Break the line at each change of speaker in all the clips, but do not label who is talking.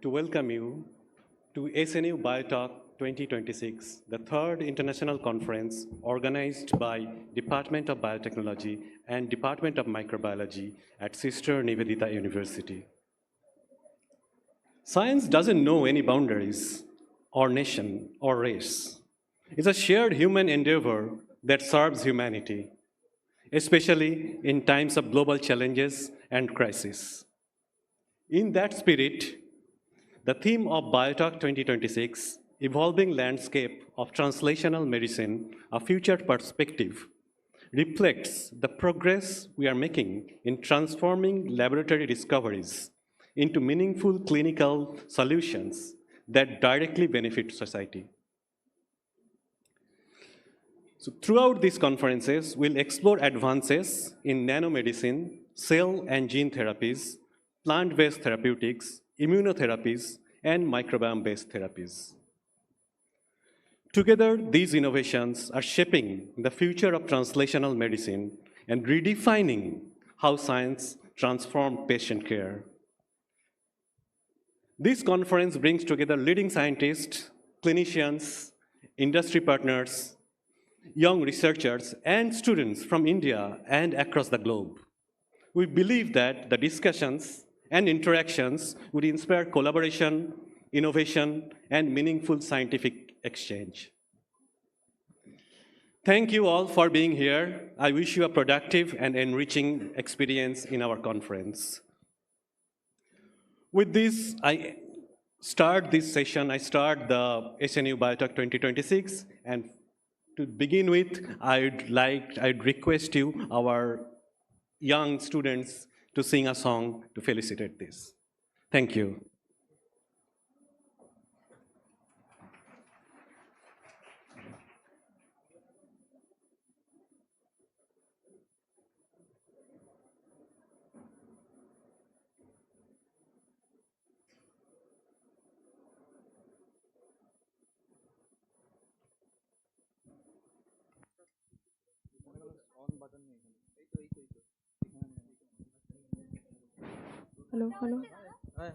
to welcome you to SNU BioTalk 2026, the third international conference organized by Department of Biotechnology and Department of Microbiology at Sister Nivedita University. Science doesn't know any boundaries or nation or race. It's a shared human endeavor that serves humanity, especially in times of global challenges and crisis. In that spirit, the theme of BioTalk 2026, Evolving Landscape of Translational Medicine, a Future Perspective, reflects the progress we are making in transforming laboratory discoveries into meaningful clinical solutions that directly benefit society. So throughout these conferences, we'll explore advances in nanomedicine, cell and gene therapies, plant-based therapeutics, immunotherapies, and microbiome-based therapies. Together, these innovations are shaping the future of translational medicine and redefining how science transforms patient care. This conference brings together leading scientists, clinicians, industry partners, young researchers, and students from India and across the globe. We believe that the discussions and interactions would inspire collaboration, innovation, and meaningful scientific exchange. Thank you all for being here. I wish you a productive and enriching experience in our conference. With this, I start the SNU BioTalk 2026, and to begin with, I'd request you, our young students, to sing a song to felicitate this. Thank you.
Hello.
Hi.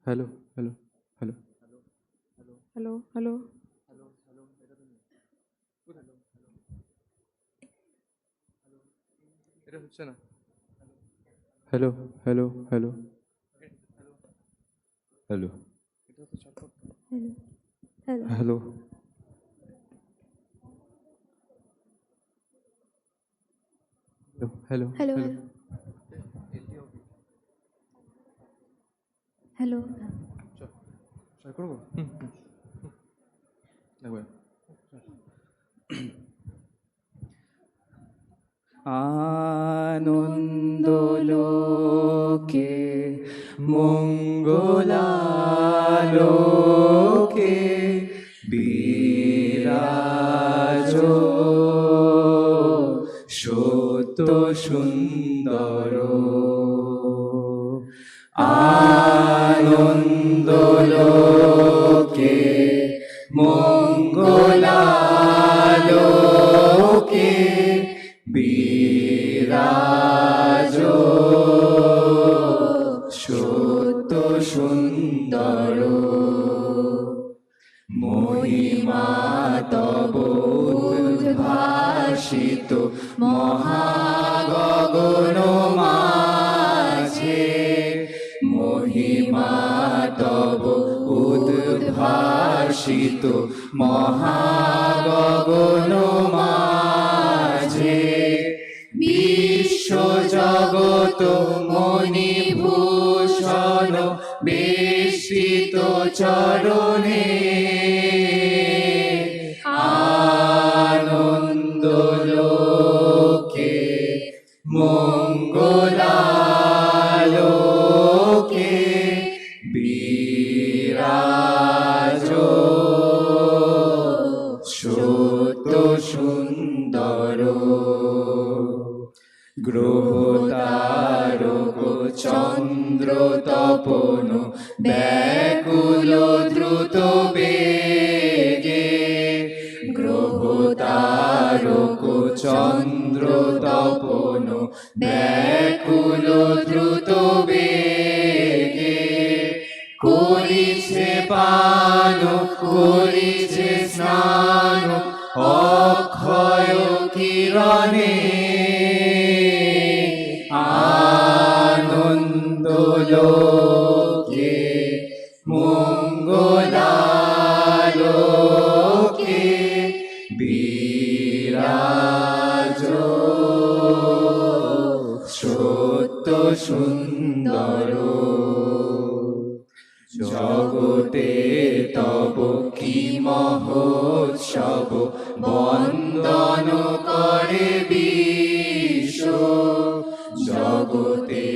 Hello. এটা হচ্ছে না। Hello. Hello. Hello.
Hello. Hello.
Try করব। দেখো। আনন্দলোকে মঙ্গলালোকে বিরাজ সত্য সুন্দর আনন্দলোকে মঙ্গলালোকে বিরাজ সত্য সুন্দর মহিমা তব উদ্ভাসিত মহাগগন মাঝে মহিমা তব উদ্ভাসিত মহাগগন মাঝে বিশ্বজগত মণিভূষণ বেষ্টিত চরণে আনন্দলোকে মঙ্গলালোকে বিরাজ সত্য সুন্দর গ্রহ তারক চন্দ্র তপন ব্যাকুল দ্রুত বেগে গ্রহ তারক চন্দ্র তপন ব্যাকুল দ্রুত বেগে করিছে পান করিছে স্নান অক্ষয় কিরণে আনন্দ লোকে মঙ্গলালোকে বিরাজ সত্য সুন্দর জগতে তব কি মহোৎসব বন্দন করে বিশ্ব জগতে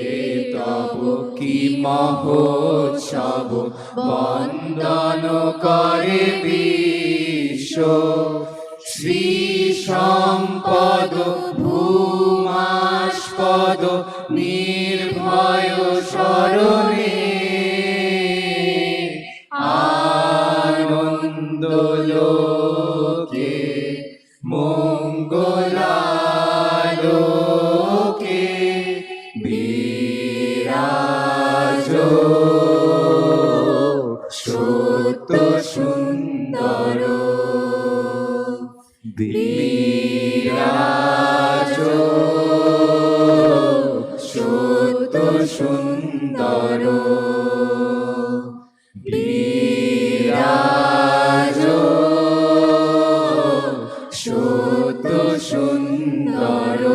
তব কি মহোৎসব বন্দন করে বিশ্ব শ্রী সম্পদ ভূমাস্পদ নির্ভয় শরণে আনন্দ লোকে মঙ্গলালোকে বিরাজ সত্য সুন্দর বিরাজ সত্য সুন্দর বিরাজ সত্য সুন্দর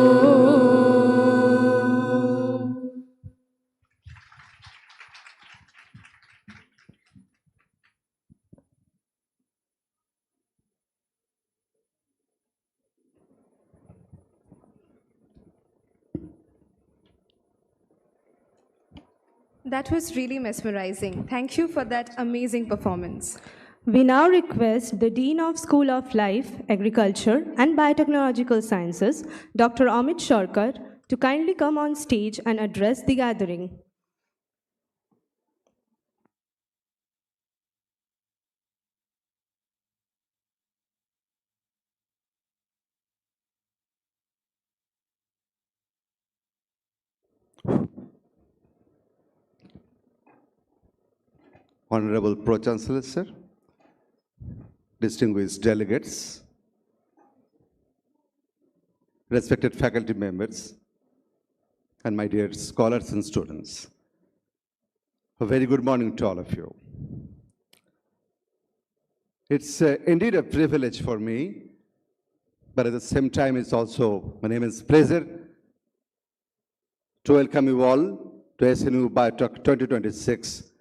That was really mesmerizing. Thank you for that amazing performance.
We now request the Dean of School of Life, Agriculture and Biotechnological Sciences, Dr. Amit Sharkar, to kindly come on stage and address the gathering.
Honorable Pro-Chancellor, sir, distinguished delegates, respected faculty members, and my dear scholars and students, a very good morning to all of you. It's indeed a privilege for me, but at the same time, it's also my immense pleasure to welcome you all to SNU Biotalk 2026,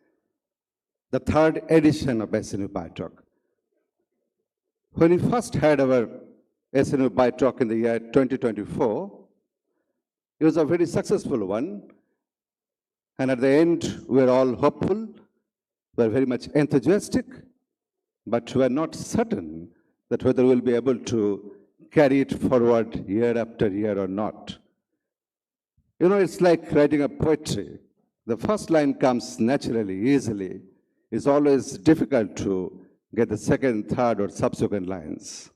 the third edition of SNU Biotalk. When we first had our SNU Biotalk in the year 2024, it was a very successful one. And at the end, we were all hopeful, we were very much enthusiastic, but we were not certain that whether we'll be able to carry it forward year after year or not. You know, it's like writing a poetry. The first line comes naturally, easily. It's always difficult to get the second, third, or subsequent lines.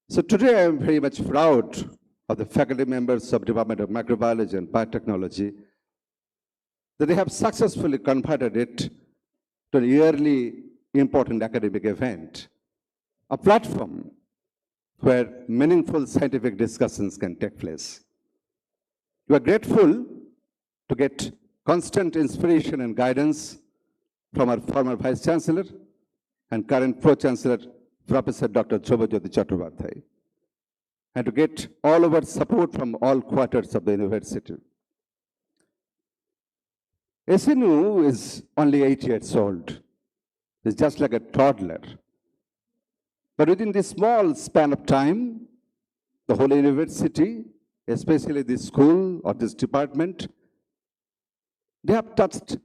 So today I am very much proud of the faculty members of Department of Microbiology and Biotechnology that they have successfully converted it to a yearly important academic event, a platform where meaningful scientific discussions can take place. We are grateful to get constant inspiration and guidance from our former Vice Chancellor and current Pro-Chancellor, Professor Dr. Jyoti Chattopadhyay, and to get all of our support from all quarters of the university. SNU is only 8 years old. It's just like a toddler. But within this small span of time, the whole university, especially this school or this department, they have touched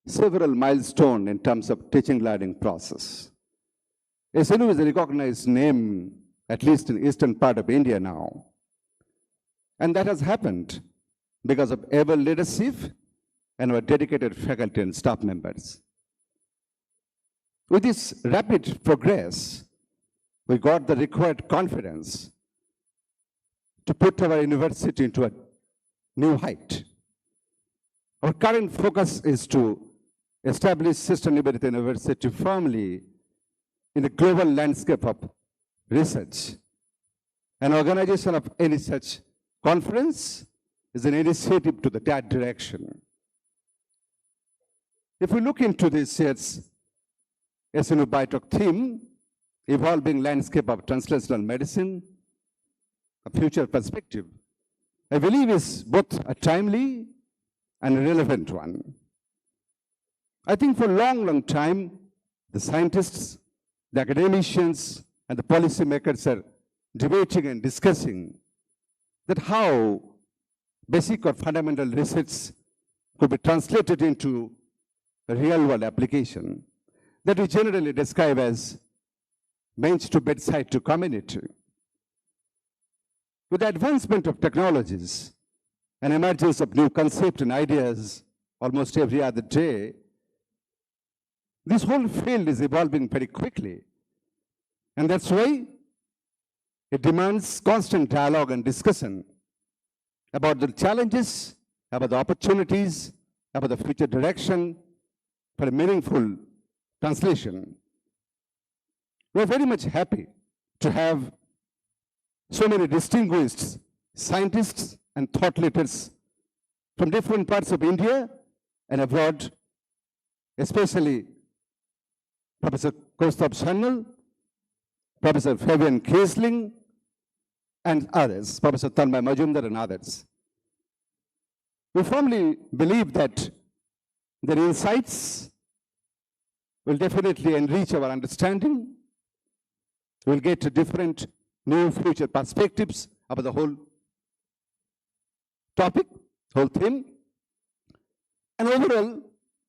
several milestones in terms of teaching learning process. SNU is a recognized name, at least in the eastern part of India now. And that has happened because of able leadership and our dedicated faculty and staff members. With this rapid progress, we got the required confidence to put our university into a new height. Our current focus is to establish Sister Nivedita University firmly in the global landscape of research. An organization of any such conference is an initiative to that direction. If we look into this year's SNU BioTalk theme, Evolving Landscape of Translational Medicine, a future perspective, I believe is both a timely and a relevant one. I think for a long, long time, the scientists, the academicians, and the policymakers are debating and discussing that how basic or fundamental research could be translated into a real-world application that we generally describe as bench to bedside to community. With the advancement of technologies and emergence of new concepts and ideas almost every other day, this whole field is evolving very quickly. And that's why it demands constant dialogue and discussion about the challenges, about the opportunities, about the future direction for a meaningful translation. We're very much happy to have so many distinguished scientists and thought leaders from different parts of India and abroad, especially Professor Kaustubh Sanyal, Professor Fabian Kiesling, and others, Professor Tanmay Majumdar and others. We firmly believe that their insights will definitely enrich our understanding. We'll get different new future perspectives about the whole topic, whole theme. And overall,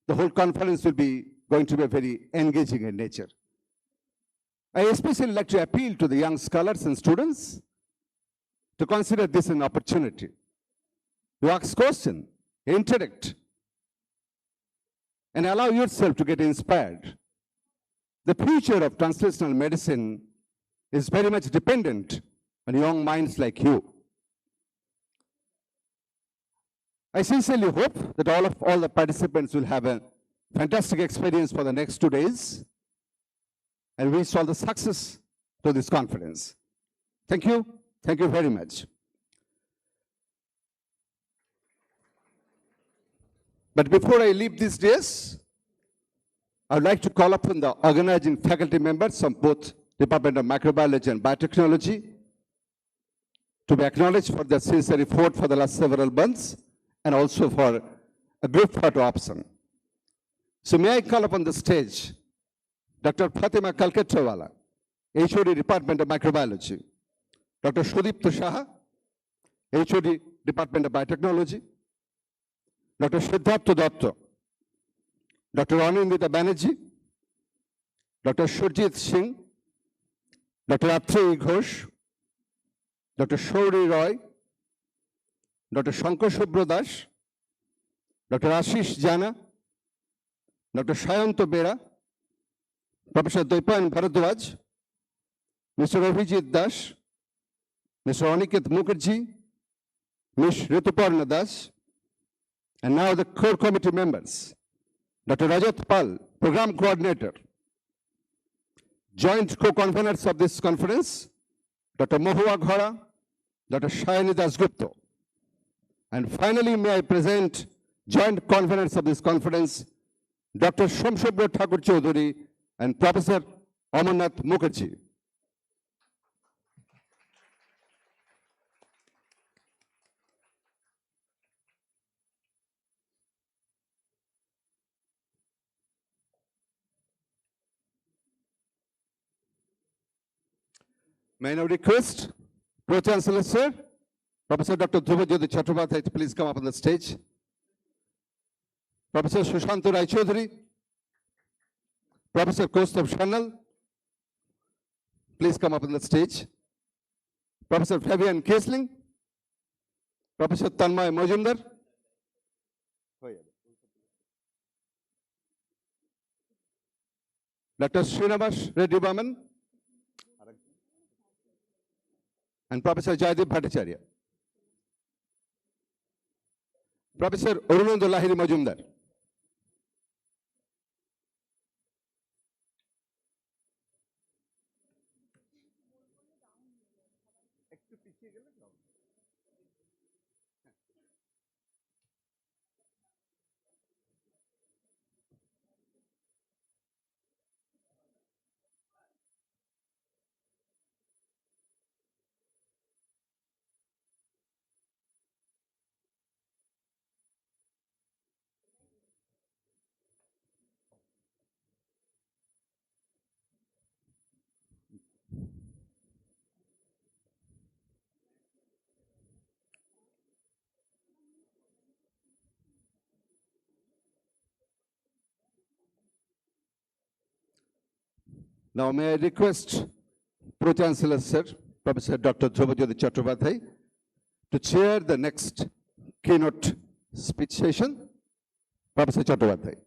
the whole conference will be going to be very engaging in nature. I especially like to appeal to the young scholars and students to consider this an opportunity. You ask questions, interact, and allow yourself to get inspired. The future of translational medicine is very much dependent on young minds like you. I sincerely hope that all the participants will have a fantastic experience for the next 2 days and wish all the success to this conference. Thank you. Thank you very much. But before I leave these days, I would like to call upon the organizing faculty members from both Department of Microbiology and Biotechnology to be acknowledged for their sincere effort for the last several months and also for a group photo option. So may I call upon the stage Dr. Fatima Kalketrawala, HOD Department of Microbiology, Dr. Sudipta Saha, HOD Department of Biotechnology, Dr. Siddhartha Datta, Dr. Anindita Banerjee, Dr. Shurjit Singh, Dr. Atreyi Ghosh, Dr. Shauri Roy, Dr. Shankar Subra Das, Dr. Ashish Jana, Dr. Shayanta Bera, Professor Daipan Bharadwaj, Mr. Abhijit Das, Mr. Aniket Mukherjee, Ms. Rituparna Das, and now the core committee members, Dr. Rajat Pal, Program Coordinator, joint co-conveners of this conference, Dr. Mohua Ghara, Dr. Shayani Dasgupta. And finally, may I present joint conveners of this conference, Dr. Shamsubra Thakur Chaudhary and Professor Amarnath Mukherjee. May I now request Pro Chancellor, Sir, Professor Dr. Dhrubajyoti Chattopadhyay to please come up on the stage. Professor Sushanta Rai Chaudhary, Professor Kaustubh Sanyal, please come up on the stage. Professor Fabian Kiesling, Professor Tanmay Majumdar, Dr. Srinivas Reddy Burman, and Professor Jaydeep Bhattacharya. Professor Arunandan Lahiri Majumdar. Now may I request Pro-Chancellor Sir, Professor Dr. Dhrupajyoti Chattopadhyay, to chair the next keynote speech session. Professor Chattopadhyay.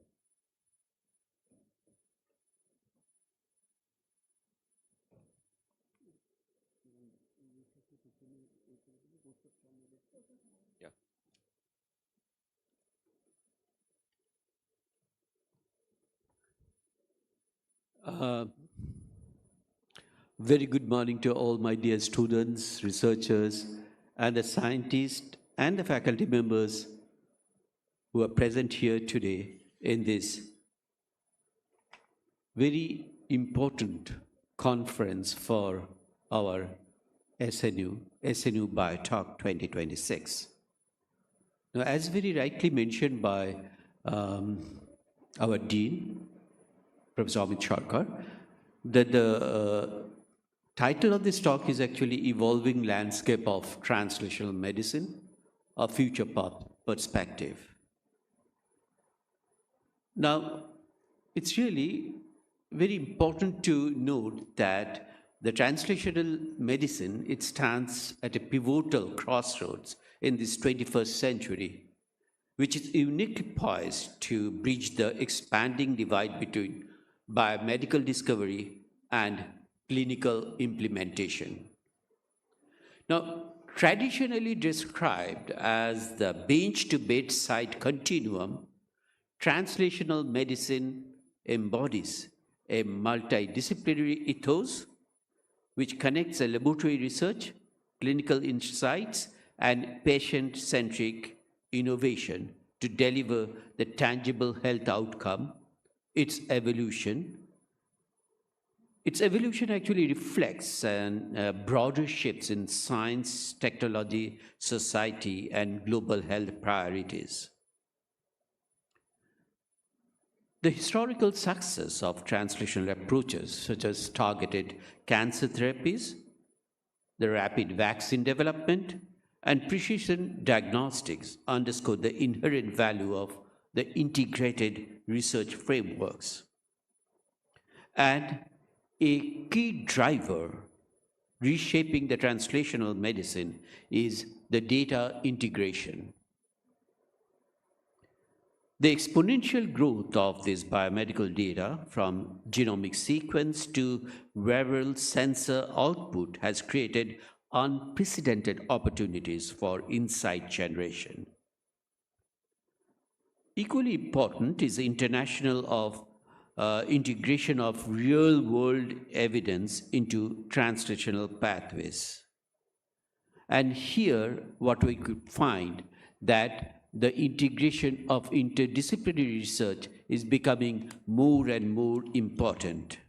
Very good morning to all my dear students, researchers, and the scientists and the faculty members who are present here today in this very important conference for our SNU BioTalk 2026. Now, as very rightly mentioned by our Dean, Professor Amit Sharkar, that the title of this talk is actually Evolving Landscape of Translational Medicine, a Future Path Perspective. Now, it's really very important to note that the translational medicine, it stands at a pivotal crossroads in this 21st century, which is uniquely poised to bridge the expanding divide between biomedical discovery and clinical implementation. Now, traditionally described as the bench to bedside continuum, translational medicine embodies a multidisciplinary ethos which connects a laboratory research, clinical insights, and patient-centric innovation to deliver the tangible health outcome. Its evolution actually reflects broader shifts in science, technology, society, and global health priorities. The historical success of translational approaches, such as targeted cancer therapies, the rapid vaccine development, and precision diagnostics, underscore the inherent value of the integrated research frameworks. And a key driver reshaping the translational medicine is the data integration. The exponential growth of this biomedical data, from genomic sequence to wearable sensor output, has created unprecedented opportunities for insight generation. Equally important is the integration of real-world evidence into translational pathways. And here, what we could find that the integration of interdisciplinary research is becoming more and more important.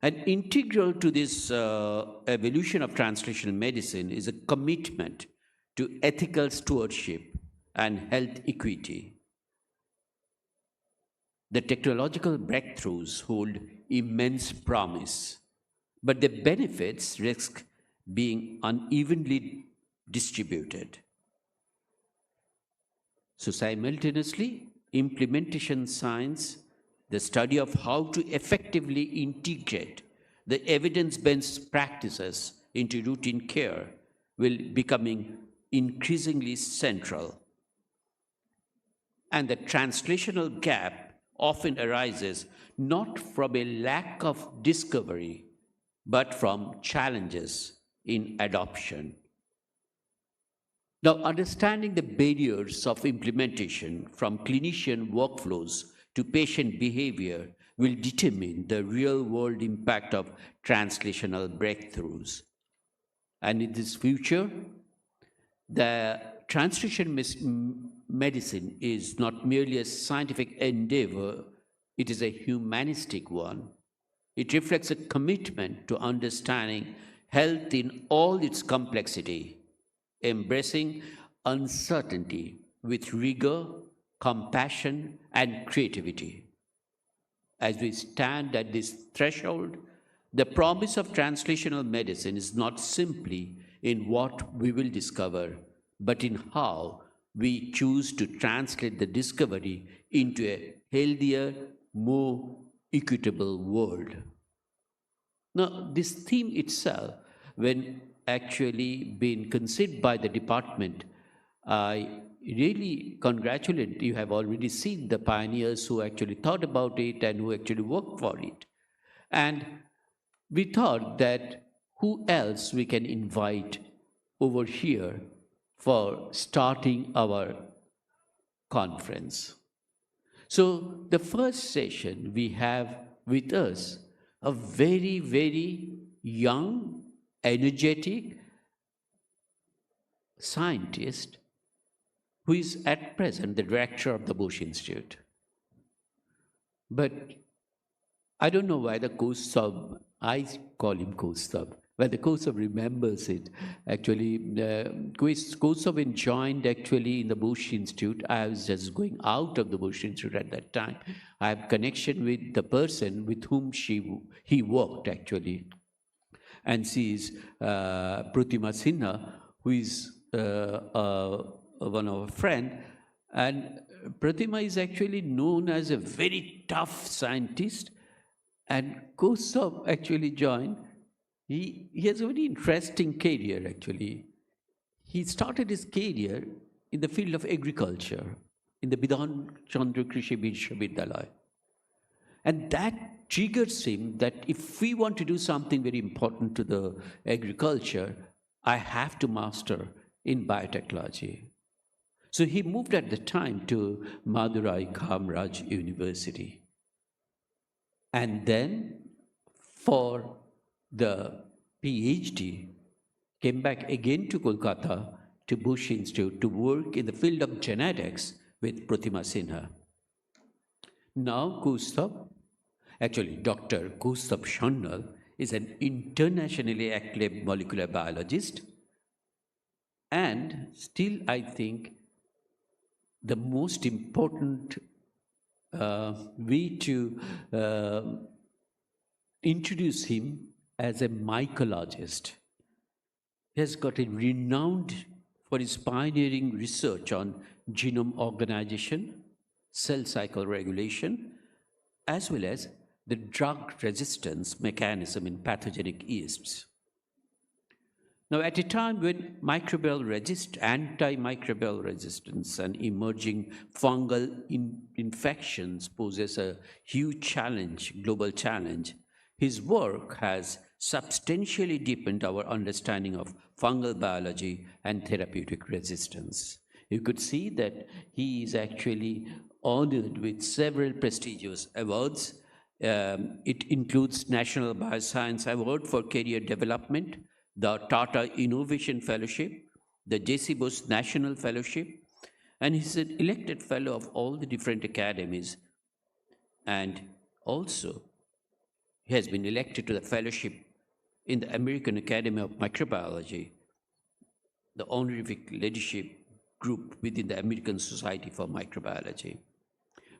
And integral to this evolution of translational medicine is a commitment to ethical stewardship and health equity. The technological breakthroughs hold immense promise, but the benefits risk being unevenly distributed. So simultaneously, implementation science, the study of how to effectively integrate the evidence-based practices into routine care, will becoming increasingly central. And the translational gap often arises not from a lack of discovery, but from challenges in adoption. Now, understanding the barriers of implementation from clinician workflows to patient behavior will determine the real world impact of translational breakthroughs. And in this future, the medicine is not merely a scientific endeavor, it is a humanistic one. It reflects a commitment to understanding health in all its complexity, embracing uncertainty with rigor, compassion, and creativity. As we stand at this threshold, the promise of translational medicine is not simply in what we will discover, but in how we choose to translate the discovery into a healthier, more equitable world. Now, this theme itself, when actually been considered by the department, I really congratulate you. Have already seen the pioneers who actually thought about it and who actually worked for it. And we thought that who else we can invite over here for starting our conference. So the first session we have with us a very, very young, energetic scientist who is at present the director of the Bush Institute. But I don't know why the Kosab, I call him Kosab, whether Kosab remembers it. Actually, Kosab joined actually in the Bush Institute. I was just going out of the Bush Institute at that time. I have connection with the person with whom he worked actually. And she is Pratima Sinha, who is one of our friend. And Pratima is actually known as a very tough scientist. And Kosab actually joined. He has a very interesting career actually. He started his career in the field of agriculture in the Bidhan Chandra Krishi Vishwavidyalaya. And that triggers him that if we want to do something very important to the agriculture, I have to master in biotechnology. So he moved at the time to Madurai Kamraj University. And then for the PhD, came back again to Kolkata to Bush Institute to work in the field of genetics with Pratima Sinha. Now Kosab, actually Dr. Kosab Sannal, is an internationally acclaimed molecular biologist, and still I think the most important way to introduce him as a mycologist. He has got a renowned for his pioneering research on genome organization, cell cycle regulation, as well as the drug resistance mechanism in pathogenic yeasts. Now, at a time when antimicrobial resistance and emerging fungal infections poses a huge challenge, global challenge, his work has substantially deepened our understanding of fungal biology and therapeutic resistance. You could see that he is actually honored with several prestigious awards. It includes National Bioscience Award for Career Development, the Tata Innovation Fellowship, the J.C. Bush National Fellowship, and he's an elected fellow of all the different academies. And also, he has been elected to the fellowship in the American Academy of Microbiology, the honorific leadership group within the American Society for Microbiology.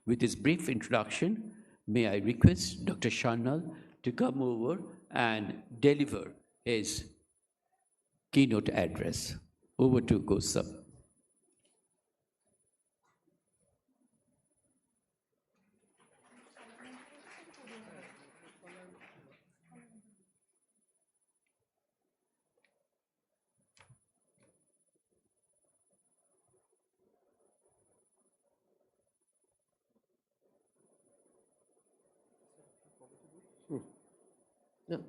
With this brief introduction, may I request Dr. Sannal to come over and deliver his keynote address. Over to Kosab. No.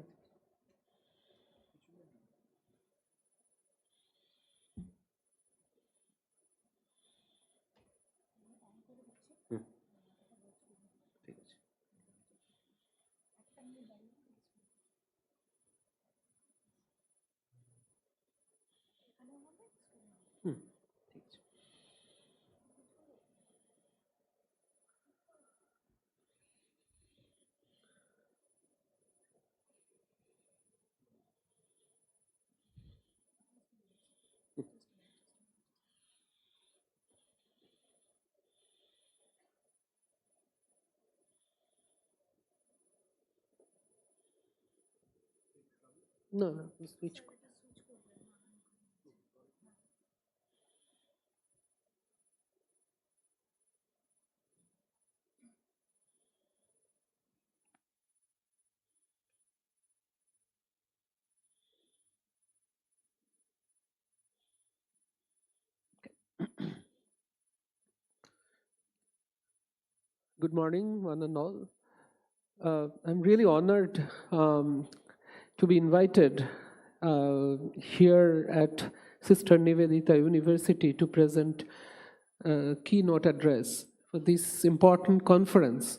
No, no, switch. Good morning, one and all. I'm really honored to be invited here at Sister Nivedita University to present a keynote address for this important conference,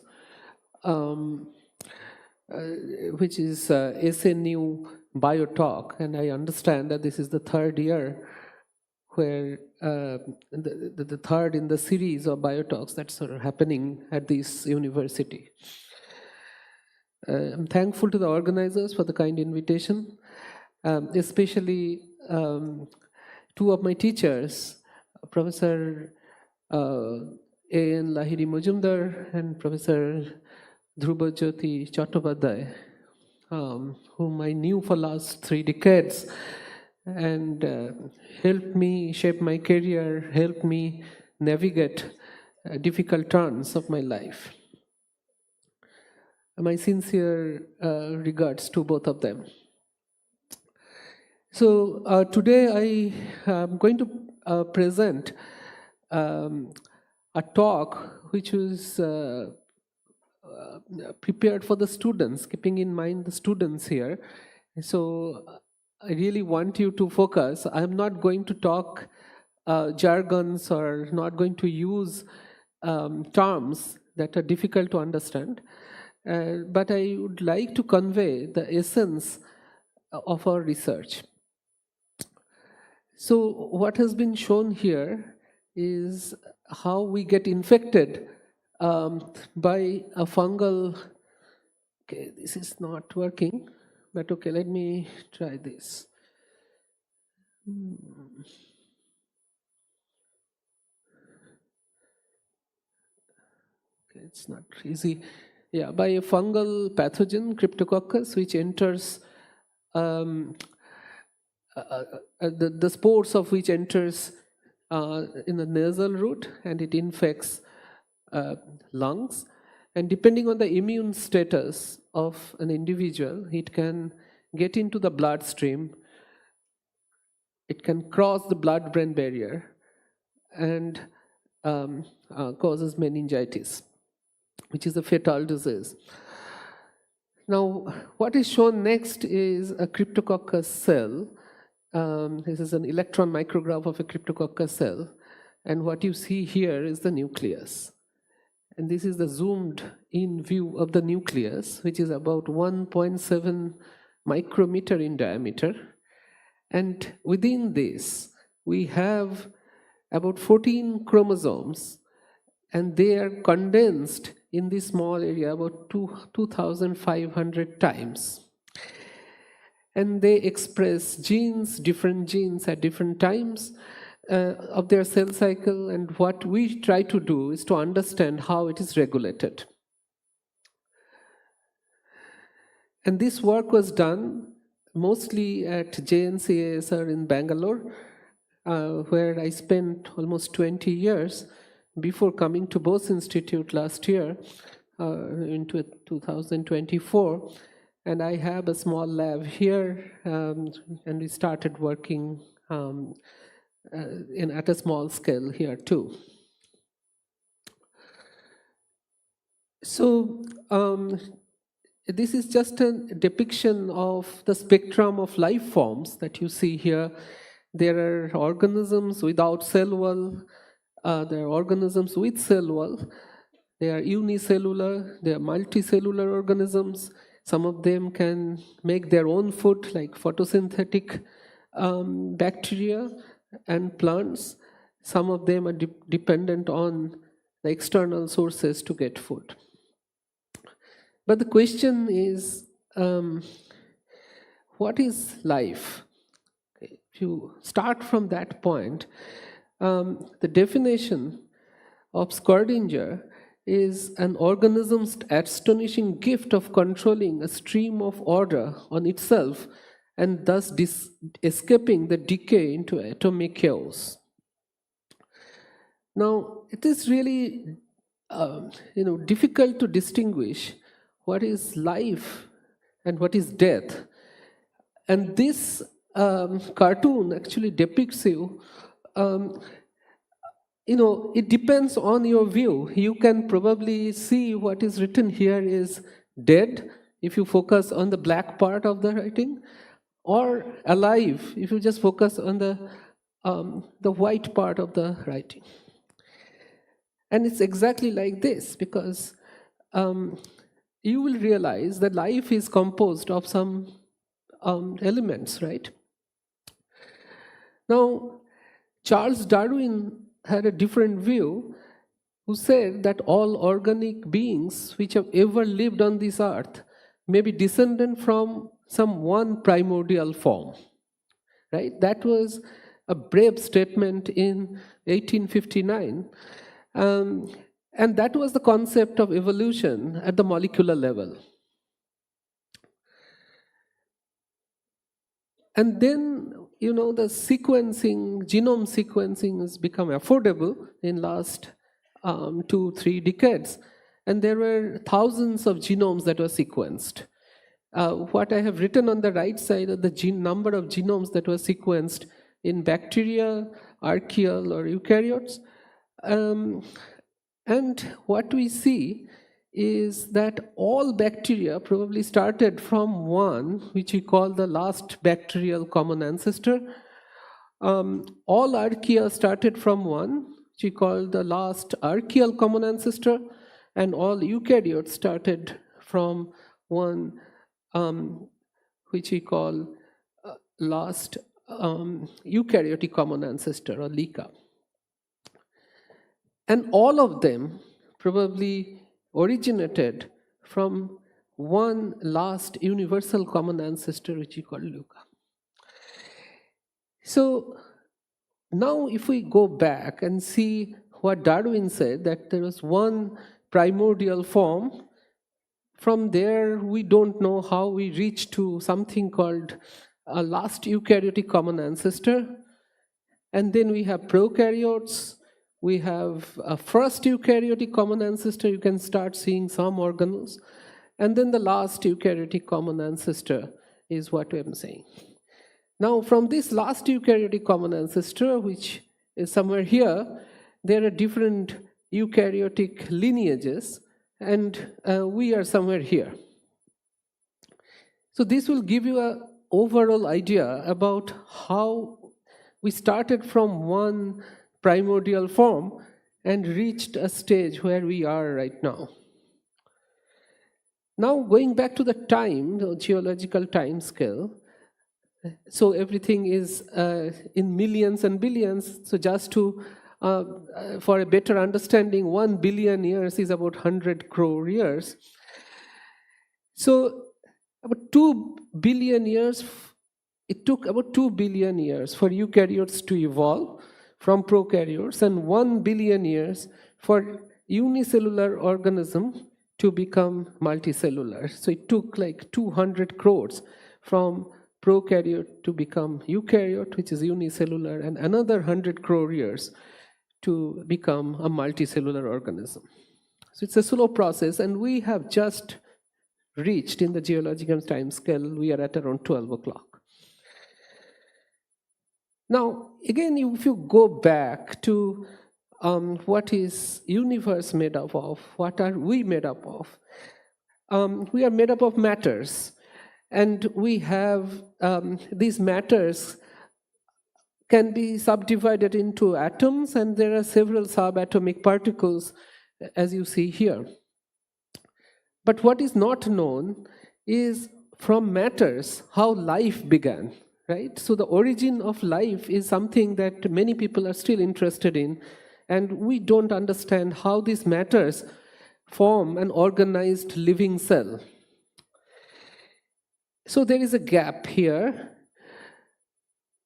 which is SNU BioTalk. And I understand that this is the third year where the third in the series of biotalks that's sort of happening at this university. I'm thankful to the organizers for the kind invitation, especially two of my teachers, Professor A.N. Lahiri Majumdar and Professor Dhrubajyoti Chattopadhyay, whom I knew for last 3 decades, and helped me shape my career, helped me navigate difficult turns of my life. My sincere regards to both of them. So today I am going to present a talk which was prepared for the students, keeping in mind the students here. So I really want you to focus. I'm not going to talk jargons or not going to use terms that are difficult to understand, but I would like to convey the essence of our research. So what has been shown here is how we get infected by a fungal. Okay, this is not working. But okay, let me try this. Okay, it's not easy. Yeah, by a fungal pathogen, Cryptococcus, which enters, the spores of which enters in the nasal route, and it infects lungs. And depending on the immune status of an individual, it can get into the bloodstream, it can cross the blood-brain barrier, and causes meningitis, which is a fatal disease. Now, what is shown next is a Cryptococcus cell. This is an electron micrograph of a Cryptococcus cell, and what you see here is the nucleus. And this is the zoomed in view of the nucleus, which is about 1.7 micrometer in diameter. And within this, we have about 14 chromosomes, and they are condensed in this small area about 2,500 times. And they express genes, different genes at different times of their cell cycle, and what we try to do is to understand how it is regulated. And this work was done mostly at JNCASR in Bangalore, where I spent almost 20 years before coming to Bose Institute last year, into 2024. And I have a small lab here, and we started working at a small scale here too. So this is just a depiction of the spectrum of life forms that you see here. There are organisms without cell wall, there are organisms with cell wall, they are unicellular, they are multicellular organisms. Some of them can make their own food, like photosynthetic bacteria and plants. Some of them are dependent on the external sources to get food. But the question is, what is life? Okay, if you start from that point, the definition of Schrödinger is an organism's astonishing gift of controlling a stream of order on itself and thus escaping the decay into atomic chaos. Now, it is really difficult to distinguish what is life and what is death. And this cartoon actually depicts you, it depends on your view. You can probably see what is written here is dead, if you focus on the black part of the writing, or alive, if you just focus on the white part of the writing. And it's exactly like this, because you will realize that life is composed of some elements, right? Now, Charles Darwin had a different view, who said that all organic beings which have ever lived on this earth may be descended from some one primordial form, right? That was a brave statement in 1859. And that was the concept of evolution at the molecular level. And then, the sequencing, genome sequencing has become affordable in last 2-3 decades. And there were thousands of genomes that were sequenced. What I have written on the right side of the number of genomes that were sequenced in bacteria, archaeal, or eukaryotes. And what we see is that all bacteria probably started from one, which we call the last bacterial common ancestor. All archaea started from one, which we call the last archaeal common ancestor, and all eukaryotes started from one, which we call last eukaryotic common ancestor, or LICA. And all of them probably originated from one last universal common ancestor, which we call LUCA. So now if we go back and see what Darwin said, that there was one primordial form, from there we don't know how we reach to something called a last eukaryotic common ancestor. And then we have prokaryotes. We have a first eukaryotic common ancestor. You can start seeing some organelles. And then the last eukaryotic common ancestor is what I'm saying. Now, from this last eukaryotic common ancestor, which is somewhere here, there are different eukaryotic lineages, and we are somewhere here. So this will give you an overall idea about how we started from one primordial form and reached a stage where we are right now. Now, going back to the time, the geological time scale, so everything is in millions and billions. So just to, for a better understanding, 1 billion years is about 100 crore years. So about 2 billion years, it took about 2 billion years for eukaryotes to evolve from prokaryotes, and 1 billion years for unicellular organism to become multicellular. So it took like 200 crores from prokaryote to become eukaryote, which is unicellular, and another 100 crore years to become a multicellular organism. So it's a slow process, and we have just reached in the geological time scale, we are at around 12 o'clock. Now, again, if you go back to what is universe made up of, what are we made up of? We are made up of matters, and we have these matters can be subdivided into atoms, and there are several subatomic particles, as you see here. But what is not known is from matters how life began. Right? So the origin of life is something that many people are still interested in, and we don't understand how these matters form an organized living cell. So there is a gap here.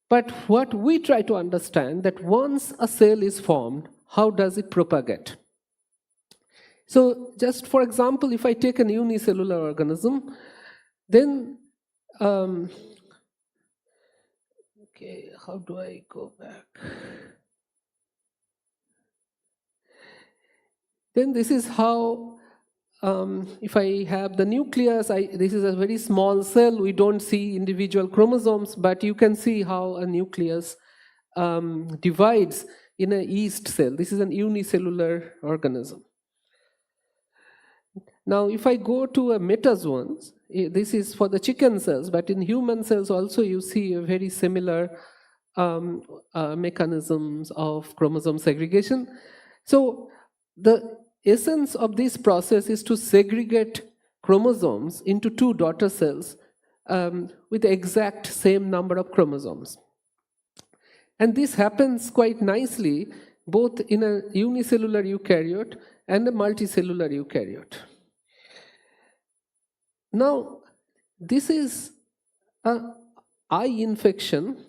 But what we try to understand, that once a cell is formed, how does it propagate? So just for example, if I take an unicellular organism, then Okay, how do I go back? Then this is how, if I have the nucleus, this is a very small cell, we don't see individual chromosomes, but you can see how a nucleus divides in a yeast cell. This is an unicellular organism. Now, if I go to a metazoans, this is for the chicken cells, but in human cells also you see a very similar mechanisms of chromosome segregation. So the essence of this process is to segregate chromosomes into two daughter cells with the exact same number of chromosomes. And this happens quite nicely both in a unicellular eukaryote and a multicellular eukaryote. Now, this is an eye infection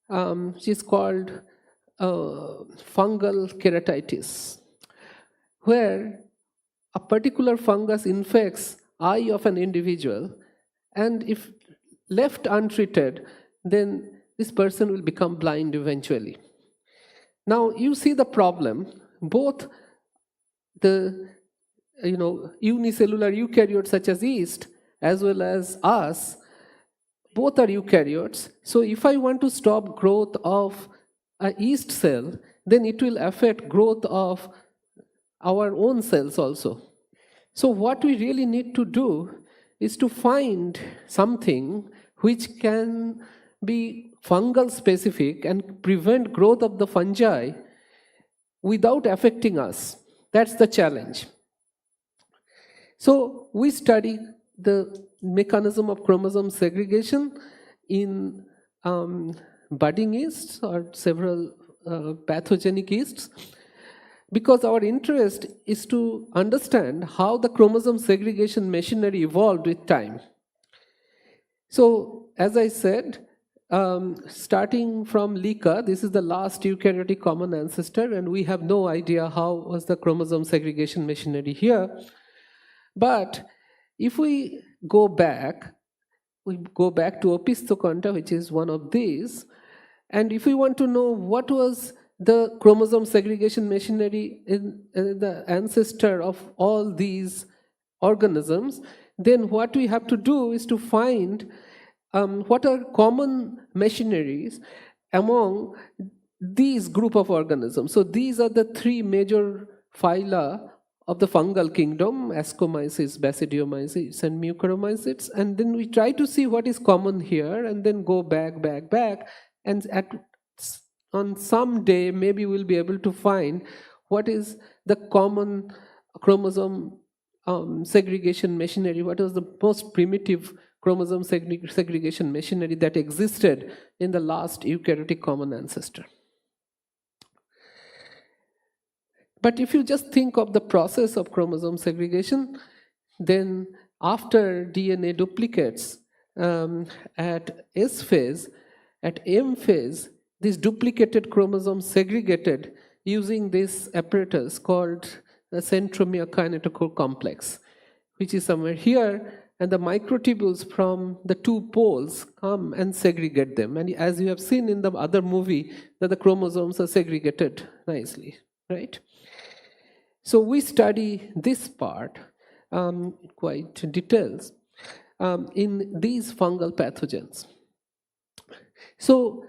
which is called fungal keratitis, where a particular fungus infects eye of an individual, and if left untreated, then this person will become blind eventually. Now you see the problem. Both the unicellular eukaryotes such as yeast as well as us, both are eukaryotes. So if I want to stop growth of a yeast cell, then it will affect growth of our own cells also. So what we really need to do is to find something which can be fungal specific and prevent growth of the fungi without affecting us. That's the challenge. So we study the mechanism of chromosome segregation in budding yeasts or several pathogenic yeasts, because our interest is to understand how the chromosome segregation machinery evolved with time. So, as I said, starting from LICA, this is the last eukaryotic common ancestor, and we have no idea how was the chromosome segregation machinery here. But if we go back to Opisthokonta, which is one of these, and if we want to know what was the chromosome segregation machinery in the ancestor of all these organisms, then what we have to do is to find what are common machineries among these group of organisms. So these are the three major phyla of the fungal kingdom: Ascomyces, Basidiomyces, and Mucormyces. And then we try to see what is common here, and then go back, and on some day maybe we'll be able to find what is the common chromosome segregation machinery, what was the most primitive chromosome segregation machinery that existed in the last eukaryotic common ancestor. But if you just think of the process of chromosome segregation, then after DNA duplicates at S phase, at M phase, these duplicated chromosomes segregated using this apparatus called the centromere kinetochore complex, which is somewhere here, and the microtubules from the two poles come and segregate them. And as you have seen in the other movie, that the chromosomes are segregated nicely, right? So we study this part quite details in these fungal pathogens. So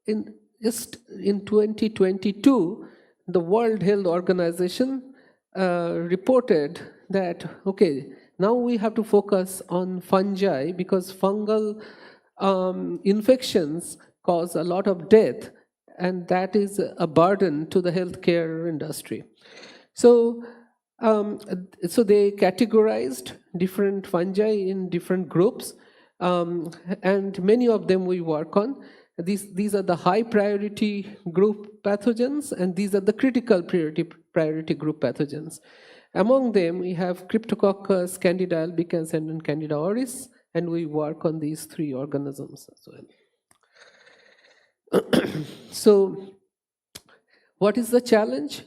in 2022, the World Health Organization reported that, okay, now we have to focus on fungi because fungal infections cause a lot of death, and that is a burden to the healthcare industry. So, they categorized different fungi in different groups, and many of them we work on. These are the high priority group pathogens, and these are the critical priority group pathogens. Among them, we have Cryptococcus, Candida albicans, and Candida auris, and we work on these three organisms as well. So, what is the challenge?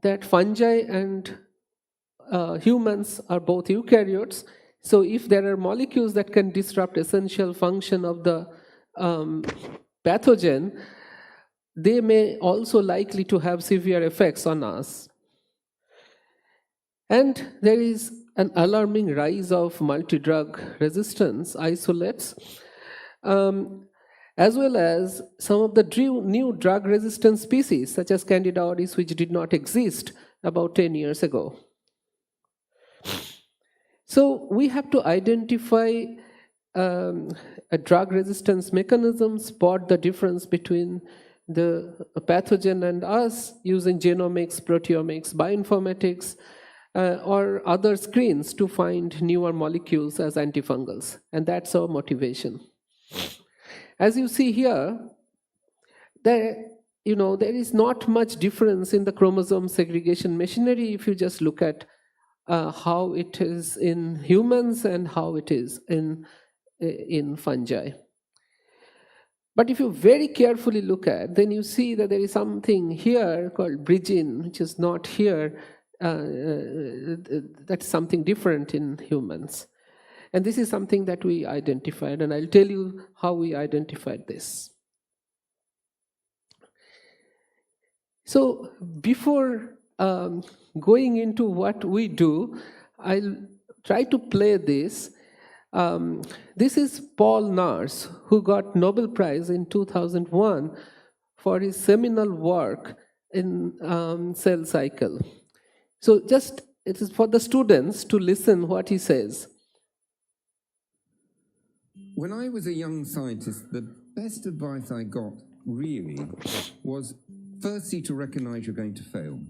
That fungi and humans are both eukaryotes. So if there are molecules that can disrupt essential function of the pathogen, they may also likely to have severe effects on us. And there is an alarming rise of multi-drug resistance isolates, as well as some of the new drug-resistant species, such as Candida auris, which did not exist about 10 years ago. So we have to identify a drug resistance mechanism, spot the difference between the pathogen and us using genomics, proteomics, bioinformatics, or other screens to find newer molecules as antifungals. And that's our motivation. As you see here, there is not much difference in the chromosome segregation machinery if you just look at how it is in humans and how it is in fungi. But if you very carefully look at, then you see that there is something here called bridgin, which is not here. That's something different in humans. And this is something that we identified, and I'll tell you how we identified this. So before going into what we do, I'll try to play this. This is Paul Nurse, who got Nobel Prize in 2001 for his seminal work in cell cycle. So it is for the students to listen what he says.
When I was a young scientist, the best advice I got, really, was firstly to recognize you're going to fail.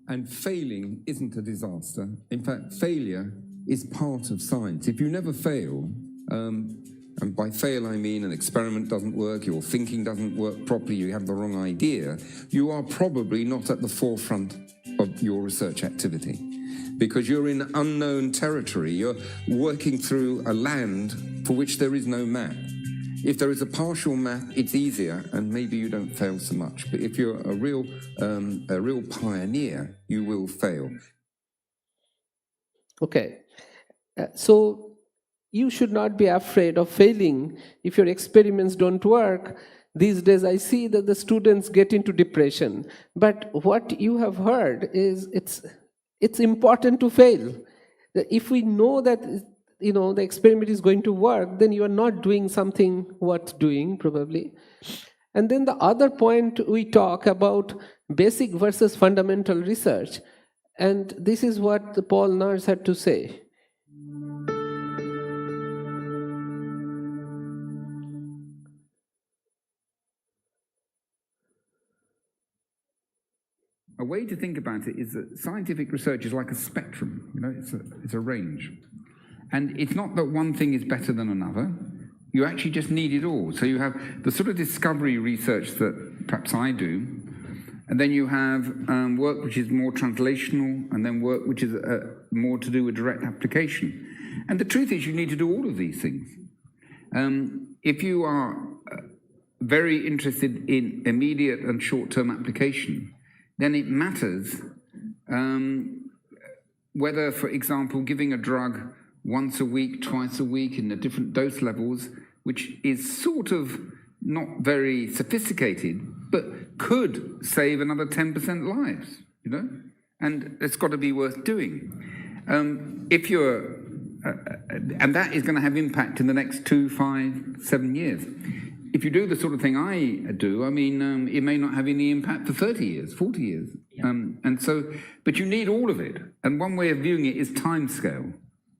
And failing isn't a disaster. In fact, failure is part of science. If you never fail, and by fail I mean an experiment doesn't work, your thinking doesn't work properly, you have the wrong idea, you are probably not at the forefront of your research activity. Because you're in unknown territory, you're working through a land for which there is no map. If there is a partial map, it's easier, and maybe you don't fail so much. But if you're a real pioneer, you will fail.
Okay, so you should not be afraid of failing if your experiments don't work. These days I see that the students get into depression. But what you have heard is it's important to fail. If we know that the experiment is going to work, then you are not doing something worth doing, probably. And then the other point, we talk about basic versus fundamental research. And this is what Paul Nurse had to say.
A way to think about it is that scientific research is like a spectrum, it's a range. And it's not that one thing is better than another, you actually just need it all. So you have the sort of discovery research that perhaps I do, and then you have work which is more translational, and then work which is more to do with direct application. And the truth is you need to do all of these things. If you are very interested in immediate and short-term application, then it matters whether, for example, giving a drug once a week, twice a week in the different dose levels, which is sort of not very sophisticated, but could save another 10% lives, and it's got to be worth doing. If you're, and that is going to have impact in the next 2, 5, 7 years. If you do the sort of thing I do, it may not have any impact for 30 years, 40 years. Yeah. And so, but you need all of it. And one way of viewing it is time scale.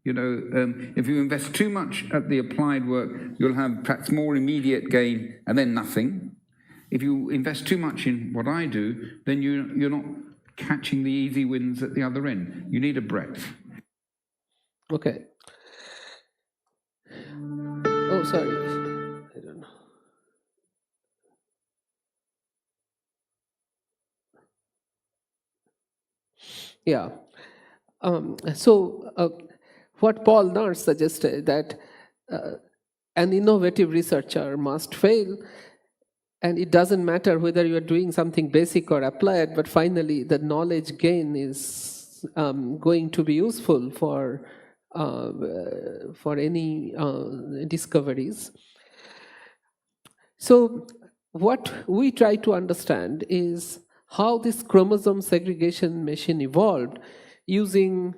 If you invest too much at the applied work, you'll have perhaps more immediate gain and then nothing. If you invest too much in what I do, then you're not catching the easy wins at the other end. You need a breadth.
Okay. Oh, sorry. I don't know. Yeah. What Paul Nurse suggested, that an innovative researcher must fail, and it doesn't matter whether you are doing something basic or applied, but finally the knowledge gain is going to be useful for any discoveries. So what we try to understand is how this chromosome segregation machine evolved using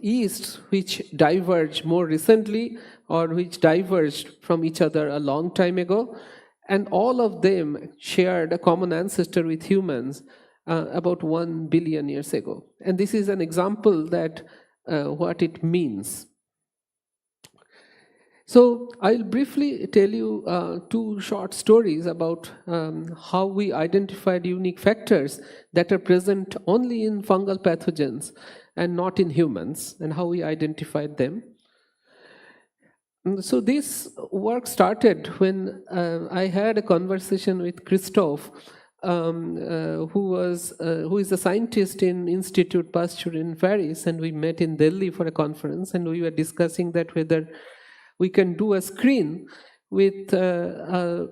yeasts which diverged more recently or which diverged from each other a long time ago, and all of them shared a common ancestor with humans about 1 billion years ago. And this is an example that what it means. So I'll briefly tell you two short stories about how we identified unique factors that are present only in fungal pathogens and not in humans, and how we identified them. So this work started when I had a conversation with Christophe, who is a scientist in Institut Pasteur in Paris, and we met in Delhi for a conference, and we were discussing that whether we can do a screen with a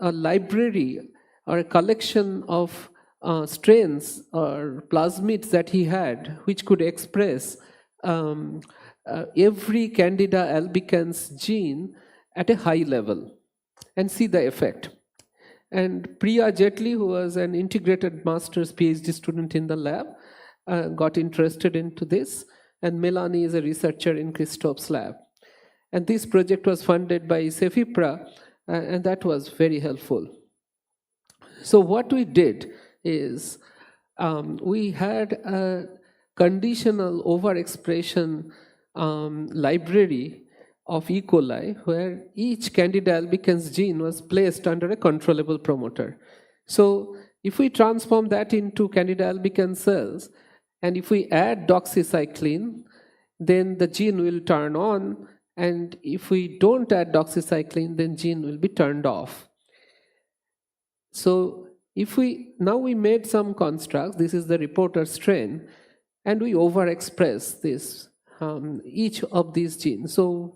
library or a collection of strains or plasmids that he had, which could express every Candida albicans gene at a high level and see the effect. And Priya Jetli, who was an integrated master's PhD student in the lab, got interested into this. And Melanie is a researcher in Christophe's lab. And this project was funded by CEFIPRA, and that was very helpful. So what we did is we had a conditional overexpression library of E. coli, where each Candida albicans gene was placed under a controllable promoter. So if we transform that into Candida albicans cells, and if we add doxycycline, then the gene will turn on, and if we don't add doxycycline, then gene will be turned off. So now we made some constructs, this is the reporter strain, and we overexpress this, each of these genes. So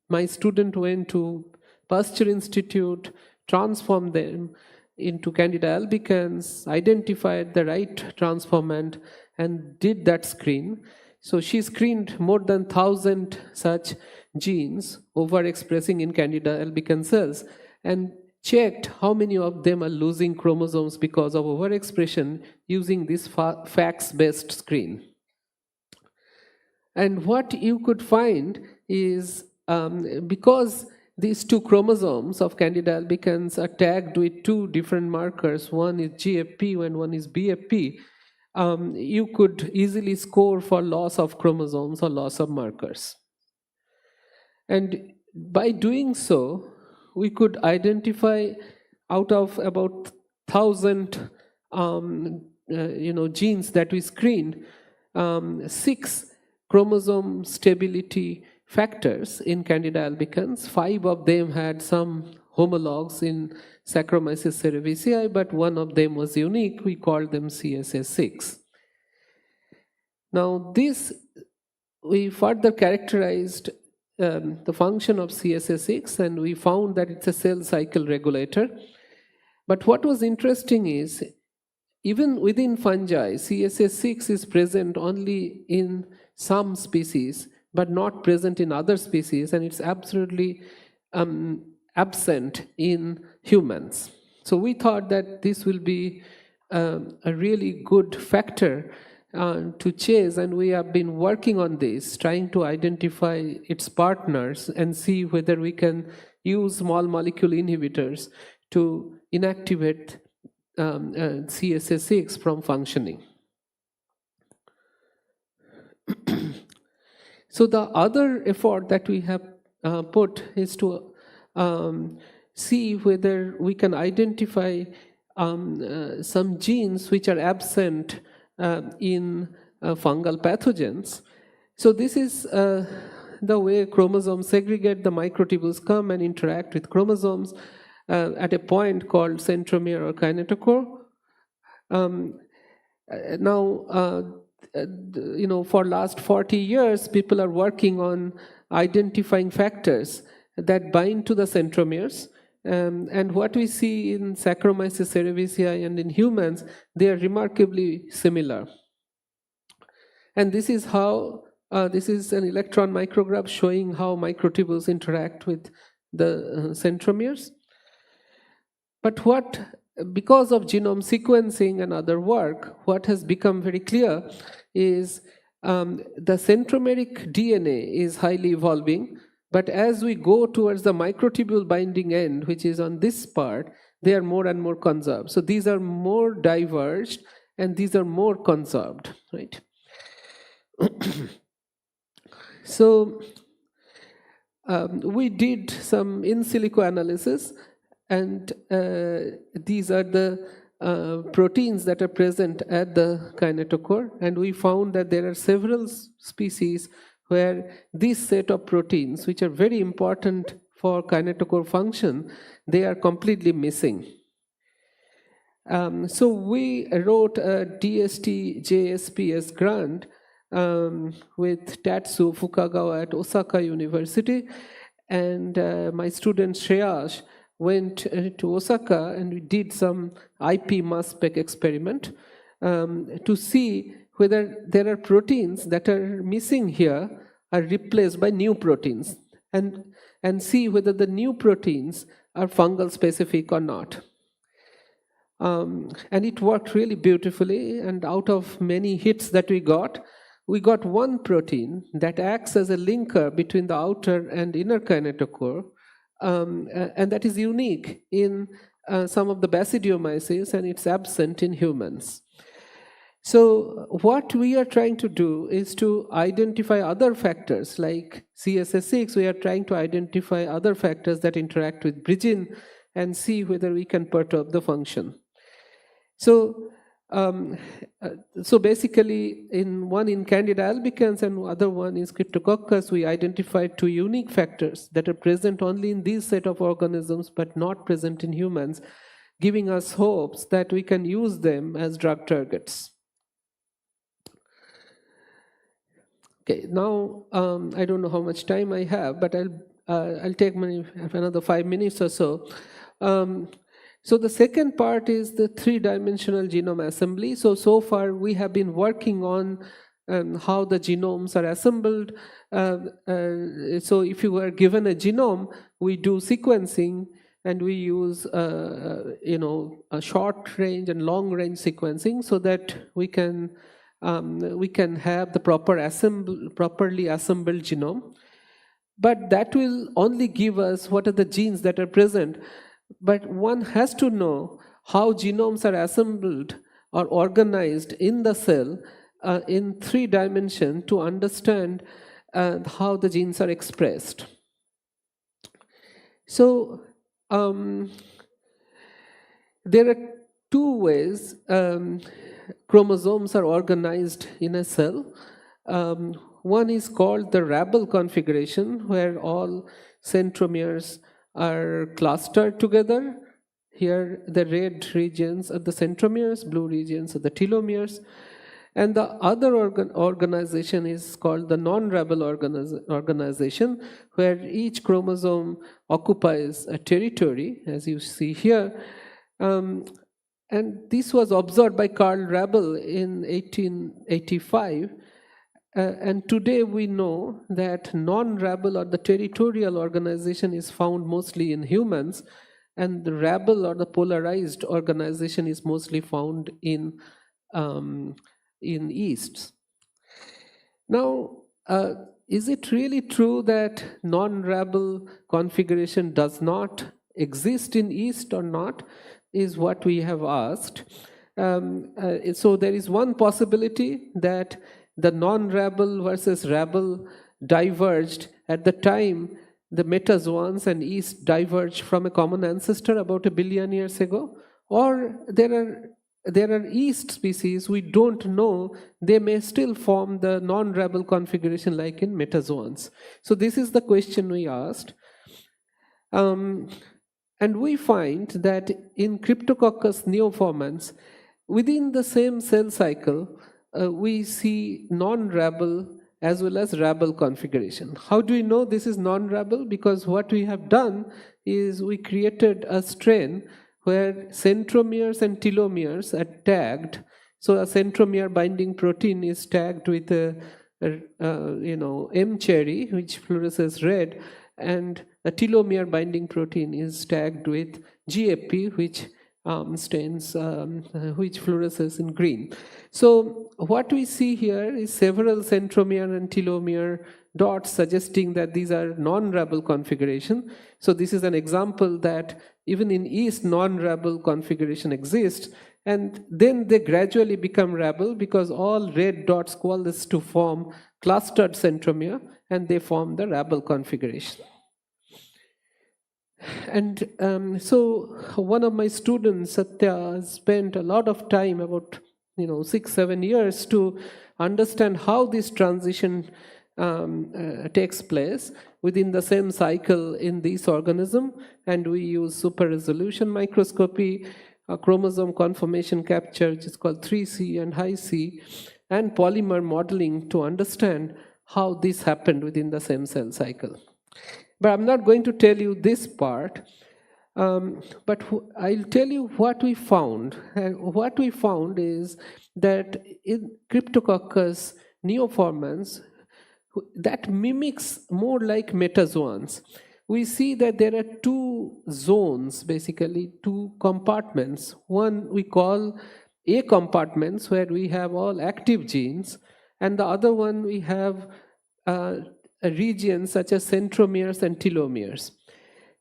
my student went to Pasteur Institute, transformed them into Candida albicans, identified the right transformant, and did that screen. So she screened more than 1,000 such genes overexpressing in Candida albicans cells and checked how many of them are losing chromosomes because of overexpression using this FACS-based screen. And what you could find is because these two chromosomes of Candida albicans are tagged with two different markers, one is GFP and one is BFP, you could easily score for loss of chromosomes or loss of markers. And by doing so, we could identify out of about 1,000 genes that we screened, 6 chromosome stability factors in Candida albicans. 5 of them had some homologs in Saccharomyces cerevisiae, but one of them was unique. We called them CSS6. Now this, we further characterized the function of CSS6, and we found that it's a cell cycle regulator. But what was interesting is, even within fungi, CSS6 is present only in some species, but not present in other species, and it's absolutely absent in humans. So we thought that this will be a really good factor to chase, and we have been working on this, trying to identify its partners and see whether we can use small molecule inhibitors to inactivate CSS6 from functioning. So the other effort that we have put is to see whether we can identify some genes which are absent in fungal pathogens. So this is the way chromosomes segregate. The microtubules come and interact with chromosomes at a point called centromere or kinetochore. For last 40 years, people are working on identifying factors that bind to the centromeres And what we see in Saccharomyces cerevisiae and in humans, they are remarkably similar. And this is how, this is an electron micrograph showing how microtubules interact with the centromeres. But because of genome sequencing and other work, what has become very clear is the centromeric DNA is highly evolving, but as we go towards the microtubule binding end, which is on this part, they are more and more conserved. So these are more diverged and these are more conserved, right? So we did some in silico analysis, and these are the proteins that are present at the kinetochore, and we found that there are several species where this set of proteins, which are very important for kinetochore function, they are completely missing. So we wrote a DST JSPS grant with Tatsu Fukagawa at Osaka University, and my student Shreyash went to Osaka and we did some IP mass spec experiment to see whether there are proteins that are missing here are replaced by new proteins, and see whether the new proteins are fungal specific or not. And it worked really beautifully, and out of many hits that we got one protein that acts as a linker between the outer and inner kinetochore, and that is unique in some of the Basidiomyces, and it's absent in humans. So what we are trying to do is to identify other factors like CSS6. We are trying to identify other factors that interact with bridgin and see whether we can perturb the function. So basically, one in Candida albicans and other one in Cryptococcus, we identified two unique factors that are present only in these set of organisms but not present in humans, giving us hopes that we can use them as drug targets. Okay, now I don't know how much time I have, but I'll take another 5 minutes or so. So the second part is the three-dimensional genome assembly. So far we have been working on how the genomes are assembled. So if you are given a genome, we do sequencing, and we use a short range and long range sequencing so that we can have the properly assembled genome. But that will only give us what are the genes that are present. But one has to know how genomes are assembled or organized in the cell in 3 dimensions to understand how the genes are expressed. So there are 2 ways chromosomes are organized in a cell. One is called the Rabel configuration, where all centromeres are clustered together. Here the red regions are the centromeres, blue regions are the telomeres. And the other organization is called the non-Rabel organization, where each chromosome occupies a territory, as you see here. And this was observed by Karl Rabel in 1885. And today we know that non-Rabel or the territorial organization is found mostly in humans, and the Rabel or the polarized organization is mostly found in yeasts. Now, is it really true that non-Rabel configuration does not exist in yeast or not, is what we have asked. So there is one possibility that the non-Rabel versus Rabel diverged at the time the metazoans and yeast diverged from a common ancestor about 1 billion years ago, or there are yeast species we don't know, they may still form the non-Rabel configuration like in metazoans. So this is the question we asked. And we find that in Cryptococcus neoformans, within the same cell cycle, we see non-Rabel as well as Rabel configuration. How do we know this is non-Rabel? Because what we have done is we created a strain where centromeres and telomeres are tagged. So a centromere binding protein is tagged with M cherry, which fluoresces red, and a telomere binding protein is tagged with GFP, which which fluoresces in green. So what we see here is several centromere and telomere dots suggesting that these are non-Rabel configuration. So this is an example that even in yeast non-Rabel configuration exists, and then they gradually become Rabel because all red dots coalesce to form clustered centromere and they form the Rabel configuration. And so one of my students, Satya, spent a lot of time, about 6-7 years, to understand how this transition takes place within the same cycle in this organism. And we use super resolution microscopy, chromosome conformation capture, which is called 3C and high C, and polymer modeling to understand how this happened within the same cell cycle. But I'm not going to tell you this part, but I'll tell you what we found. What we found is that in Cryptococcus neoformans, that mimics more like metazoans. We see that there are two zones, basically two compartments. One we call A compartments, where we have all active genes, and the other one we have regions such as centromeres and telomeres.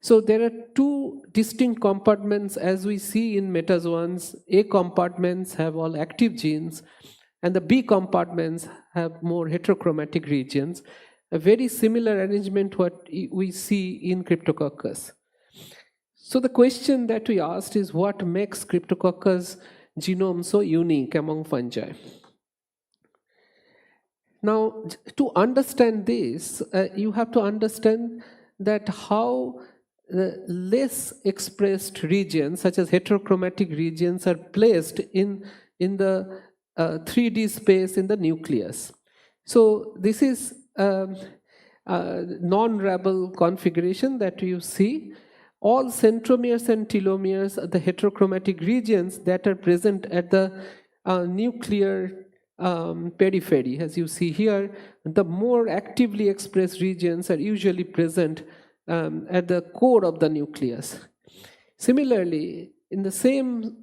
So there are two distinct compartments as we see in metazoans. A compartments have all active genes, and the B compartments have more heterochromatic regions. A very similar arrangement what we see in Cryptococcus. So the question that we asked is, what makes Cryptococcus genome so unique among fungi? Now, to understand this, you have to understand that how the less expressed regions, such as heterochromatic regions, are placed in the 3D space in the nucleus. So this is non-Rabel configuration that you see. All centromeres and telomeres are the heterochromatic regions that are present at the nuclear periphery. As you see here, the more actively expressed regions are usually present at the core of the nucleus. Similarly, in the same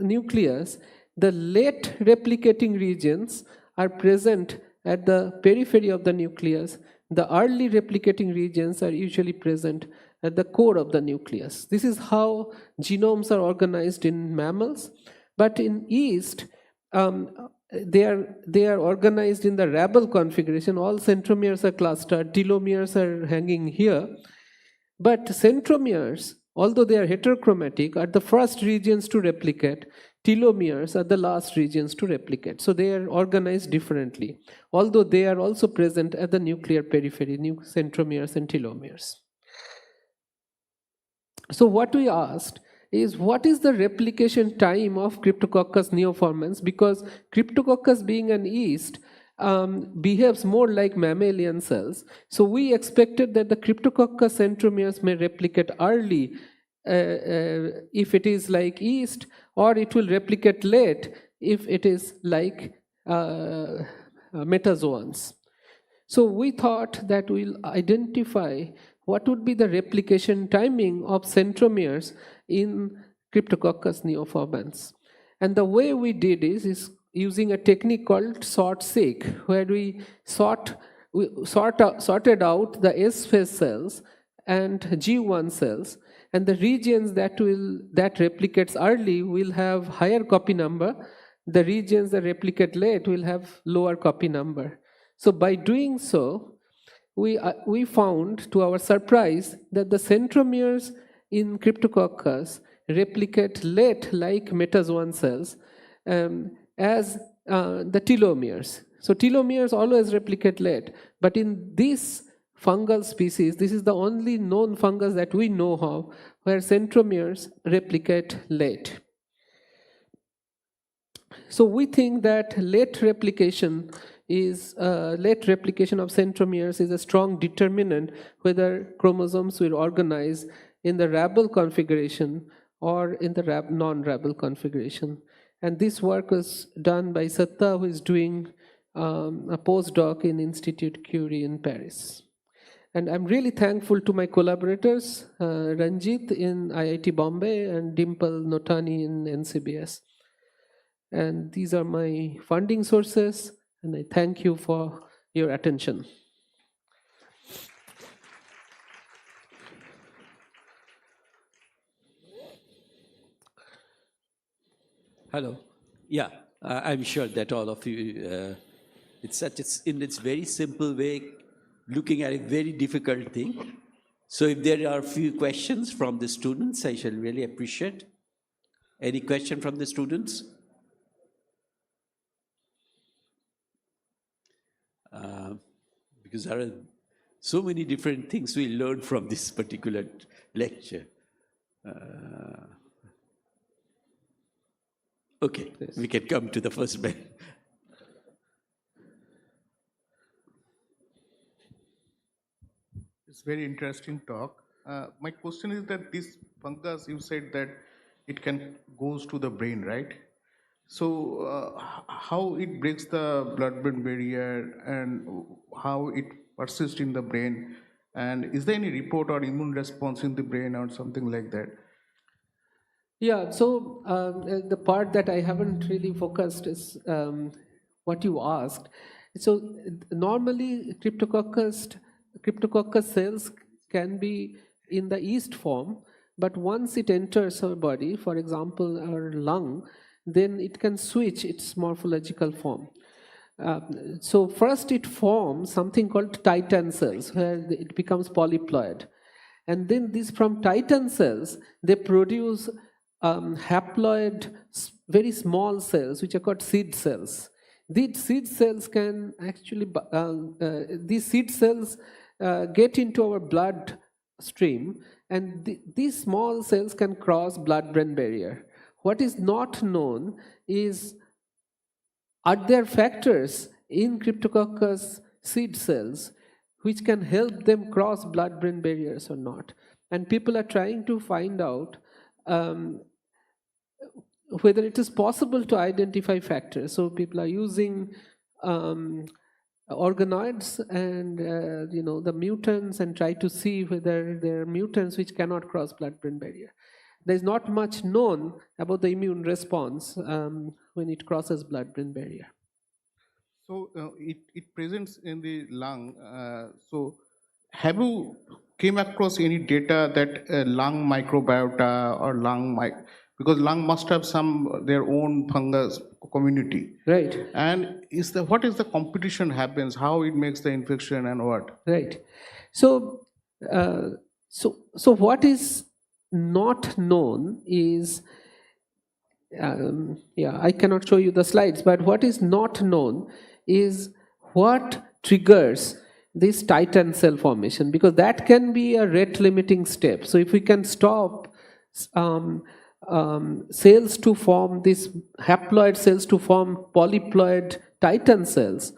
nucleus, the late replicating regions are present at the periphery of the nucleus. The early replicating regions are usually present at the core of the nucleus. This is how genomes are organized in mammals, but in yeast, they are organized in the Rabel configuration. All centromeres are clustered, telomeres are hanging here. But centromeres, although they are heterochromatic, are the first regions to replicate. Telomeres are the last regions to replicate. So they are organized differently, although they are also present at the nuclear periphery, centromeres and telomeres. So what we asked is, what is the replication time of Cryptococcus neoformans? Because Cryptococcus, being an yeast, behaves more like mammalian cells. So we expected that the Cryptococcus centromeres may replicate early if it is like yeast, or it will replicate late if it is like metazoans. So we thought that we'll identify what would be the replication timing of centromeres in Cryptococcus neoformans. And the way we did is using a technique called sort-seq, where we sorted out the S-phase cells and G1 cells, and the regions that replicates early will have higher copy number. The regions that replicate late will have lower copy number. So by doing so, we found, to our surprise, that the centromeres in Cryptococcus replicate late like metazoan cells as the telomeres. So telomeres always replicate late, but in this fungal species, this is the only known fungus that we know of where centromeres replicate late. So we think that late replication of centromeres is a strong determinant whether chromosomes will organize in the Rabel configuration or in the non-Rabel configuration. And this work was done by Satta, who is doing a postdoc in Institut Curie in Paris. And I'm really thankful to my collaborators, Ranjit in IIT Bombay and Dimple Notani in NCBS. And these are my funding sources, and I thank you for your attention.
Hello. Yeah, I'm sure that all of you, it's in its very simple way, looking at a very difficult thing. So if there are a few questions from the students, I shall really appreciate. Any question from the students? Because there are so many different things we learn from this particular lecture. Okay, yes. We can come to the first man.
It's very interesting talk. My question is that this fungus, you said that it can goes to the brain, right? So how it breaks the blood-brain barrier and how it persists in the brain, and is there any report or immune response in the brain or something like that?
Yeah, so the part that I haven't really focused is what you asked. So normally Cryptococcus cells can be in the yeast form, but once it enters our body, for example, our lung, then it can switch its morphological form. So first it forms something called Titan cells, where it becomes polyploid. And then these from Titan cells, they produce haploid, very small cells, which are called seed cells. These seed cells can actually, these seed cells get into our blood stream, and these small cells can cross blood-brain barrier. What is not known is, are there factors in Cryptococcus seed cells which can help them cross blood-brain barriers or not? And people are trying to find out whether it is possible to identify factors. So people are using organoids and the mutants and try to see whether there are mutants which cannot cross blood-brain barrier. There's not much known about the immune response when it crosses blood-brain barrier.
So it presents in the lung. So have you came across any data that lung microbiota or because lung must have their own fungus community,
right?
And what is the competition happens? How it makes the infection and what?
Right. So so what is not known is, I cannot show you the slides, but what is not known is what triggers this Titan cell formation, because that can be a rate limiting step. So if we can stop cells to form these haploid cells to form polyploid Titan cells,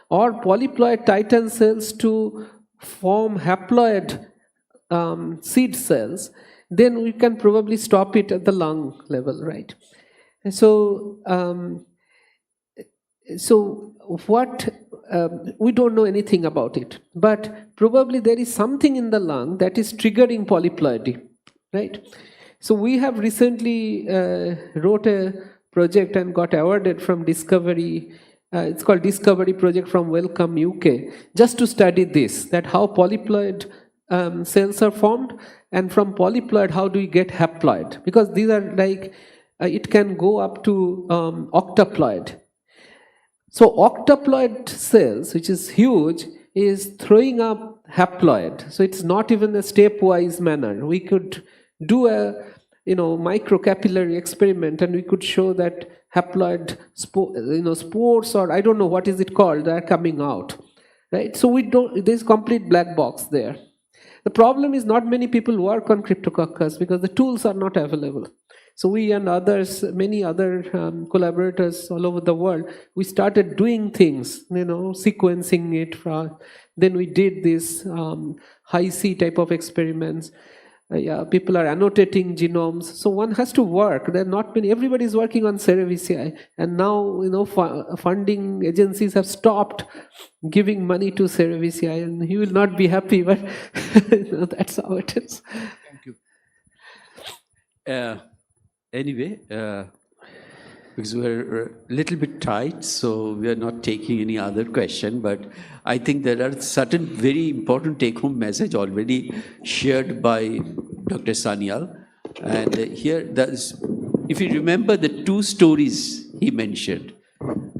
or polyploid Titan cells to form haploid seed cells, then we can probably stop it at the lung level, right? So what we don't know anything about it, but probably there is something in the lung that is triggering polyploidy, right? So we have recently wrote a project and got awarded from Discovery. It's called Discovery Project from Wellcome UK, just to study this, that how polyploid cells are formed, and from polyploid how do we get haploid, because these are like it can go up to octaploid. So octaploid cells, which is huge, is throwing up haploid. So it's not even a stepwise manner. We could do a microcapillary experiment, and we could show that haploid spores, or I don't know what is it called, are coming out, right? So there's complete black box there. The problem is not many people work on Cryptococcus because the tools are not available. So we and others, many other collaborators all over the world, we started doing things, sequencing it. Then we did this Hi-C type of experiments. Yeah, people are annotating genomes. So one has to work. There are not many. Everybody is working on Cerevisiae, and now funding agencies have stopped giving money to Cerevisiae, and he will not be happy. But that's how it is.
Thank you.
Anyway, because we're a little bit tight, so we are not taking any other question, but I think there are certain very important take-home message already shared by Dr. Sanyal. And here, if you remember the two stories he mentioned,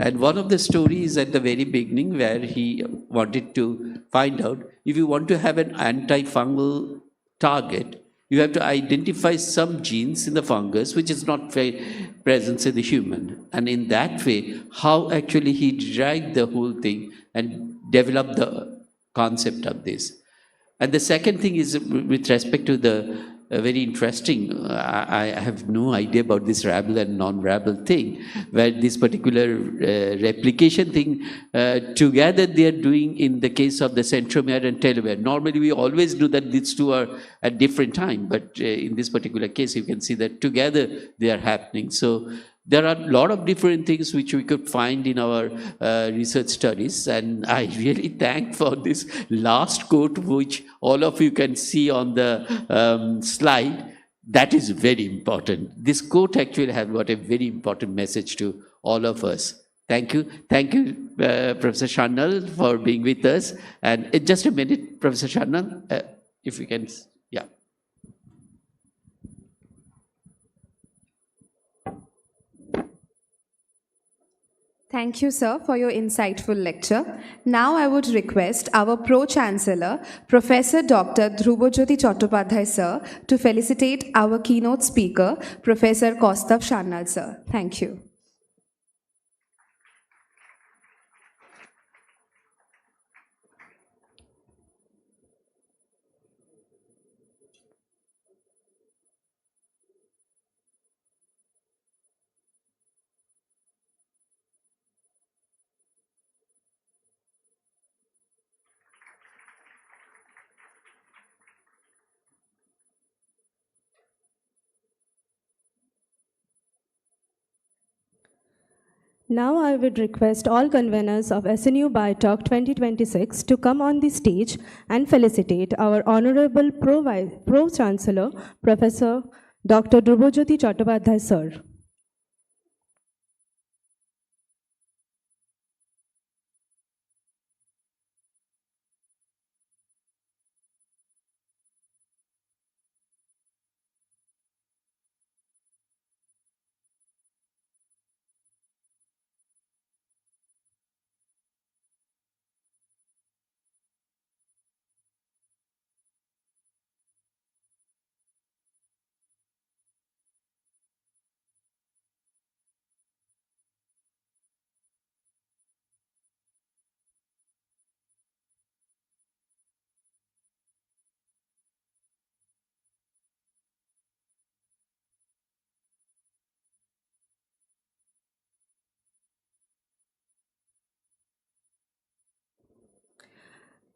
and one of the stories at the very beginning where he wanted to find out if you want to have an antifungal target, you have to identify some genes in the fungus which is not present in the human. And in that way, how actually he derived the whole thing and developed the concept of this. And the second thing is with respect to the very interesting, I have no idea about this Rabble and non-Rabble thing, where this particular replication thing, together they are doing in the case of the centromere and telomere. Normally we always do that these two are at different time, but in this particular case you can see that together they are happening. So there are a lot of different things which we could find in our research studies, and I really thank for this last quote which all of you can see on the slide. That is very important. This quote actually has got a very important message to all of us. Thank you. Thank you, Professor Sharnal, for being with us. And just a minute, Professor Sharnal, if we can, yeah.
Thank you, sir, for your insightful lecture. Now I would request our Pro-Chancellor, Professor Dr. Dhrubajyoti Chattopadhyay, sir, to felicitate our keynote speaker, Professor Kaustav Sharnal, sir. Thank you.
Now I would request all conveners of SNU BioTalk 2026 to come on the stage and felicitate our Honorable Pro-Chancellor, Professor Dr. Dhrubajyoti Chattopadhyay, sir.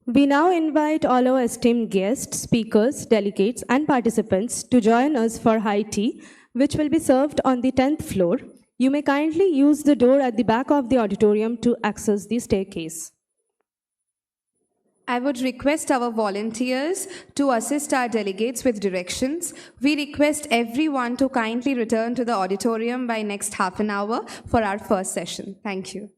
We now invite all our esteemed guests, speakers, delegates, and participants to join us for high tea, which will be served on the 10th floor. You may kindly use the door at the back of the auditorium to access the staircase.
I would request our volunteers to assist our delegates with directions. We request everyone to kindly return to the auditorium by next half an hour for our first session. Thank you.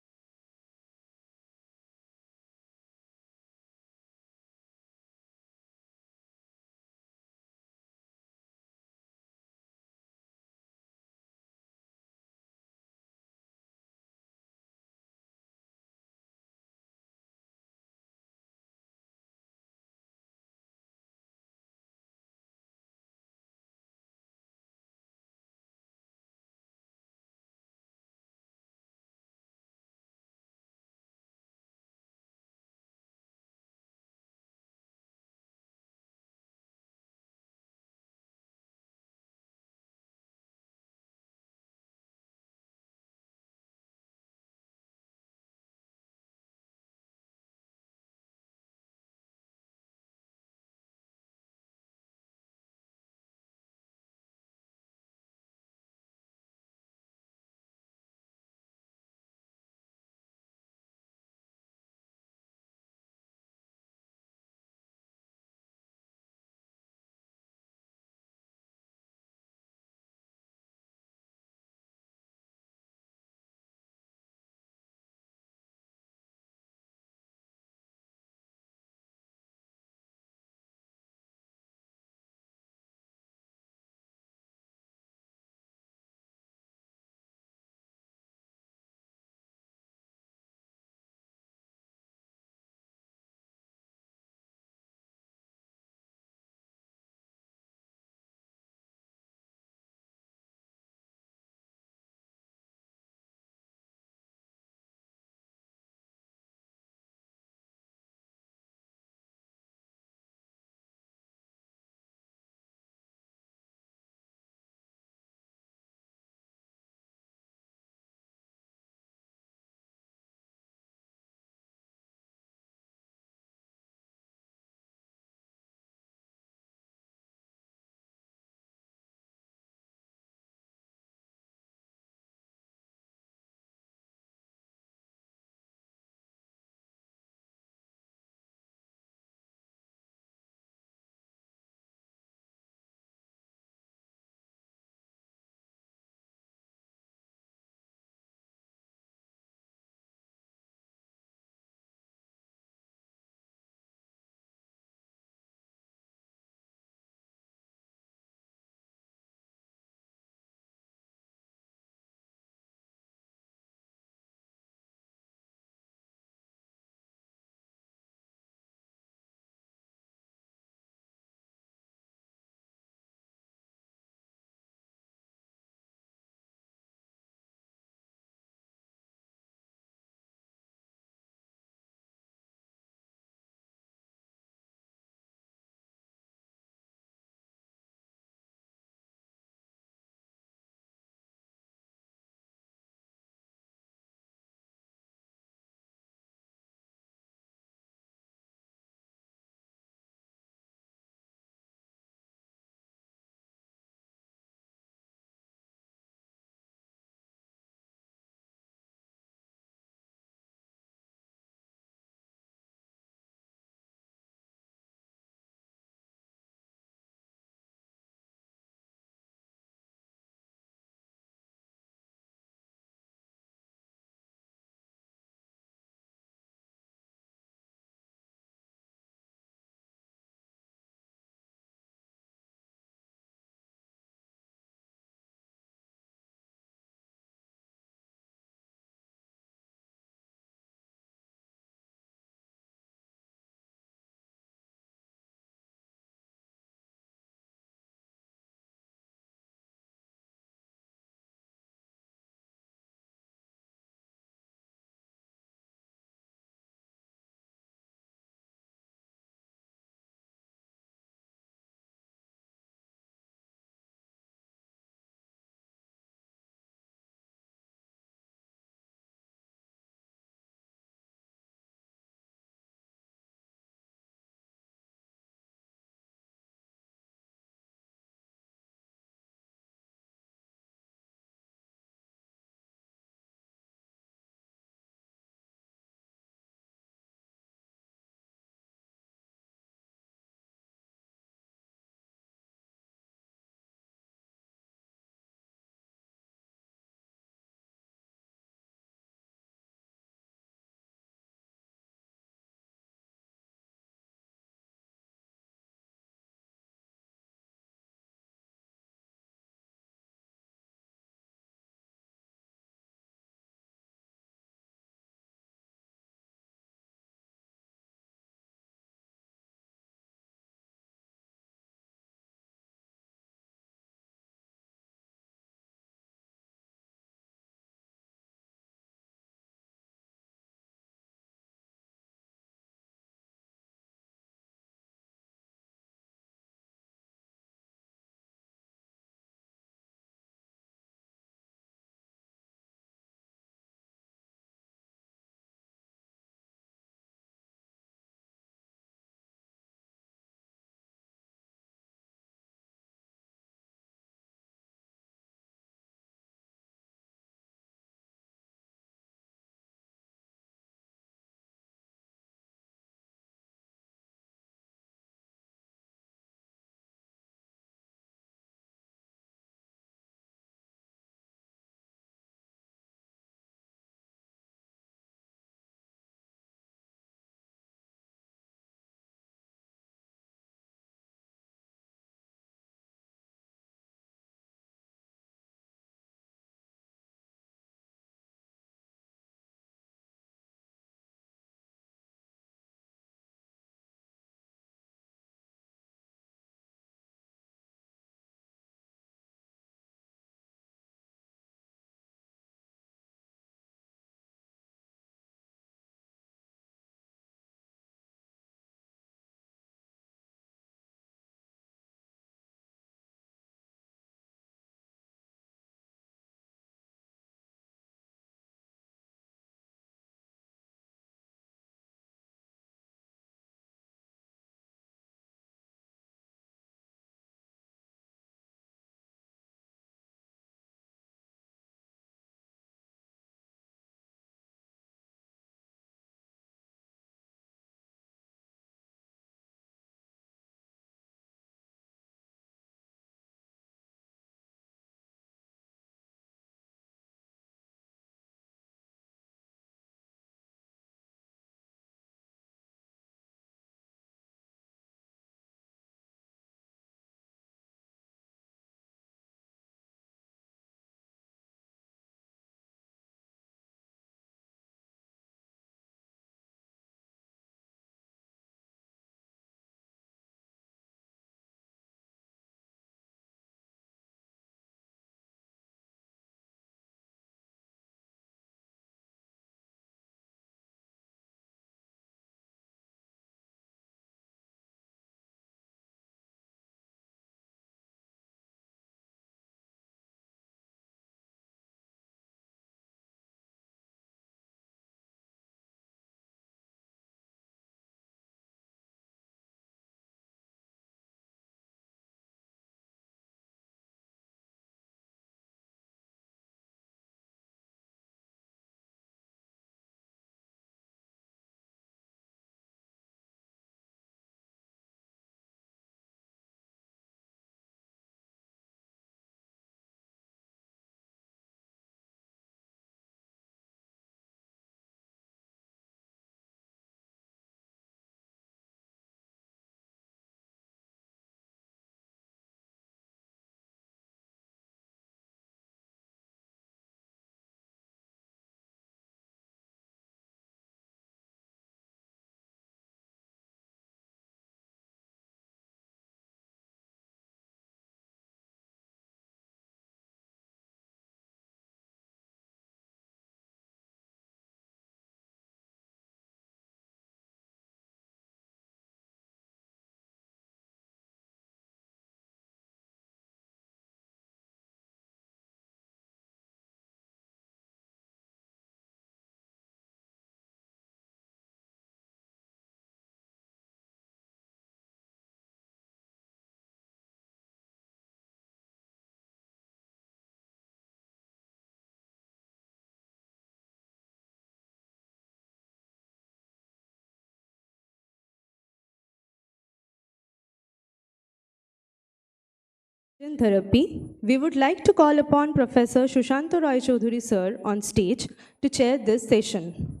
In therapy, we would like to call upon Professor Sushanta Roy Choudhury sir on stage to chair this session.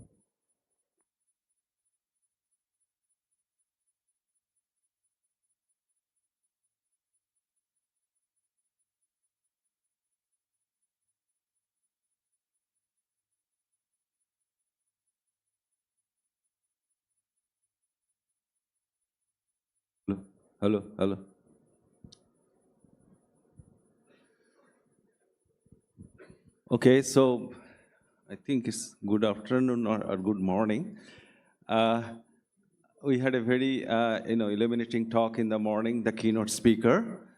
Hello. Okay, so I think it's good afternoon or good morning. We had a very illuminating talk in the morning, the keynote speaker,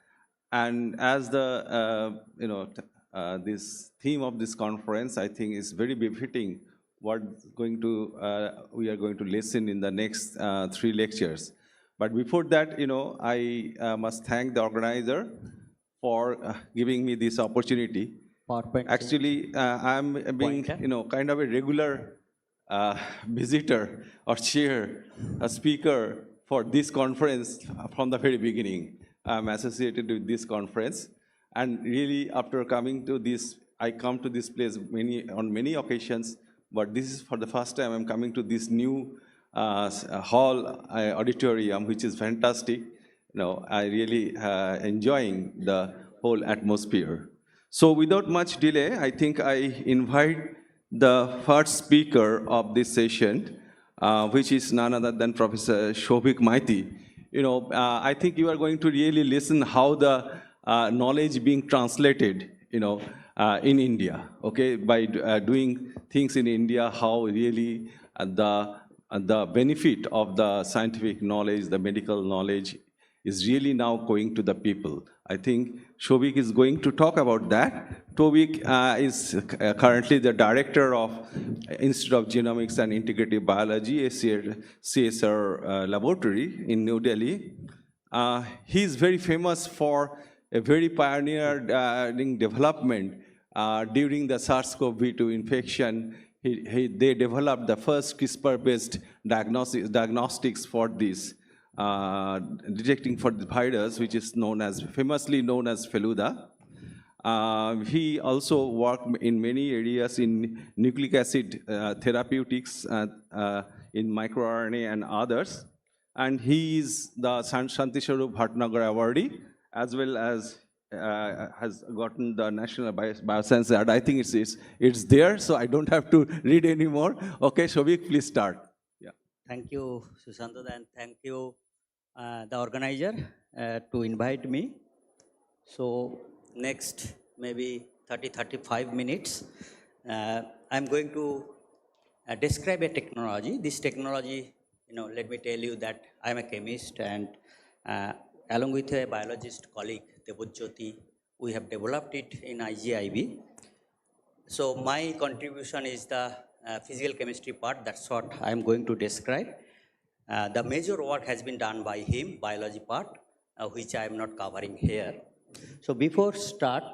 and as the this theme of this conference, I think is very befitting what we are going to listen in the next 3 lectures. But before that, I must thank the organizer for giving me this opportunity. Actually, I'm being, kind of a regular visitor or chair, a speaker for this conference from the very beginning. I'm associated with this conference, and really, after coming to this, I come to this place on many occasions. But this is for the first time I'm coming to this new hall auditorium, which is fantastic. I really enjoying the whole atmosphere. So without much delay, I think I invite the first speaker of this session, which is none other than Professor Shobhik Maity. I think you are going to really listen how the knowledge being translated, in India, okay, by doing things in India, how really the benefit of the scientific knowledge, the medical knowledge is really now going to the people. I think Shobhik is going to talk about that. Shobhik is currently the director of Institute of Genomics and Integrative Biology, a CSR laboratory in New Delhi. He is very famous for a very pioneering development during the SARS-CoV-2 infection. They developed the first CRISPR-based diagnostics for this. Detecting for the virus, which is famously known as Feluda. He also worked in many areas in nucleic acid therapeutics, in microRNA and others. And he is the Shanti Swarup Bhatnagar Awardee, as well as has gotten the National Bioscience Award. I think it's there, so I don't have to read anymore. Okay, Shobhik, please start. Yeah.
Thank you, Sushanta, and thank you, the organizer, to invite me. So next maybe 35 minutes, I'm going to describe a technology. This technology, let me tell you that I'm a chemist, and along with a biologist colleague, Debojyoti, we have developed it in IGIB. So my contribution is the physical chemistry part. That's what I'm going to describe. The major work has been done by him, biology part, which I am not covering here. So before start,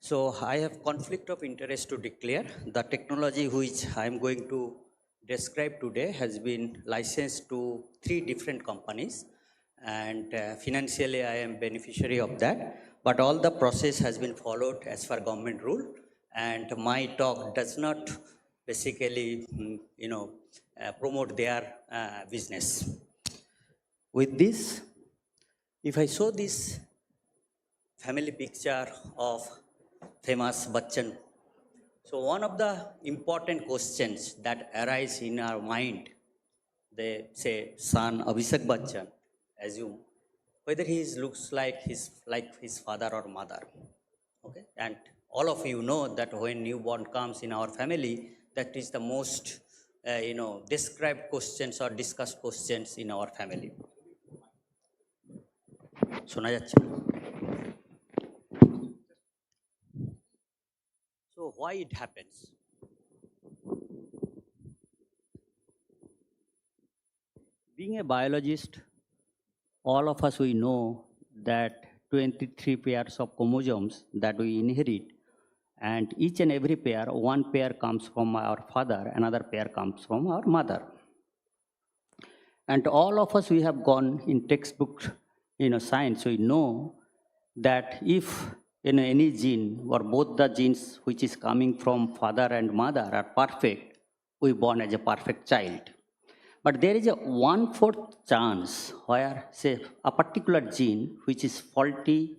so I have conflict of interest to declare. The technology which I am going to describe today has been licensed to 3 different companies, and financially I am beneficiary of that. But all the process has been followed as per government rule, and my talk does not basically, promote their business. With this, if I show this family picture of famous Bachchan. So one of the important questions that arise in our mind, they say son Abhishek Bachchan, assume whether he looks like his father or mother. Okay, and all of you know that when newborn comes in our family, that is the most described questions or discussed questions in our family. শোনা যাচ্ছে? So why it happens? Being a biologist, all of us, we know that 23 pairs of chromosomes that we inherit, and each and every pair, one pair comes from our father, another pair comes from our mother. And all of us, we have gone in textbook, science, we know that if any gene or both the genes which is coming from father and mother are perfect, we born as a perfect child. But there is a 1/4 chance where, say, a particular gene which is faulty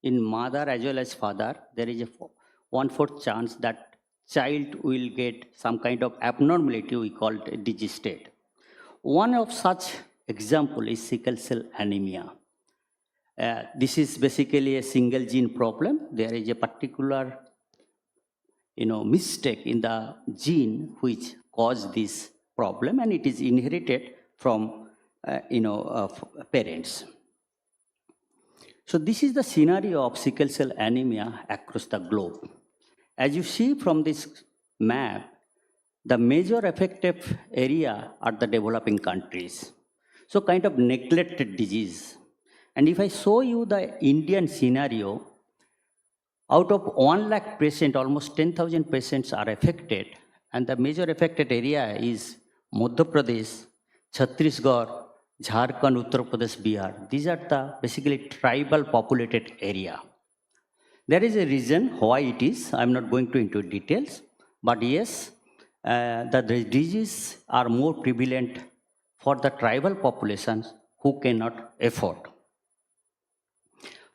in mother as well as father, there is a 1/4 chance that child will get some kind of abnormality we call it a disease state. One of such example is sickle cell anemia. This is basically a single gene problem. There is a particular mistake in the gene which caused this problem, and it is inherited from parents. So this is the scenario of sickle cell anemia across the globe. As you see from this map, the major affected area are the developing countries. So kind of neglected disease. And if I show you the Indian scenario, out of 1 lakh patients, almost 10,000 patients are affected. And the major affected area is Madhya Pradesh, Chhattisgarh, Jharkhand, Uttar Pradesh, Bihar. These are the basically tribal populated area. There is a reason why it is. I'm not going into details. But yes, the diseases are more prevalent for the tribal populations who cannot afford.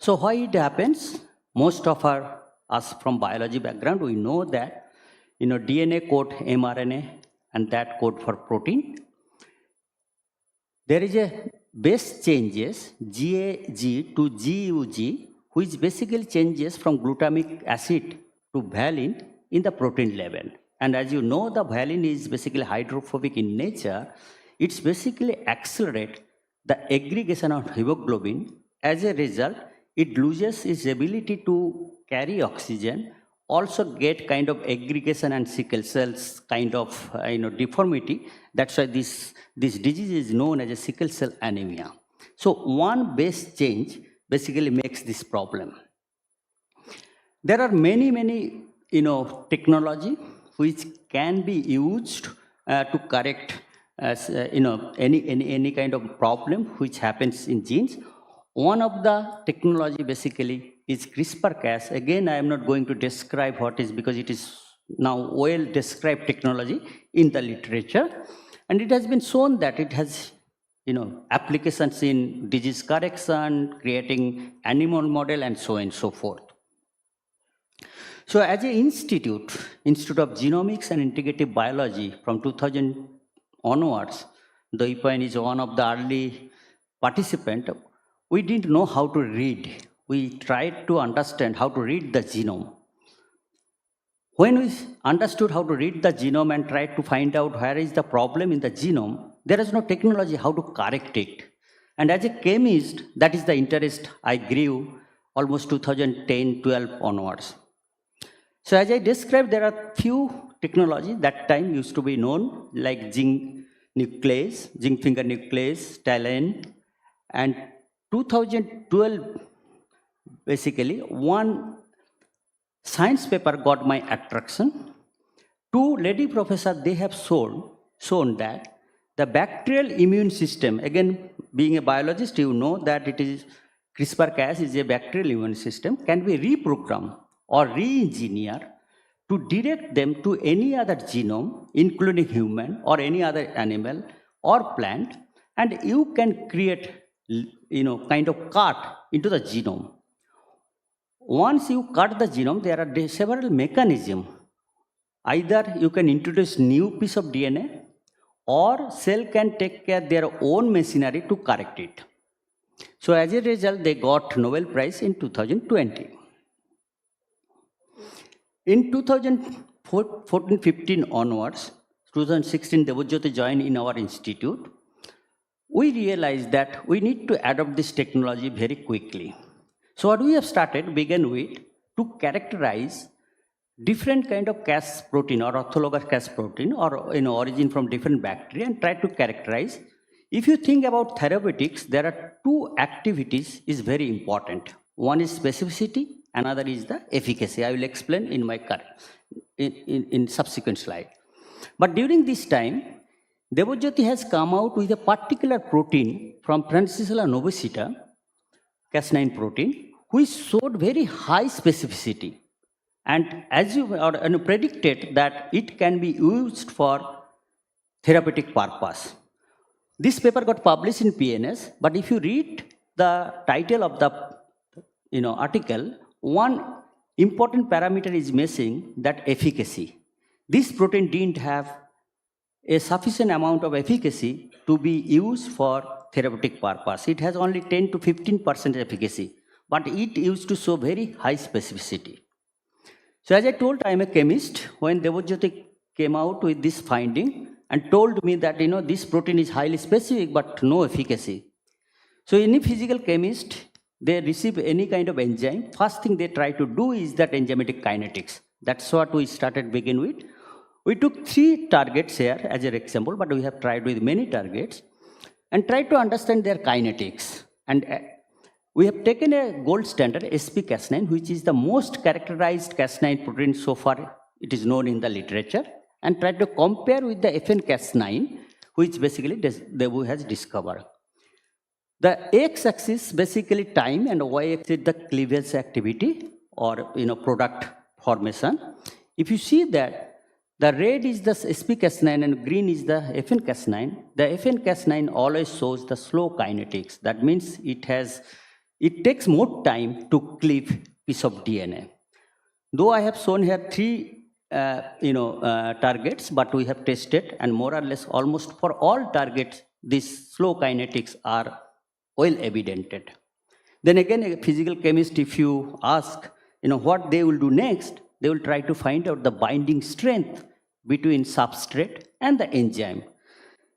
So why it happens? Most of us from biology background, we know that DNA code mRNA and that code for protein. There is a base changes GAG to GUG, which basically changes from glutamic acid to valine in the protein level. And as you know, the valine is basically hydrophobic in nature. It's basically accelerate the aggregation of hemoglobin. As a result, it loses its ability to carry oxygen, also get kind of aggregation and sickle cells kind of deformity. That's why this disease is known as a sickle cell anemia. So one base change basically makes this problem. There are many technology which can be used to correct any kind of problem which happens in genes. One of the technology basically is CRISPR-Cas. Again, I am not going to describe what is, because it is now well described technology in the literature. And it has been shown that it has applications in disease correction, creating animal model, and so on and so forth. So as an Institute of Genomics and Integrative Biology from 2000 onwards, the IPAN is one of the early participants. We didn't know how to read. We tried to understand how to read the genome. When we understood how to read the genome and tried to find out where is the problem in the genome, there is no technology how to correct it. And as a chemist, that is the interest I grew almost 2010-12 onwards. So as I described, there are few technologies that time used to be known, like zinc nuclease, zinc finger nuclease, TALEN, and 2012, basically, one science paper got my attraction. Two lady professors, they have shown that the bacterial immune system, again, being a biologist, you know that it is CRISPR-Cas is a bacterial immune system, can be reprogrammed or re-engineered to direct them to any other genome, including human or any other animal or plant, and you can create kind of cut into the genome. Once you cut the genome, there are several mechanisms. Either you can introduce new piece of DNA, or cell can take care of their own machinery to correct it. So as a result, they got Nobel Prize in 2020. In 2014-15 onwards, 2016, Debojyoti joined in our institute. We realized that we need to adopt this technology very quickly. So what we have started, began with, to characterize different kind of Cas protein or orthologous Cas protein or origin from different bacteria and try to characterize. If you think about therapeutics, there are two activities is very important. One is specificity another is the efficacy. I will explain in my in subsequent slide. But during this time, Debojyoti has come out with a particular protein from Francisella novacita, Cas9 protein, which showed very high specificity. And as you predicted that it can be used for therapeutic purpose. This paper got published in PNS, but if you read the title of the article, one important parameter is missing, that efficacy. This protein didn't have a sufficient amount of efficacy to be used for therapeutic purpose. It has only 10 to 15% efficacy, but it used to show very high specificity. So as I told, I am a chemist. When Debojyoti came out with this finding and told me that this protein is highly specific but no efficacy. So any physical chemist, they receive any kind of enzyme, first thing they try to do is that enzymatic kinetics. That's what we started begin with. We took 3 targets here as an example, but we have tried with many targets and tried to understand their kinetics. And we have taken a gold standard, SP-Cas9, which is the most characterized Cas9 protein so far it is known in the literature, and tried to compare with the FN-Cas9, which basically Debu has discovered. The x-axis basically time and y-axis the cleavage activity or product formation. If you see that the red is the SP-Cas9 and green is the FN-Cas9, the FN-Cas9 always shows the slow kinetics. That means it takes more time to cleave piece of DNA. Though I have shown here 3 targets, but we have tested, and more or less almost for all targets, these slow kinetics are well evidented. Then again, a physical chemist, if you ask, what they will do next, they will try to find out the binding strength between substrate and the enzyme.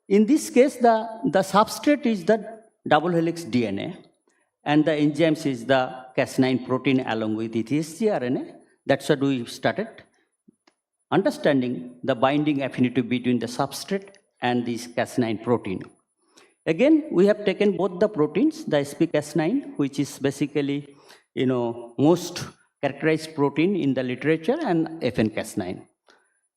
In this case, the substrate is the double helix DNA, and the enzymes is the Cas9 protein along with its sgRNA. That's what we started understanding the binding affinity between the substrate and this Cas9 protein. Again, we have taken both the proteins, the SP-Cas9, which is basically, most characterized protein in the literature, and FN-Cas9.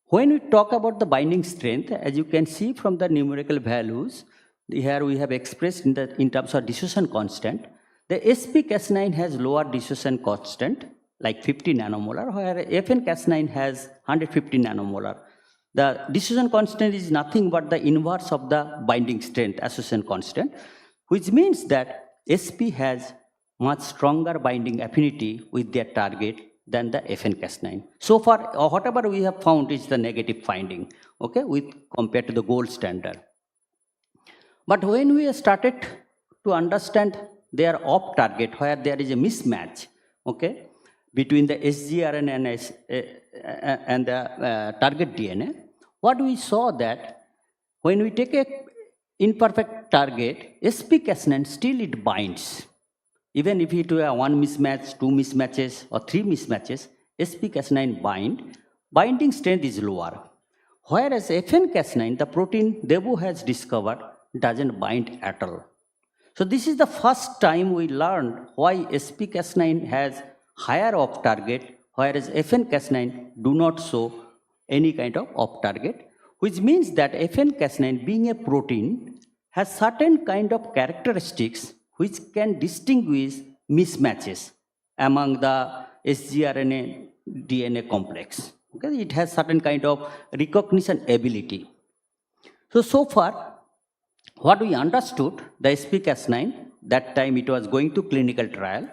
When we talk about the binding strength, as you can see from the numerical values, here we have expressed in terms of dissociation constant. The SP-Cas9 has lower dissociation constant, like 50 nanomolar, where FN-Cas9 has 150 nanomolar. The dissociation constant is nothing but the inverse of the binding strength, association constant, which means that SP has much stronger binding affinity with their target than the FN-Cas9. So far, whatever we have found is the negative finding, okay, compared to the gold standard. But when we started to understand their off target, where there is a mismatch, okay, between the sgRNA and the target DNA, what we saw that when we take a imperfect target, SP-Cas9 still it binds. Even if it were 1 mismatch, 2 mismatches, or 3 mismatches, SP-Cas9 binding strength is lower. Whereas FN-Cas9, the protein Debu has discovered, doesn't bind at all. So this is the first time we learned why SP-Cas9 has higher off target, whereas FN-Cas9 do not show any kind of off target, which means that FN-Cas9 being a protein has certain kind of characteristics which can distinguish mismatches among the sgRNA DNA complex. Okay? It has certain kind of recognition ability. So far, what we understood, the SP-Cas9, that time it was going to clinical trial,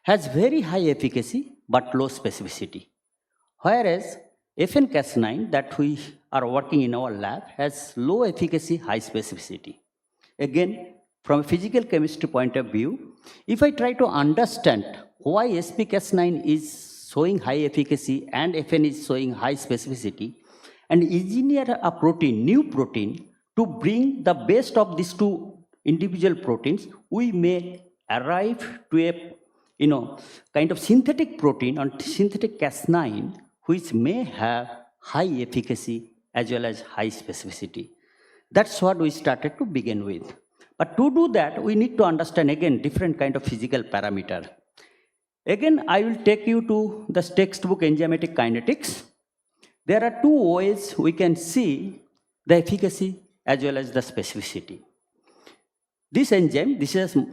has very high efficacy but low specificity. Whereas FN-Cas9 that we are working in our lab has low efficacy, high specificity. Again, from a physical chemistry point of view, if I try to understand why SP-Cas9 is showing high efficacy and FN is showing high specificity, and engineer a protein, new protein, to bring the best of these 2 individual proteins, we may arrive to a kind of synthetic protein or synthetic Cas9, which may have high efficacy as well as high specificity. That's what we started to begin with. But to do that, we need to understand again different kind of physical parameter. Again, I will take you to the textbook enzymatic kinetics. There are two ways we can see the efficacy as well as the specificity. This enzyme, this is a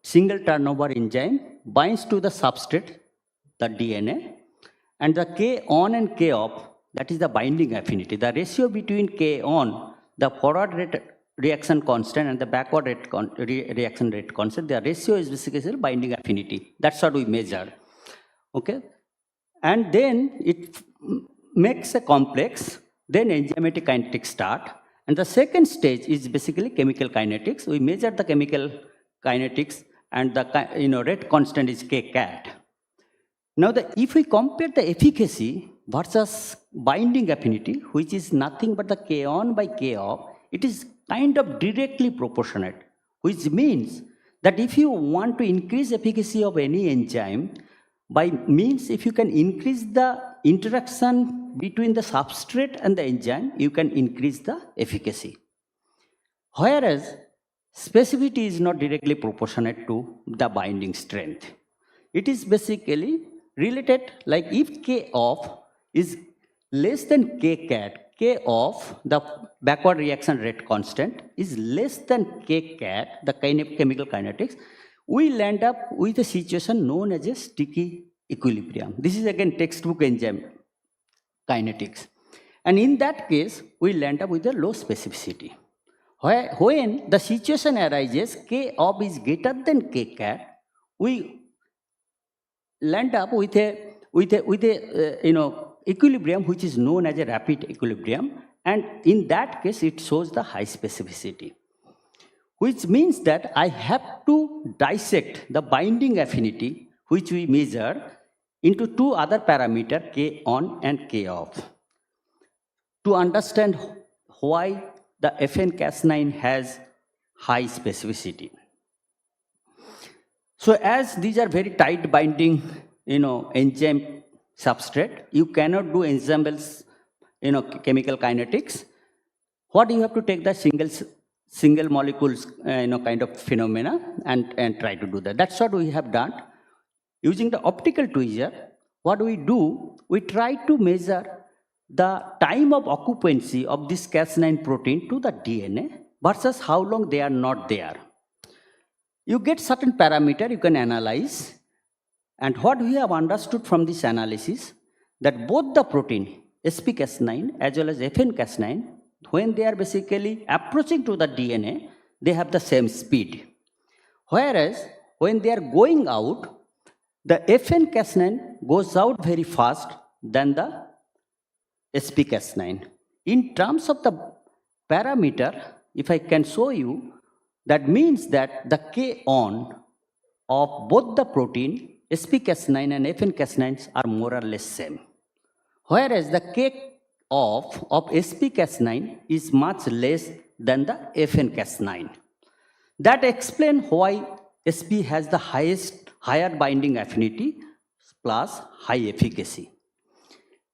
single turnover enzyme, binds to the substrate, the DNA, and the K on and K off, that is the binding affinity. The ratio between K on, the forward rate reaction constant, and the backward reaction rate constant, the ratio is basically binding affinity. That's what we measure. Okay? And then it makes a complex, then enzymatic kinetics start. And the second stage is basically chemical kinetics. We measure the chemical kinetics, and the rate constant is Kcat. Now, if we compare the efficacy versus binding affinity, which is nothing but the K on by K off, it is kind of directly proportionate, which means that if you want to increase efficacy of any enzyme, by means if you can increase the interaction between the substrate and the enzyme, you can increase the efficacy. Whereas specificity is not directly proportionate to the binding strength. It is basically related, like if K off is less than Kcat, K off, the backward reaction rate constant, is less than Kcat, the chemical kinetics, we will end up with a situation known as a sticky equilibrium. This is again textbook enzyme kinetics. And in that case, we will end up with a low specificity. When the situation arises, K off is greater than Kcat, we land up with a equilibrium which is known as a rapid equilibrium, and in that case it shows the high specificity, which means that I have to dissect the binding affinity which we measure into two other parameters, K on and K off, to understand why the FN-Cas9 has high specificity. So as these are very tight binding enzyme substrate, you cannot do ensembles, chemical kinetics. What you have to take the single molecules, kind of phenomena and try to do that. That's what we have done. Using the optical tweezer, what we do, we try to measure the time of occupancy of this Cas9 protein to the DNA versus how long they are not there. You get certain parameter you can analyze. And what we have understood from this analysis, that both the protein SP-Cas9 as well as FN-Cas9, when they are basically approaching to the DNA, they have the same speed. Whereas when they are going out, the FN-Cas9 goes out very fast than the SP-Cas9. In terms of the parameter, if I can show you, that means that the K on of both the protein SP-Cas9 and FN-Cas9 are more or less same. Whereas the K off of SP-Cas9 is much less than the FN-Cas9. That explains why SP has the higher binding affinity plus high efficacy.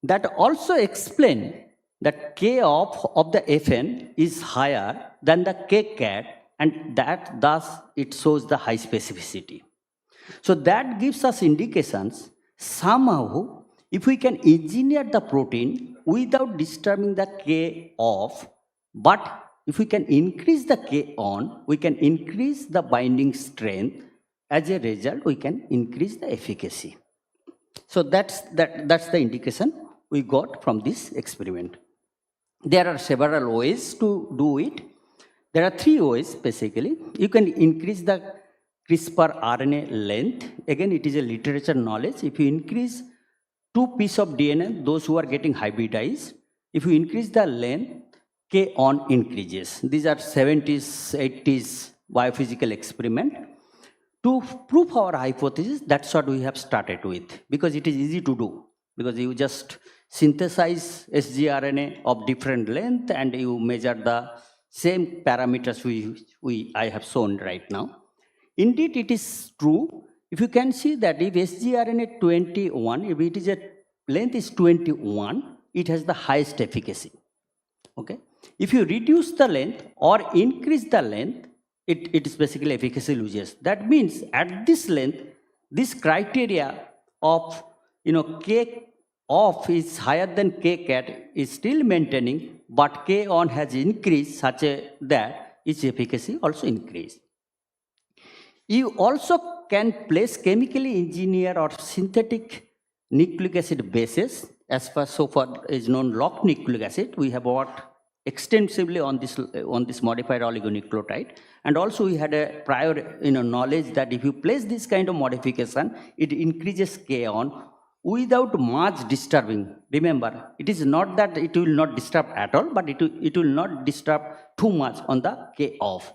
That also explains that K off of the FN is higher than the Kcat, and that thus it shows the high specificity. So that gives us indications somehow if we can engineer the protein without disturbing the K off, but if we can increase the K on, we can increase the binding strength. As a result, we can increase the efficacy. So that's the indication we got from this experiment. There are several ways to do it. There are three ways basically. You can increase the CRISPR RNA length. Again, it is a literature knowledge. If you increase 2 pieces of DNA, those who are getting hybridized, if you increase the length, K on increases. These are 70s, 80s biophysical experiment. To prove our hypothesis, that's what we have started with, because it is easy to do, because you just synthesize sgRNA of different length and you measure the same parameters I have shown right now. Indeed, it is true. If you can see that if sgRNA 21, if it is a length is 21, it has the highest efficacy. Okay. If you reduce the length or increase the length, it is basically efficacy loses. That means at this length, this criteria of, K off is higher than K cat is still maintaining, but K on has increased such that its efficacy also increased. You also can place chemically engineered or synthetic nucleic acid bases. As far so far is known, locked nucleic acid. We have worked extensively on this modified oligonucleotide, and also we had a prior knowledge that if you place this kind of modification, it increases K on without much disturbing. Remember, it is not that it will not disturb at all, but it will not disturb too much on the K off.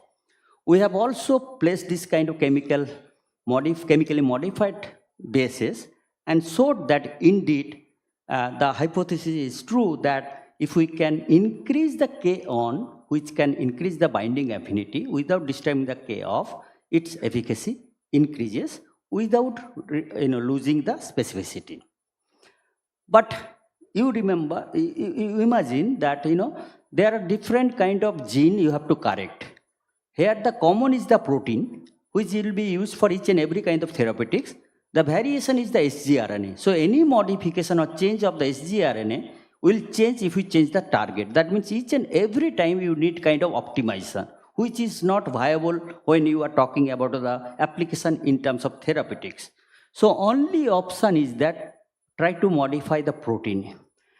We have also placed this kind of chemically modified bases and showed that indeed the hypothesis is true that if we can increase the K on, which can increase the binding affinity without disturbing the K off, its efficacy increases without losing the specificity. But you remember, you imagine that there are different kind of gene you have to correct. Here the common is the protein, which will be used for each and every kind of therapeutics. The variation is the sgRNA. So any modification or change of the sgRNA will change if we change the target. That means each and every time you need kind of optimization, which is not viable when you are talking about the application in terms of therapeutics. So only option is that try to modify the protein.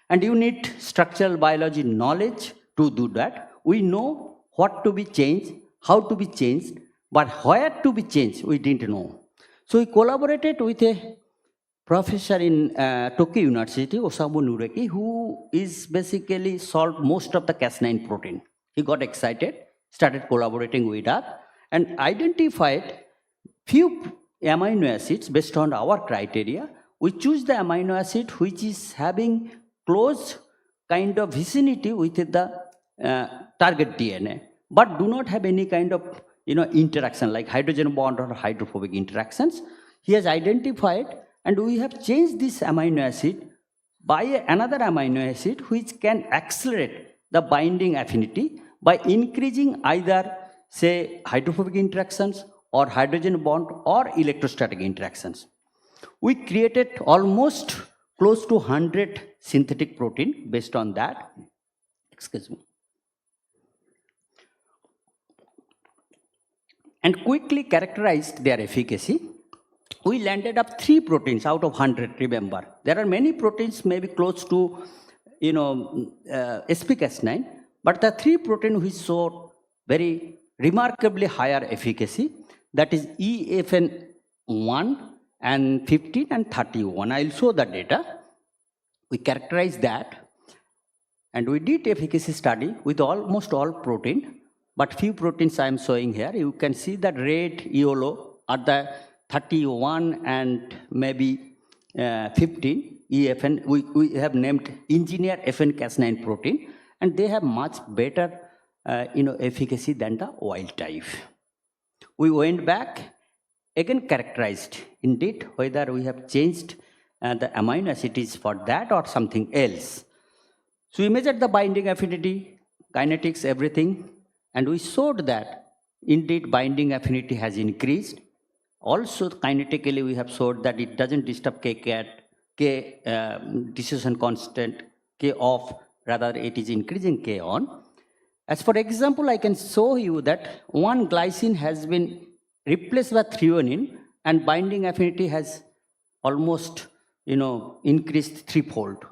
And you need structural biology knowledge to do that. We know what to be changed, how to be changed, but where to be changed, we didn't know. So we collaborated with a professor in Tokyo University, Osamu Nureki, who is basically solved most of the Cas9 protein. He got excited, started collaborating with us, and identified few amino acids based on our criteria. We choose the amino acid which is having close kind of vicinity with the target DNA, but do not have any kind of interaction like hydrogen bond or hydrophobic interactions. He has identified, and we have changed this amino acid by another amino acid which can accelerate the binding affinity by increasing either, say, hydrophobic interactions or hydrogen bond or electrostatic interactions. We created almost close to 100 synthetic protein based on that. Excuse me. And quickly characterized their efficacy. We landed up 3 proteins out of 100, remember. There are many proteins maybe close to, SPCas9, but the 3 proteins which showed very remarkably higher efficacy, that is EFN1 and 15 and 31. I'll show the data. We characterized that, and we did efficacy study with almost all protein. But few proteins I am showing here. You can see that red, yellow are the 31 and maybe 15 EFN. We have named engineered FN-Cas9 protein, and they have much better efficacy than the wild type. We went back, again characterized indeed whether we have changed the amino acids for that or something else. So we measured the binding affinity, kinetics, everything. And we showed that indeed binding affinity has increased. Also kinetically we have showed that it doesn't disturb K dissociation constant, K off, rather it is increasing K on. As for example, I can show you that one glycine has been replaced by threonine and binding affinity has almost increased 3-fold.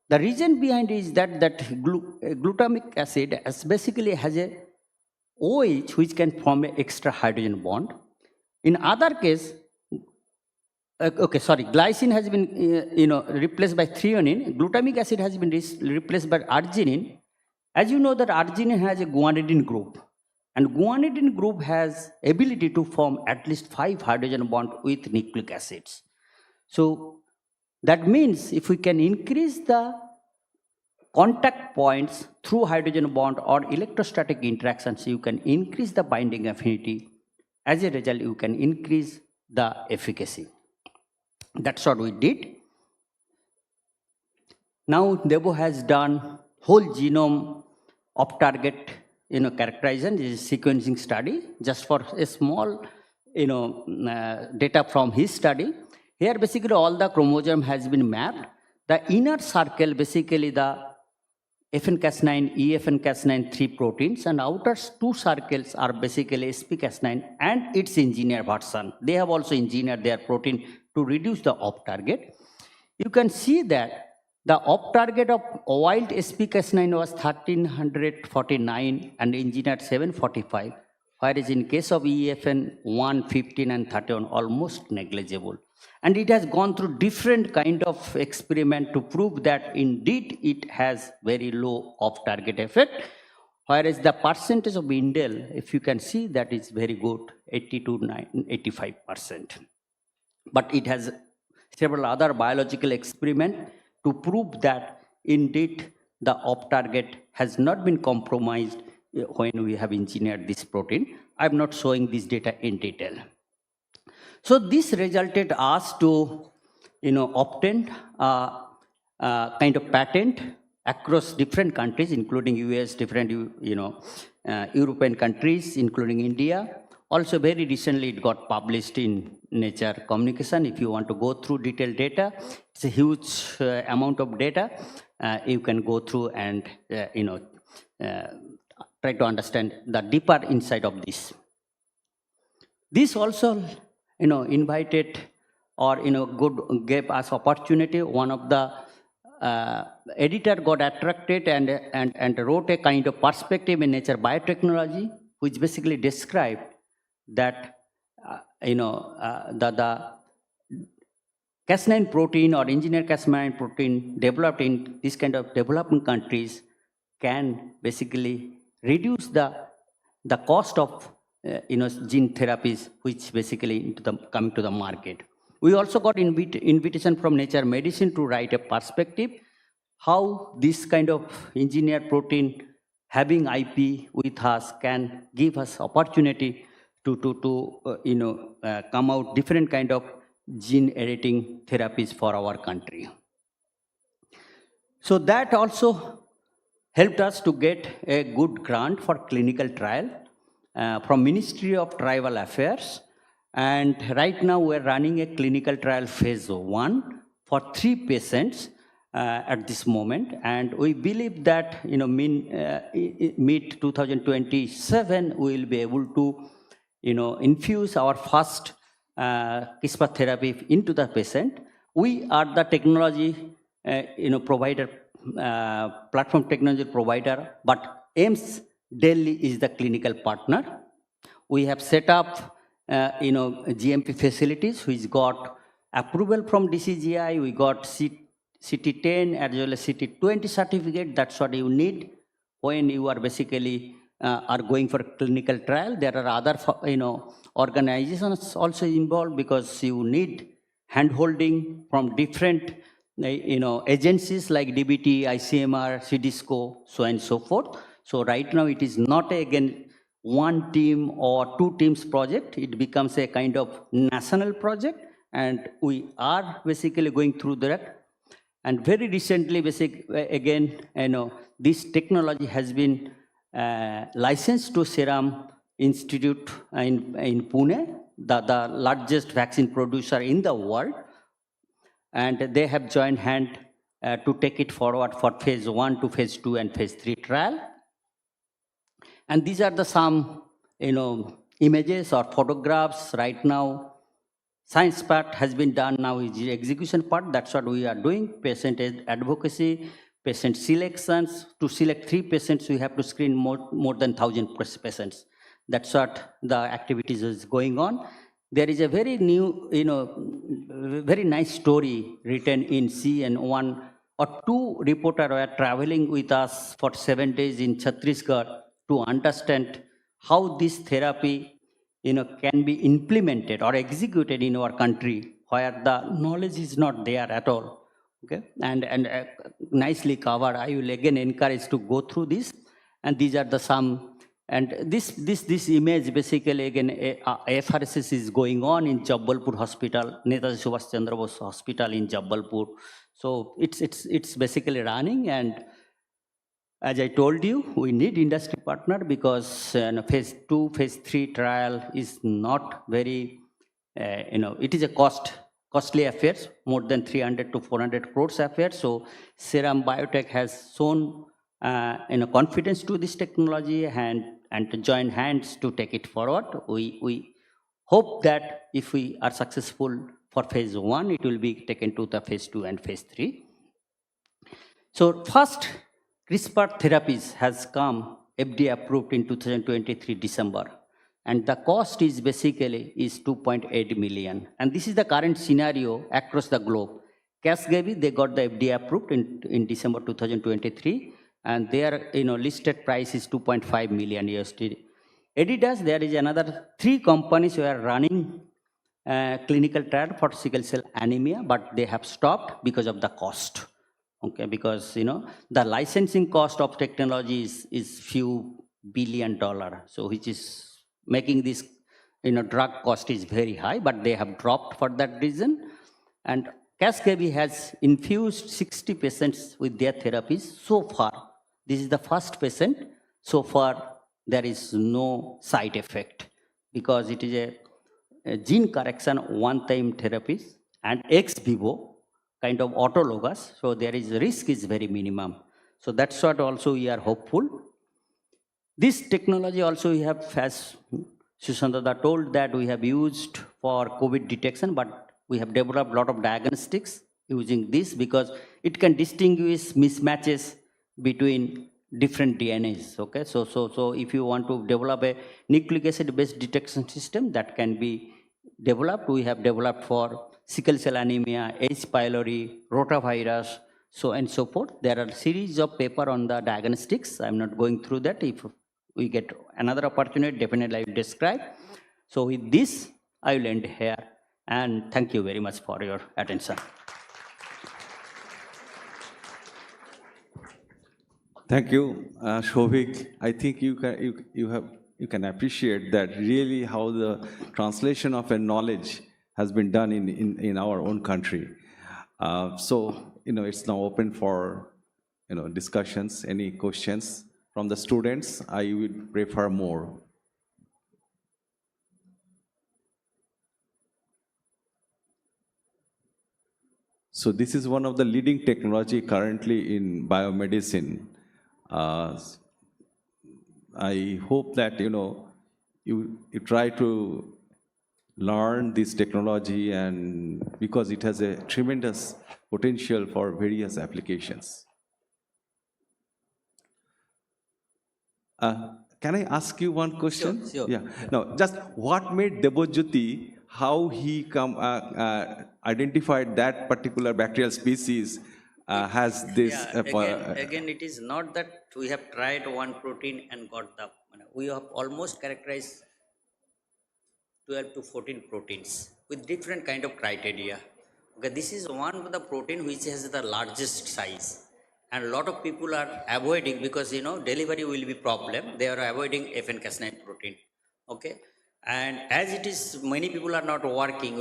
The reason behind is that glutamic acid basically has a OH which can form an extra hydrogen bond. In other case, glycine has been replaced by threonine. Glutamic acid has been replaced by arginine. As you know that arginine has a guanidine group, and guanidine group has ability to form at least 5 hydrogen bond with nucleic acids. So that means if we can increase the contact points through hydrogen bond or electrostatic interactions, you can increase the binding affinity. As a result, you can increase the efficacy. That's what we did. Now Debo has done whole genome of target characterization. This is sequencing study just for a small data from his study. Here basically all the chromosome has been mapped. The inner circle basically the FN-Cas9, EFN-Cas9 3 proteins, and outer two circles are basically SP-Cas9 and its engineered version. They have also engineered their protein to reduce the off-target. You can see that the off-target of wild SP-Cas9 was 1349 and engineered 745, whereas in case of EFN 115 and 31 almost negligible. And it has gone through different kind of experiment to prove that indeed it has very low off-target effect, whereas the percentage of indel, if you can see, that is very good, 80 to 85%. But it has several other biological experiments to prove that indeed the off-target has not been compromised when we have engineered this protein. I'm not showing this data in detail. So this resulted us to, obtain a kind of patent across different countries, including US, different, European countries, including India. Also, very recently, it got published in Nature Communication. If you want to go through detailed data, it's a huge amount of data. You can go through and, try to understand the deeper inside of this. This also, invited or, gave us opportunity. One of the editor got attracted and wrote a kind of perspective in Nature Biotechnology, which basically described that, the Cas9 protein or engineered Cas9 protein developed in this kind of developing countries can basically reduce the cost of gene therapies, which basically coming to the market. We also got invitation from Nature Medicine to write a perspective how this kind of engineered protein having IP with us can give us opportunity to come out different kind of gene editing therapies for our country. So that also helped us to get a good grant for clinical trial from Ministry of Tribal Affairs. And right now we're running a clinical trial phase 1 for 3 patients at this moment. And we believe that, mid 2027, we will be able to, infuse our first CRISPR therapy into the patient. We are the technology, provider, platform technology provider, but AIMS Delhi is the clinical partner. We have set up, GMP facilities, which got approval from DCGI. We got CT10 as well as CT20 certificate. That's what you need when you are basically are going for a clinical trial. There are other, organizations also involved because you need hand-holding from different, agencies like DBT, ICMR, CDSCO, so on and so forth. So right now it is not again one team or two teams project. It becomes a kind of national project, and we are basically going through that. And very recently, again, this technology has been licensed to Serum Institute in Pune, the largest vaccine producer in the world. And they have joined hand to take it forward for phase 1 to phase 2 and phase 3 trial. And these are the some, images or photographs right now. Science part has been done, now is the execution part. That's what we are doing. Patient advocacy, patient selections. To select 3 patients, we have to screen more than 1,000 patients. That's what the activities is going on. There is a very new, very nice story written in C, and 1 or 2 reporters were traveling with us for 7 days in Chhattisgarh to understand how this therapy, can be implemented or executed in our country where the knowledge is not there at all. Okay, and nicely covered. I will again encourage to go through this. And these are the some. And this image basically again FRSS is going on in Jabalpur Hospital, Netaji Subhash Chandra Bose Hospital in Jabalpur. So it's basically running, and as I told you, we need industry partner because phase 2, phase 3 trial is not very, it is a costly affair, more than 300 to 400 crores affair. So Serum Biotech has shown confidence to this technology and to join hands to take it forward. We hope that if we are successful for phase 1, it will be taken to the phase 2 and phase 3. So first, CRISPR therapies has come FDA approved in 2023 December, and the cost is basically is 2.8 million. And this is the current scenario across the globe. Casgevy, they got the FDA approved in December 2023, and their listed price is 2.5 million USD. Editas, there is another 3 companies who are running clinical trial for sickle cell anemia, but they have stopped because of the cost. Okay, because the licensing cost of technology is few $billion, so which is making this drug cost is very high, but they have dropped for that reason. And Casgevy has infused 60 patients with their therapies so far. This is the first patient. So far, there is no side effect because it is a gene correction one-time therapies and ex vivo kind of autologous, so there is risk is very minimum. So that's what also we are hopeful. This technology also we have, as Sushantada told, that we have used for COVID detection, but we have developed a lot of diagnostics using this because it can distinguish mismatches between different DNAs. Okay, so if you want to develop a nucleic acid based detection system that can be developed, we have developed for sickle cell anemia, H. pylori, rotavirus, so and so forth. There are a series of paper on the diagnostics. I'm not going through that. If we get another opportunity, definitely I will describe. So with this, I will end here. And thank you very much for your attention.
Thank you, Shobhik. I think you can appreciate that really how the translation of a knowledge has been done in our own country. So it's now open for discussions. Any questions from the students? I would prefer more. So this is one of the leading technology currently in biomedicine. I hope that you try to learn this technology, and because it has a tremendous potential for various applications. Can I ask you one question?
Sure.
Yeah. No, just what made Debojyoti, how he identified that particular bacterial species has this.
Again, it is not that we have tried one protein and got the. We have almost characterized 12 to 14 proteins with different kind of criteria. Okay, this is one of the protein which has the largest size, and a lot of people are avoiding because delivery will be problem. They are avoiding FN-Cas9 protein. Okay, and as it is, many people are not working.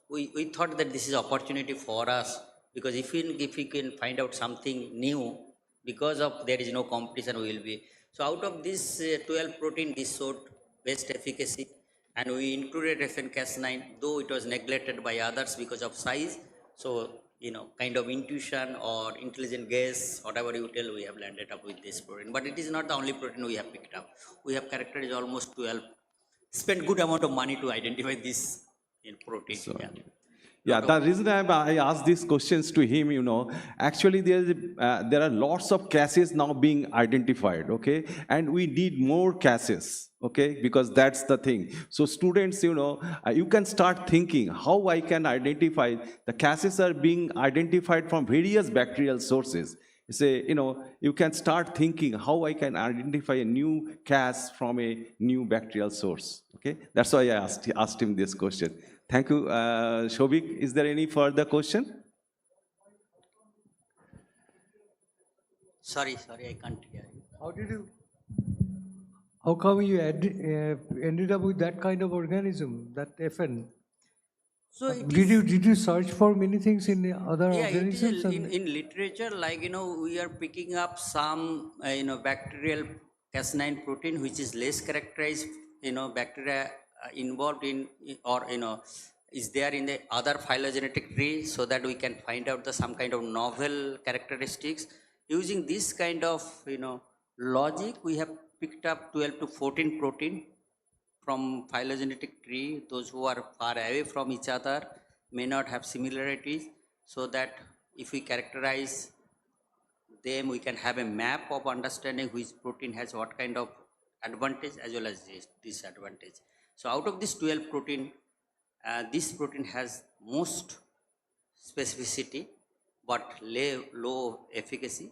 We thought that this is opportunity for us because if we can find out something new, because of there is no competition, we will be. So out of this 12 protein, this showed best efficacy. And we included FN-Cas9, though it was neglected by others because of size. So, kind of intuition or intelligent guess, whatever you tell, we have landed up with this protein. But it is not the only protein we have picked up. We have characterized almost 12, spent good amount of money to identify this protein.
So, yeah, the reason I asked these questions to him, actually there are lots of cases now being identified, okay? And we need more cases, okay? Because that's the thing. So students, you can start thinking how I can identify, the cases are being identified from various bacterial sources. You can start thinking how I can identify a new cas from a new bacterial source, okay? That's why I asked him this question. Thank you. Shobhik, is there any further question?
Sorry, I can't hear you.
How come you ended up with that kind of organism, that FN?
So it
Did you search for many things in the other
yeah, it is
organisms?
in literature, like, we are picking up some, bacterial Cas9 protein, which is less characterized, bacteria involved or, is there in the other phylogenetic tree, so that we can find out some kind of novel characteristics. Using this kind of, logic, we have picked up 12 to 14 protein from phylogenetic tree. Those who are far away from each other may not have similarities, so that if we characterize them, we can have a map of understanding which protein has what kind of advantage as well as disadvantage. So out of this 12 protein, this protein has most specificity but low efficacy.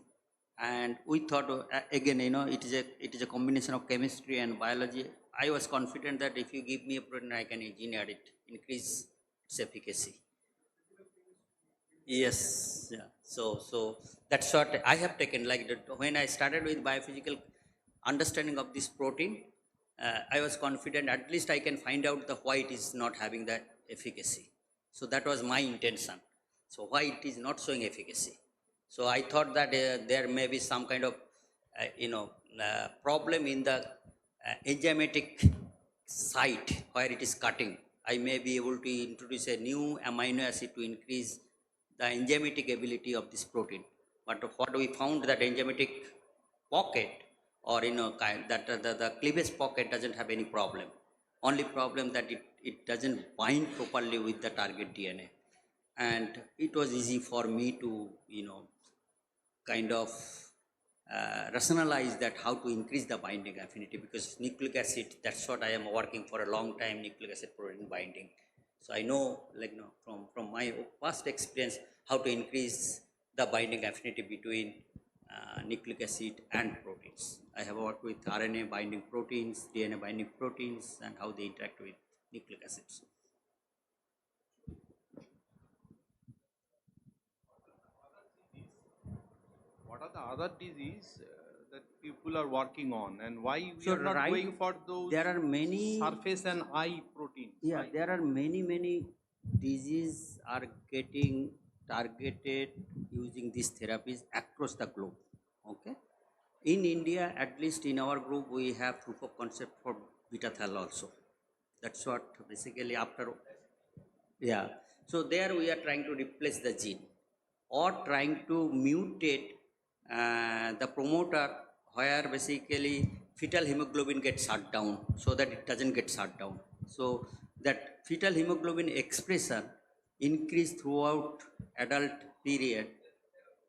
And we thought, again, it is a combination of chemistry and biology. I was confident that if you give me a protein, I can engineer it, increase its efficacy. Yes, yeah. So that's what I have taken. Like when I started with biophysical understanding of this protein, I was confident at least I can find out why it is not having that efficacy. So that was my intention. So why it is not showing efficacy. So I thought that there may be some kind of, problem in the enzymatic site where it is cutting. I may be able to introduce a new amino acid to increase the enzymatic ability of this protein. But what we found, that enzymatic pocket, or that the cleavage pocket doesn't have any problem. Only problem that it doesn't bind properly with the target DNA. And it was easy for me to, kind of rationalize that how to increase the binding affinity, because nucleic acid, that's what I am working for a long time, nucleic acid protein binding. So I know, from my past experience, how to increase the binding affinity between nucleic acid and proteins. I have worked with RNA binding proteins, DNA binding proteins, and how they interact with nucleic acids.
What are the other diseases that people are working on, and why we
So
are not
right-
going for those
there are many
surface and eye proteins?
Yeah,
right?
there are many diseases are getting targeted using these therapies across the globe. Okay, in India, at least in our group, we have proof of concept for beta thal also. That's what basically after. Yeah, so there we are trying to replace the gene or trying to mutate the promoter, where basically fetal hemoglobin gets shut down so that it doesn't get shut down. So that fetal hemoglobin expression increase throughout adult period.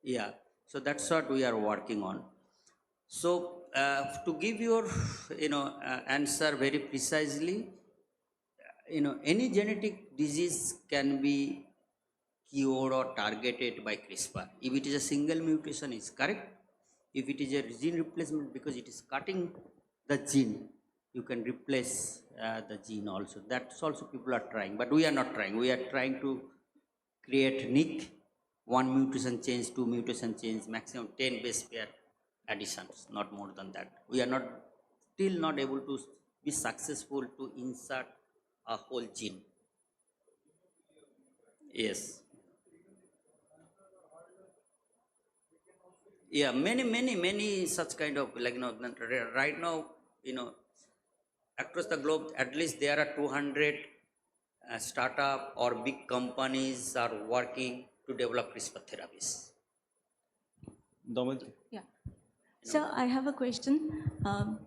Yeah, so that's what we are working on. So to give your answer very precisely, any genetic disease can be cured or targeted by CRISPR. If it is a single mutation, is correct. If it is a gene replacement, because it is cutting the gene, you can replace the gene also. That's also people are trying, but we are not trying. We are trying to create nick, 1 mutation change, 2 mutation change, maximum 10 base pair additions, not more than that. We are still not able to be successful to insert a whole gene. Yes. Yeah, many such kind of, right now, across the globe, at least there are 200 startup or big companies are working to develop CRISPR therapies.
Damalji.
Yeah. Sir, I have a question.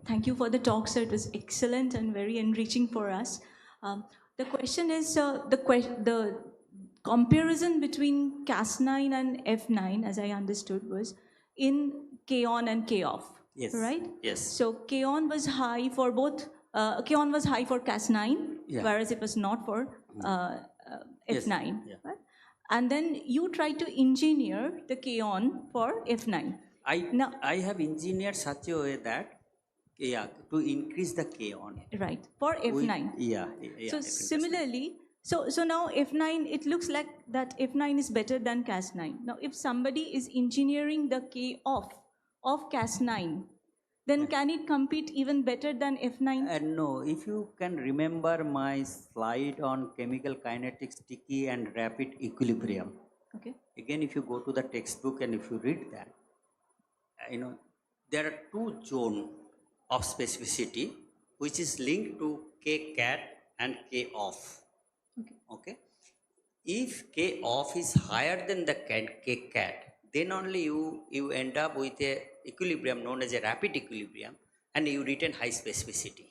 Thank you for the talk, sir. It was excellent and very enriching for us. The question is, the comparison between Cas9 and F9, as I understood, was in K-on and K-off,
Yes.
right?
Yes.
So K-on was high for both, K-on was high for Cas9,
Yeah.
whereas it was not for
Yes.
F9.
Yeah.
Right? And then you try to engineer the K-on for F9.
I have engineered such a way that, to increase the K-on.
Right, for F9.
Yeah.
So similarly, so now F9, it looks like that F9 is better than Cas9. Now, if somebody is engineering the K-off of Cas9, then can it compete even better than F9?
No, if you can remember my slide on chemical kinetics, sticky and rapid equilibrium.
Okay.
Again, if you go to the textbook and if you read that, there are two zones of specificity which is linked to K cat and K off. Okay. If K off is higher than the K cat, then only you end up with a equilibrium known as a rapid equilibrium, and you retain high specificity.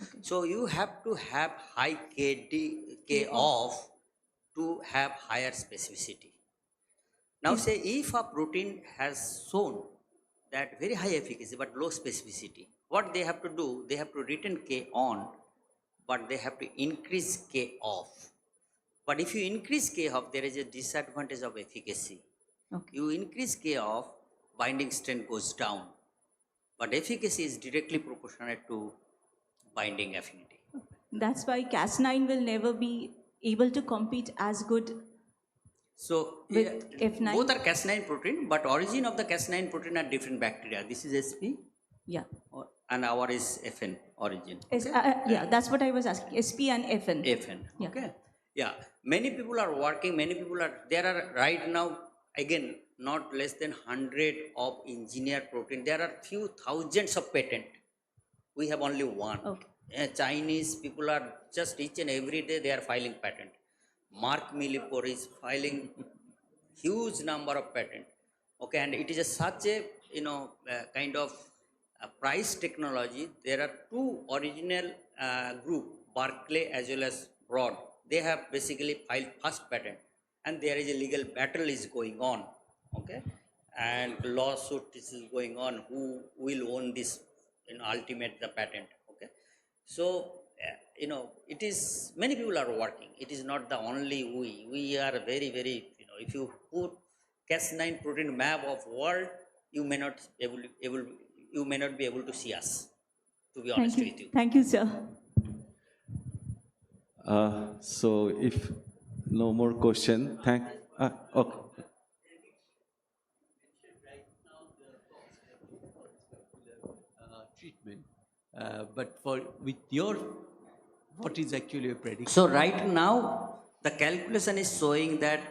Okay.
So you have to have high K off to have higher specificity. Now say if a protein has shown that very high efficacy but low specificity, what they have to do, they have to retain K on, but they have to increase K off. But if you increase K off, there is a disadvantage of efficacy.
Okay.
You increase K off, binding strength goes down, but efficacy is directly proportionate to binding affinity.
That's why Cas9 will never be able to compete as good
So
with F9.
both are Cas9 protein, but origin of the Cas9 protein are different bacteria. This is SP,
Yeah.
and our is FN origin.
Yeah, that's what I was asking. SP and FN.
FN.
Yeah.
Okay. Yeah. Many people are working. There are right now, again, not less than 100 of engineered protein. There are few thousands of patent. We have only one.
Okay.
Chinese people are just each and every day they are filing patent. Mark Millipore is filing huge number of patent. Okay, and it is such a kind of price technology. There are two original group, Berkeley as well as Broad. They have basically filed first patent, and there is a legal battle is going on. Okay, and lawsuit is going on. Who will own this? Ultimate the patent. Okay, so it is many people are working. It is not the only we. We are very very. If you put Cas9 protein map of world, you may not be able to see us. To be honest with you.
Thank you, sir.
So if no more question, okay.
Treatment, but with your, what is actually a prediction?
So right now, the calculation is showing that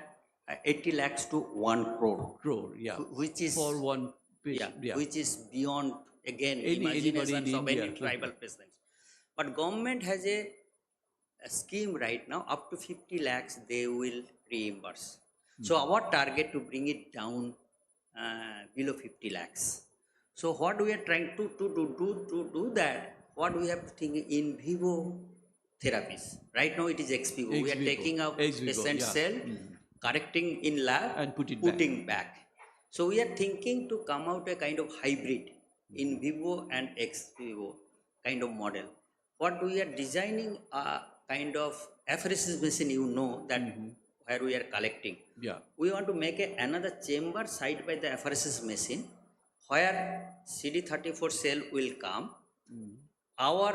80 lakhs to 1 crore.
Yeah.
Which is
for one patient. Yeah.
Which is beyond again
Anybody
imaginations
in
of
India.
any tribal presidents. But government has a scheme right now, up to 50 lakhs they will reimburse. So our target to bring it down below 50 lakhs. So what we are trying to do that, what we have to think in vivo therapies. Right now it is ex vivo. We are taking out patient cell, correcting in lab
and
putting back. So we are thinking to come out a kind of hybrid in vivo and ex vivo kind of model. What we are designing a kind of apheresis machine, that where we are collecting.
Yeah.
We want to make another chamber side by the apheresis machine where CD34 cell will come. Our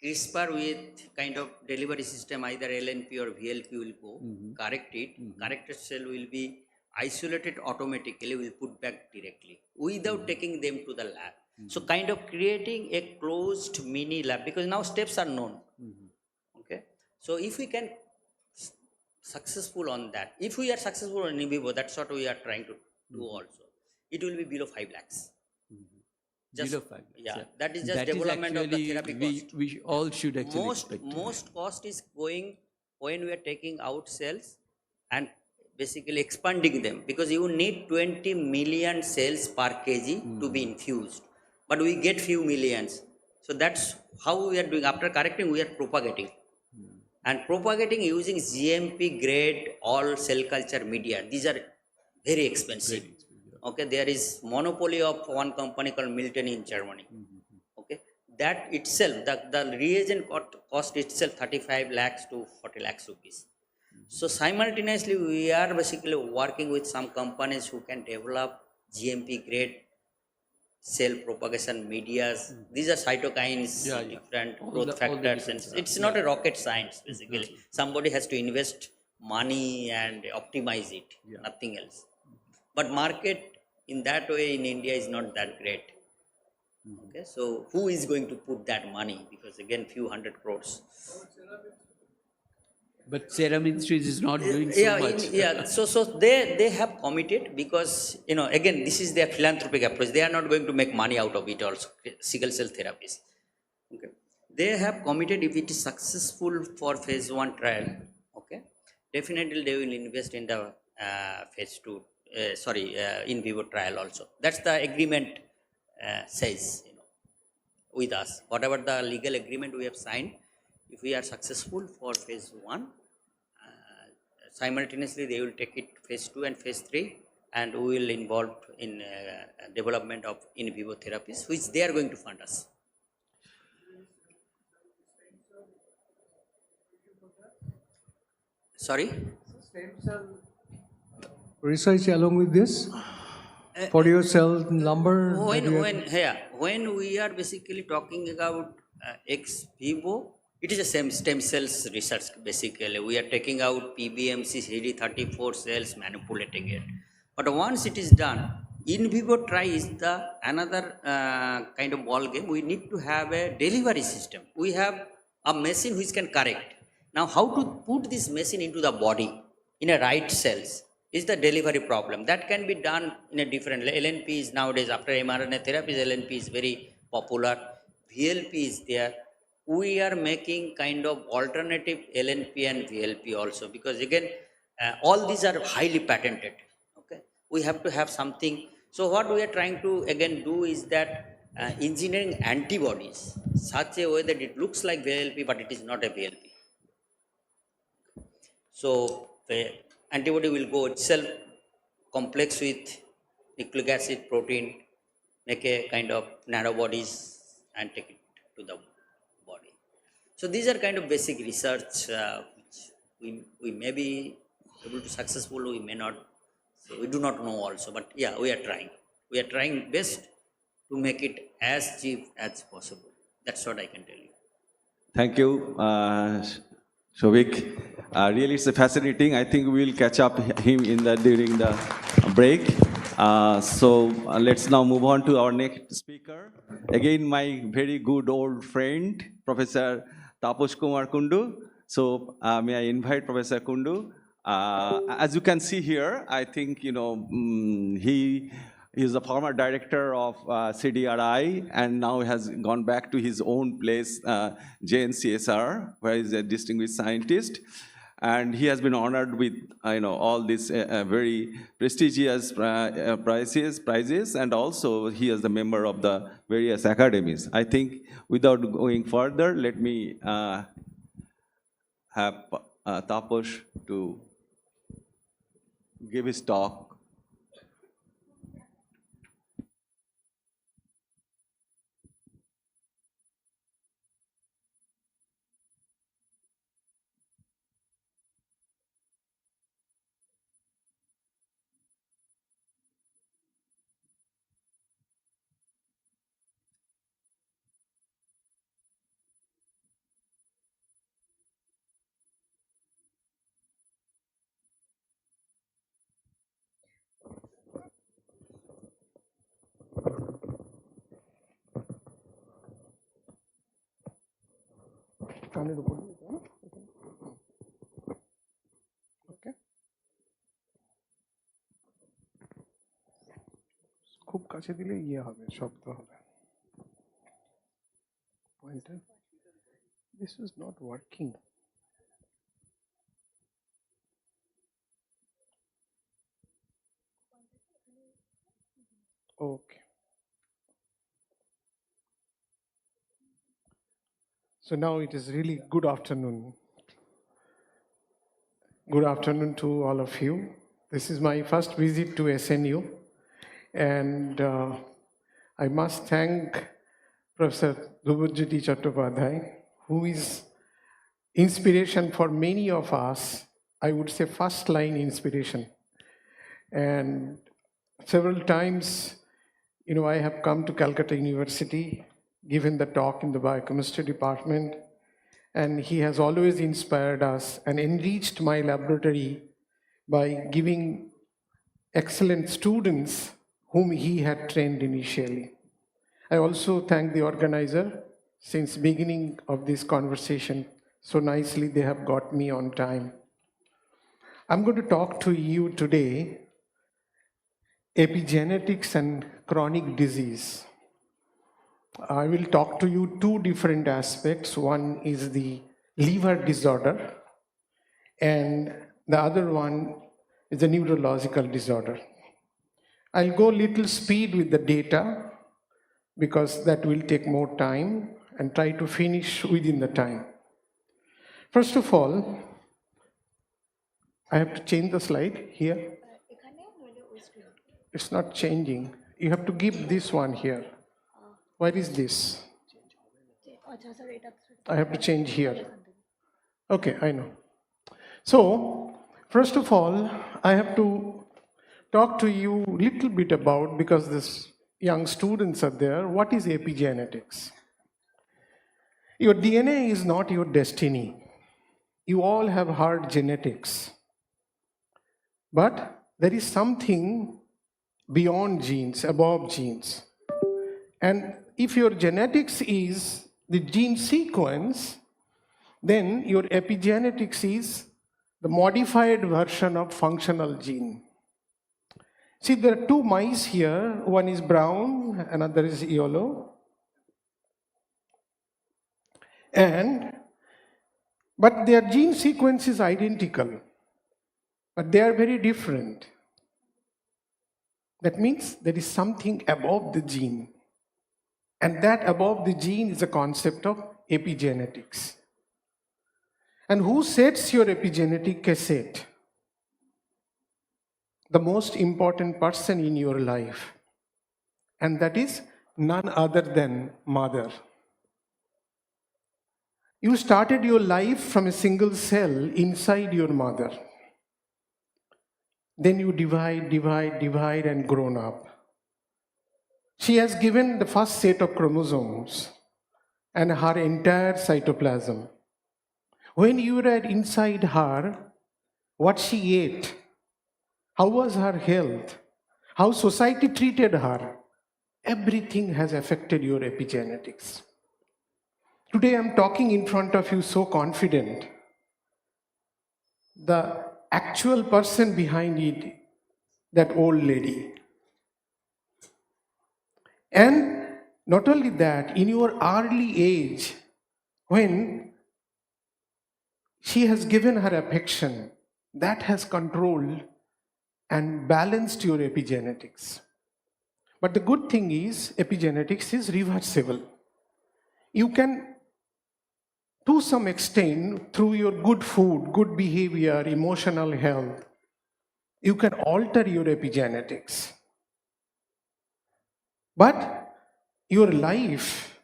CRISPR with kind of delivery system, either LNP or VLP will go, correct it. Corrected cell will be isolated automatically, will put back directly without taking them to the lab. So kind of creating a closed mini lab, because now steps are known. Okay. So if we can successful on that, if we are successful in vivo, that's what we are trying to do also. It will be below 5 lakhs. Just,
below 5 lakhs.
Yeah, that is just development of the therapy cost.
We all should actually expect.
Most cost is going when we are taking out cells and basically expanding them, because you need 20 million cells per kg to be infused, but we get few millions. So that's how we are doing. After correcting, we are propagating. And propagating using GMP grade all cell culture media. These are very expensive. Okay, there is monopoly of one company called Milton in Germany. Okay, that itself, the reagent cost itself 35 lakhs to 40 lakhs rupees. So simultaneously, we are basically working with some companies who can develop GMP grade cell propagation medias. These are cytokines, different growth factors, and it's not a rocket science basically. Somebody has to invest money and optimize it, nothing else. But market in that way in India is not that great. Okay, so who is going to put that money? Because again, few hundred crores.
But Serum Institute is not doing so
Yeah,
much.
So they have committed because again this is their philanthropic approach. They are not going to make money out of it. Also, sickle cell therapies. Okay, they have committed if it is successful for phase 1 trial. Okay, definitely they will invest in the phase 2. In vivo trial also. That's the agreement says with us. Whatever the legal agreement we have signed, if we are successful for phase 1. Simultaneously, they will take it phase 2 and phase 3, and we will involve in development of in vivo therapies, which they are going to fund us. Sorry?
Stem cell research along with this for your cell number?
When we are basically talking about ex vivo, it is the same stem cells research basically. We are taking out PBMC CD34 cells, manipulating it. But once it is done, in vivo try is the another kind of ball game. We need to have a delivery system. We have a machine which can correct. Now, how to put this machine into the body in a right cells is the delivery problem. That can be done in a different. LNP is nowadays after mRNA therapies, LNP is very popular. VLP is there. We are making kind of alternative LNP and VLP also, because again, all these are highly patented. Okay, we have to have something. So what we are trying to again do is that engineering antibodies such a way that it looks like VLP, but it is not a VLP. So the antibody will go itself complex with nucleic acid, protein, make a kind of nanobodies and take it to the body. So these are kind of basic research which we may be able to successful, we may not. So we do not know also, but yeah, we are trying. We are trying best to make it as cheap as possible. That's what I can tell you.
Thank you, Shobik. Really, it's fascinating. I think we will catch up him during the break. Let's now move on to our next speaker. Again, my very good old friend, Professor Taposh Kumar Kundu. So may I invite Professor Kundu? As you can see here, I think he is a former director of CDRI and now has gone back to his own place, JNCSR, where he is a distinguished scientist. And he has been honored with all these very prestigious prizes, and also he is a member of the various academies. I think without going further, let me have Taposh to give his talk.
Okay. খুব কাছে দিলে ইয়ে হবে, শব্দ হবে। Pointer. This is not working. Okay. So now it is really good afternoon. Good afternoon to all of you. This is my first visit to SNU, and I must thank Professor Dhruvojothi Chattopadhyay, who is inspiration for many of us. I would say first line inspiration. And several times, I have come to Calcutta University, given the talk in the biochemistry department, and he has always inspired us and enriched my laboratory by giving excellent students whom he had trained initially.
I also thank the organizer. Since beginning of this conversation, so nicely they have got me on time. I'm going to talk to you today epigenetics and chronic disease. I will talk to you two different aspects. One is the liver disorder, and the other one is the neurological disorder. I'll go little speed with the data because that will take more time, and try to finish within the time. First of all, I have to change the slide here. It's not changing. You have to give this one here. Where is this? I have to change here. Okay, I know. So, first of all, I have to talk to you a little bit about, because these young students are there, what is epigenetics? Your DNA is not your destiny. You all have hard genetics. But there is something beyond genes, above genes. And if your genetics is the gene sequence, then your epigenetics is the modified version of functional gene. See, there are two mice here. One is brown, another is yellow. But their gene sequence is identical, but they are very different. That means there is something above the gene. And that above the gene is a concept of epigenetics. And who sets your epigenetic cassette? The most important person in your life. And that is none other than mother. You started your life from a single cell inside your mother. Then you divide and grown up. She has given the first set of chromosomes and her entire cytoplasm. When you were inside her, what she ate, how was her health, how society treated her, everything has affected your epigenetics. Today I'm talking in front of you so confident. The actual person behind it, that old lady. And not only that, in your early age, when she has given her affection, that has controlled and balanced your epigenetics. But the good thing is, epigenetics is reversible. You can, to some extent, through your good food, good behavior, emotional health, you can alter your epigenetics. But your life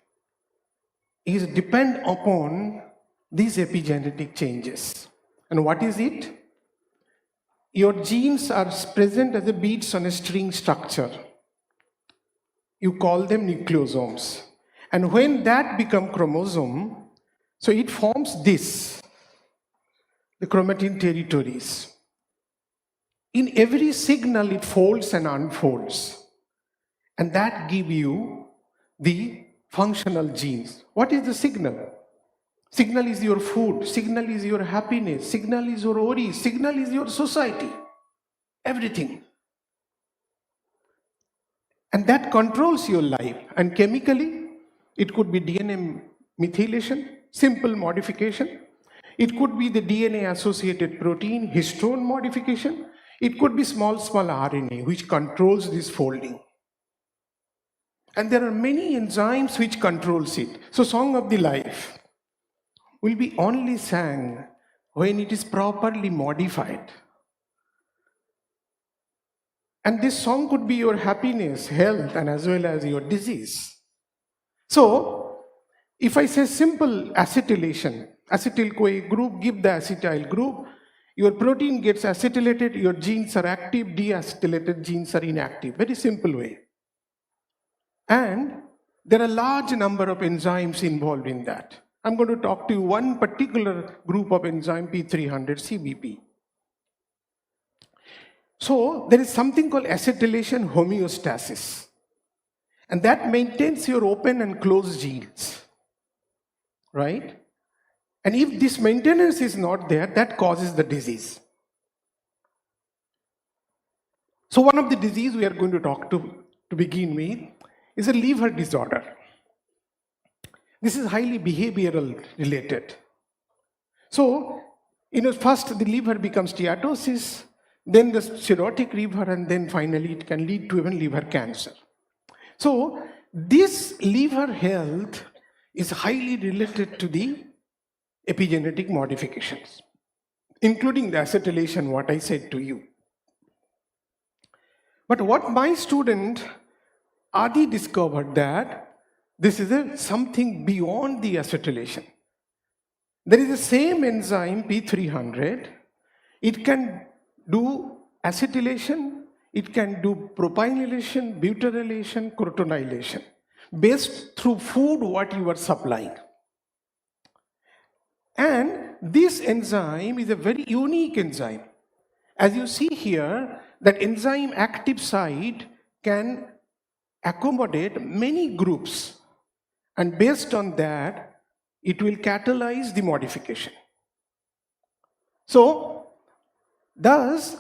is depend upon these epigenetic changes. And what is it? Your genes are present as a beads on a string structure. You call them nucleosomes. And when that becomes chromosome, so it forms this, the chromatin territories. In every signal, it folds and unfolds. And that gives you the functional genes. What is the signal? Signal is your food, signal is your happiness, signal is your worry, signal is your society, everything. And that controls your life. And chemically, it could be DNA methylation, simple modification. It could be the DNA-associated protein, histone modification. It could be small RNA, which controls this folding. And there are many enzymes which controls it. So Song of the Life will be only sang when it is properly modified. And this song could be your happiness, health, and as well as your disease. So, if I say simple acetylation, acetyl-CoA group, give the acetyl group, your protein gets acetylated, your genes are active, deacetylated genes are inactive. Very simple way. And there are a large number of enzymes involved in that. I'm going to talk to you one particular group of enzyme, P300, CBP. So there is something called acetylation homeostasis. And that maintains your open and closed genes, right? And if this maintenance is not there, that causes the disease. So one of the disease we are going to talk to begin with is a liver disorder. This is highly behavioral related. So, first the liver becomes steatosis, then the cirrhotic liver, and then finally it can lead to even liver cancer. So, this liver health is highly related to the epigenetic modifications, including the acetylation, what I said to you. But what my student Adi discovered that this is something beyond the acetylation. There is the same enzyme P300. It can do acetylation, it can do propionylation, butyrylation, crotonylation, based through food what you are supplying. And this enzyme is a very unique enzyme. As you see here, that enzyme active site can accommodate many groups, and based on that, it will catalyze the modification. So, thus,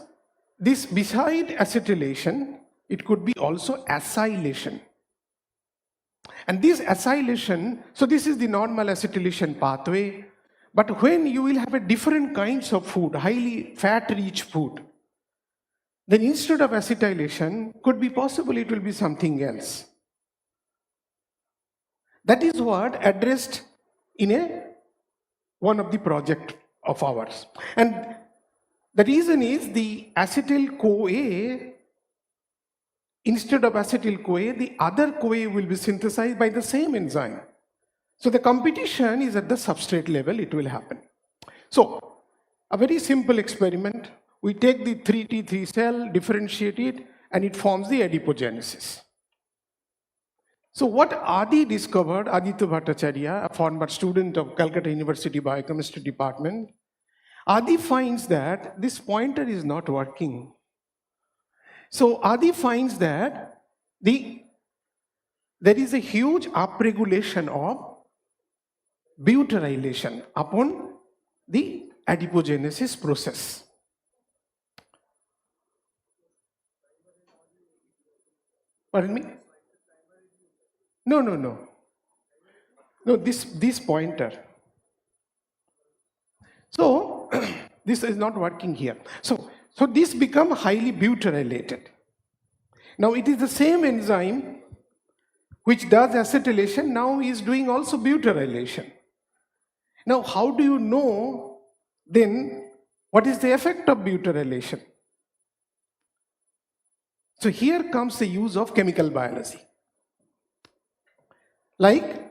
this beside acetylation, it could be also acylation. And this acylation, so this is the normal acetylation pathway, but when you will have a different kinds of food, highly fat-rich food, then instead of acetylation, could be possible it will be something else. That is what addressed in one of the project of ours. And the reason is the acetyl-CoA, instead of acetyl-CoA, the other CoA will be synthesized by the same enzyme. So the competition is at the substrate level, it will happen. So, a very simple experiment. We take the 3T3 cell, differentiate it, and it forms the adipogenesis. So what Adi discovered, Aditya Bhattacharya, a former student of Calcutta University Biochemistry Department, Adi finds that this pointer is not working. So Adi finds that there is a huge upregulation of butyrylation upon the adipogenesis process. Pardon me? No, this pointer. So, this is not working here. So this becomes highly butyrylated. Now, it is the same enzyme which does acetylation, now is doing also butyrylation. Now, how do you know then what is the effect of butyrylation? So here comes the use of chemical biology. Like,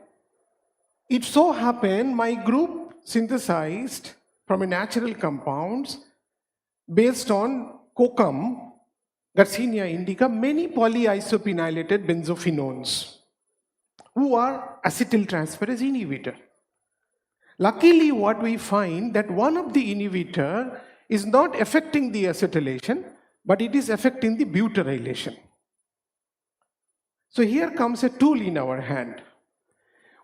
it so happened my group synthesized from a natural compounds based on Cocum, Garcinia indica, many polyisophenoylated benzophenones who are acetyltransferase inhibitor. Luckily, what we find that one of the inhibitor is not affecting the acetylation, but it is affecting the butyrylation. So here comes a tool in our hand.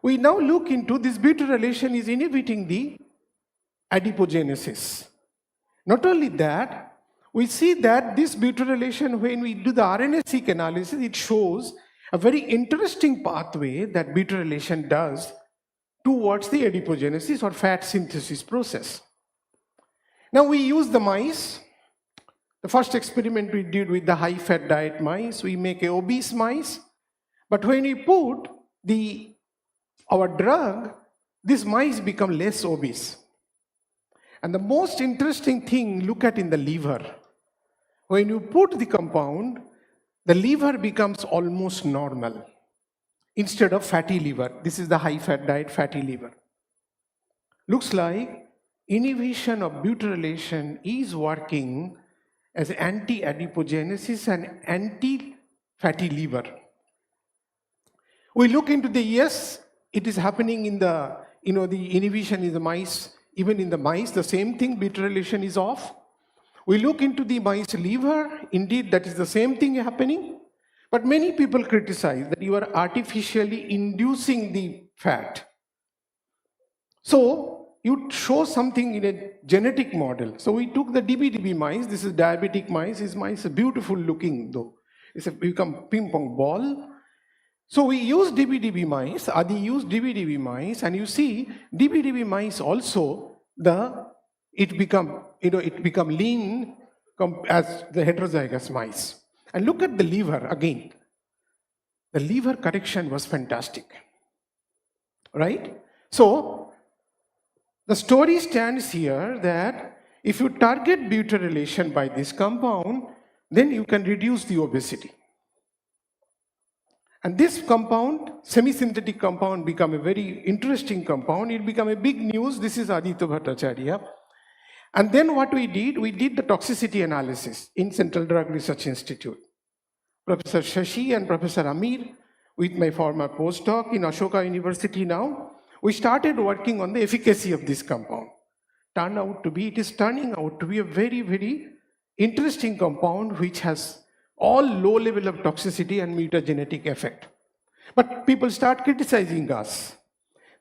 We now look into this butyrylation is inhibiting the adipogenesis. Not only that, we see that this butyrylation, when we do the RNA-seq analysis, it shows a very interesting pathway that butyrylation does towards the adipogenesis or fat synthesis process. Now we use the mice. The first experiment we did with the high-fat diet mice, we make a obese mice, but when we put our drug, these mice become less obese. And the most interesting thing, look at in the liver. When you put the compound, the liver becomes almost normal instead of fatty liver. This is the high-fat diet fatty liver. Looks like inhibition of butyrylation is working as anti-adipogenesis and anti-fatty liver. We look into yes, it is happening in the inhibition in the mice, even in the mice, the same thing, butyrylation is off. We look into the mice liver, indeed that is the same thing happening. But many people criticize that you are artificially inducing the fat. So you show something in a genetic model. So we took the DBDB mice. This is diabetic mice. These mice are beautiful looking though. It's become ping pong ball. So we use DBDB mice. Adi used DBDB mice, and you see DBDB mice also it become lean as the heterozygous mice. And look at the liver again. The liver correction was fantastic, right? So the story stands here that if you target butyrylation by this compound, then you can reduce the obesity. And this compound, semi-synthetic compound, become a very interesting compound. It became a big news. This is Aditya Bhattacharya. And then what we did the toxicity analysis in Central Drug Research Institute. Professor Shashi and Professor Amir, with my former postdoc in Ashoka University now, we started working on the efficacy of this compound. It is turning out to be a very, very interesting compound which has all low level of toxicity and mutagenetic effect. But people start criticizing us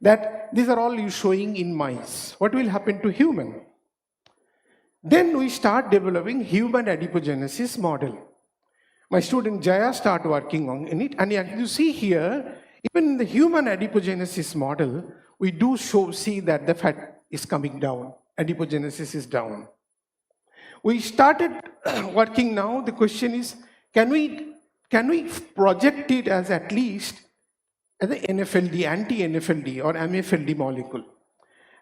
that these are all you showing in mice. What will happen to human? Then we start developing human adipogenesis model. My student Jaya start working on it, and as you see here, even in the human adipogenesis model, we do see that the fat is coming down, adipogenesis is down. We started working now, the question is, can we project it as at least as an NFLD, anti-NFLD or MFLD molecule?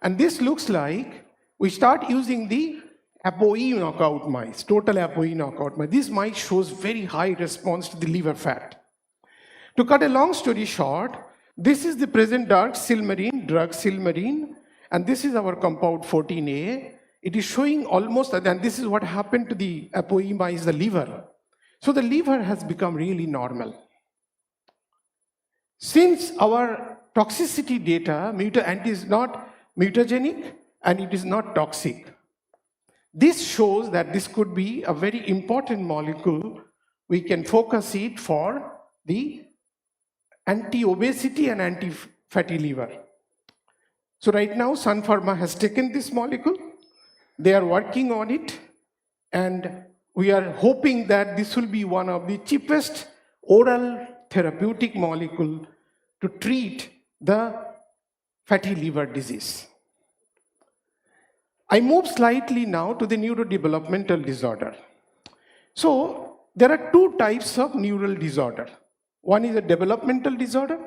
And this looks like we start using the ApoE knockout mice, total ApoE knockout mice. This mice shows very high response to the liver fat. To cut a long story short, this is the present drug Silmarine, and this is our compound 14A. It is showing almost, and this is what happened to the ApoE mice, the liver. So the liver has become really normal. Since our toxicity data, and it is not mutagenic and it is not toxic, this shows that this could be a very important molecule. We can focus it for the anti-obesity and anti-fatty liver. So right now, Sun Pharma has taken this molecule. They are working on it, and we are hoping that this will be one of the cheapest oral therapeutic molecule to treat the fatty liver disease. I move slightly now to the neurodevelopmental disorder. So there are two types of neural disorder. One is a developmental disorder,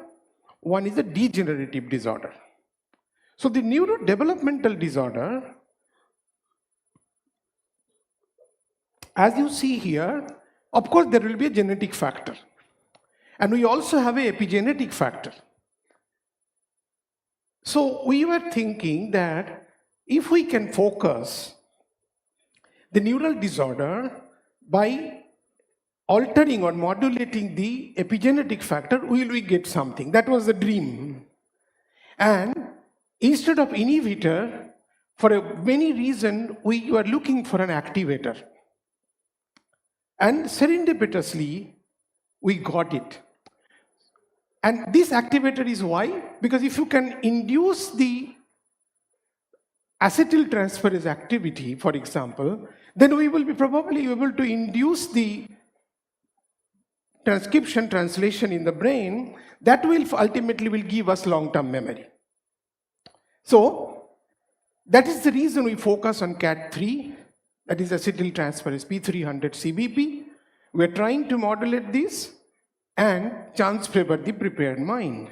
one is a degenerative disorder. So the neurodevelopmental disorder, as you see here, of course there will be a genetic factor. And we also have an epigenetic factor. So we were thinking that if we can focus the neural disorder by altering or modulating the epigenetic factor, will we get something? That was the dream. And instead of inhibitor, for many reasons, we were looking for an activator. And serendipitously, we got it. And this activator is why? Because if you can induce the acetyltransferase activity, for example, then we will be probably able to induce the transcription translation in the brain that will ultimately give us long-term memory. So that is the reason we focus on CAT3, that is acetyltransferase P300 CBP. We are trying to modulate this and chance favor the prepared mind.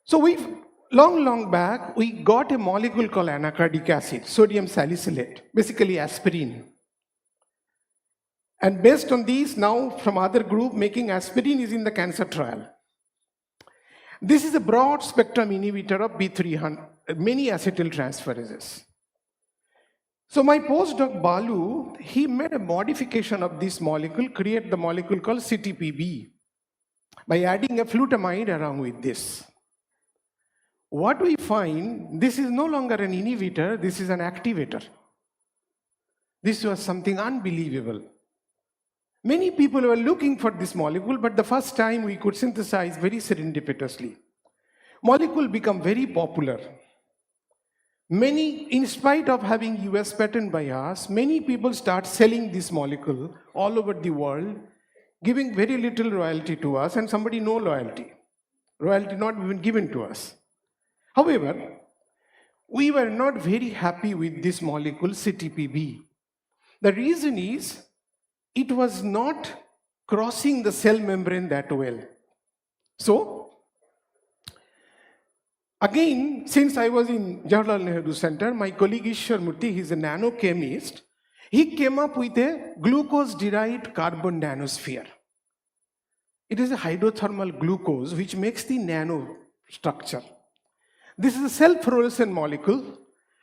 So long back, we got a molecule called anacardic acid, sodium salicylate, basically aspirin. And based on these, now from other group, making aspirin is in the cancer trial. This is a broad spectrum inhibitor of B300, many acetyltransferases. So my postdoc Balu, he made a modification of this molecule, create the molecule called CTPB by adding a flutamide along with this. What we find, this is no longer an inhibitor, this is an activator. This was something unbelievable. Many people were looking for this molecule, but the first time we could synthesize very serendipitously. Molecule become very popular. Many, in spite of having US patent by us, many people start selling this molecule all over the world, giving very little royalty to us, and somebody no loyalty. Royalty not even given to us. However, we were not very happy with this molecule CTPB. The reason is, it was not crossing the cell membrane that well. So, again, since I was in Jawaharlal Nehru Center, my colleague Ishwar Murthy, he's a nanochemist, he came up with a glucose-derived carbon nanosphere. It is a hydrothermal glucose which makes the nano structure. This is a self-fluorescent molecule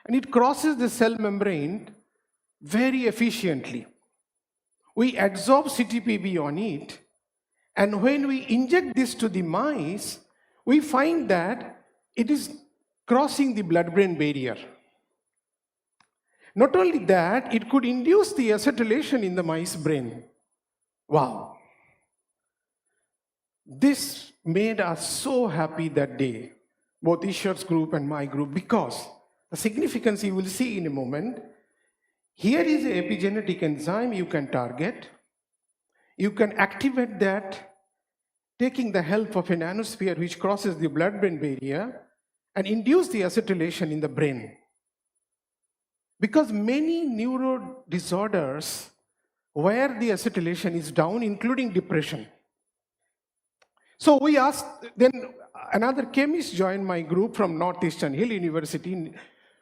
and it crosses the cell membrane very efficiently. We adsorb CTPB on it, and when we inject this to the mice, we find that it is crossing the blood-brain barrier. Not only that, it could induce the acetylation in the mice brain. Wow. This made us so happy that day, both Ishwar's group and my group, because the significance you will see in a moment. Here is an epigenetic enzyme you can target. You can activate that, taking the help of a nanosphere which crosses the blood-brain barrier and induce the acetylation in the brain. Because many neuro disorders where the acetylation is down, including depression. So we asked, then another chemist joined my group from Northeastern Hill University,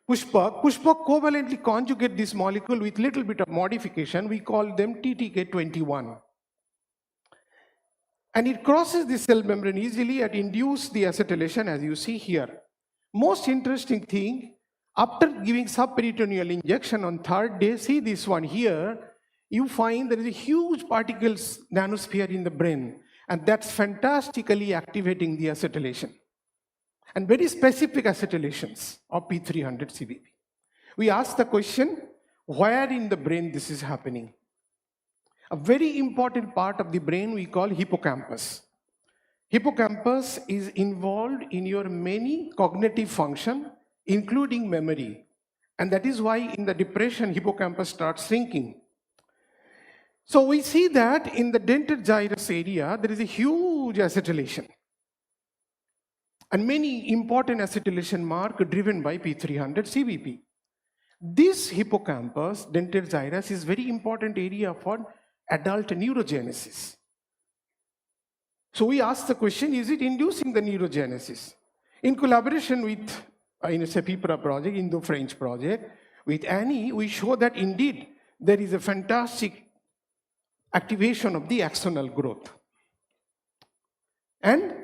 Pushpak. Pushpak covalently conjugate this molecule with little bit of modification. We call them TTK21. And it crosses the cell membrane easily and induces the acetylation as you see here. Most interesting thing, after giving subperitoneal injection on third day, see this one here, you find there is a huge particles nanosphere in the brain, and that's fantastically activating the acetylation. And very specific acetylations of P300 CBP. We asked the question, where in the brain this is happening? A very important part of the brain we call hippocampus. Hippocampus is involved in your many cognitive function, including memory. And that is why in the depression, hippocampus starts shrinking. So we see that in the dentate gyrus area, there is a huge acetylation. And many important acetylation mark driven by P300 CBP. This hippocampus, dentate gyrus, is very important area for adult neurogenesis. So we asked the question, is it inducing the neurogenesis? In collaboration with, in a CEPIPRA project, Indo-French project, with Annie, we show that indeed there is a fantastic activation of the axonal growth. And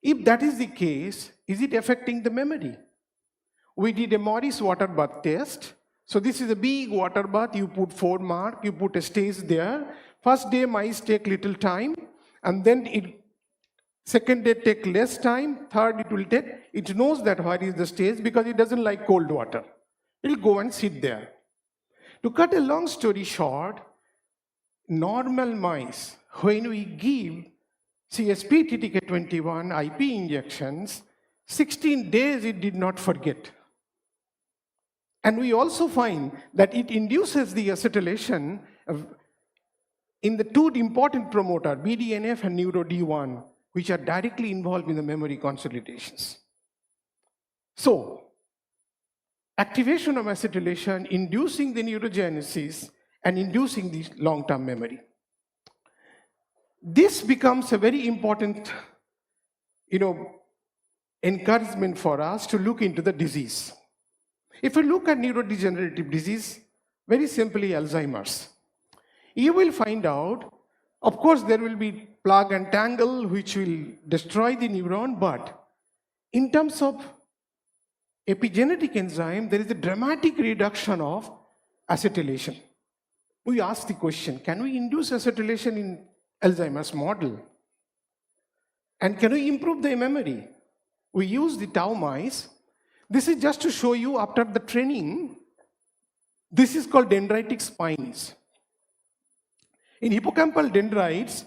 if that is the case, is it affecting the memory? We did a Morris water bath test. So this is a big water bath, you put 4 mark, you put a stage there. First day mice take little time, and then second day take less time, third it knows that where is the stage because it doesn't like cold water. It'll go and sit there. To cut a long story short, normal mice, when we give CSP TTK21 IP injections, 16 days it did not forget. And we also find that it induces the acetylation in the 2 important promoter, BDNF and NeuroD1, which are directly involved in the memory consolidations. So, activation of acetylation, inducing the neurogenesis, and inducing the long-term memory. This becomes a very important, encouragement for us to look into the disease. If we look at neurodegenerative disease, very simply Alzheimer's, you will find out, of course, there will be plug and tangle which will destroy the neuron, but in terms of epigenetic enzyme, there is a dramatic reduction of acetylation. We ask the question, can we induce acetylation in Alzheimer's model? And can we improve the memory? We use the tau mice. This is just to show you after the training, this is called dendritic spines. In hippocampal dendrites,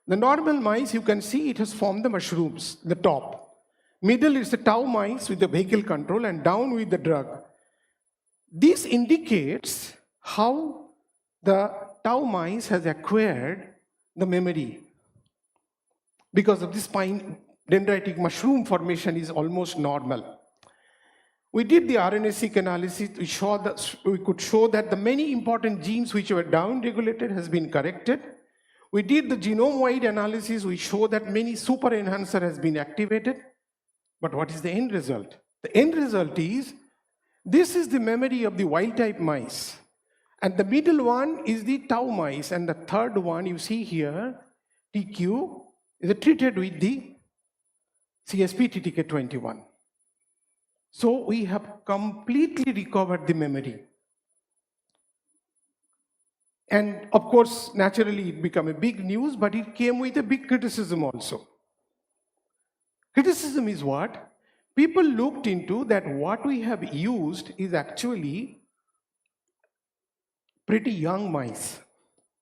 the normal mice, you can see it has formed the mushrooms, the top. Middle is the tau mice with the vehicle control and down with the drug. This indicates how the tau mice has acquired the memory. Because of this spine, dendritic mushroom formation is almost normal. We did the RNA-seq analysis. We could show that the many important genes which were down-regulated has been corrected. We did the genome-wide analysis. We show that many super enhancer has been activated. But what is the end result? The end result is, this is the memory of the wild-type mice. And the middle one is the tau mice. And the third one, you see here, TQ, is treated with the CSP-TTK21. So we have completely recovered the memory. And of course, naturally, it became a big news, but it came with a big criticism also. Criticism is what? People looked into that what we have used is actually pretty young mice,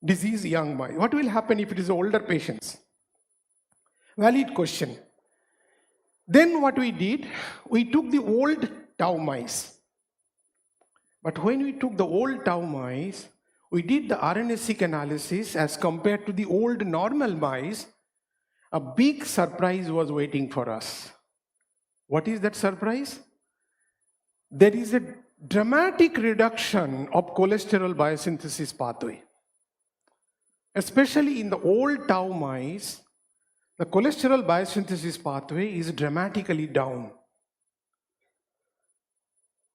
diseased young mice. What will happen if it is older patients? Valid question. Then what we did, we took the old tau mice. But when we took the old tau mice, we did the RNA-seq analysis as compared to the old normal mice. A big surprise was waiting for us. What is that surprise? There is a dramatic reduction of cholesterol biosynthesis pathway. Especially in the old tau mice, the cholesterol biosynthesis pathway is dramatically down.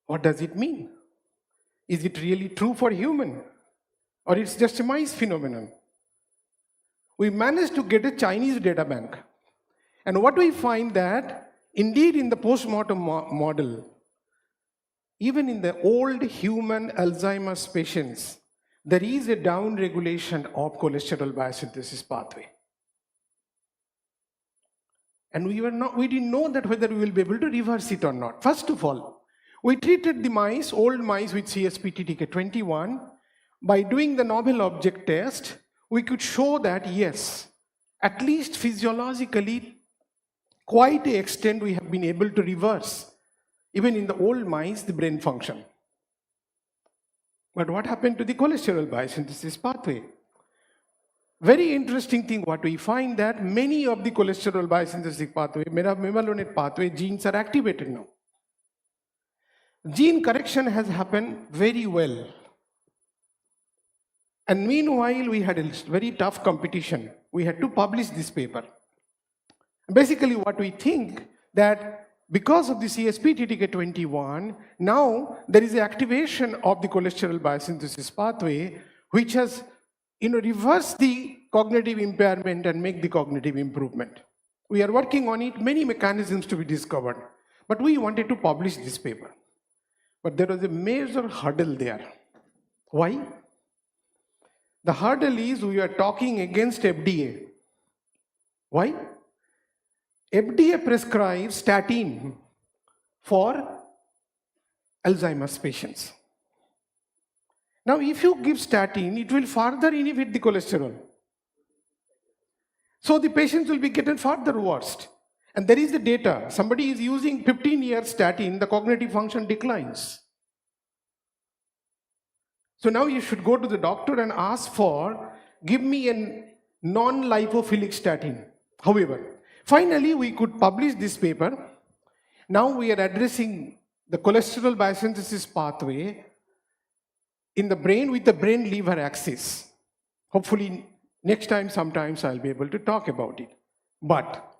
What does it mean? Is it really true for human? Or it's just a mice phenomenon? We managed to get a Chinese data bank. And what we find that, indeed in the post-mortem model, even in the old human Alzheimer's patients, there is a down-regulation of cholesterol biosynthesis pathway. And we didn't know that whether we will be able to reverse it or not. First of all, we treated the mice, old mice with CSP-TTK21. By doing the novel object test, we could show that yes, at least physiologically, quite an extent we have been able to reverse, even in the old mice, the brain function. But what happened to the cholesterol biosynthesis pathway? Very interesting thing what we find that many of the cholesterol biosynthesis pathway, mevalonate pathway genes are activated now. Gene correction has happened very well. And meanwhile, we had a very tough competition. We had to publish this paper. Basically, what we think that because of the CSP-TTK21, now there is an activation of the cholesterol biosynthesis pathway, which has reverse the cognitive impairment and make the cognitive improvement. We are working on it, many mechanisms to be discovered, but we wanted to publish this paper. But there was a major hurdle there. Why? The hurdle is we are talking against FDA. Why? FDA prescribes statin for Alzheimer's patients. Now, if you give statin, it will further inhibit the cholesterol. So the patients will be getting further worse. And there is the data. Somebody is using 15 years statin, the cognitive function declines. So now you should go to the doctor and ask for, give me a non-lipophilic statin. However, finally we could publish this paper. Now we are addressing the cholesterol biosynthesis pathway in the brain with the brain-liver axis. Hopefully next time sometimes I'll be able to talk about it. But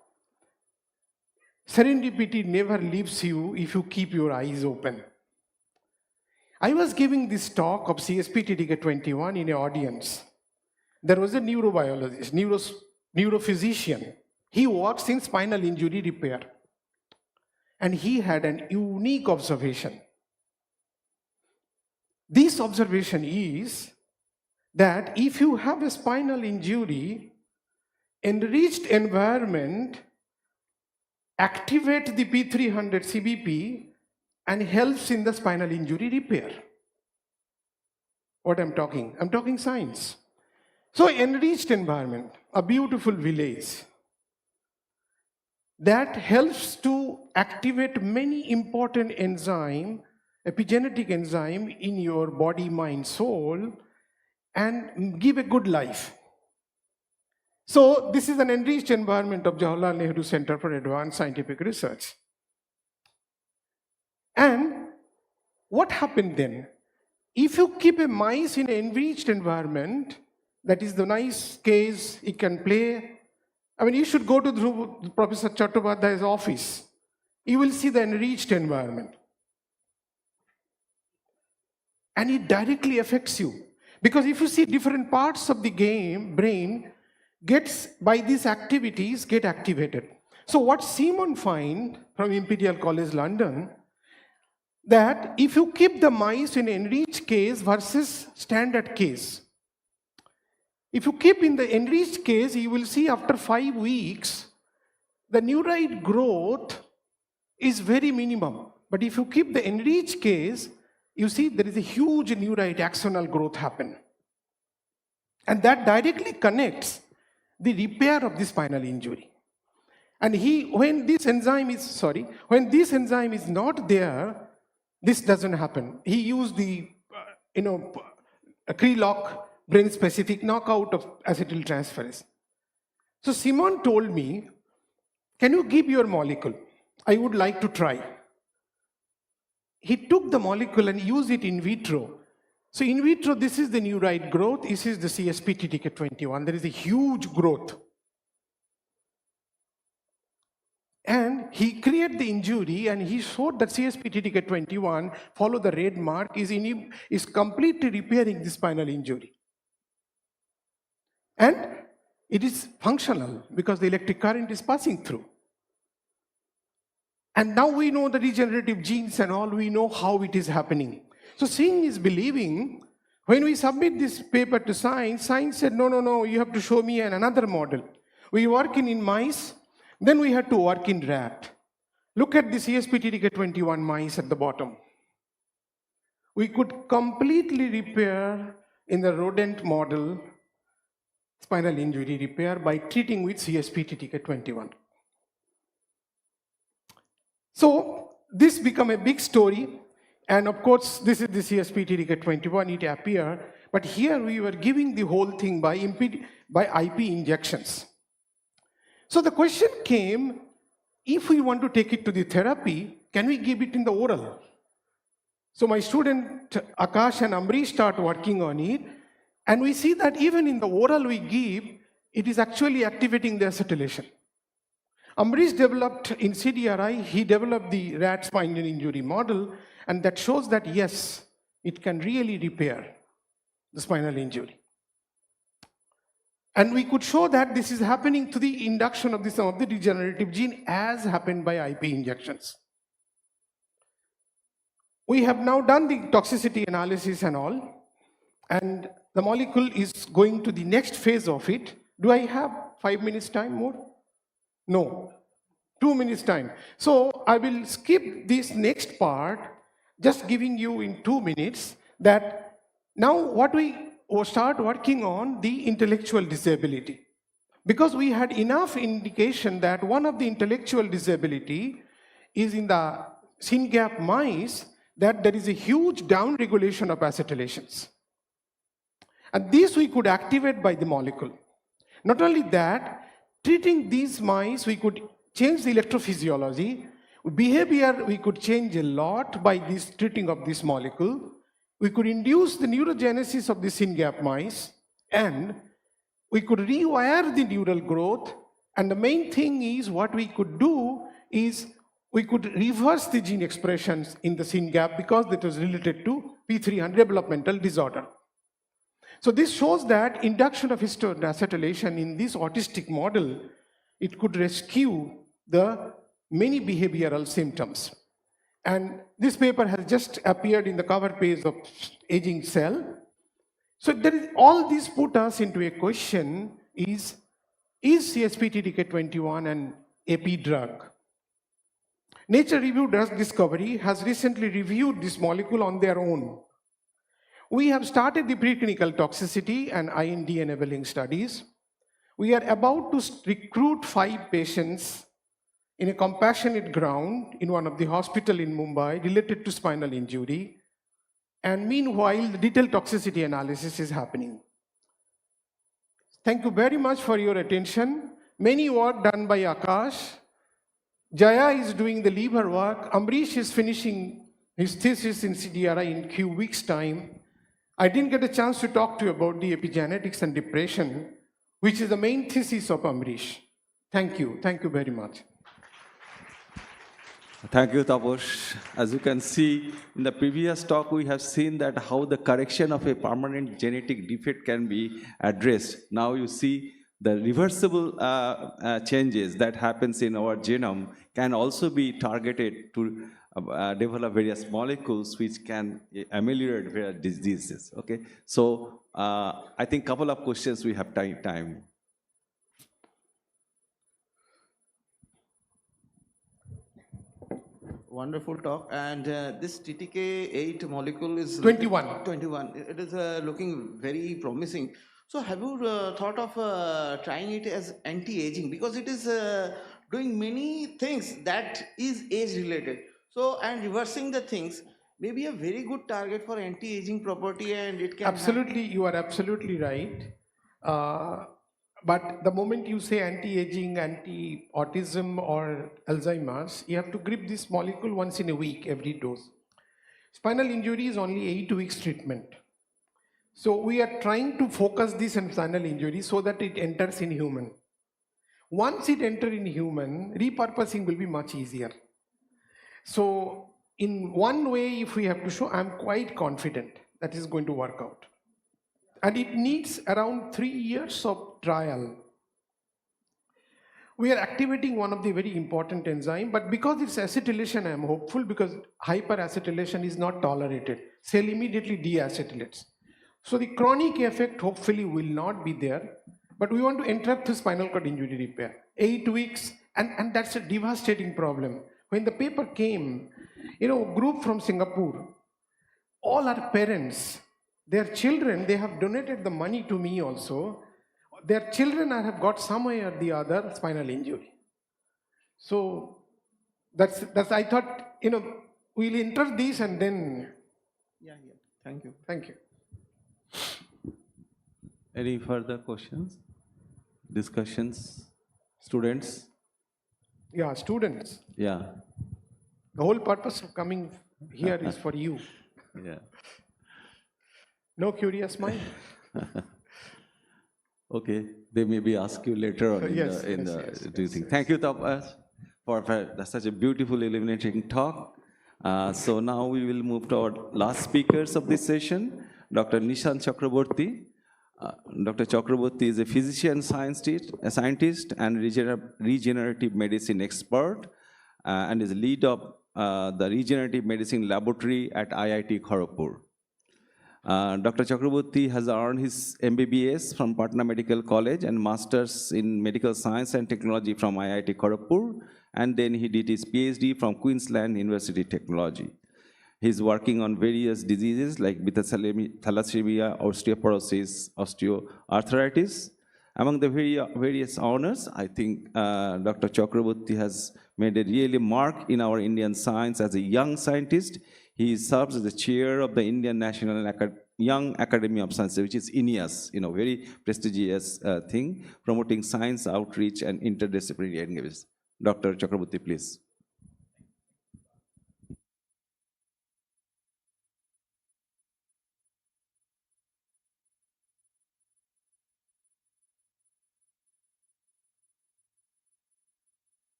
serendipity never leaves you if you keep your eyes open. I was giving this talk of CSP-TTK21 in an audience. There was a neurobiologist, neurophysician. He works in spinal injury repair. And he had an unique observation. This observation is that if you have a spinal injury, enriched environment activates the P300 CBP and helps in the spinal injury repair. What I'm talking science. So enriched environment, a beautiful village that helps to activate many important enzyme, epigenetic enzyme in your body, mind, soul, and give a good life. So this is an enriched environment of Jawaharlal Nehru Center for Advanced Scientific Research. And what happened then? If you keep a mice in an enriched environment, that is the nice case, it can play. I mean, you should go to Professor Chattopadhyay's office. You will see the enriched environment. And it directly affects you. Because if you see different parts of the brain gets, by these activities, get activated. So what Simon find from Imperial College London, that if you keep the mice in enriched case versus standard case, if you keep in the enriched case, you will see after 5 weeks, the neurite growth is very minimum. But if you keep the enriched case, you see there is a huge neurite axonal growth happen. And that directly connects the repair of the spinal injury. And when this enzyme is not there, this doesn't happen. He used the, Krelok brain-specific knockout of acetyltransferase. So Simon told me, can you give your molecule? I would like to try. He took the molecule and used it in vitro. So in vitro, this is the neurite growth. This is the CSP-TTK21. There is a huge growth. And he created the injury and he showed that CSP-TTK21, follow the red mark, is completely repairing the spinal injury. And it is functional because the electric current is passing through. And now we know the regenerative genes and all, we know how it is happening. So seeing is believing. When we submit this paper to science, science said, no, you have to show me another model. We work in mice, then we had to work in rat. Look at the CSP-TTK21 mice at the bottom. We could completely repair in the rodent model spinal injury repair by treating with CSP-TTK21. So this became a big story. And of course, this is the CSP-TTK21, it appeared. But here we were giving the whole thing by IP injections. So the question came, if we want to take it to the therapy, can we give it in the oral? So my student Akash and Amrish start working on it. And we see that even in the oral we give, it is actually activating the acetylation. Amrish developed in CDRI, he developed the rat spinal injury model, and that shows that yes, it can really repair the spinal injury. And we could show that this is happening to the induction of some of the degenerative gene as happened by IP injections. We have now done the toxicity analysis and all, and the molecule is going to the next phase of it. Do I have 5 minutes time more? No, 2 minutes time. So I will skip this next part, just giving you in 2 minutes that now what we start working on the intellectual disability. Because we had enough indication that one of the intellectual disability is in the SYNGAP mice, that there is a huge downregulation of acetylations. And this we could activate by the molecule. Not only that, treating these mice, we could change the electrophysiology. Behavior, we could change a lot by this treating of this molecule. We could induce the neurogenesis of the SYNGAP mice, and we could rewire the neural growth. And the main thing is what we could do is we could reverse the gene expressions in the SYNGAP because that was related to P300 developmental disorder. So this shows that induction of histone acetylation in this autistic model, it could rescue the many behavioral symptoms. And this paper has just appeared in the cover page of Aging Cell. So there is, all this put us into a question, is CSP-TTK21 an AP drug? Nature Review Drug Discovery has recently reviewed this molecule on their own. We have started the preclinical toxicity and IND enabling studies. We are about to recruit 5 patients in a compassionate ground in one of the hospital in Mumbai related to spinal injury. And meanwhile, the detailed toxicity analysis is happening. Thank you very much for your attention. Many work done by Akash. Jaya is doing the liver work. Amrish is finishing his thesis in CDRI in few weeks' time. I didn't get a chance to talk to you about the epigenetics and depression, which is the main thesis of Amrish. Thank you. Thank you very much.
Thank you, Taposh. As you can see, in the previous talk, we have seen that how the correction of a permanent genetic defect can be addressed. Now you see the reversible changes that happens in our genome can also be targeted to develop various molecules which can ameliorate various diseases. Okay, so I think couple of questions we have time.
Wonderful talk. And this TTK8 molecule is
21.
21. It is looking very promising. So have you thought of trying it as anti-aging? Because it is doing many things that is age-related. So, and reversing the things may be a very good target for anti-aging property, and it can
Absolutely, you are absolutely right. But the moment you say anti-aging, anti-autism or Alzheimer's, you have to grip this molecule once in a week, every dose. Spinal injury is only 8 weeks treatment. So we are trying to focus this on spinal injury so that it enters in human. Once it enters in human, repurposing will be much easier. So in one way, if we have to show, I'm quite confident that is going to work out. And it needs around 3 years of trial. We are activating one of the very important enzyme, but because it's acetylation, I am hopeful because hyperacetylation is not tolerated. Cell immediately deacetylates. So the chronic effect hopefully will not be there, but we want to interrupt the spinal cord injury repair. 8 weeks, and that's a devastating problem. When the paper came, group from Singapore, all our parents, their children, they have donated the money to me also. Their children have got some way or the other spinal injury. So that's I thought, we'll enter these and then.
Yeah. Thank you.
Thank you.
Any further questions, discussions, students?
Yeah, students.
Yeah.
The whole purpose of coming here is for you.
Yeah.
No curious mind.
Okay, they maybe ask you later on
Yes,
do you think? Thank you, Tapas, for such a beautiful illuminating talk. So now we will move to our last speakers of this session, Dr. Nishant Chakraborty. Dr. Chakraborty is a physician scientist and regenerative medicine expert and is lead of the regenerative medicine laboratory at IIT Kharagpur. Dr. Chakraborty has earned his MBBS from Patna Medical College and Masters in Medical Science and Technology from IIT Kharagpur, and then he did his PhD from Queensland University Technology. He's working on various diseases like beta thalassemia, osteoporosis, osteoarthritis. Among the various honors, I think Dr. Chakraborty has made a really mark in our Indian science as a young scientist. He serves as the chair of the Indian National Young Academy of Sciences, which is INIAS, very prestigious thing, promoting science outreach and interdisciplinary engagement. Dr. Chakraborty, please.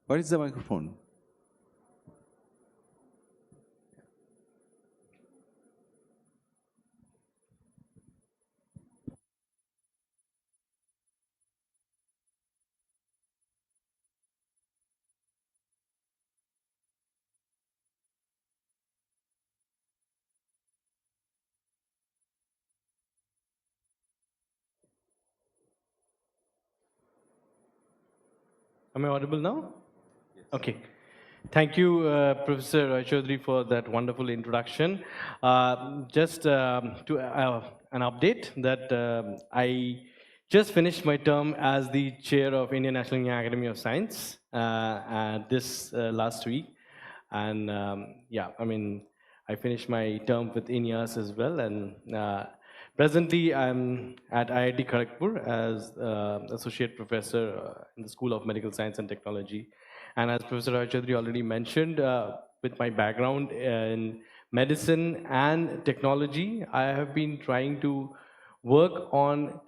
Where is the microphone?
Am I audible now? Okay. Thank you, Professor Roy Chaudhary, for that wonderful introduction. Just to an update that I just finished my term as the chair of Indian National Young Academy of Science this last week. And yeah, I mean, I finished my term with INEAS as well. And presently, I'm at IIT Kharagpur as associate professor in the School of Medical Science and Technology. And as Professor Roy Chaudhary already mentioned, with my background in medicine and technology, I have been trying to work on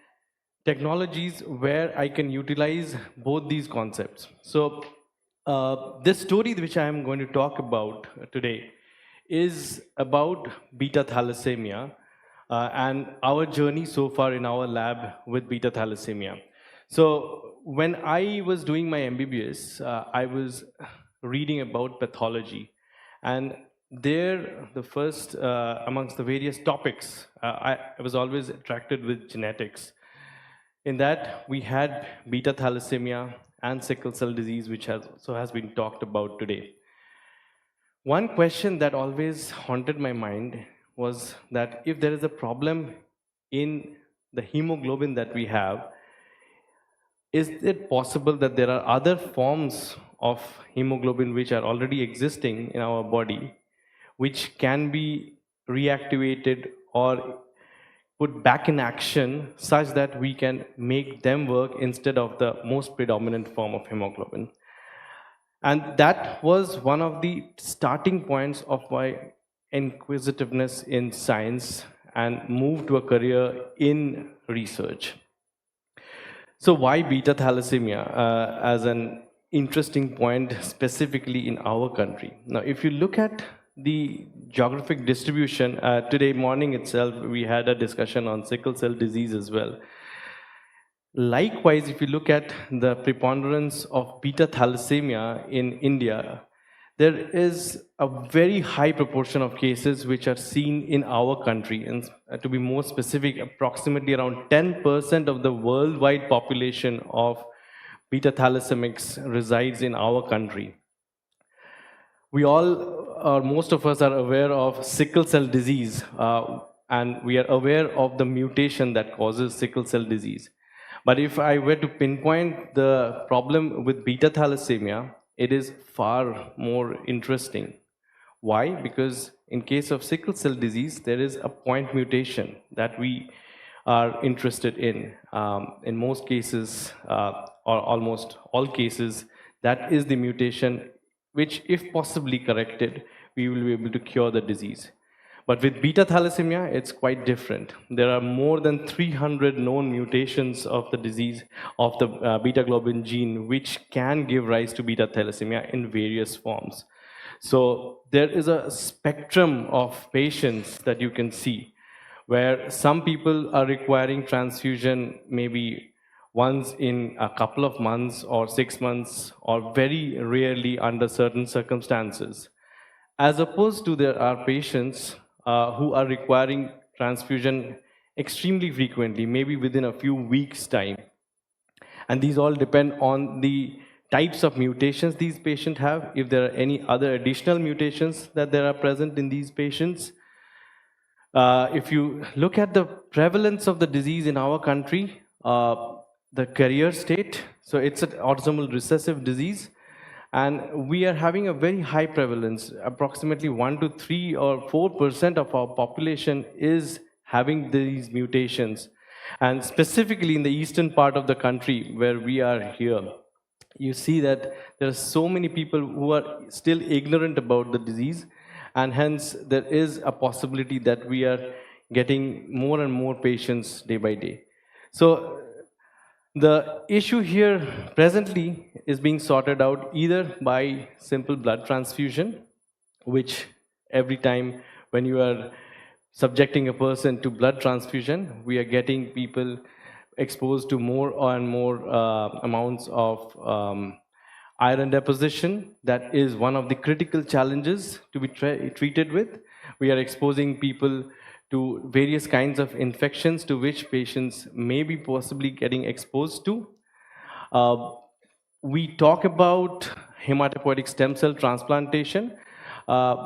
technologies where I can utilize both these concepts. So this story which I am going to talk about today is about beta thalassemia and our journey so far in our lab with beta thalassemia. So when I was doing my MBBS, I was reading about pathology, and there the first amongst the various topics, I was always attracted with genetics. In that we had beta thalassemia and sickle cell disease, which has been talked about today. One question that always haunted my mind was that if there is a problem in the hemoglobin that we have, is it possible that there are other forms of hemoglobin which are already existing in our body, which can be reactivated or put back in action such that we can make them work instead of the most predominant form of hemoglobin? And that was one of the starting points of my inquisitiveness in science and move to a career in research. So why beta thalassemia as an interesting point specifically in our country? Now, if you look at the geographic distribution, today morning itself, we had a discussion on sickle cell disease as well. Likewise, if you look at the preponderance of beta thalassemia in India, there is a very high proportion of cases which are seen in our country. And to be more specific, approximately around 10% of the worldwide population of beta thalassemics resides in our country. We all, or most of us, are aware of sickle cell disease, and we are aware of the mutation that causes sickle cell disease. But if I were to pinpoint the problem with beta thalassemia, it is far more interesting. Why? Because in case of sickle cell disease, there is a point mutation that we are interested in. In most cases, or almost all cases, that is the mutation which, if possibly corrected, we will be able to cure the disease. But with beta thalassemia, it's quite different. There are more than 300 known mutations of the disease of the beta globin gene, which can give rise to beta thalassemia in various forms. So there is a spectrum of patients that you can see, where some people are requiring transfusion maybe once in a couple of months or 6 months, or very rarely under certain circumstances. As opposed to there are patients who are requiring transfusion extremely frequently, maybe within a few weeks' time. And these all depend on the types of mutations these patients have, if there are any other additional mutations that there are present in these patients. If you look at the prevalence of the disease in our country, the carrier state, so it's an autosomal recessive disease, and we are having a very high prevalence. Approximately 1 to 3 or 4% of our population is having these mutations. And specifically in the eastern part of the country where we are here, you see that there are so many people who are still ignorant about the disease, and hence there is a possibility that we are getting more and more patients day by day. So the issue here presently is being sorted out either by simple blood transfusion, which every time when you are subjecting a person to blood transfusion, we are getting people exposed to more and more amounts of iron deposition. That is one of the critical challenges to be treated with. We are exposing people to various kinds of infections to which patients may be possibly getting exposed to. we talk about hematopoietic stem cell transplantation,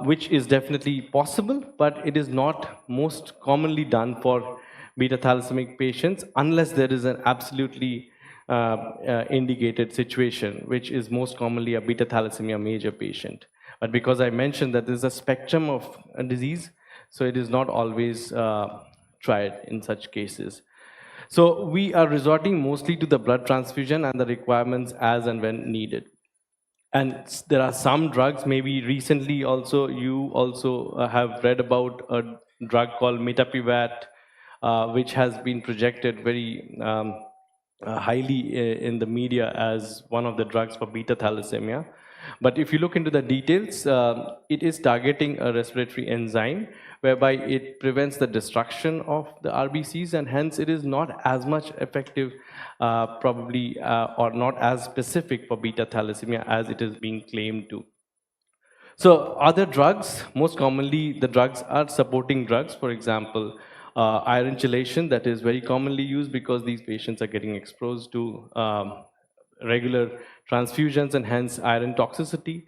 which is definitely possible, but it is not most commonly done for beta thalassemia patients unless there is an absolutely indicated situation, which is most commonly a beta thalassemia major patient. But because I mentioned that there is a spectrum of a disease, so it is not always tried in such cases. So we are resorting mostly to the blood transfusion and the requirements as and when needed. And there are some drugs, maybe recently also, you also have read about a drug called mitapivat, which has been projected very highly in the media as one of the drugs for beta thalassemia. But if you look into the details, it is targeting a respiratory enzyme whereby it prevents the destruction of the RBCs, and hence it is not as much effective probably or not as specific for beta thalassemia as it is being claimed to. So other drugs, most commonly the drugs are supporting drugs, for example, iron chelation, that is very commonly used because these patients are getting exposed to regular transfusions and hence iron toxicity.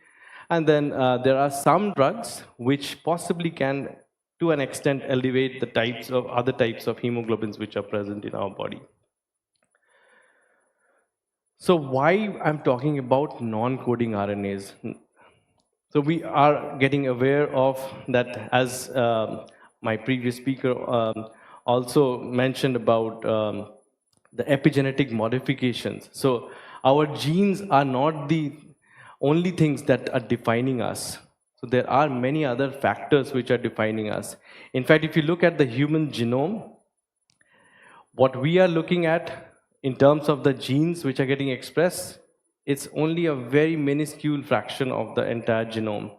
And then there are some drugs which possibly can, to an extent, elevate the types of other types of hemoglobins which are present in our body. So why I'm talking about non-coding RNAs? So we are getting aware of that, as my previous speaker also mentioned about the epigenetic modifications. So our genes are not the only things that are defining us. So there are many other factors which are defining us. In fact, if you look at the human genome, what we are looking at in terms of the genes which are getting expressed, it's only a very minuscule fraction of the entire genome.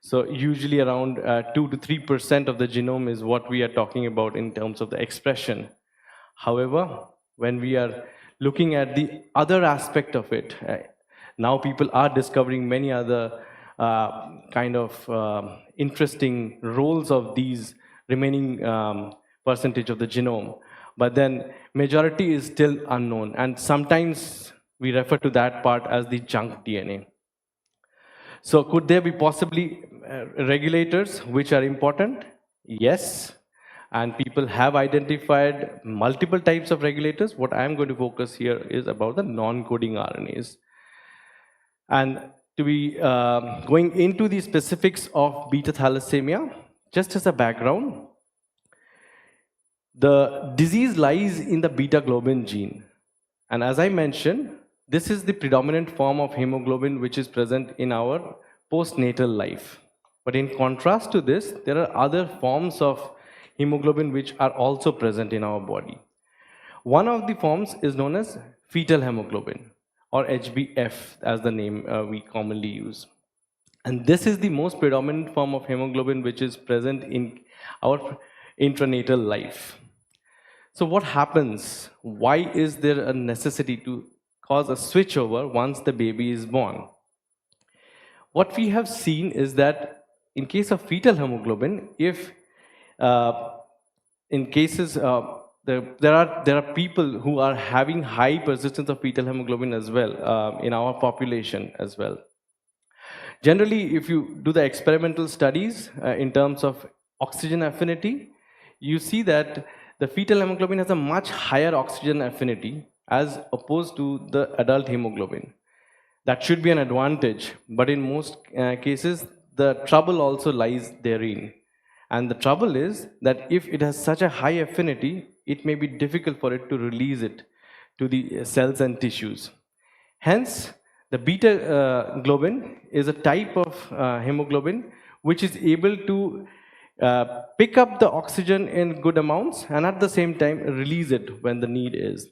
So usually around 2 to 3% of the genome is what we are talking about in terms of the expression. However, when we are looking at the other aspect of it, now people are discovering many other kind of interesting roles of these remaining percentage of the genome. But then majority is still unknown, and sometimes we refer to that part as the junk DNA. So could there be possibly regulators which are important? Yes. And people have identified multiple types of regulators. What I'm going to focus here is about the non-coding RNAs. And to be going into the specifics of beta thalassemia, just as a background, the disease lies in the beta globin gene. And as I mentioned, this is the predominant form of hemoglobin which is present in our postnatal life. But in contrast to this, there are other forms of hemoglobin which are also present in our body. One of the forms is known as fetal hemoglobin, or HbF as the name we commonly use. And this is the most predominant form of hemoglobin which is present in our intranatal life. So what happens? Why is there a necessity to cause a switchover once the baby is born? What we have seen is that in case of fetal hemoglobin, if in cases there are people who are having high persistence of fetal hemoglobin as well in our population as well. Generally, if you do the experimental studies in terms of oxygen affinity, you see that the fetal hemoglobin has a much higher oxygen affinity as opposed to the adult hemoglobin. That should be an advantage, but in most cases, the trouble also lies therein. And the trouble is that if it has such a high affinity, it may be difficult for it to release it to the cells and tissues. Hence, the beta globin is a type of hemoglobin which is able to pick up the oxygen in good amounts and at the same time release it when the need is.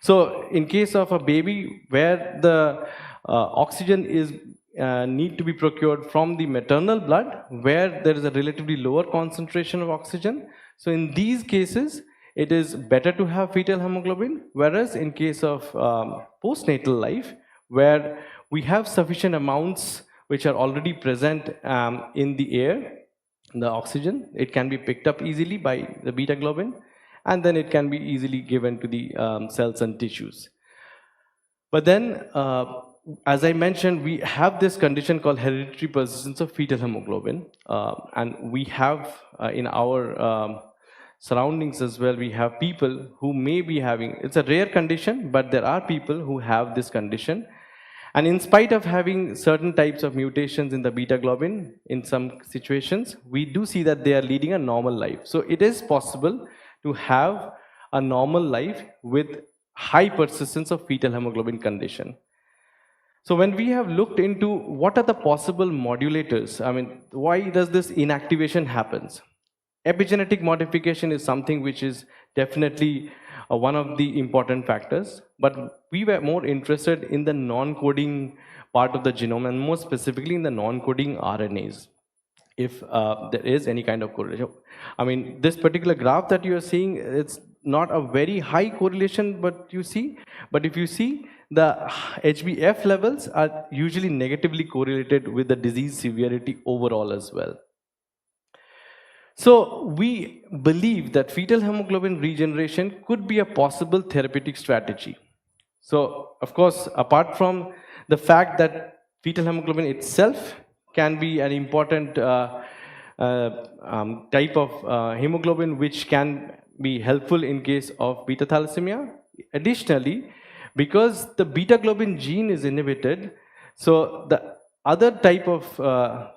So in case of a baby where the oxygen is need to be procured from the maternal blood, where there is a relatively lower concentration of oxygen, so in these cases it is better to have fetal hemoglobin, whereas in case of postnatal life, where we have sufficient amounts which are already present in the air, the oxygen, it can be picked up easily by the beta globin, and then it can be easily given to the cells and tissues. But then as I mentioned, we have this condition called hereditary persistence of fetal hemoglobin, and we have in our surroundings as well, we have people who may be having, it's a rare condition, but there are people who have this condition. And in spite of having certain types of mutations in the beta globin, in some situations, we do see that they are leading a normal life. So it is possible to have a normal life with high persistence of fetal hemoglobin condition. So when we have looked into what are the possible modulators, I mean, why does this inactivation happens? Epigenetic modification is something which is definitely one of the important factors, but we were more interested in the non-coding part of the genome, and more specifically in the non-coding RNAs, if there is any kind of correlation. I mean, this particular graph that you are seeing, it's not a very high correlation, but if you see, the HbF levels are usually negatively correlated with the disease severity overall as well. So we believe that fetal hemoglobin regeneration could be a possible therapeutic strategy. So of course, apart from the fact that fetal hemoglobin itself can be an important type of hemoglobin which can be helpful in case of beta thalassemia. Additionally, because the beta globin gene is inhibited, so the other type of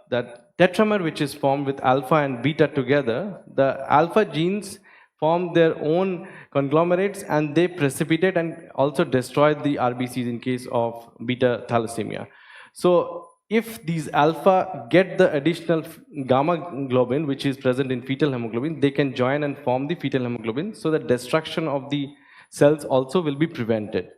that tetramer which is formed with alpha and beta together, the alpha genes form their own conglomerates and they precipitate and also destroy the RBCs in case of beta thalassemia. So if these alpha get the additional gamma globin which is present in fetal hemoglobin, they can join and form the fetal hemoglobin, so the destruction of the cells also will be prevented.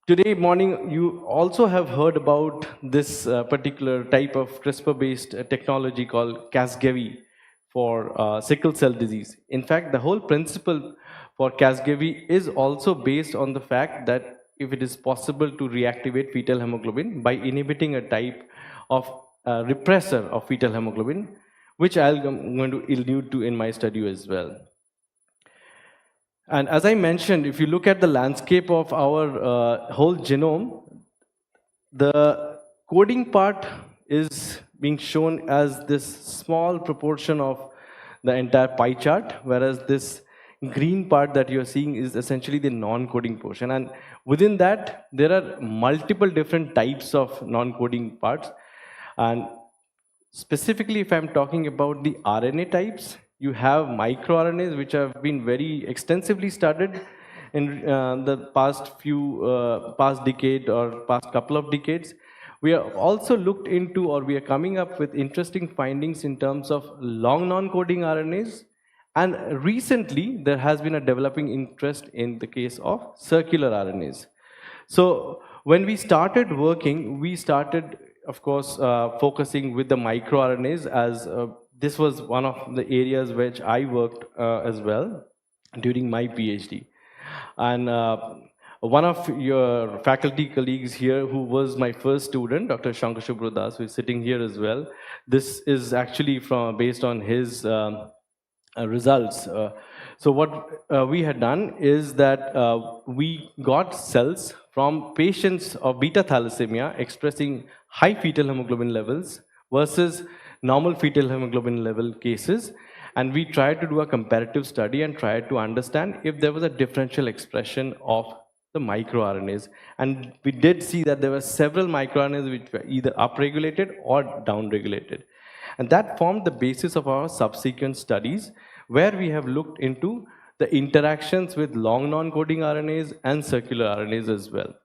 Today morning, you also have heard about this particular type of CRISPR-based technology called Casgevy for sickle cell disease. In fact, the whole principle for Casgevy is also based on the fact that if it is possible to reactivate fetal hemoglobin by inhibiting a type of repressor of fetal hemoglobin, which I'm going to allude to in my study as well. And as I mentioned, if you look at the landscape of our whole genome, the coding part is being shown as this small proportion of the entire pie chart, whereas this green part that you're seeing is essentially the non-coding portion. And within that, there are multiple different types of non-coding parts. And specifically, if I'm talking about the RNA types, you have microRNAs, which have been very extensively studied in the past decade or past couple of decades. We have also looked into, or we are coming up with interesting findings in terms of long non-coding RNAs. And recently, there has been a developing interest in the case of circular RNAs. So when we started working, we started, of course, focusing with the microRNAs, as this was one of the areas which I worked as well during my PhD. And one of your faculty colleagues here, who was my first student, Dr. Shankar Subrodas, who is sitting here as well, this is actually based on his results. So what we had done is that we got cells from patients of beta thalassemia expressing high fetal hemoglobin levels versus normal fetal hemoglobin level cases, and we tried to do a comparative study and tried to understand if there was a differential expression of the microRNAs. And we did see that there were several microRNAs which were either upregulated or downregulated. And that formed the basis of our subsequent studies, where we have looked into the interactions with long non-coding RNAs and circular RNAs as well.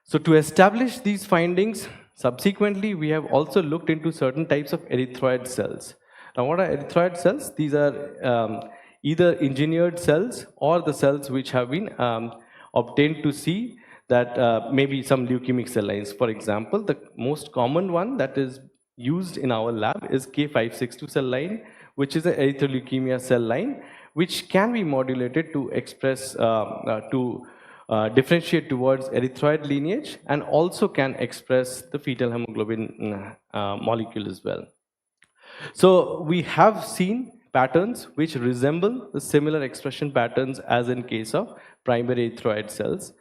So to establish these findings, subsequently, we have also looked into certain types of erythroid cells. Now, what are erythroid cells? These are either engineered cells or the cells which have been obtained to see that maybe some leukemic cell lines. For example, the most common one that is used in our lab is K562 cell line, which is an erythroleukemia cell line, which can be modulated to express, differentiate towards erythroid lineage, and also can express the fetal hemoglobin molecule as well. So we have seen patterns which resemble the similar expression patterns as in case of primary erythroid cells.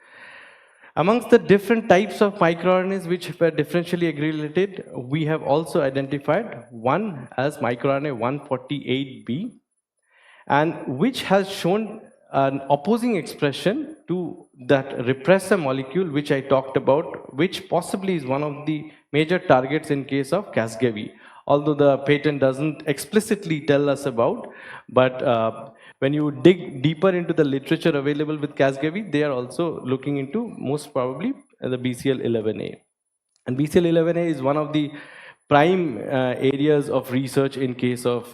Amongst the different types of microRNAs which were differentially aggregated, we have also identified one as microRNA 148B, and which has shown an opposing expression to that repressor molecule which I talked about, which possibly is one of the major targets in case of Casgevy, although the patent doesn't explicitly tell us about. But when you dig deeper into the literature available with Casgevy, they are also looking into most probably the BCL11A. And BCL11A is one of the prime areas of research in case of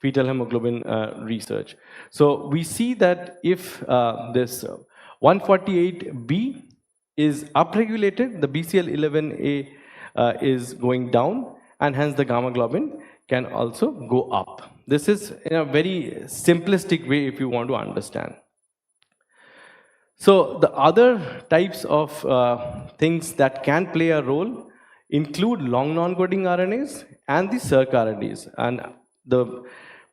fetal hemoglobin research. So we see that if this 148B is upregulated, the BCL11A is going down, and hence the gamma globin can also go up. This is in a very simplistic way if you want to understand. So the other types of things that can play a role include long non-coding RNAs and the circRNAs. And the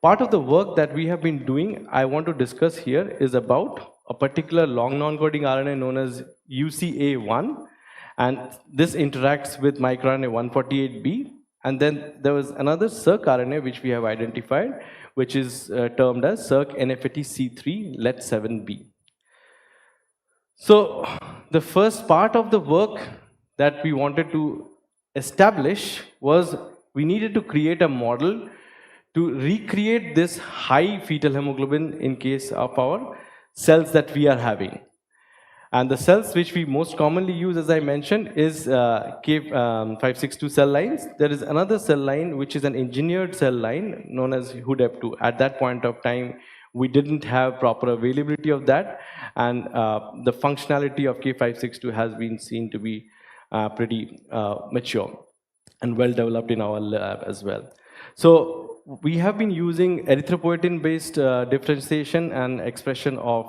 part of the work that we have been doing, I want to discuss here, is about a particular long non-coding RNA known as UCA1, and this interacts with microRNA 148B. And then there was another circRNA which we have identified, which is termed as circNFATC3 LET7B. So the first part of the work that we wanted to establish was we needed to create a model to recreate this high fetal hemoglobin in case of our cells that we are having. And the cells which we most commonly use, as I mentioned, is K562 cell lines. There is another cell line which is an engineered cell line known as HUDEP2. At that point of time, we didn't have proper availability of that, and the functionality of K562 has been seen to be pretty mature and well developed in our lab as well. So we have been using erythropoietin-based differentiation and expression of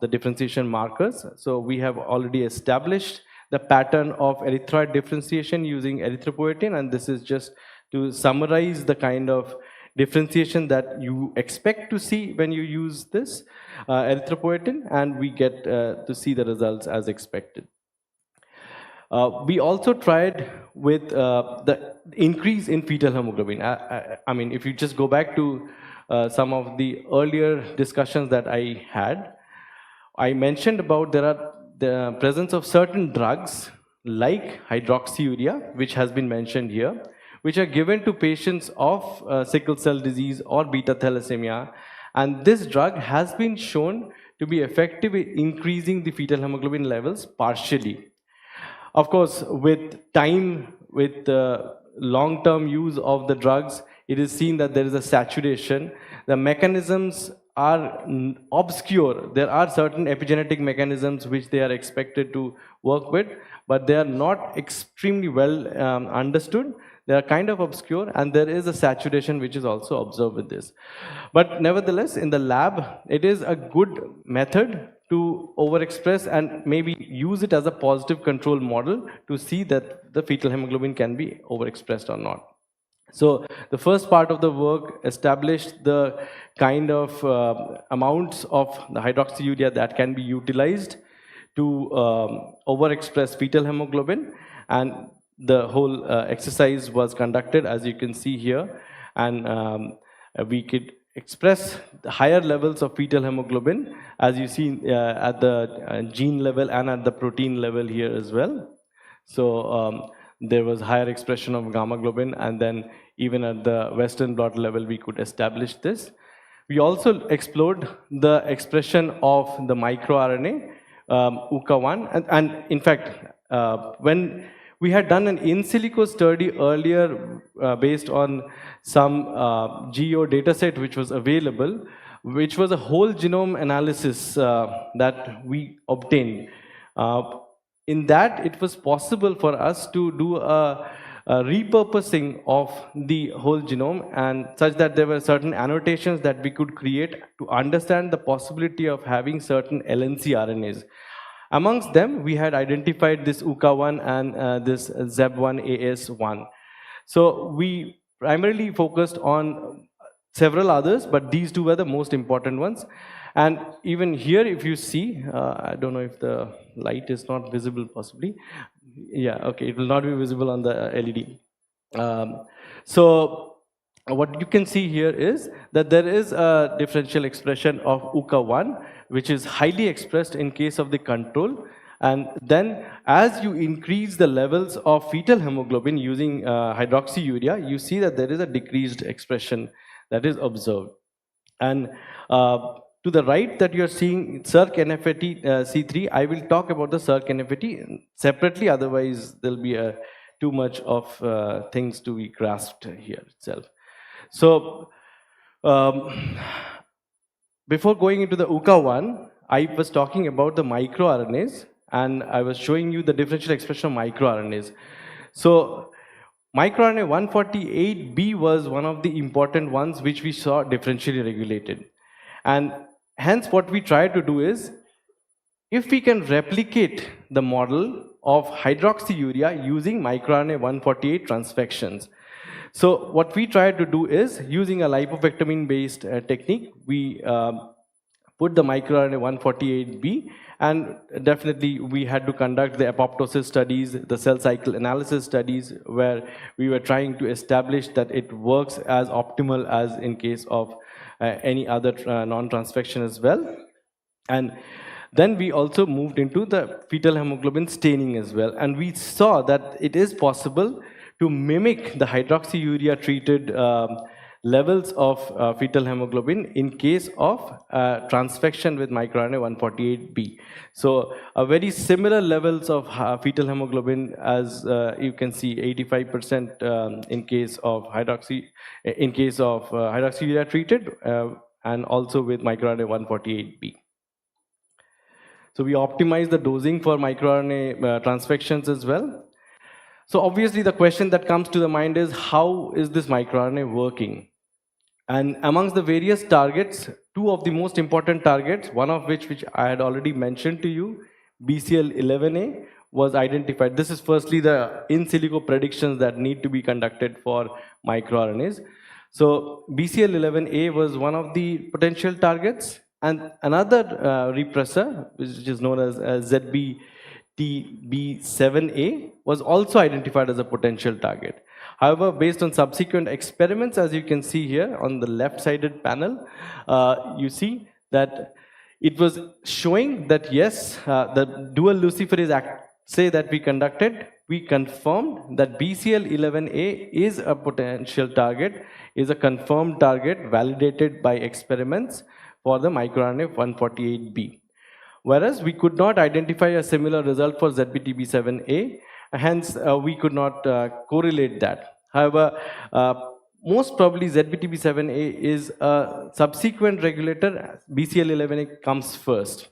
the differentiation markers. So we have already established the pattern of erythroid differentiation using erythropoietin, and this is just to summarize the kind of differentiation that you expect to see when you use this erythropoietin, and we get to see the results as expected. We also tried with the increase in fetal hemoglobin. I mean, if you just go back to some of the earlier discussions that I had, I mentioned about there are the presence of certain drugs like hydroxyurea, which has been mentioned here, which are given to patients of sickle cell disease or beta thalassemia. And this drug has been shown to be effective in increasing the fetal hemoglobin levels partially. Of course, with time, with the long-term use of the drugs, it is seen that there is a saturation. The mechanisms are obscure. There are certain epigenetic mechanisms which they are expected to work with, but they are not extremely well understood. They are kind of obscure, and there is a saturation which is also observed with this. But nevertheless, in the lab, it is a good method to overexpress and maybe use it as a positive control model to see that the fetal hemoglobin can be overexpressed or not. So the first part of the work established the kind of amounts of the hydroxyurea that can be utilized to overexpress fetal hemoglobin, and the whole exercise was conducted, as you can see here, and we could express the higher levels of fetal hemoglobin, as you see at the gene level and at the protein level here as well. So there was higher expression of gamma globin, and then even at the Western blot level, we could establish this. We also explored the expression of the microRNA, UCA1, and in fact, when we had done an in silico study earlier based on some GEO dataset which was available, which was a whole genome analysis that we obtained. In that, it was possible for us to do a repurposing of the whole genome, and such that there were certain annotations that we could create to understand the possibility of having certain LNC RNAs. Amongst them, we had identified this UCA1 and this ZEB1AS1. So we primarily focused on several others, but these two were the most important ones. And even here, if you see, I don't know if the light is not visible possibly. Yeah, okay, it will not be visible on the LED. So what you can see here is that there is a differential expression of UCA1, which is highly expressed in case of the control. And then as you increase the levels of fetal hemoglobin using hydroxyurea, you see that there is a decreased expression that is observed. And to the right that you're seeing SIRC-NFAT C3, I will talk about the SIRC-NFAT separately, otherwise there'll be too much of things to be grasped here itself. So before going into the UCA1, I was talking about the microRNAs, and I was showing you the differential expression of microRNAs. So microRNA 148B was one of the important ones which we saw differentially regulated. And hence what we try to do is, if we can replicate the model of hydroxyurea using microRNA 148 transfections. So what we try to do is, using a lipofectamine based technique, we put the microRNA 148B, and definitely we had to conduct the apoptosis studies, the cell cycle analysis studies, where we were trying to establish that it works as optimal as in case of any other non-transfection as well. And then we also moved into the fetal hemoglobin staining as well, and we saw that it is possible to mimic the hydroxyurea treated levels of fetal hemoglobin in case of transfection with microRNA 148B. So a very similar levels of fetal hemoglobin, as you can see, 85% in case of hydroxyurea treated, and also with microRNA 148B. So we optimize the dosing for microRNA transfections as well. So obviously the question that comes to the mind is, how is this microRNA working? And amongst the various targets, two of the most important targets, one of which I had already mentioned to you, BCL11A, was identified. This is firstly the in silico predictions that need to be conducted for microRNAs. So BCL11A was one of the potential targets, and another repressor, which is known as ZBTB7A, was also identified as a potential target. However, based on subsequent experiments, as you can see here on the left-sided panel, you see that it was showing that yes, the dual luciferase assay that we conducted, we confirmed that BCL11A is a potential target, is a confirmed target validated by experiments for the microRNA 148B. Whereas we could not identify a similar result for ZBTB7A, hence we could not correlate that. However, most probably ZBTB7A is a subsequent regulator, BCL11A comes first.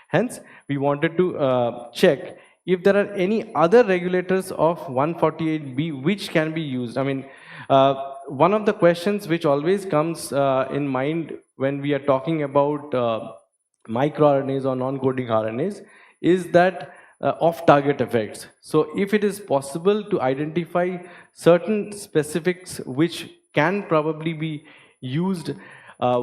Hence, we wanted to check if there are any other regulators of 148B which can be used. I mean, one of the questions which always comes in mind when we are talking about microRNAs or non-coding RNAs is that off-target effects. So if it is possible to identify certain specifics which can probably be used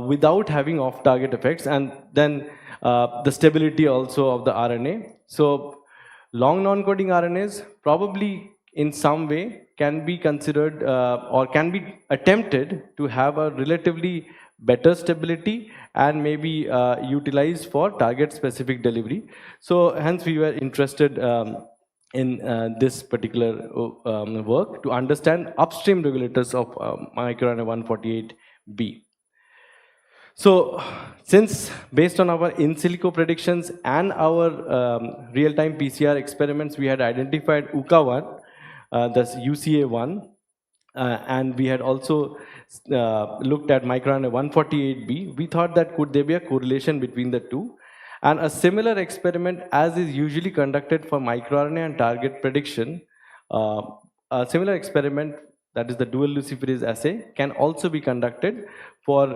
without having off-target effects, and then the stability also of the RNA. So long non-coding RNAs probably in some way can be considered or can be attempted to have a relatively better stability and maybe utilized for target-specific delivery. So hence we were interested in this particular work to understand upstream regulators of microRNA 148B. So since based on our in silico predictions and our real-time PCR experiments, we had identified UCA1, that's UCA1, and we had also looked at microRNA 148B, we thought that could there be a correlation between the two. And a similar experiment as is usually conducted for microRNA and target prediction, a similar experiment, that is the dual luciferase assay, can also be conducted for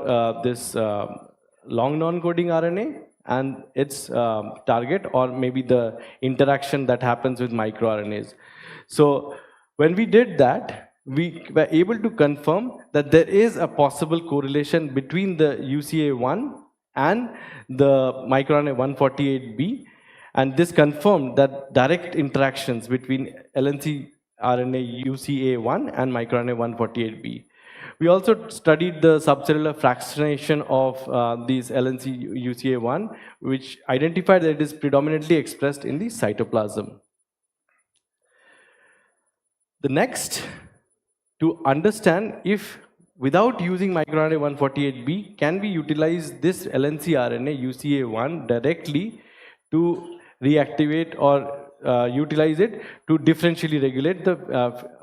this long non-coding RNA and its target, or maybe the interaction that happens with microRNAs. So when we did that, we were able to confirm that there is a possible correlation between the UCA1 and the microRNA 148B, and this confirmed that direct interactions between LNC RNA UCA1 and microRNA 148B. We also studied the subcellular fractionation of these LNC UCA1, which identified that it is predominantly expressed in the cytoplasm. The next, to understand if without using microRNA 148B, can we utilize this LNC RNA UCA1 directly to reactivate or utilize it to differentially regulate the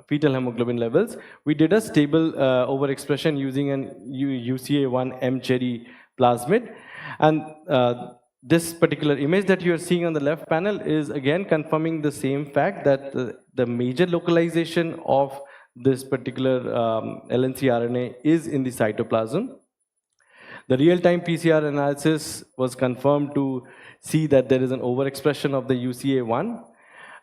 fetal hemoglobin levels. We did a stable overexpression using an UCA1 mCherry plasmid, and this particular image that you are seeing on the left panel is again confirming the same fact that the major localization of this particular LNC RNA is in the cytoplasm. The real-time PCR analysis was confirmed to see that there is an overexpression of the UCA1.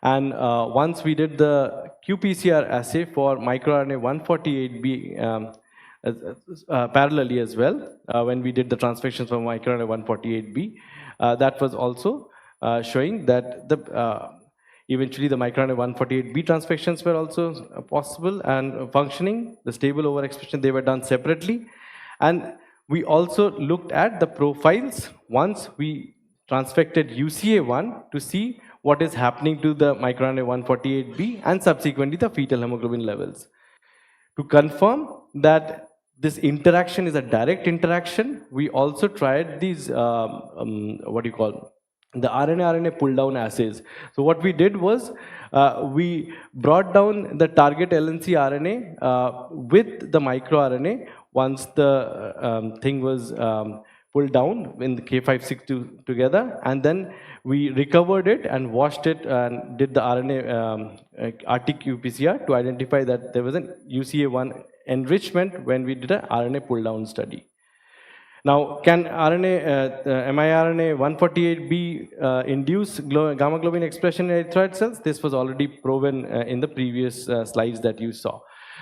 And once we did the qPCR assay for microRNA 148B parallelly as well, when we did the transfections for microRNA 148B, that was also showing that eventually the microRNA 148B transfections were also possible and functioning. The stable overexpression, they were done separately. And we also looked at the profiles once we transfected UCA1 to see what is happening to the microRNA 148B and subsequently the fetal hemoglobin levels. To confirm that this interaction is a direct interaction, we also tried these, the RNA-RNA pull-down assays. So what we did was, we brought down the target LNC RNA with the microRNA once the thing was pulled down in the K562 together, and then we recovered it and washed it and did the RNA RT-qPCR to identify that there was an UCA1 enrichment when we did an RNA pull-down study. Now, can miRNA 148B induce gamma globin expression in erythroid cells? This was already proven in the previous slides that you saw.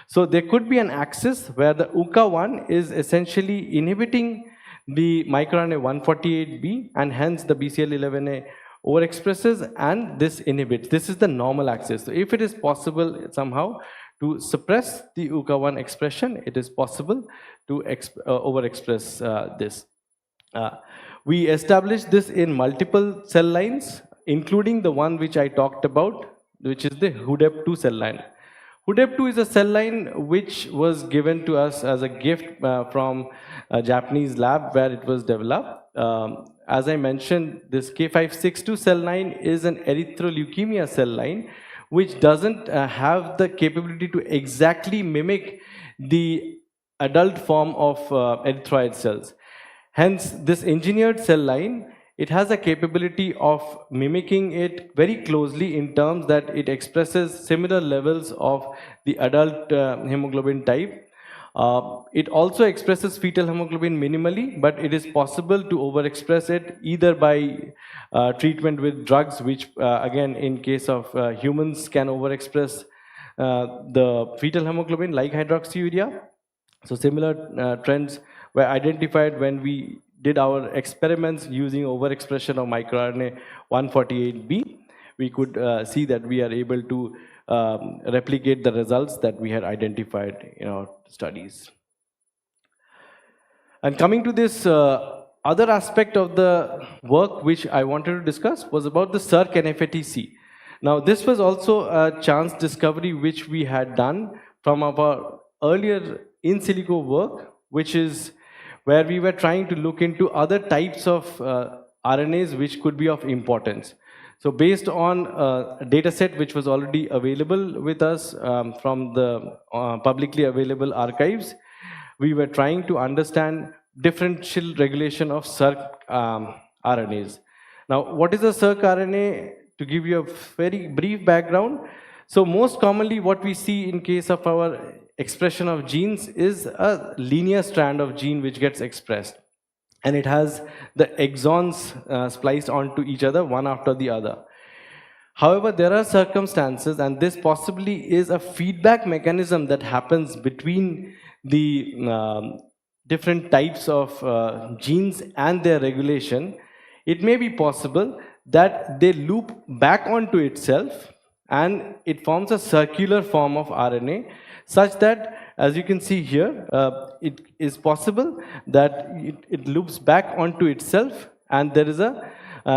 So there could be an axis where the UCA1 is essentially inhibiting the microRNA 148B, and hence the BCL11A overexpresses and this inhibits. This is the normal axis. So if it is possible somehow to suppress the UCA1 expression, it is possible to overexpress this. We established this in multiple cell lines, including the one which I talked about, which is the HUDEP2 cell line. HUDEP2 is a cell line which was given to us as a gift from a Japanese lab where it was developed. As I mentioned, this K562 cell line is an erythroleukemia cell line which doesn't have the capability to exactly mimic the adult form of erythroid cells. Hence, this engineered cell line, it has a capability of mimicking it very closely in terms that it expresses similar levels of the adult hemoglobin type. It also expresses fetal hemoglobin minimally, but it is possible to overexpress it either by treatment with drugs, which again in case of humans can overexpress the fetal hemoglobin like hydroxyurea. So similar trends were identified when we did our experiments using overexpression of microRNA 148B. We could see that we are able to replicate the results that we had identified in our studies. And coming to this other aspect of the work which I wanted to discuss was about the SERC-NFATC. Now this was also a chance discovery which we had done from our earlier in silico work, which is where we were trying to look into other types of RNAs which could be of importance. So based on a data set which was already available with us from the publicly available archives, we were trying to understand differential regulation of SERC RNAs. Now, what is a SERC RNA? To give you a very brief background, so most commonly what we see in case of our expression of genes is a linear strand of gene which gets expressed, and it has the exons spliced onto each other one after the other. However, there are circumstances, and this possibly is a feedback mechanism that happens between the different types of genes and their regulation, it may be possible that they loop back onto itself and it forms a circular form of RNA, such that, as you can see here, it is possible that it loops back onto itself and there is a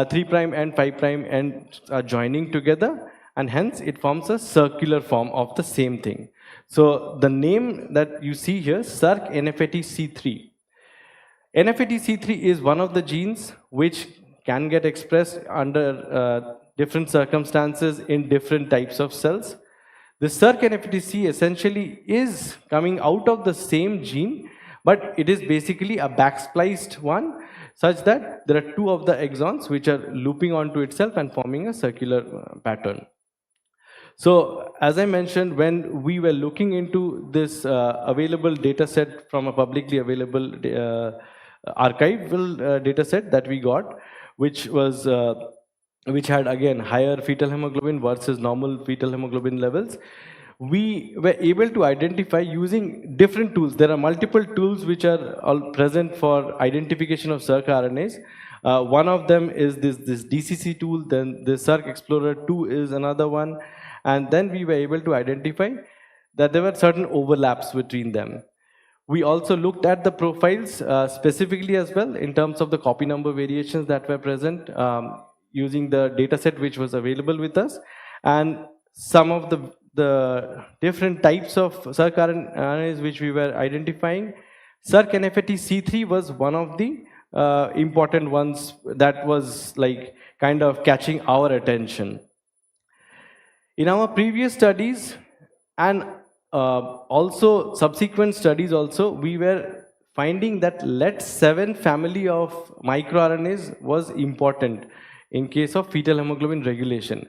3' and 5' end joining together, and hence it forms a circular form of the same thing. So the name that you see here, Src NFATC3. NFATC3 is one of the genes which can get expressed under different circumstances in different types of cells. The Src NFATC essentially is coming out of the same gene, but it is basically a backspliced one, such that there are two of the exons which are looping onto itself and forming a circular pattern. So, as I mentioned, when we were looking into this available data set from a publicly available archival data set that we got, which was which had again higher fetal hemoglobin versus normal fetal hemoglobin levels, we were able to identify using different tools. There are multiple tools which are all present for identification of Src RNAs. One of them is this DCC tool, then the Src Explorer 2 is another one, and then we were able to identify that there were certain overlaps between them. We also looked at the profiles specifically as well in terms of the copy number variations that were present using the data set which was available with us, and some of the different types of Src RNAs which we were identifying. Src NFATC3 was one of the important ones that was like kind of catching our attention. In our previous studies and also subsequent studies also, we were finding that LET7 family of microRNAs was important in case of fetal hemoglobin regulation.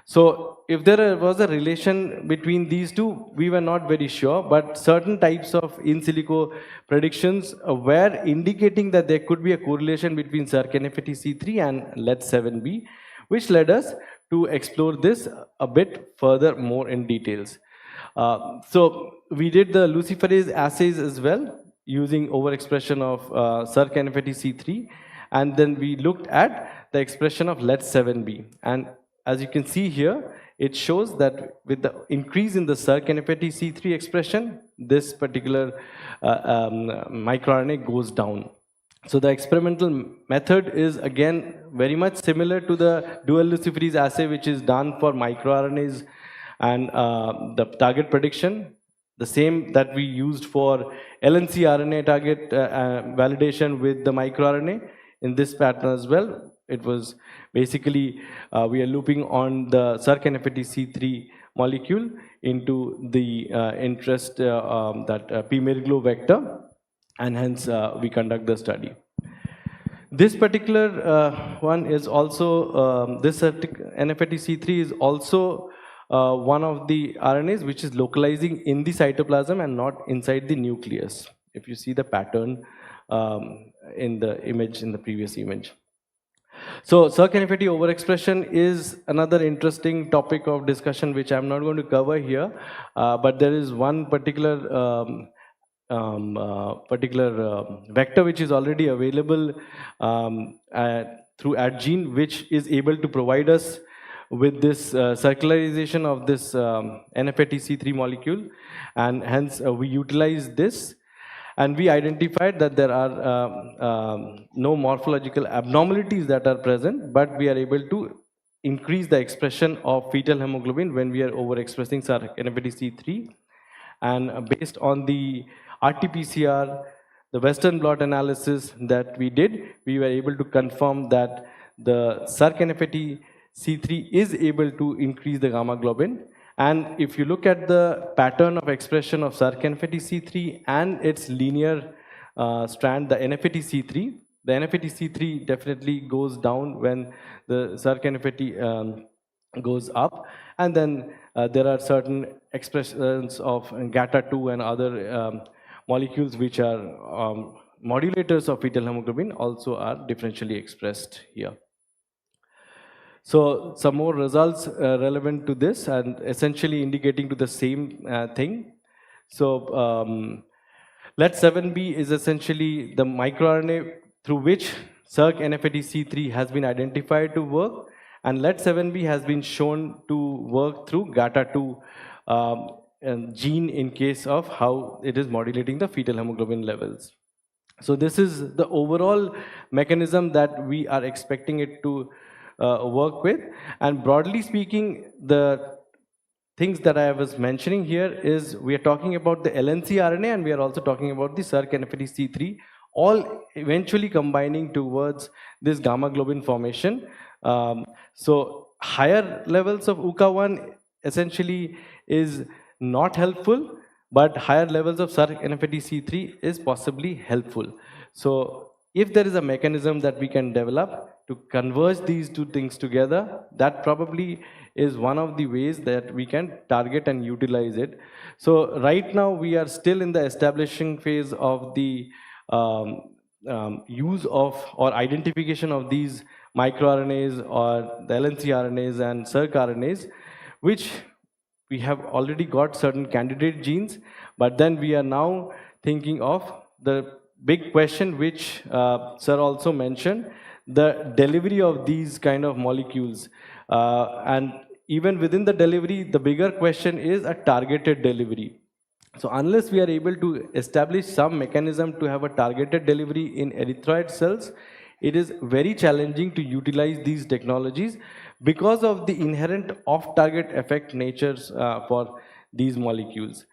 So if there was a relation between these two, we were not very sure, but certain types of in silico predictions were indicating that there could be a correlation between Src NFATC3 and LET7B, which led us to explore this a bit further more in details. So we did the luciferase assays as well using overexpression of Src NFATC3, and then we looked at the expression of LET7B. And as you can see here, it shows that with the increase in the Src NFATC3 expression, this particular microRNA goes down. So the experimental method is again very much similar to the dual luciferase assay which is done for microRNAs and the target prediction, the same that we used for LNC RNA target validation with the microRNA. In this pattern as well, it was basically we are looping on the Src NFATC3 molecule into the interest that p-Meriglo vector, and hence we conduct the study. This particular one is also, this NFATC3 is also one of the RNAs which is localizing in the cytoplasm and not inside the nucleus, if you see the pattern in the image, in the previous image. So Src NFAT overexpression is another interesting topic of discussion which I'm not going to cover here, but there is one particular vector which is already available through AdGene, which is able to provide us with this circularization of this NFATC3 molecule, and hence we utilize this. And we identified that there are no morphological abnormalities that are present, but we are able to increase the expression of fetal hemoglobin when we are overexpressing Src NFATC3. And based on the RT-PCR, the Western blot analysis that we did, we were able to confirm that the Src NFATC3 is able to increase the gamma globin. And if you look at the pattern of expression of Src NFATC3 and its linear strand, the NFATC3, the NFATC3 definitely goes down when the Src NFAT goes up. And then there are certain expressions of GATA2 and other molecules which are modulators of fetal hemoglobin also are differentially expressed here. So some more results relevant to this and essentially indicating to the same thing. So LET7B is essentially the microRNA through which Circ NFATC3 has been identified to work, and LET7B has been shown to work through GATA2 gene in case of how it is modulating the fetal hemoglobin levels. So this is the overall mechanism that we are expecting it to work with. And broadly speaking, the things that I was mentioning here is we are talking about the LNC RNA and we are also talking about the Circ NFATC3, all eventually combining towards this gamma globin formation. So higher levels of UCA1 essentially is not helpful, but higher levels of Circ NFATC3 is possibly helpful. So if there is a mechanism that we can develop to converge these two things together, that probably is one of the ways that we can target and utilize it. So right now we are still in the establishing phase of the use of or identification of these microRNAs or the LNC RNAs and Circ RNAs, which we have already got certain candidate genes, but then we are now thinking of the big question which Sir also mentioned, the delivery of these kind of molecules. And even within the delivery, the bigger question is a targeted delivery. So unless we are able to establish some mechanism to have a targeted delivery in erythroid cells, it is very challenging to utilize these technologies because of the inherent off-target effect natures for these molecules.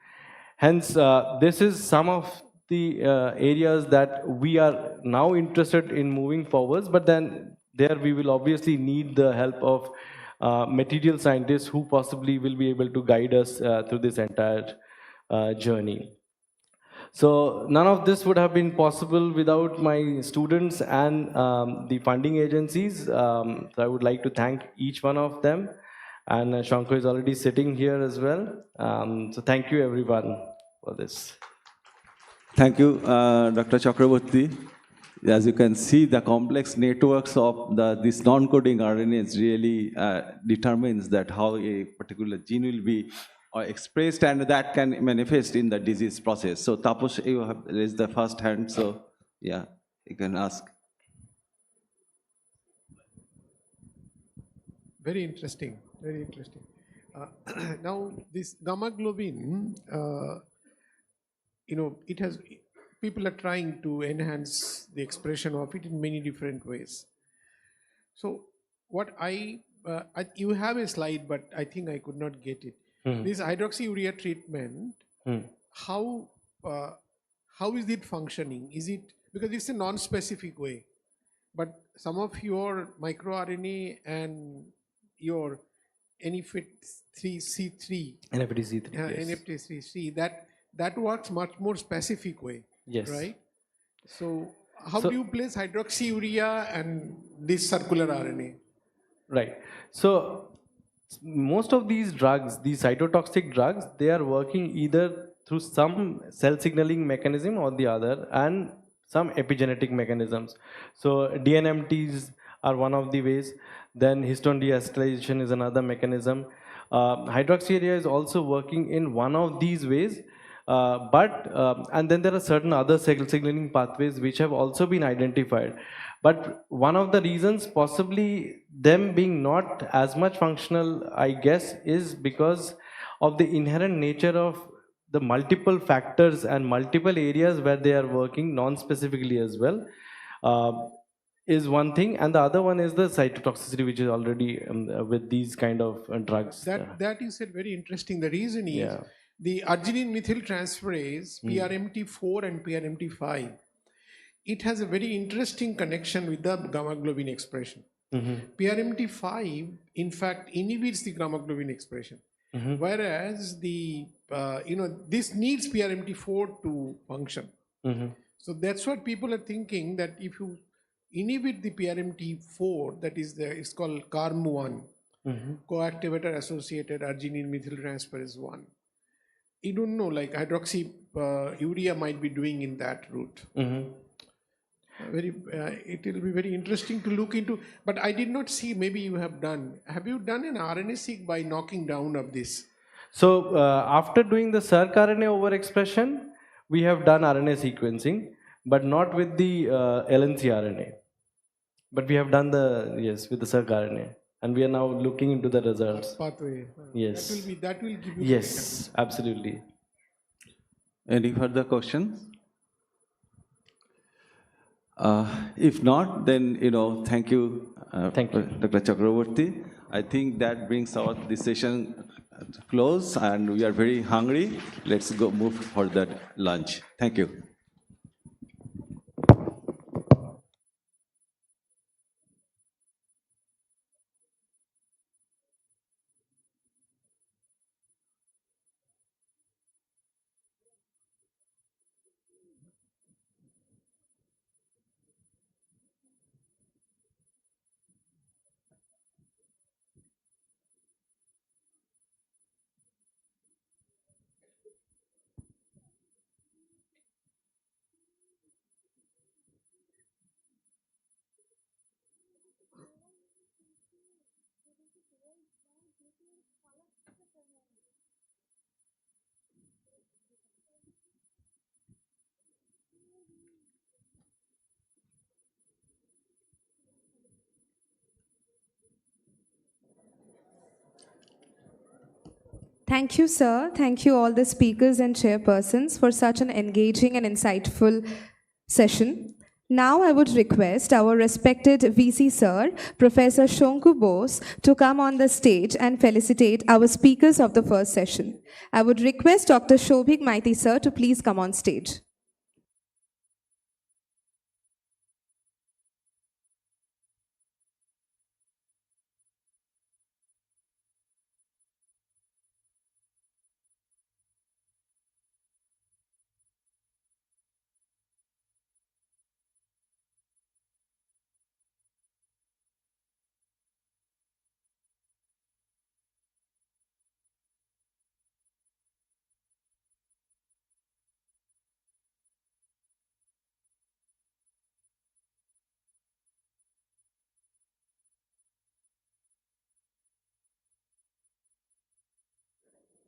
Hence, this is some of the areas that we are now interested in moving forwards, but then there we will obviously need the help of material scientists who possibly will be able to guide us through this entire journey. So none of this would have been possible without my students and the funding agencies. So I would like to thank each one of them. And Shanko is already sitting here as well. So thank you everyone for this.
Thank you, Dr. Chakraborty. As you can see, the complex networks of this non-coding RNAs really determines that how a particular gene will be expressed, and that can manifest in the disease process. So Taposh, you have raised the first hand, so yeah, you can ask.
Very interesting, very interesting. Now this gamma globin, it has, people are trying to enhance the expression of it in many different ways. So what you have a slide, but I think I could not get it. This hydroxyurea treatment, how is it functioning? Is it, because it's a non-specific way, but some of your microRNA and your NFATC3, NFATC3, that works much more specific way,
yes,
right? So how do you place hydroxyurea and this circular RNA?
Right. So most of these drugs, these cytotoxic drugs, they are working either through some cell signaling mechanism or the other, and some epigenetic mechanisms. So DNMTs are one of the ways. Then histone deacetylation is another mechanism. Hydroxyurea is also working in one of these ways. And then there are certain other cell signaling pathways which have also been identified. But one of the reasons possibly them being not as much functional, I guess, is because of the inherent nature of the multiple factors and multiple areas where they are working non-specifically as well, is one thing. And the other one is the cytotoxicity, which is already with these kind of drugs.
That you said very interesting. The reason is the arginine methyltransferase, PRMT4 and PRMT5, it has a very interesting connection with the gamma globin expression. PRMT5, in fact, inhibits the gamma globin expression, whereas the this needs PRMT4 to function. So that's what people are thinking, that if you inhibit the PRMT4, that is it's called CARM1, coactivator associated arginine methyltransferase 1. You don't know, like hydroxyurea might be doing in that route. It will be very interesting to look into, but I did not see, maybe you have done. Have you done an RNA-seq by knocking down of this?
So after doing the Circ RNA overexpression, we have done RNA sequencing, but not with the LNC RNA. But we have done yes, with the circRNA. And we are now looking into the results.
Pathway.
Yes.
That will give you.
Yes, absolutely.
Any further questions? If not, then, thank you, Dr. Chakraborty. I think that brings this session to close, and we are very hungry. Let's go move for that lunch. Thank you.
Thank you, sir. Thank you all the speakers and chairpersons for such an engaging and insightful session. Now I would request our respected VC sir, Professor Shonku Bose, to come on the stage and felicitate our speakers of the first session. I would request Dr. Shobhik Maiti sir to please come on stage.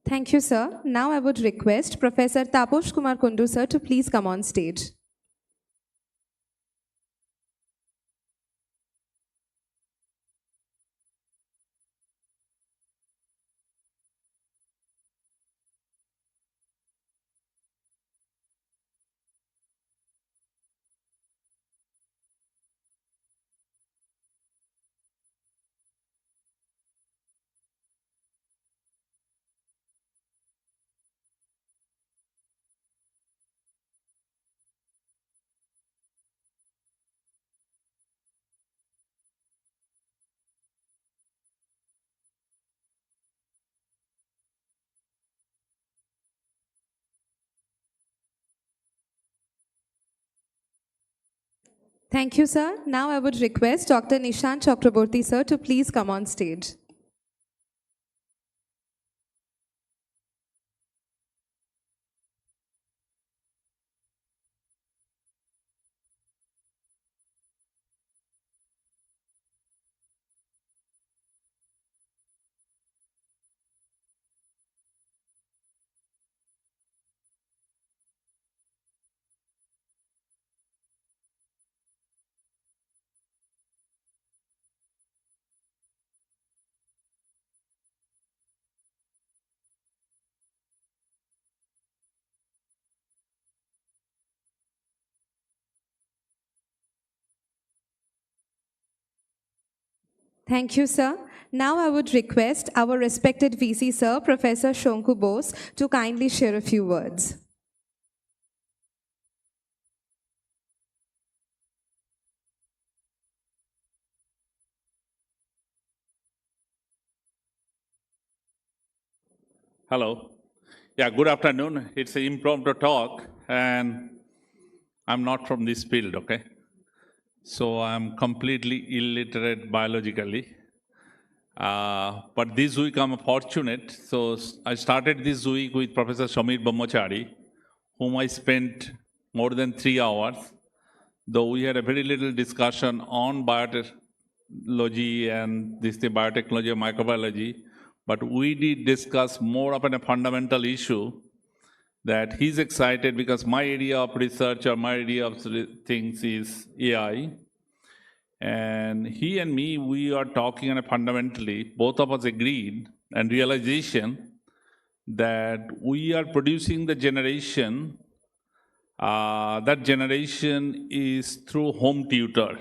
Thank you, sir. Now I would request Professor Taposh Kumar Kundu sir to please come on stage. Thank you, sir. Now I would request Dr. Nishant Chakraborty sir to please come on stage. Thank you, sir. Now I would request our respected VC sir, Professor Shonku Bose, to kindly share a few words.
Hello. Yeah, good afternoon. It's an impromptu talk, and I'm not from this field, okay? So I'm completely illiterate biologically. But this week I'm fortunate. So I started this week with Professor Samir Brahmachari, whom I spent more than 3 hours, though we had a very little discussion on biotechnology and the biotechnology and microbiology. But we did discuss more of a fundamental issue that he's excited because my area of research or my area of things is AI. And he and me, we are talking on a fundamentally, both of us agreed and realization that we are producing the generation, that generation is through home tutor.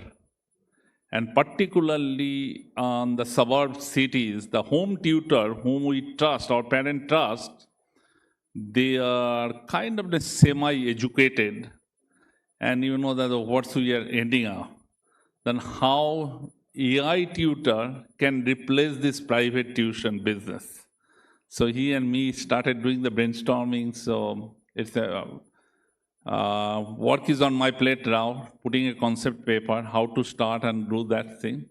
And particularly on the suburb cities, the home tutor whom we trust, our parent trust, they are kind of the semi-educated, and you know that what we are ending up. Then how AI tutor can replace this private tuition business? So he and me started doing the brainstorming. So it's a work is on my plate now, putting a concept paper, how to start and do that thing.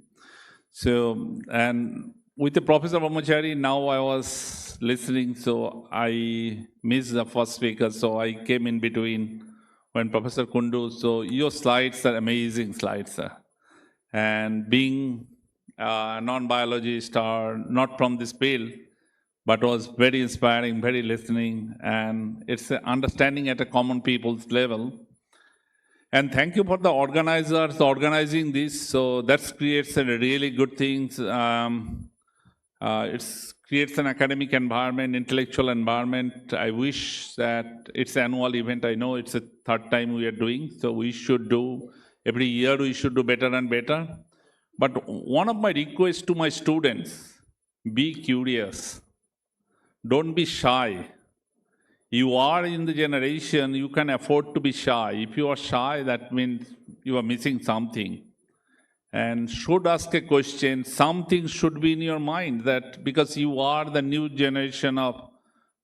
So, and with the Professor Brahmachari, now I was listening, so I missed the first speaker, so I came in between when Professor Kundu, so your slides are amazing slides, sir. And being a non-biologist or not from this field, but was very inspiring, very listening, and it's understanding at a common people's level. And thank you for the organizers organizing this. So that creates a really good things. It creates an academic environment, intellectual environment. I wish that it's an annual event. I know it's the third time we are doing, so we should do, every year we should do better and better. But one of my requests to my students, be curious. Don't be shy. You are in the generation, you can afford to be shy. If you are shy, that means you are missing something. And should ask a question, something should be in your mind that because you are the new generation of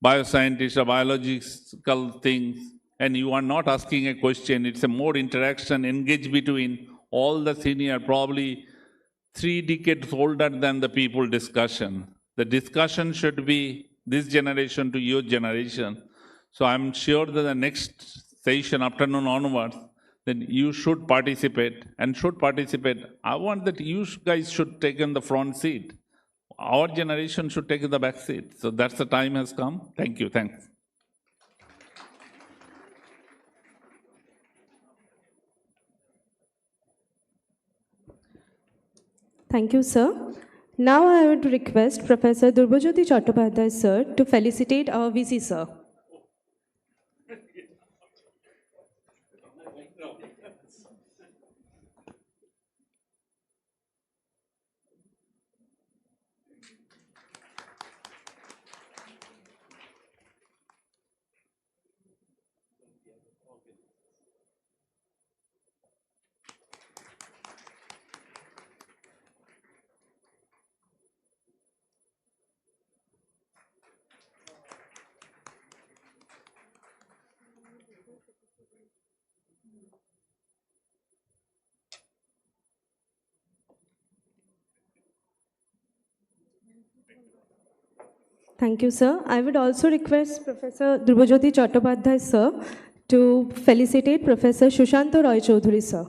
bioscientists or biological things, and you are not asking a question, it's a more interaction, engage between all the senior, probably 3 decades older than the people discussion. The discussion should be this generation to your generation. So I'm sure that the next session, afternoon onwards, then you should participate and should participate. I want that you guys should take in the front seat. Our generation should take in the back seat. So that's the time has come. Thank you. Thanks.
Thank you, sir. Now I would request Professor Durbojyoti Chattopadhyay, sir, to felicitate our VC, sir. Thank you, sir. I would also request Professor Durbojyoti Chattopadhyay, sir, to felicitate Professor Sushanta Roy Choudhury, sir.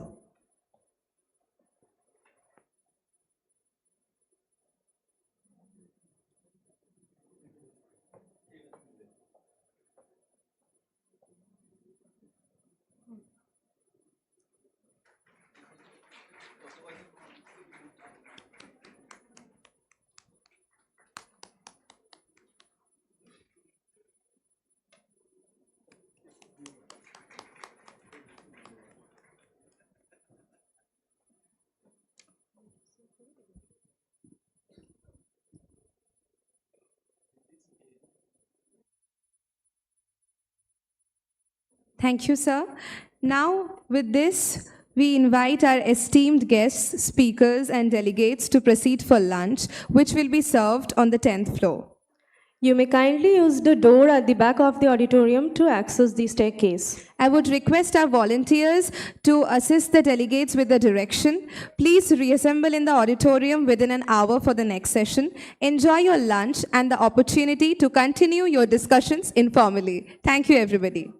Thank you, sir. Now, with this, we invite our esteemed guests, speakers, and delegates to proceed for lunch, which will be served on the 10th floor.
You may kindly use the door at the back of the auditorium to access the staircase.
I would request our volunteers to assist the delegates with the direction. Please reassemble in the auditorium within an hour for the next session. Enjoy your lunch and the opportunity to continue your discussions informally. Thank you, everybody.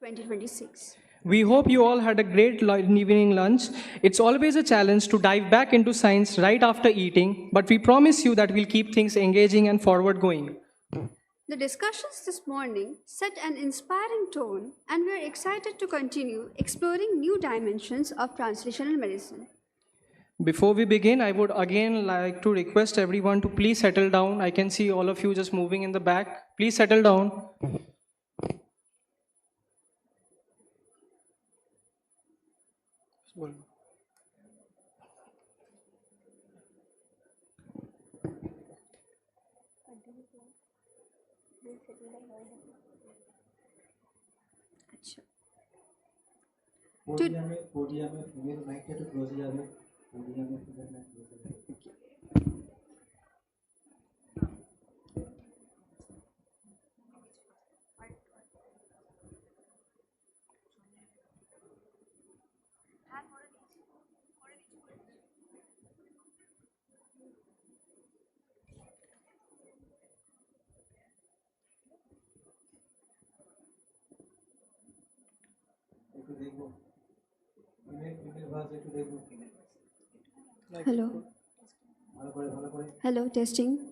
2026.
We hope you all had a great evening lunch. It's always a challenge to dive back into science right after eating, but we promise you that we'll keep things engaging and forward going.
The discussions this morning set an inspiring tone, and we are excited to continue exploring new dimensions of translational medicine.
Before we begin, I would again like to request everyone to please settle down. I can see all of you just moving in the back. Please settle down.
Hello. Hello, testing.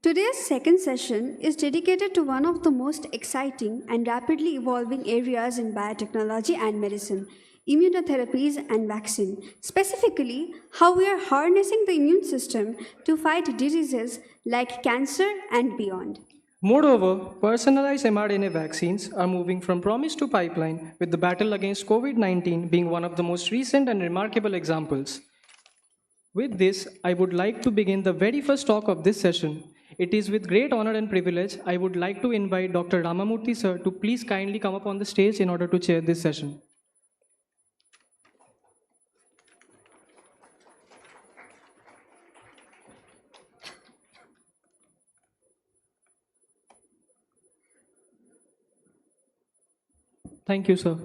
Today's second session is dedicated to one of the most exciting and rapidly evolving areas in biotechnology and medicine, immunotherapies and vaccine. Specifically, how we are harnessing the immune system to fight diseases like cancer and beyond.
Moreover, personalized mRNA vaccines are moving from promise to pipeline, with the battle against COVID-19 being one of the most recent and remarkable examples. With this, I would like to begin the very first talk of this session. It is with great honor and privilege I would like to invite Dr. Ramamurthy sir to please kindly come up on the stage in order to chair this session. Thank you, sir.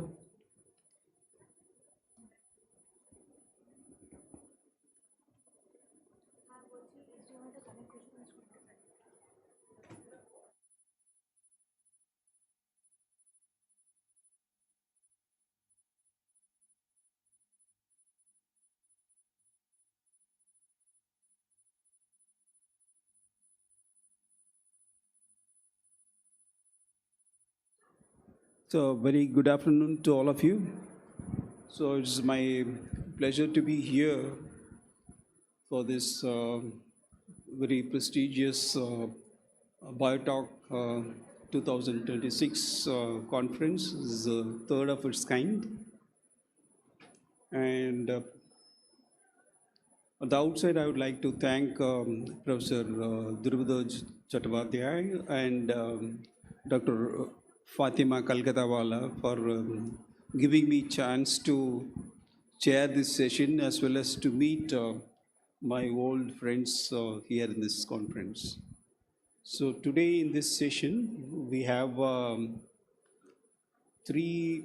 So, very good afternoon to all of you. So, it's my pleasure to be here for this very prestigious Biotalk 2026 conference. This is the third of its kind. And at the outset, I would like to thank Professor Drupad Chattopadhyay and Dr. Fatima Kalkatawala for giving me chance to chair this session as well as to meet my old friends here in this conference. So today in this session, we have three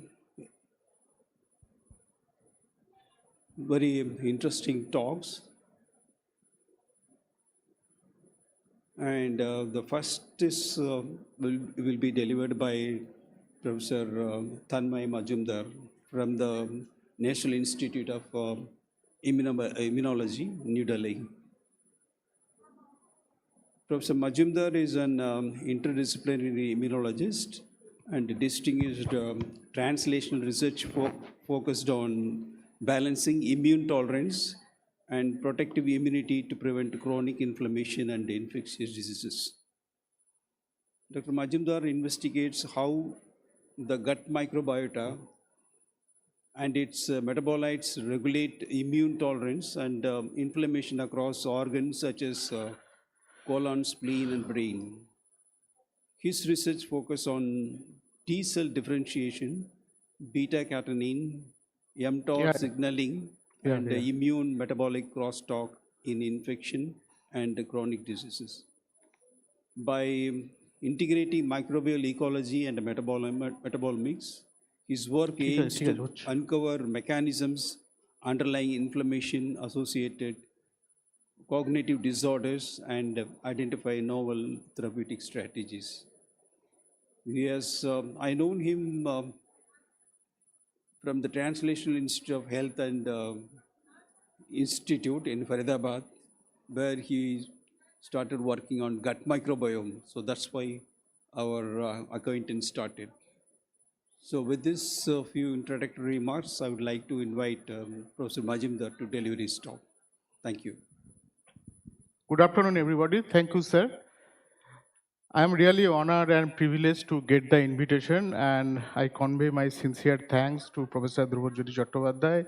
very interesting talks. And the first is will be delivered by Professor Tanmay Majumdar from the National Institute of Immunology, New Delhi. Professor Majumdar is an interdisciplinary immunologist and distinguished translational research focused on balancing immune tolerance and protective immunity to prevent chronic inflammation and infectious diseases. Dr. Majumdar investigates how the gut microbiota and its metabolites regulate immune tolerance and inflammation across organs such as colon, spleen, and brain. His research focuses on T cell differentiation, beta-catenin, mTOR signaling, and immune metabolic crosstalk in infection and chronic diseases. By integrating microbial ecology and metabolomics. His work aims to uncover mechanisms underlying inflammation associated cognitive disorders and identify novel therapeutic strategies. I known him from the Translational Institute of Health and Institute in Faridabad, where he started working on gut microbiome. So that's why our acquaintance started. So with this few introductory remarks, I would like to invite Professor Majumdar to deliver his talk. Thank you.
Good afternoon, everybody. Thank you, sir. I am really honored and privileged to get the invitation, and I convey my sincere thanks to Professor Dhrubajyoti Chattopadhyay,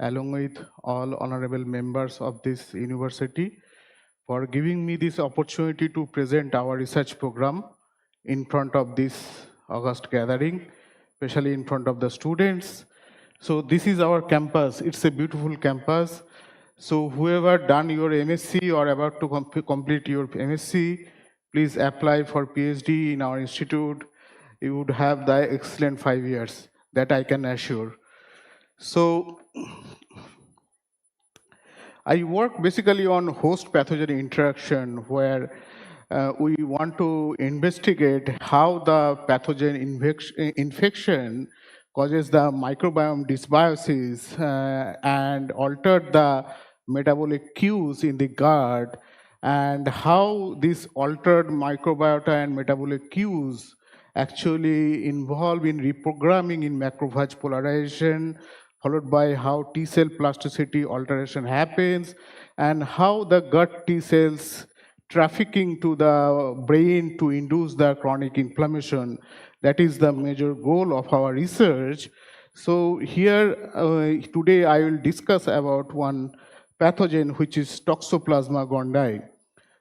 along with all honorable members of this university, for giving me this opportunity to present our research program in front of this August gathering, especially in front of the students. So this is our campus. It's a beautiful campus. So whoever done your MSc or about to complete your MSc, please apply for PhD in our institute. You would have the excellent 5 years, that I can assure. So I work basically on host pathogen interaction, where we want to investigate how the pathogen infection causes the microbiome dysbiosis and altered the metabolic cues in the gut, and how this altered microbiota and metabolic cues actually involve in reprogramming in macrophage polarization, followed by how T cell plasticity alteration happens, and how the gut T cells trafficking to the brain to induce the chronic inflammation. That is the major goal of our research. So here today I will discuss about one pathogen, which is Toxoplasma gondii.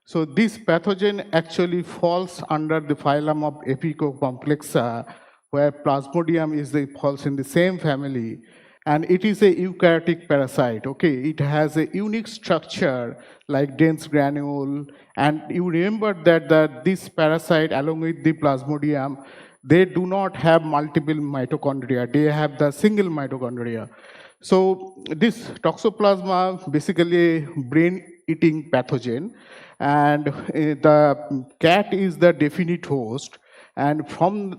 So this pathogen actually falls under the phylum of Apicocomplexa, where Plasmodium falls in the same family, and it is a eukaryotic parasite. Okay, it has a unique structure like dense granule, and you remember that this parasite, along with the Plasmodium, they do not have multiple mitochondria. They have the single mitochondria. So this Toxoplasma basically a brain-eating pathogen, and the cat is the definite host, and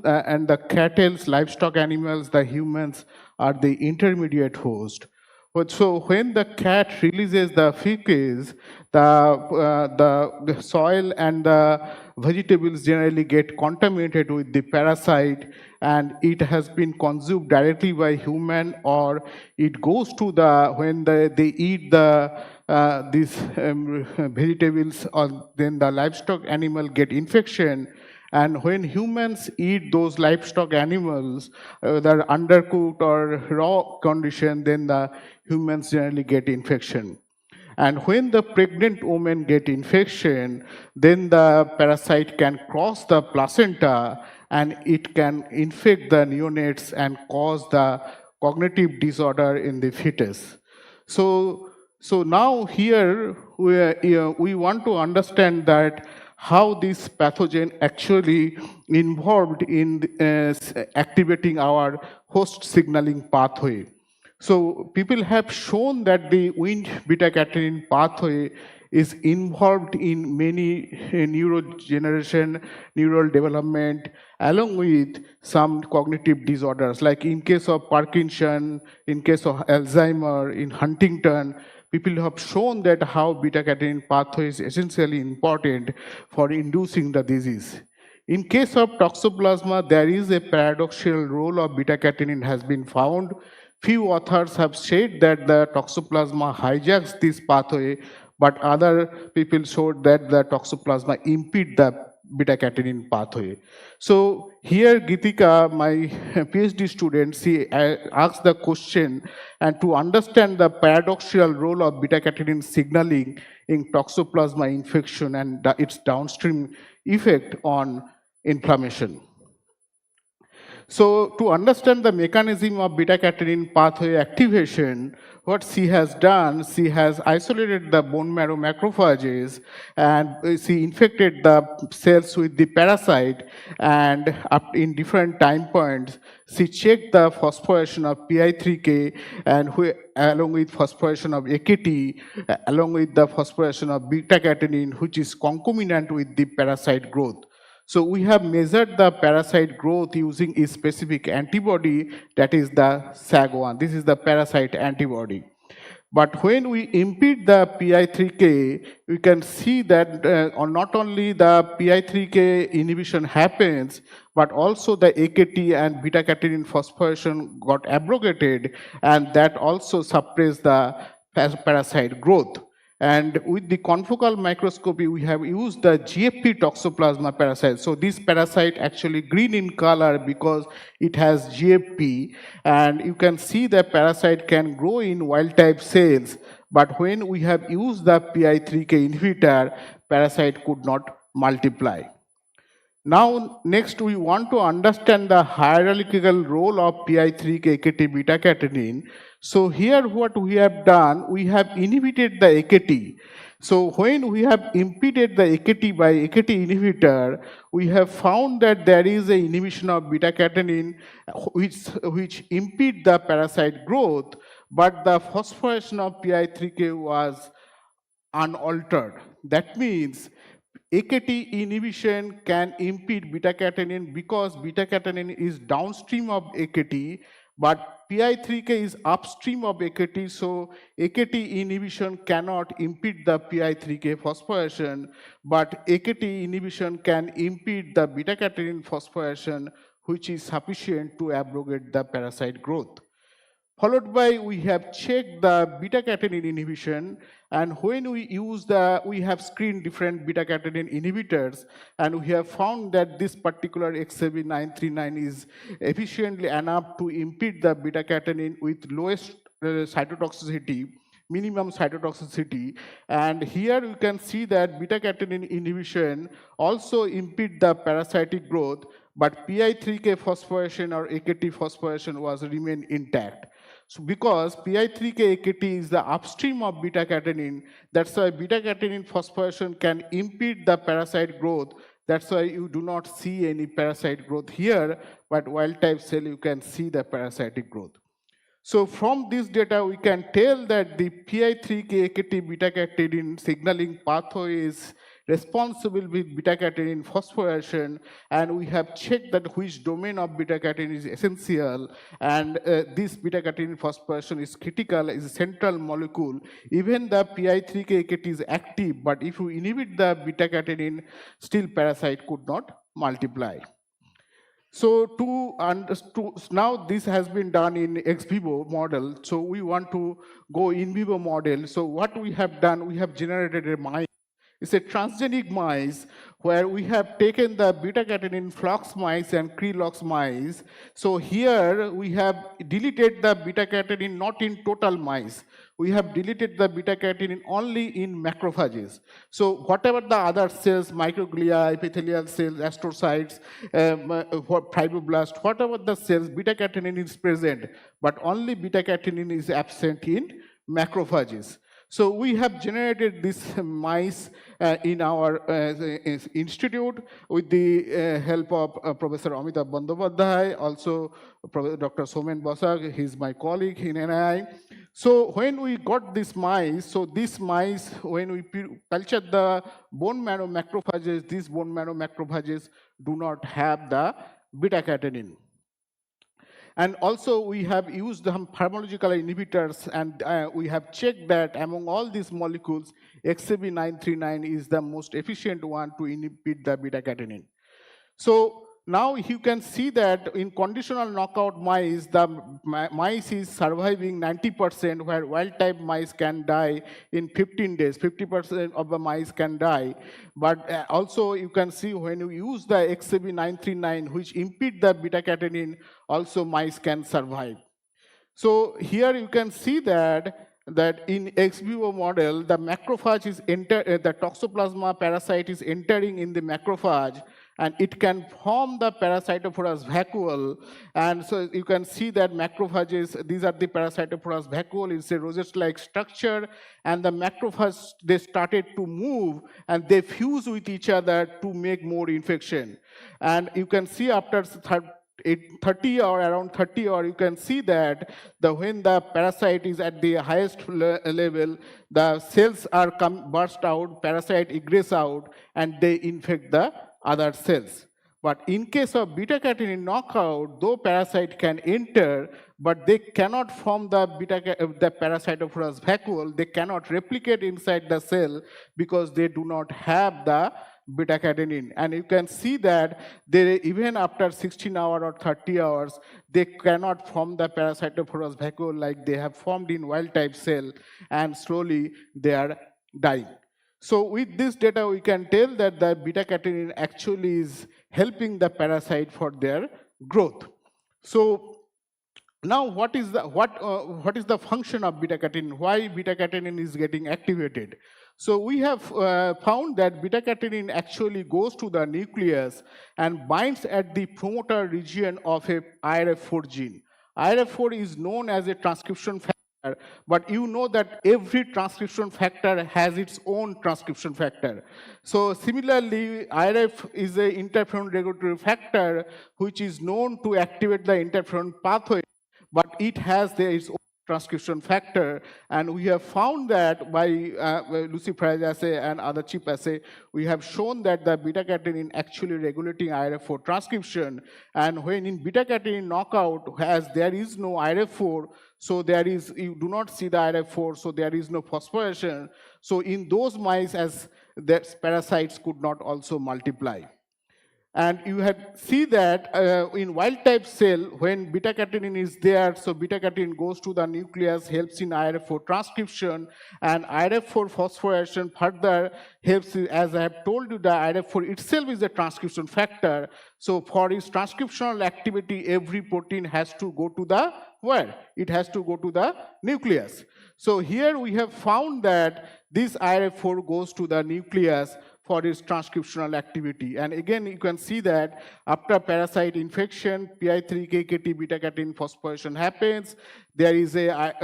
and the cattle, livestock animals, the humans are the intermediate host. But so when the cat releases the feces, the soil and the vegetables generally get contaminated with the parasite, and it has been consumed directly by human, or it goes to when they eat these vegetables, or then the livestock animal get infection. And when humans eat those livestock animals, whether undercooked or raw condition, then the humans generally get infection. And when the pregnant women get infection, then the parasite can cross the placenta, and it can infect the neonates and cause the cognitive disorder in the fetus. So now here we want to understand that how this pathogen actually involved in activating our host signaling pathway. So people have shown that the Wnt beta-catenin pathway is involved in many neurodegeneration, neural development, along with some cognitive disorders, like in case of Parkinson, in case of Alzheimer, in Huntington. People have shown that how beta-catenin pathway is essentially important for inducing the disease. In case of Toxoplasma, there is a paradoxical role of beta-catenin has been found. Few authors have said that the Toxoplasma hijacks this pathway, but other people showed that the Toxoplasma impede the beta-catenin pathway. So here Gitika, my PhD student, she asked the question, and to understand the paradoxical role of beta-catenin signaling in Toxoplasma infection and its downstream effect on inflammation. So to understand the mechanism of beta-catenin pathway activation, what she has done, she has isolated the bone marrow macrophages and she infected the cells with the parasite, and up in different time points, she checked the phosphorylation of PI3K and along with phosphorylation of AKT, along with the phosphorylation of beta-catenin, which is concomitant with the parasite growth. So we have measured the parasite growth using a specific antibody, that is the SAG1. This is the parasite antibody. But when we impede the PI3K, we can see that not only the PI3K inhibition happens, but also the AKT and beta-catenin phosphorylation got abrogated, and that also suppressed the parasite growth. And with the confocal microscopy, we have used the GFP toxoplasma parasite. So this parasite actually green in color because it has GFP, and you can see the parasite can grow in wild type cells, but when we have used the PI3K inhibitor, parasite could not multiply. Now, next we want to understand the hierarchical role of PI3K, AKT, beta-catenin. So here what we have done, we have inhibited the AKT. So when we have impeded the AKT by AKT inhibitor, we have found that there is a inhibition of beta-catenin which impede the parasite growth, but the phosphorylation of PI3K was unaltered. That means AKT inhibition can impede beta-catenin because beta-catenin is downstream of AKT, but PI3K is upstream of AKT, so AKT inhibition cannot impede the PI3K phosphorylation, but AKT inhibition can impede the beta-catenin phosphorylation, which is sufficient to abrogate the parasite growth. Followed by, we have checked the beta-catenin inhibition, and when we use we have screened different beta-catenin inhibitors, and we have found that this particular XAB939 is efficiently enough to impede the beta-catenin with lowest cytotoxicity, minimum cytotoxicity. And here you can see that beta-catenin inhibition also impede the parasitic growth, but PI3K phosphorylation or AKT phosphorylation was remain intact. So because PI3K AKT is the upstream of beta-catenin, that's why beta-catenin phosphorylation can impede the parasite growth. That's why you do not see any parasite growth here, but wild type cell you can see the parasitic growth. So from this data, we can tell that the PI3K AKT beta-catenin signaling pathway is responsible with beta-catenin phosphorylation, and we have checked that which domain of beta-catenin is essential, and this beta-catenin phosphorylation is critical, is a central molecule. Even the PI3K AKT is active, but if you inhibit the beta-catenin, still parasite could not multiply. So now this has been done in ex vivo model, so we want to go in vivo model. So what we have done, we have generated a mice. It's a transgenic mice where we have taken the beta-catenin flox mice and Cre-Lox mice. So here we have deleted the beta-catenin not in total mice. We have deleted the beta-catenin only in macrophages. So whatever the other cells, microglia, epithelial cells, astrocytes, fibroblasts, whatever the cells, beta-catenin is present, but only beta-catenin is absent in macrophages. So we have generated this mice in our institute with the help of Professor Amitabh Bandyopadhyay, also Dr. Somen Bosag, he's my colleague in NII. So when we got this mice, so these mice, when we cultured the bone marrow macrophages, these bone marrow macrophages do not have the beta-catenin. And also we have used the pharmacological inhibitors, and we have checked that among all these molecules, XAB939 is the most efficient one to inhibit the beta-catenin. So now you can see that in conditional knockout mice, the mice is surviving 90%, where wild type mice can die in 15 days, 50% of the mice can die. But also you can see when you use the XAB939, which impede the beta-catenin, also mice can survive. So here you can see that in ex vivo model, the macrophage is the toxoplasma parasite is entering in the macrophage, and it can form the parasitophorus vacuole. And so you can see that macrophages, these are the parasitophorus vacuole, it's a rosette-like structure, and the macrophages, they started to move and they fuse with each other to make more infection. And you can see after 30 or around 30 or you can see that when the parasite is at the highest level, the cells are burst out, parasite egress out, and they infect the other cells. But in case of beta-catenin knockout, though parasite can enter, but they cannot form the parasitophorus vacuole, they cannot replicate inside the cell because they do not have the beta-catenin. And you can see that they, even after 16 hours or 30 hours, they cannot form the parasitophorus vacuole like they have formed in wild-type cell, and slowly they are dying. So with this data, we can tell that the beta-catenin actually is helping the parasite for their growth. So now what is the function of beta-catenin? Why beta-catenin is getting activated? So we have found that beta-catenin actually goes to the nucleus and binds at the promoter region of a IRF4 gene. IRF4 is known as a transcription factor, but you know that every transcription factor has its own transcription factor. So similarly, IRF is an interferon regulatory factor which is known to activate the interferon pathway, but it has its own transcription factor, and we have found that by luciferase assay and other chip assay, we have shown that the beta-catenin actually regulating IRF4 transcription, and when in beta-catenin knockout, as there is no IRF4, so you do not see the IRF4, so there is no phosphorylation. So in those mice, as the parasites could not also multiply. And you see that in wild-type cell, when beta-catenin is there, so beta-catenin goes to the nucleus, helps in IRF4 transcription, and IRF4 phosphorylation further helps, as I have told you, the IRF4 itself is a transcription factor. So for its transcriptional activity, every protein has to go to the where? It has to go to the nucleus. So here we have found that this IRF4 goes to the nucleus for its transcriptional activity. And again, you can see that after parasite infection, PI3K-KT beta-catenin phosphorylation happens. There is a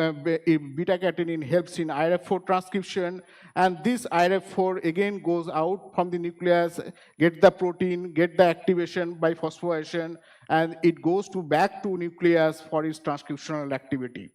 beta-catenin helps in IRF4 transcription, and this IRF4 again goes out from the nucleus, get the protein, get the activation by phosphorylation, and it goes back to nucleus for its transcriptional activity.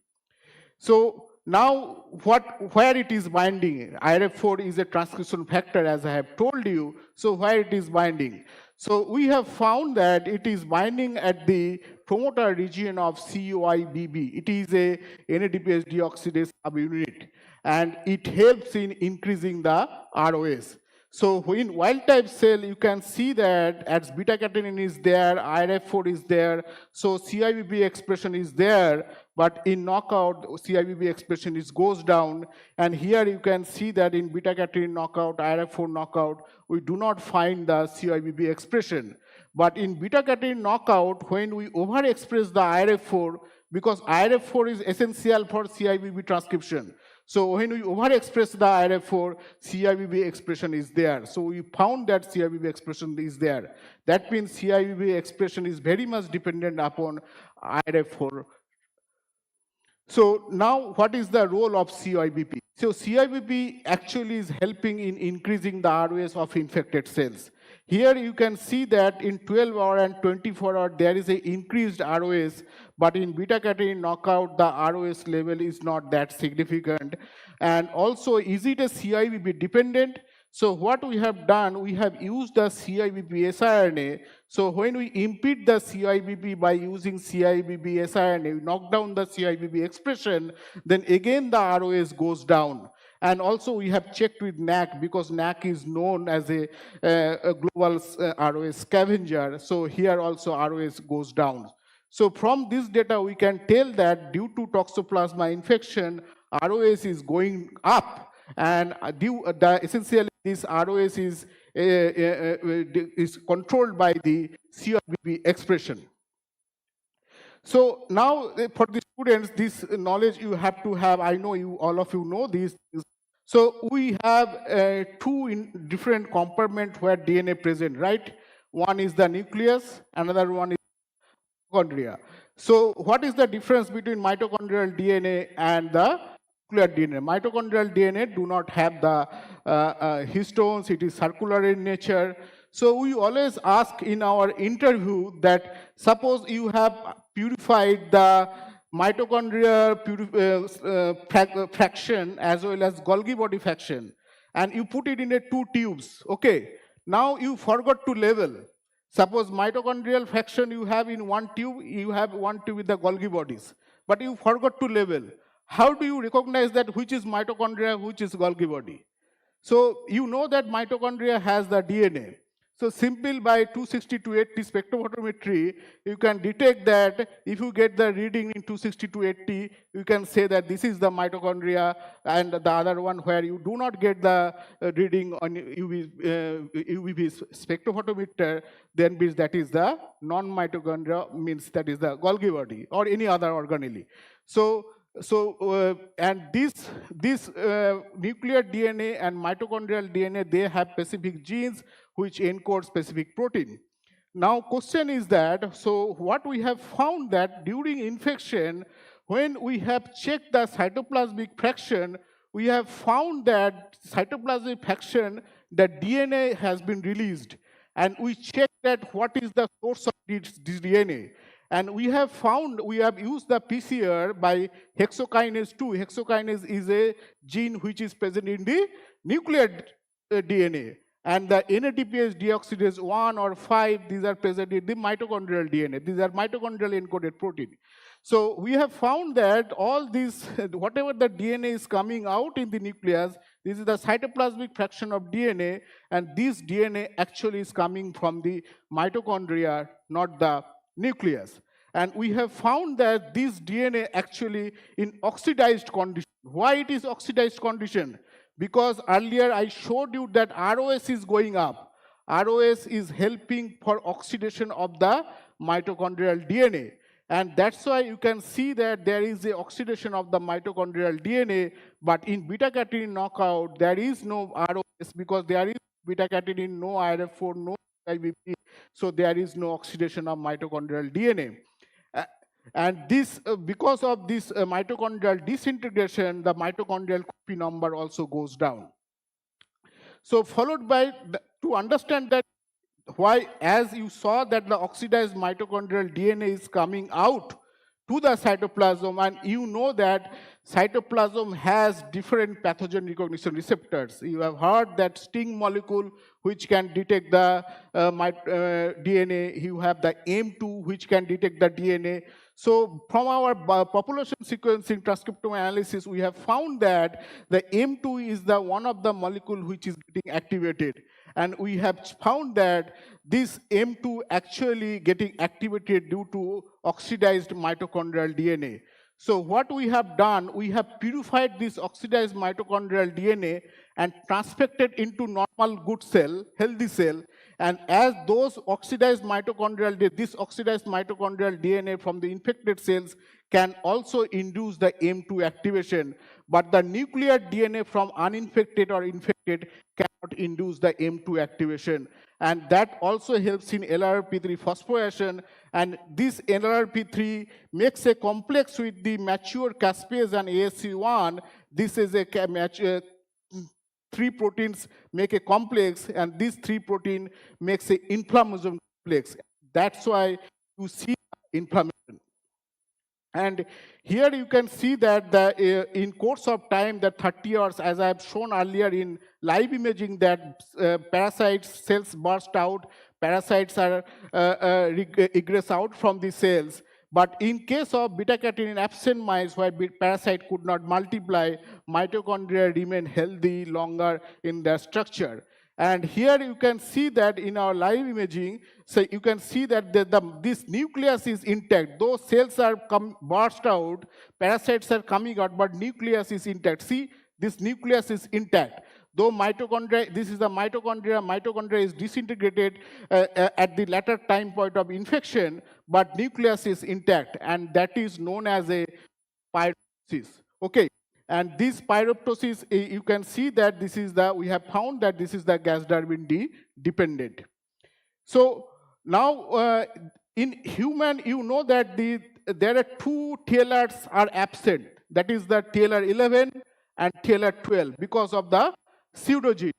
So now, where it is binding? IRF4 is a transcription factor, as I have told you. So where it is binding? So we have found that it is binding at the promoter region of COIBB. It is a NADPH deoxidase subunit, and it helps in increasing the ROS. So in wild-type cell, you can see that as beta-catenin is there, IRF4 is there, so CIBB expression is there, but in knockout, CIBB expression goes down, and here you can see that in beta-catenin knockout, IRF4 knockout, we do not find the CIBB expression. But in beta-catenin knockout, when we overexpress the IRF4, because IRF4 is essential for CIBB transcription, so when we overexpress the IRF4, CIBB expression is there. So we found that CIBB expression is there. That means CIBB expression is very much dependent upon IRF4. So now what is the role of CIBB? So CIBB actually is helping in increasing the ROS of infected cells. Here you can see that in 12 hour and 24 hour there is an increased ROS, but in beta-catenin knockout the ROS level is not that significant. And also, is it a CIBB dependent? So what we have done, we have used the CIBB siRNA. So when we impede the CIBB by using CIBB siRNA, we knock down the CIBB expression, then again the ROS goes down. And also we have checked with NAC, because NAC is known as a global ROS scavenger. So here also ROS goes down. So from this data, we can tell that due to Toxoplasma infection, ROS is going up, and essentially this ROS is controlled by the CIBB expression. So now for the students, this knowledge you have to have. I know all of you know these things. So we have two different compartments where DNA present, right? one is the nucleus, another one is mitochondria. So what is the difference between mitochondrial DNA and the nuclear DNA? Mitochondrial DNA do not have the histones, it is circular in nature. So we always ask in our interview that suppose you have purified the mitochondrial fraction as well as Golgi body fraction, and you put it in a 2 tubes, okay? Now you forgot to label. Suppose mitochondrial fraction you have in 1 tube, you have 1 tube with the Golgi bodies, but you forgot to label. How do you recognize that which is mitochondria, which is Golgi body? So you know that mitochondria has the DNA. So simple by 260 to 80 spectrophotometry, you can detect that if you get the reading in 260 to 80, you can say that this is the mitochondria, and the other one where you do not get the reading on UV spectrophotometer, then means that is the non-mitochondria, means that is the Golgi body or any other organelle. And this nuclear DNA and mitochondrial DNA, they have specific genes which encode specific protein. Now question is that, so what we have found that during infection, when we have checked the cytoplasmic fraction, we have found that cytoplasmic fraction, the DNA has been released. And we checked that what is the source of this DNA. And we have found, we have used the PCR by hexokinase 2. Hexokinase is a gene which is present in the nuclear DNA. And the NADPase deoxidase 1 or 5, these are present in the mitochondrial DNA. These are mitochondrial encoded protein. So we have found that all these, whatever the DNA is coming out in the nucleus, this is the cytoplasmic fraction of DNA, and this DNA actually is coming from the mitochondria, not the nucleus. And we have found that this DNA actually in oxidized condition. Why it is oxidized condition? Because earlier I showed you that ROS is going up. ROS is helping for oxidation of the mitochondrial DNA. And that's why you can see that there is a oxidation of the mitochondrial DNA, but in beta-catenin knockout, there is no ROS because there is beta-catenin, no IRF4, no IBP, so there is no oxidation of mitochondrial DNA. And this, because of this mitochondrial disintegration, the mitochondrial copy number also goes down. So followed by, to understand that why, as you saw that the oxidized mitochondrial DNA is coming out to the cytoplasm, and you know that cytoplasm has different pathogen recognition receptors. You have heard that STING molecule which can detect the DNA. You have the M2 which can detect the DNA. So from our population sequencing transcriptome analysis, we have found that the M2 is the one of the molecule which is getting activated. And we have found that this M2 actually getting activated due to oxidized mitochondrial DNA. So what we have done, we have purified this oxidized mitochondrial DNA and transfected into normal good cell, healthy cell. And as those oxidized mitochondrial, this oxidized mitochondrial DNA from the infected cells can also induce the M2 activation. But the nuclear DNA from uninfected or infected cannot induce the M2 activation. And that also helps in LRP3 phosphorylation. And this LRP3 makes a complex with the mature caspase and ASC1. This is a 3 proteins make a complex, and this 3 protein makes an inflammasome complex. That's why you see inflammation. And here you can see that in course of time, the 30 hours, as I have shown earlier in live imaging, that parasites cells burst out, parasites are egress out from the cells. But in case of beta-catenin absent mice where parasite could not multiply, mitochondria remain healthy longer in their structure. And here you can see that in our live imaging, so you can see that this nucleus is intact. Those cells are burst out, parasites are coming out, but nucleus is intact. See, this nucleus is intact. Though mitochondria, this is the mitochondria is disintegrated at the latter time point of infection, but nucleus is intact, and that is known as a pyroptosis. Okay. And this pyroptosis, you can see that this is we have found that this is the gas Darwin D dependent. So now in human, you know that there are two TLRs are absent. That is the TLR 11 and TLR 12 because of the pseudogene.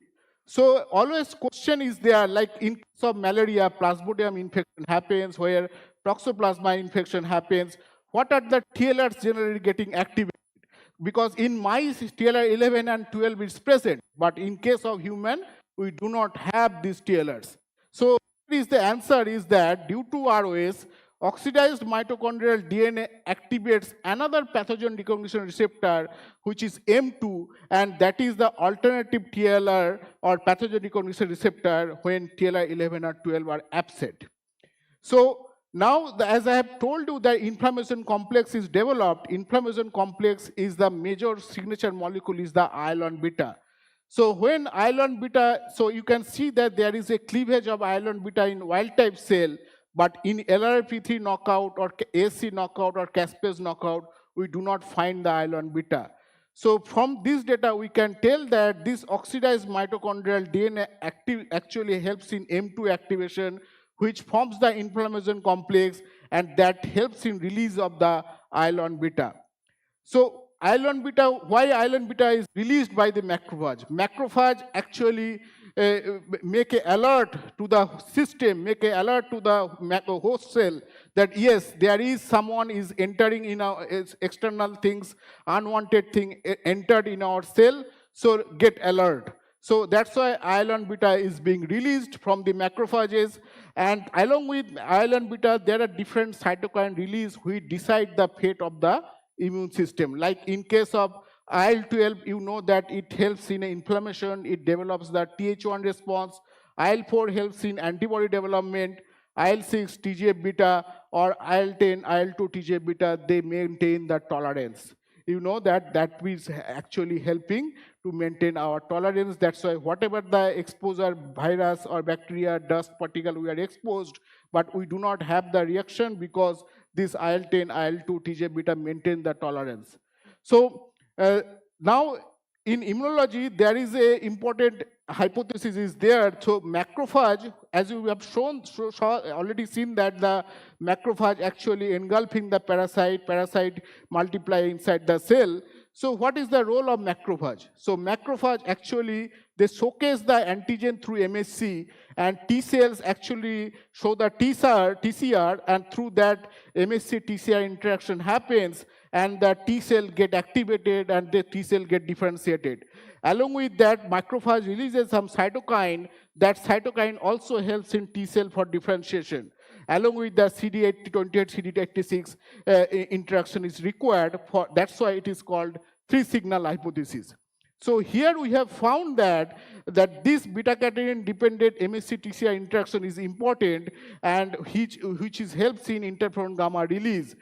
So always question is there, like in case of malaria, plasmodium infection happens, where toxoplasma infection happens. What are the TLRs generally getting activated? Because in mice, TLR 11 and 12 is present, but in case of human, we do not have these TLRs. So what is the answer is that due to ROS, oxidized mitochondrial DNA activates another pathogen recognition receptor, which is M2, and that is the alternative TLR or pathogen recognition receptor when TLR 11 or 12 are absent. So now, as I have told you, the inflammation complex is developed. Inflammation complex is the major signature molecule is the IL-1 beta. So when IL-1 beta, so you can see that there is a cleavage of IL-1 beta in wild type cell, but in LRP3 knockout or ASC knockout or caspase knockout, we do not find the IL-1 beta. So from this data, we can tell that this oxidized mitochondrial DNA actually helps in M2 activation, which forms the inflammation complex, and that helps in release of the IL-1 beta. So IL-1 beta, why IL-1 beta is released by the macrophage? Macrophage actually make an alert to the system, make an alert to the host cell that yes, there is someone is entering in our external things, unwanted thing entered in our cell, so get alert. So that's why IL-1 beta is being released from the macrophages, and along with IL-1 beta, there are different cytokine release which decide the fate of the immune system. Like in case of IL-12, you know that it helps in inflammation, it develops the Th1 response. IL-4 helps in antibody development. IL-6, TGF-beta, or IL-10, IL-2, TGF-beta, they maintain the tolerance. You know that that is actually helping to maintain our tolerance. That's why whatever the exposure, virus or bacteria, dust particle we are exposed, but we do not have the reaction because this IL-10, IL-2, TGF-beta maintain the tolerance. So now in immunology, there is a important hypothesis is there. So macrophage, as you have already seen that the macrophage actually engulfing the parasite multiply inside the cell. So what is the role of macrophage? So macrophage actually, they showcase the antigen through MHC, and T cells actually show the TCR, and through that MHC TCR interaction happens, and the T cell get activated and the T cell get differentiated. Along with that, macrophage releases some cytokine. That cytokine also helps in T cell for differentiation. Along with the CD28, CD86 interaction is required for, that's why it is called three-signal hypothesis. So here we have found that this beta-catenin dependent MHC TCR interaction is important, and which is helps in interferon gamma release.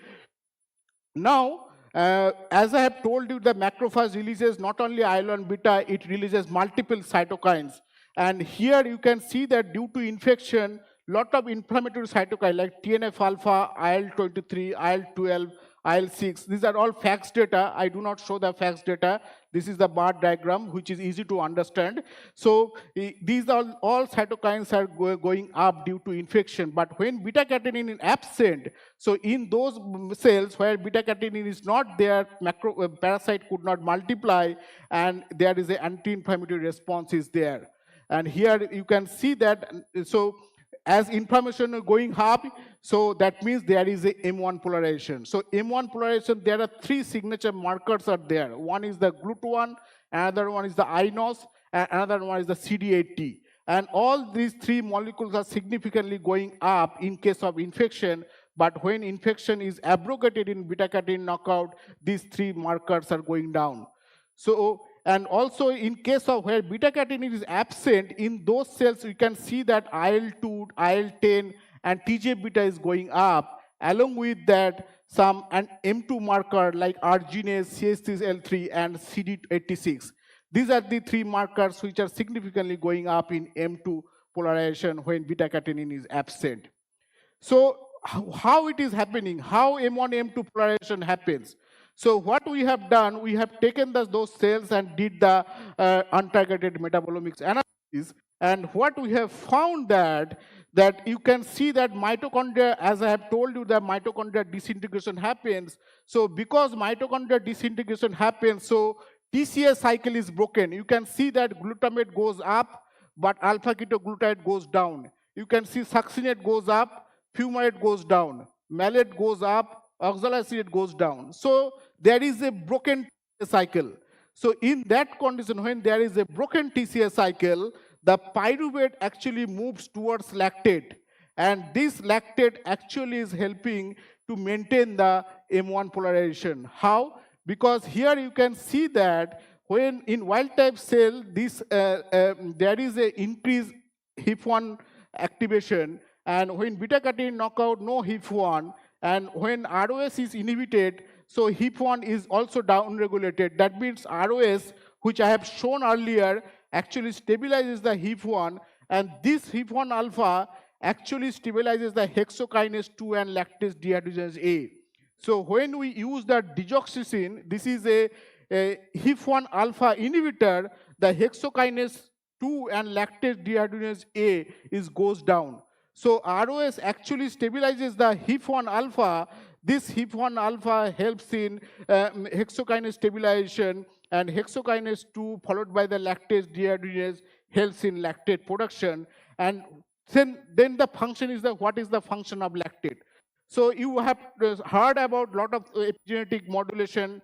Now, as I have told you, the macrophage releases not only IL-1 beta, it releases multiple cytokines. And here you can see that due to infection, lot of inflammatory cytokine like TNF alpha, IL-23, IL-12, IL-6, these are all facts data. I do not show the facts data. This is the bar diagram, which is easy to understand. So these are all cytokines are going up due to infection. But when beta-catenin is absent, so in those cells where beta-catenin is not there, parasite could not multiply, and there is an anti-inflammatory response is there. And here you can see that, so as inflammation is going up, so that means there is a M1 polarization. So M1 polarization, there are three signature markers are there. One is the GLUT1, another one is the INOS, and another one is the CD8T. And all these three molecules are significantly going up in case of infection, but when infection is abrogated in beta-catenin knockout, these three markers are going down. So, and also in case of where beta-catenin is absent, in those cells you can see that IL-2, IL-10 and TGF-beta is going up. Along with that, some an M2 marker like arginase, CH3L3 and CD86. These are the three markers which are significantly going up in M2 polarization when beta-catenin is absent. So how it is happening? How M1, M2 polarization happens? So what we have done, we have taken those cells and did the untargeted metabolomics analysis, and what we have found that that you can see that mitochondria, as I have told you, that mitochondria disintegration happens. So because mitochondria disintegration happens, so TCA cycle is broken. You can see that glutamate goes up, but alpha-ketoglutarate goes down. You can see succinate goes up, fumarate goes down, malate goes up, oxaloacetate goes down. So there is a broken TCA cycle. So in that condition, when there is a broken TCA cycle, the pyruvate actually moves towards lactate. And this lactate actually is helping to maintain the M1 polarization. How? Because here you can see that when in wild type cell, there is a increased HIF1 activation, and when beta catenin knockout, no HIF1, and when ROS is inhibited, so HIF1 is also downregulated. That means ROS, which I have shown earlier, actually stabilizes the HIF1, and this HIF1 alpha actually stabilizes the hexokinase 2 and lactase dehydrogenase A. So when we use the digoxin, this is a HIF1 alpha inhibitor, the hexokinase 2 and lactase dehydrogenase A goes down. So ROS actually stabilizes the HIF1 alpha. This HIF1 alpha helps in hexokinase stabilization, and hexokinase 2 followed by the lactase dehydrogenase helps in lactate production. And then the function is what is the function of lactate? So you have heard about a lot of epigenetic modulation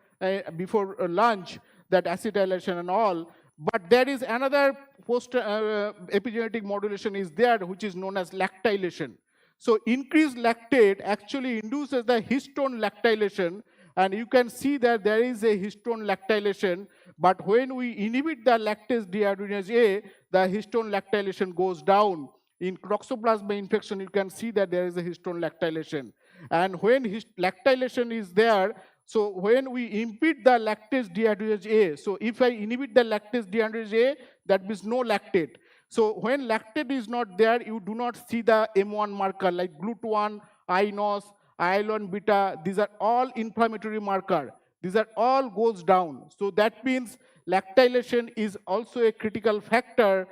before lunch, that acetylation and all. But there is another epigenetic modulation is there, which is known as lactylation. So increased lactate actually induces the histone lactylation, and you can see that there is a histone lactylation, but when we inhibit the lactase dehydrogenase A, the histone lactylation goes down. In Toxoplasma infection, you can see that there is a histone lactylation. And when lactylation is there, so when we impede the lactase dehydrogenase A, so if I inhibit the lactase dehydrogenase A, that means no lactate. So when lactate is not there, you do not see the M1 marker like GLUT1, INOS, IL-1 beta. These are all inflammatory marker. These are all goes down. So that means lactylation is also a critical factor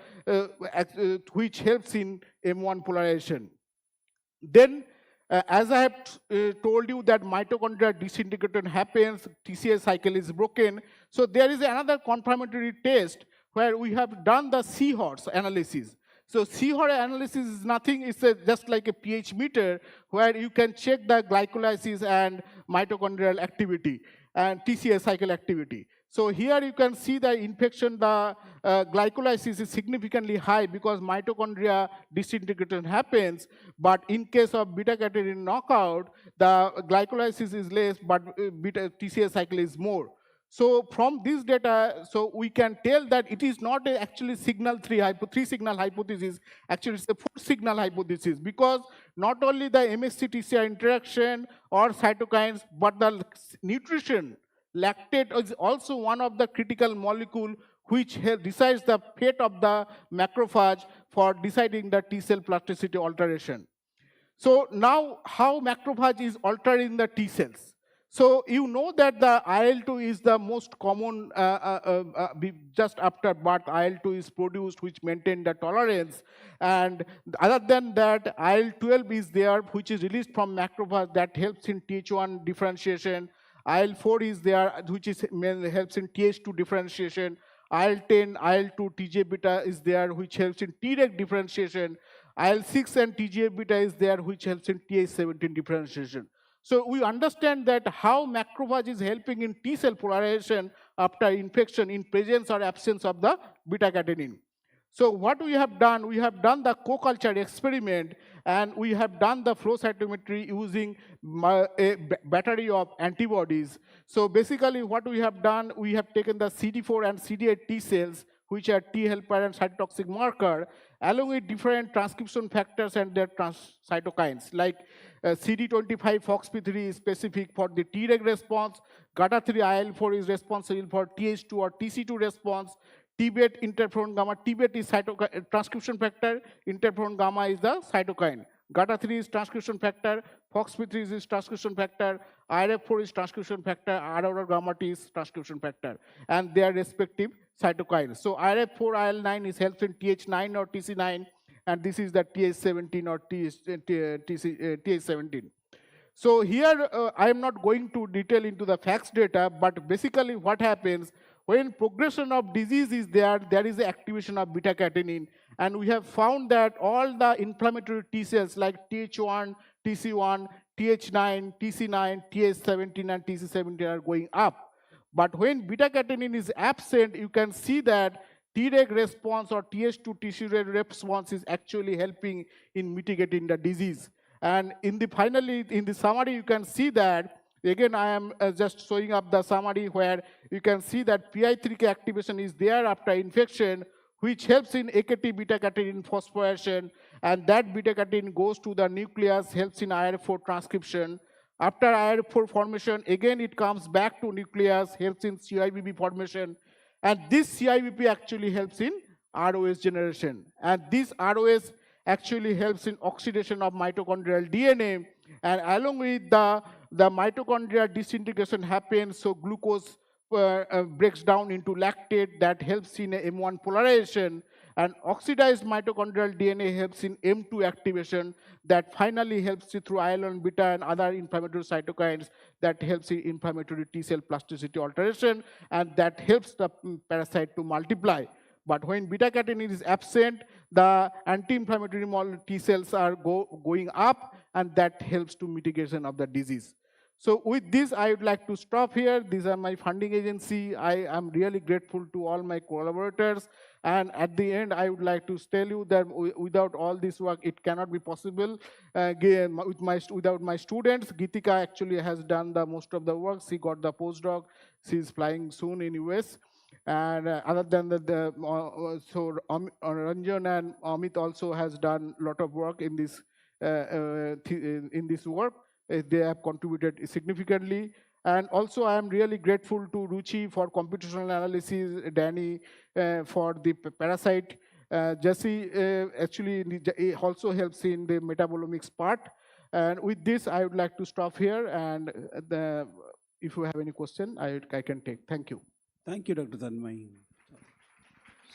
which helps in M1 polarization. Then, as I have told you that mitochondria disintegration happens, TCA cycle is broken. So there is another confirmatory test where we have done the Seahorse analysis. So Seahorse analysis is nothing, it's just like a pH meter where you can check the glycolysis and mitochondrial activity and TCA cycle activity. So here you can see the infection, the glycolysis is significantly high because mitochondria disintegration happens, but in case of beta-catenin knockout, the glycolysis is less, but TCA cycle is more. So from this data, so we can tell that it is not actually signal three signal hypothesis, actually it's a 4-signal hypothesis, because not only the MSC-TCR interaction or cytokines, but the nutrition, lactate is also one of the critical molecule which decides the fate of the macrophage for deciding the T cell plasticity alteration. So now how macrophage is altering the T cells? So you know that the IL-2 is the most common, just after birth IL-2 is produced, which maintain the tolerance. And other than that, IL-12 is there, which is released from macrophage that helps in Th1 differentiation. IL-4 is there, which helps in Th2 differentiation. IL-10, IL-2, TGF-beta is there, which helps in Treg differentiation. IL-6 and TGF-beta is there, which helps in Th17 differentiation. So we understand that how macrophage is helping in T cell polarization after infection in presence or absence of the beta-catenin. So what we have done the co-culture experiment, and we have done the flow cytometry using a battery of antibodies. So basically what we have done, we have taken the CD4 and CD8 T cells, which are T helper and cytotoxic marker, along with different transcription factors and their cytokines, like CD25 FOXP3 is specific for the Treg response, GATA3 IL4 is responsible for Th2 or TC2 response, TBET interferon gamma, TBET is transcription factor, interferon gamma is the cytokine. GATA3 is transcription factor, FOXP3 is transcription factor, IRF4 is transcription factor, RR gamma T is transcription factor, and their respective cytokines. So IRF4 IL9 is helps in Th9 or TC9, and this is the TH17 or TH17. So here I am not going to detail into the facts data, but basically what happens when progression of disease is there, there is the activation of beta catenin, and we have found that all the inflammatory T cells like Th1, TC1, Th9, TC9, Th17 and TC17 are going up. But when beta catenin is absent, you can see that Treg response or Th2 Treg response is actually helping in mitigating the disease. And in the finally, in the summary, you can see that, again, I am just showing up the summary where you can see that PI3K activation is there after infection, which helps in AKT beta-catenin phosphorylation, and that beta-catenin goes to the nucleus, helps in IR4 transcription. After IR4 formation, again, it comes back to nucleus, helps in CIBP formation, and this CIBP actually helps in ROS generation. And this ROS actually helps in oxidation of mitochondrial DNA, and along with the mitochondrial disintegration happens, so glucose breaks down into lactate that helps in M1 polarization, and oxidized mitochondrial DNA helps in M2 activation that finally helps you through IL-1 beta and other inflammatory cytokines that helps in inflammatory T cell plasticity alteration, and that helps the parasite to multiply. But when beta-catenin is absent, the anti-inflammatory T cells are going up, and that helps to mitigation of the disease. So with this, I would like to stop here. These are my funding agency. I am really grateful to all my collaborators. And at the end, I would like to tell you that without all this work, it cannot be possible. Without my students, Gitika actually has done the most of the work. She got the postdoc. She is flying soon in US. And other than that, Ranjan and Amit also has done a lot of work in this work. They have contributed significantly. And also, I am really grateful to Ruchi for computational analysis, Danny for the parasite. Jesse actually also helps in the metabolomics part. And with this, I would like to stop here. And if you have any question, I can take. Thank you.
Thank you, Dr. Tanmay.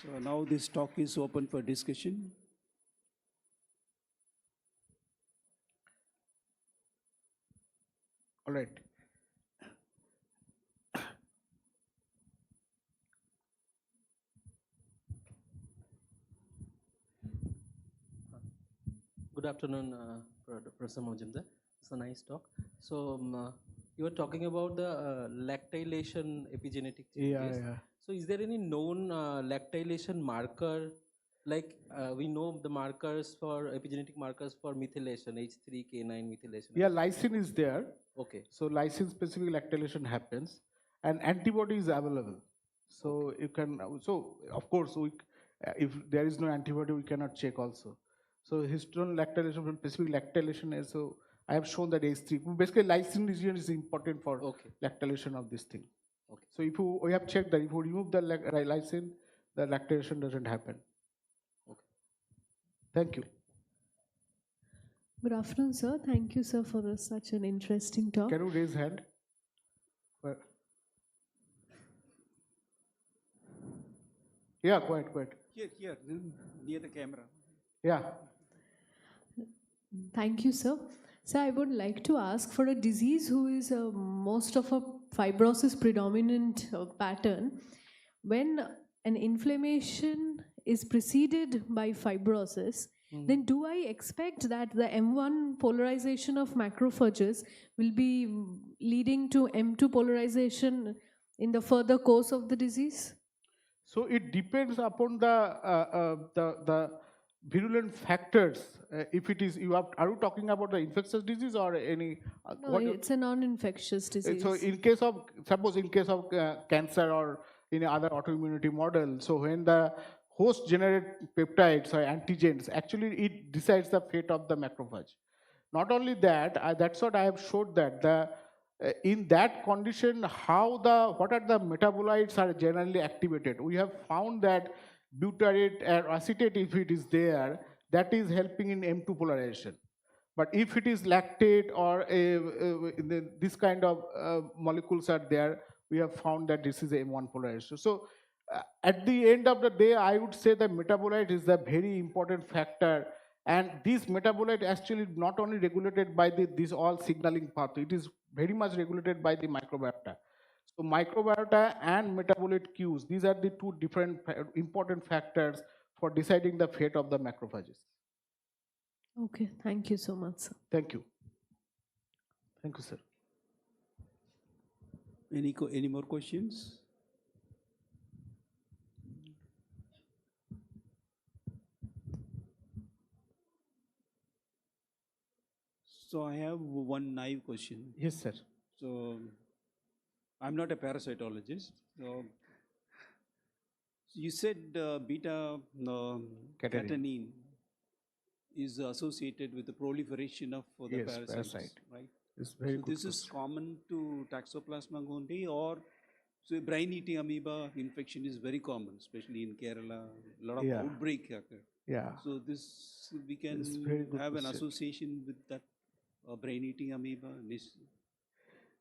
So now this talk is open for discussion.
All right.
Good afternoon, Professor Mojumdar. It's a nice talk. So you were talking about the lactylation epigenetic changes.
Yeah.
So is there any known lactylation marker? Like we know the markers for epigenetic markers for methylation, H3K9 methylation.
Yeah, lysine is there.
Okay.
So lysine specific lactylation happens, and antibody is available. So you can. So of course, if there is no antibody, we cannot check also. So histone lactylation from specific lactylation is so. I have shown that H3. Basically, lysine region is important for lactylation of this thing.
Okay.
So if we have checked that if you remove the lysine, the lactylation doesn't happen.
Okay.
Thank you.
Good afternoon, sir. Thank you, sir, for such an interesting talk.
Can you raise hand? Yeah, quite.
Here, near the camera.
Yeah.
Thank you, sir. So I would like to ask for a disease who is most of a fibrosis predominant pattern, when an inflammation is preceded by fibrosis, then do I expect that the M1 polarization of macrophages will be leading to M2 polarization in the further course of the disease?
So it depends upon the virulent factors. If it is, are you talking about the infectious disease or any?
No, it's a non-infectious disease.
So in case of, suppose in case of cancer or in other autoimmunity model, so when the host generate peptides or antigens, actually it decides the fate of the macrophage. Not only that, that's what I have showed that in that condition, what are the metabolites are generally activated. We have found that butyrate or acetate, if it is there, that is helping in M2 polarization. But if it is lactate or this kind of molecules are there, we have found that this is M1 polarization. So At the end of the day, I would say the metabolite is a very important factor, and this metabolite actually not only regulated by this all signaling pathway, it is very much regulated by the microbiota. So microbiota and metabolite cues, these are the two different important factors for deciding the fate of the macrophages.
Okay, thank you so much, sir.
Thank you. Thank you, sir.
Any more questions? So I have one naive question.
Yes, sir.
So I'm not a parasitologist. So you said beta catenin is associated with the proliferation of the
Yes,
parasites,
parasite.
right?
It's very
So
good
this is
question.
common to Toxoplasma gondii, or so brain-eating amoeba infection is very common, especially in Kerala. A lot of
Yeah.
outbreak occur.
Yeah.
So this we can
It's very good
have an
question.
association with that brain-eating amoeba.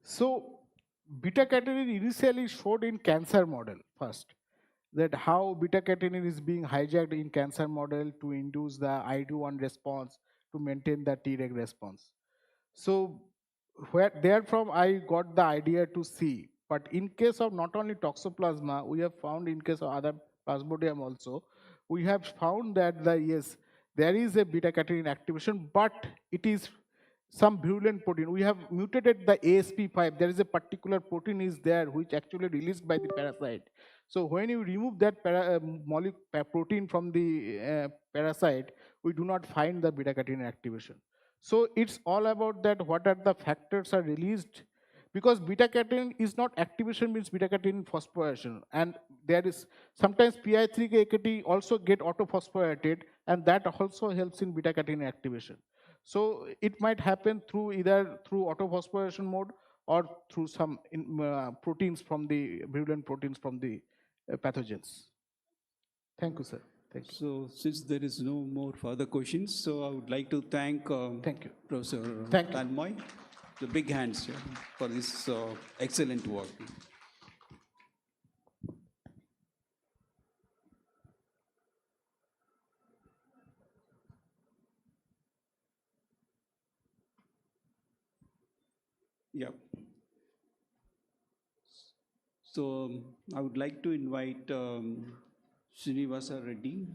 So beta catenin initially showed in cancer model first, that how beta catenin is being hijacked in cancer model to induce the ID1 response to maintain the Treg response. So therefrom I got the idea to see. But in case of not only Toxoplasma, we have found in case of other Plasmodium also, we have found that yes, there is a beta catenin activation, but it is some virulent protein. We have mutated the ASP5. There is a particular protein is there which actually released by the parasite. So when you remove that protein from the parasite, we do not find the beta catenin activation. So it's all about that what are the factors are released, because beta catenin is not activation means beta catenin phosphorylation, and there is sometimes PI3K-AKT also get autophosphorylated, and that also helps in beta catenin activation. So it might happen through either through autophosphorylation mode or through some proteins from the virulent proteins from the pathogens. Thank you, sir. Thank you.
So since there is no more further questions, so I would like to thank Professor Tanmoy. The big hands for this excellent work. Yeah. So I would like to invite Srinivasa Reddy.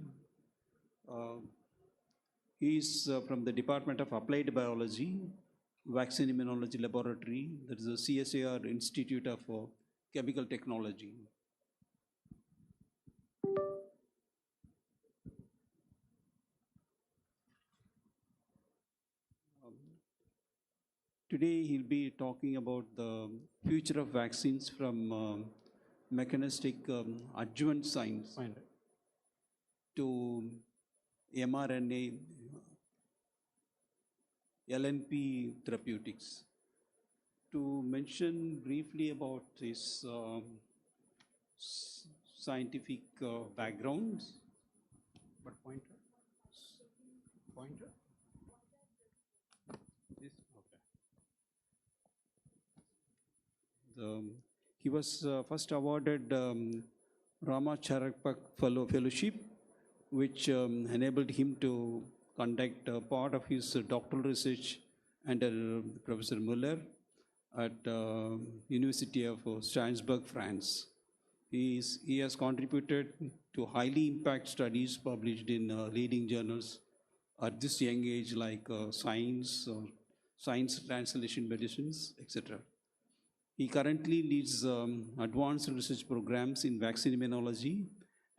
He is from the Department of Applied Biology, Vaccine Immunology Laboratory. That is the CSIR Institute of Chemical Technology. Today he'll be talking about the future of vaccines from mechanistic adjuvant science to mRNA, LNP therapeutics. To mention briefly about his scientific backgrounds. But pointer? Pointer? This? Okay. He was first awarded Rama Charapak Fellowship, which enabled him to conduct part of his doctoral research under Professor Muller at University of Strasbourg, France. He has contributed to highly impact studies published in leading journals at this young age, like Science or Science Translation Medicines, etc. He currently leads advanced research programs in vaccine immunology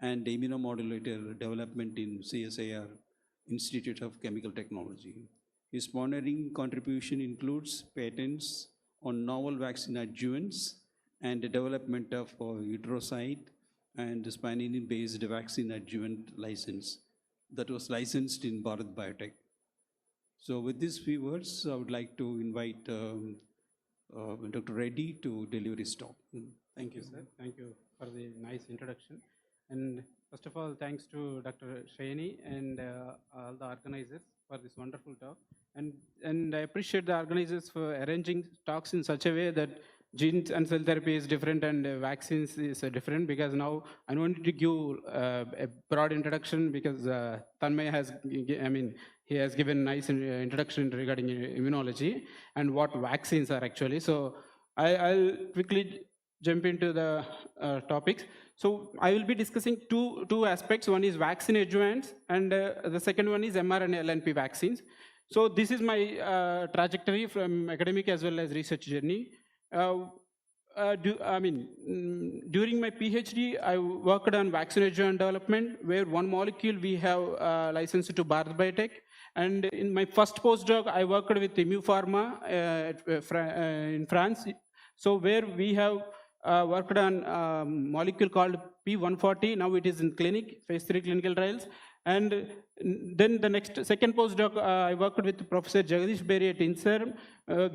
and immunomodulator development in CSIR, Institute of Chemical Technology. His pioneering contribution includes patents on novel vaccine adjuvants and the development of uteroside and spaninin-based vaccine adjuvant license that was licensed in Bharat Biotech. So with these few words, I would like to invite Dr. Reddy to deliver his talk.
Thank you, sir. Thank you for the nice introduction. And first of all, thanks to Dr. Shreyani and all the organizers for this wonderful talk. And I appreciate the organizers for arranging talks in such a way that genes and cell therapy is different and vaccines is different, because now I wanted to give a broad introduction, because Tanmay has, he has given nice introduction regarding immunology and what vaccines are actually. So I'll quickly jump into the topics. So I will be discussing two aspects. One is vaccine adjuvants, and the second one is mRNA LNP vaccines. So this is my trajectory from academic as well as research journey. During my PhD, I worked on vaccine adjuvant development, where one molecule we have licensed to Bharat Biotech. And in my first postdoc, I worked with Imupharma in France. So where we have worked on a molecule called P140. Now it is in clinic, phase 3 clinical trials. And then the second postdoc, I worked with Professor Jagadish Berry at INSERM.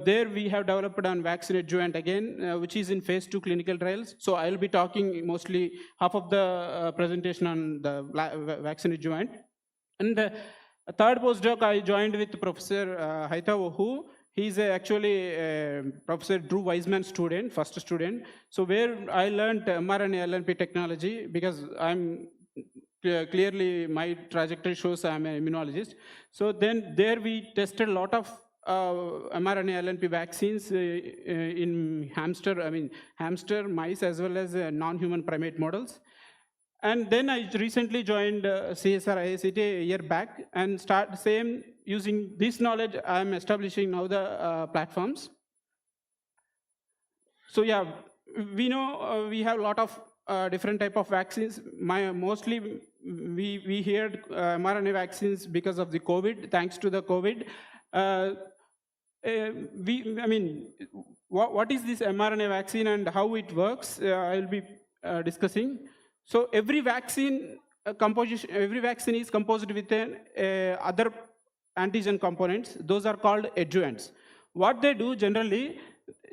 There we have developed on vaccine adjuvant again, which is in phase 2 clinical trials. So I'll be talking mostly half of the presentation on the vaccine adjuvant. And the third postdoc, I joined with Professor Haitha Ohu. He's actually Professor Drew Wiseman student, first student. So where I learned mRNA LNP technology, because I'm clearly my trajectory shows I'm an immunologist. So then there we tested a lot of mRNA LNP vaccines in hamster, mice, as well as non-human primate models. And then I recently joined CSR IICT a year back and start using this knowledge. I'm establishing now the platforms. So yeah, we know we have a lot of different type of vaccines. Mostly we heard mRNA vaccines because of the COVID. Thanks to the COVID, what is this mRNA vaccine and how it works? I will be discussing. So every vaccine is composed with other antigen components. Those are called adjuvants. What they do generally,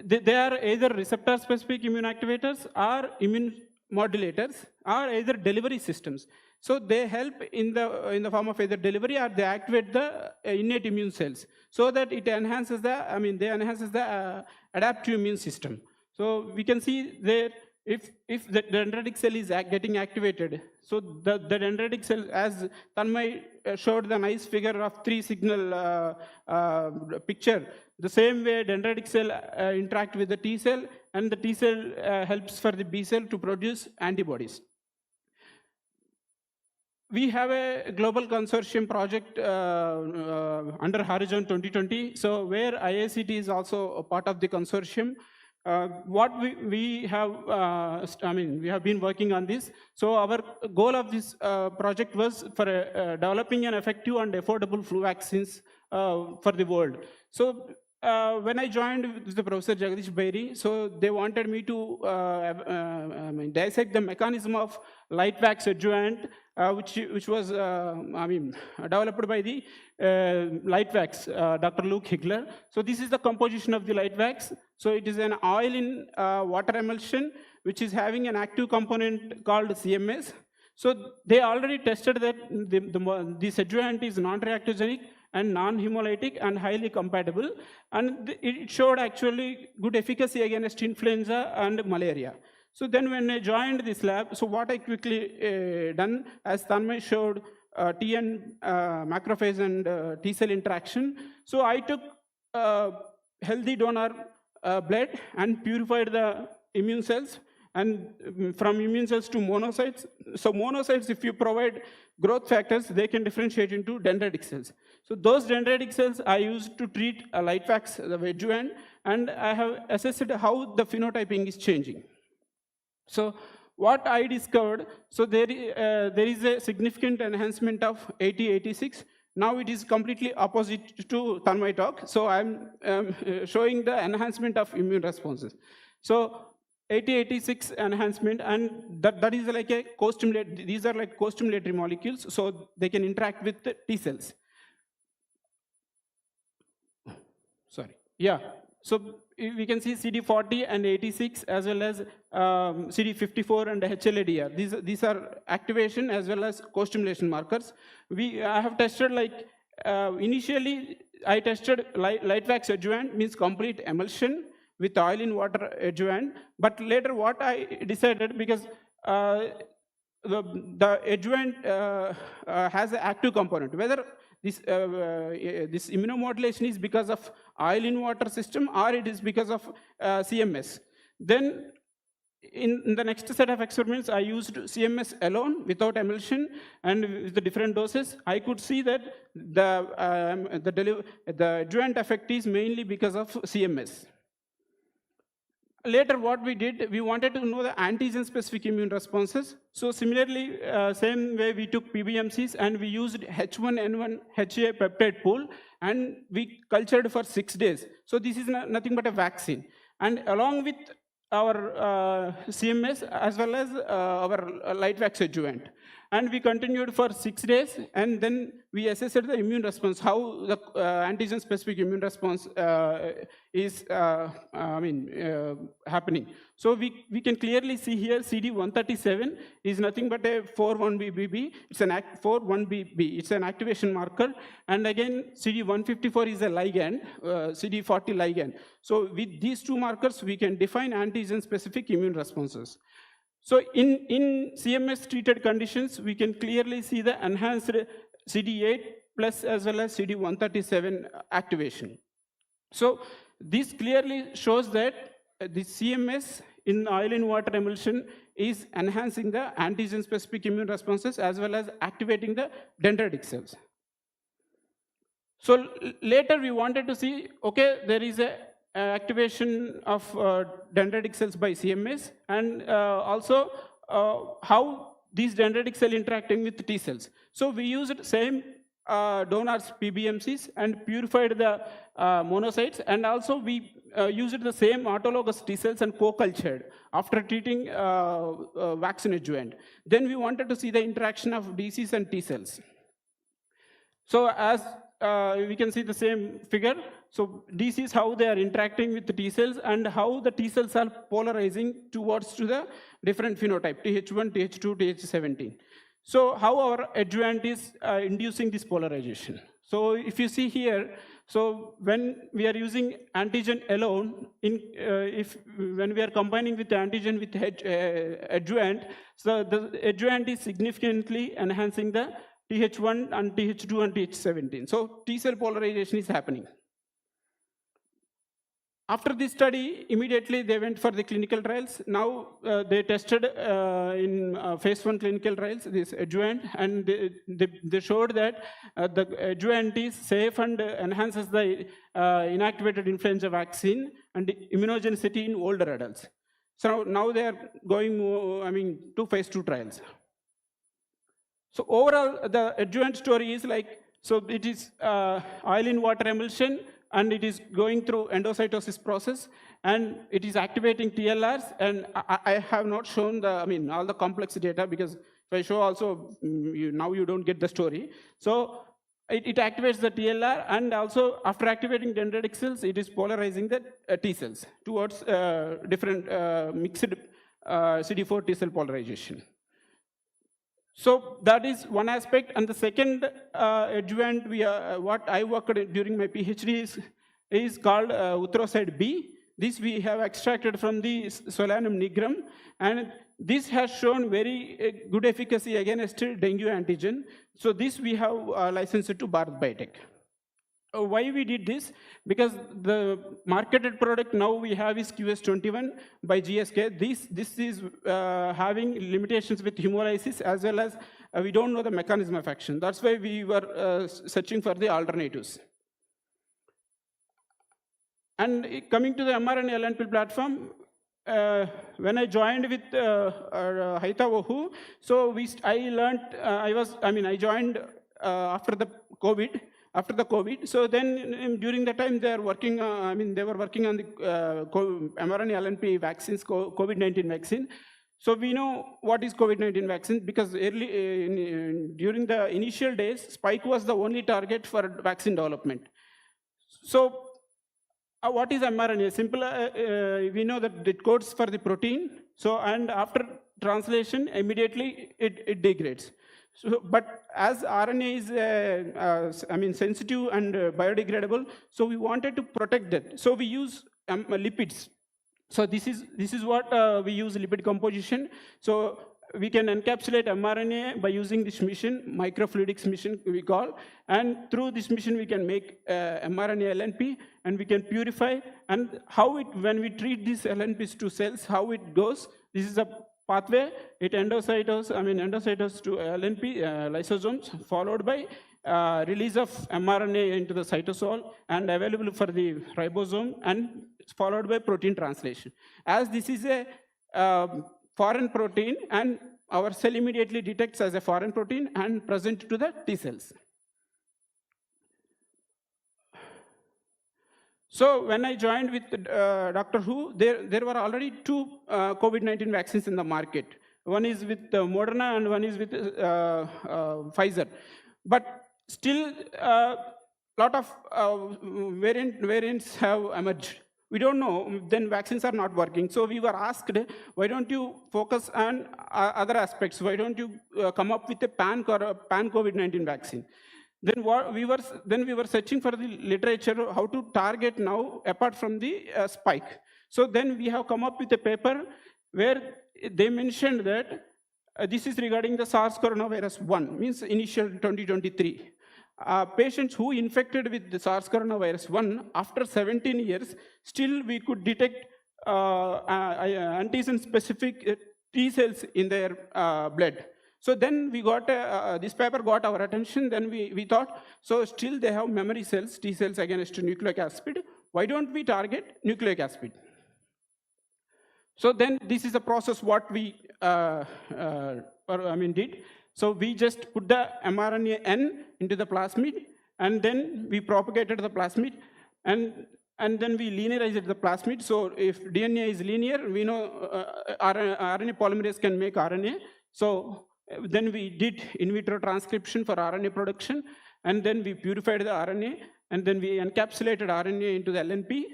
they are either receptor-specific immune activators or immune modulators or either delivery systems. So they help in the form of either delivery or they activate the innate immune cells so that it enhances the adaptive immune system. So we can see there, if the dendritic cell is getting activated, so the dendritic cell, as Tanmay showed the nice figure of 3-signal picture, the same way dendritic cell interact with the T cell, and the T cell helps for the B cell to produce antibodies. We have a global consortium project under Horizon 2020, so where IICT is also a part of the consortium. What we have, we have been working on this. So our goal of this project was for developing an effective and affordable flu vaccines for the world. So when I joined with the Professor Jagadish Berry, so they wanted me to dissect the mechanism of LightVax adjuvant, which was developed by the LightVax, Dr. Luke Higler. So this is the composition of the LightVax. So it is an oil in water emulsion, which is having an active component called CMS. So they already tested that this adjuvant is non-reactogenic and non-hemolytic and highly compatible. And it showed actually good efficacy against influenza and malaria. So then when I joined this lab, so what I quickly done, as Tanmay showed, TN macrophage and T cell interaction. So I took healthy donor blood and purified the immune cells, and from immune cells to monocytes. So monocytes, if you provide growth factors, they can differentiate into dendritic cells. So those dendritic cells I used to treat a LightVax, the adjuvant, and I have assessed how the phenotyping is changing. So what I discovered, so there is a significant enhancement of 8086. Now it is completely opposite to Tanmay talk. So I'm showing the enhancement of immune responses. So 8086 enhancement, and that is like a co-stimulatory. These are like co-stimulatory molecules, so they can interact with the T cells. Sorry. Yeah. So we can see CD40 and 86 as well as CD54 and HLA-DR. These are activation as well as co-stimulation markers. I have tested initially I tested LightVax adjuvant, means complete emulsion, with oil in water adjuvant. But later what I decided, because the adjuvant has an active component, whether this immunomodulation is because of oil in water system or it is because of CMS. Then in the next set of experiments, I used CMS alone without emulsion and with the different doses. I could see that the adjuvant effect is mainly because of CMS. Later, what we did, we wanted to know the antigen-specific immune responses. So similarly, same way we took PBMCs and we used H1N1 HA peptide pool and we cultured for 6 days. So this is nothing but a vaccine. And along with our CMS as well as our LightVax adjuvant. And we continued for 6 days, and then we assessed the immune response, how the antigen-specific immune response is happening. So we can clearly see here CD137 is nothing but a 4-1BB. It's an 4-1BB. It's an activation marker. And again, CD154 is a ligand, CD40 ligand. So with these two markers, we can define antigen-specific immune responses. So in CMS-treated conditions, we can clearly see the enhanced CD8 plus as well as CD137 activation. So this clearly shows that the CMS in oil in water emulsion is enhancing the antigen-specific immune responses as well as activating the dendritic cells. So later we wanted to see, okay, there is a activation of dendritic cells by CMS, and also how these dendritic cells interacting with T cells. So we used same donors PBMCs and purified the monocytes, and also we used the same autologous T cells and co-cultured after treating vaccine adjuvant. Then we wanted to see the interaction of DCs and T cells. So as we can see the same figure. So DC is how they are interacting with the T cells and how the T cells are polarizing towards to the different phenotype, TH1, TH2, TH17. So how our adjuvant is inducing this polarization. So if you see here, so when we are using antigen alone, when we are combining with the antigen with adjuvant, so the adjuvant is significantly enhancing the TH1 and TH2 and TH17. So T cell polarization is happening. After this study, immediately they went for the clinical trials. Now they tested in phase 1 clinical trials this adjuvant, and they showed that the adjuvant is safe and enhances the inactivated influenza vaccine and immunogenicity in older adults. So now they are going to phase 2 trials. So overall, the adjuvant story is like, so it is oil in water emulsion, and it is going through endocytosis process, and it is activating TLRs, and I have not shown all the complex data, because if I show also, now you don't get the story. So it activates the TLR, and also after activating dendritic cells, it is polarizing the T cells towards different mixed CD4 T cell polarization. So that is one aspect, and the second adjuvant what I worked during my PhD is called Utrosid B. This we have extracted from the Solanum nigrum, and this has shown very good efficacy against dengue antigen. So this we have licensed to Bharat Biotech. Why we did this? Because the marketed product now we have is QS21 by GSK. This is having limitations with hemolysis, as well as we don't know the mechanism of action. That's why we were searching for the alternatives. And coming to the mRNA LNP platform, when I joined with Haitha Ohu, so I learned, I joined after the COVID. So then during the time they are working, they were working on the mRNA LNP vaccines, COVID-19 vaccine. So we know what is COVID-19 vaccine, because during the initial days, spike was the only target for vaccine development. So what is mRNA? Simple, we know that it codes for the protein. So, and after translation, immediately it degrades. So, but as RNA is, sensitive and biodegradable, so we wanted to protect that. So we use lipids. So this is what we use lipid composition. So we can encapsulate mRNA by using this mission, microfluidics mission we call, and through this mission we can make mRNA LNP, and we can purify, and how it, when we treat these LNPs to cells, how it goes. This is a pathway. It endocytose to LNP lysosomes, followed by release of mRNA into the cytosol and available for the ribosome, and followed by protein translation. As this is a foreign protein, and our cell immediately detects as a foreign protein and present to the T cells. So when I joined with Dr. Hu, there were already 2 COVID-19 vaccines in the market. One is with Moderna and one is with Pfizer. But still, a lot of variants have emerged. We don't know, then vaccines are not working. So we were asked, why don't you focus on other aspects? Why don't you come up with a pan-COVID-19 vaccine? Then we were searching for the literature, how to target now, apart from the spike. So then we have come up with a paper where they mentioned that this is regarding the SARS coronavirus 1, means initial 2023. Patients who infected with the SARS coronavirus 1, after 17 years, still we could detect antigen-specific T cells in their blood. So then we got, this paper got our attention, then we thought, so still they have memory cells, T cells against nucleic acid, why don't we target nucleic acid? So then this is a process what we did. So we just put the mRNA N into the plasmid, and then we propagated the plasmid, and then we linearized the plasmid. So if DNA is linear, we know RNA polymerase can make RNA. So then we did in vitro transcription for RNA production, and then we purified the RNA, and then we encapsulated RNA into the LNP,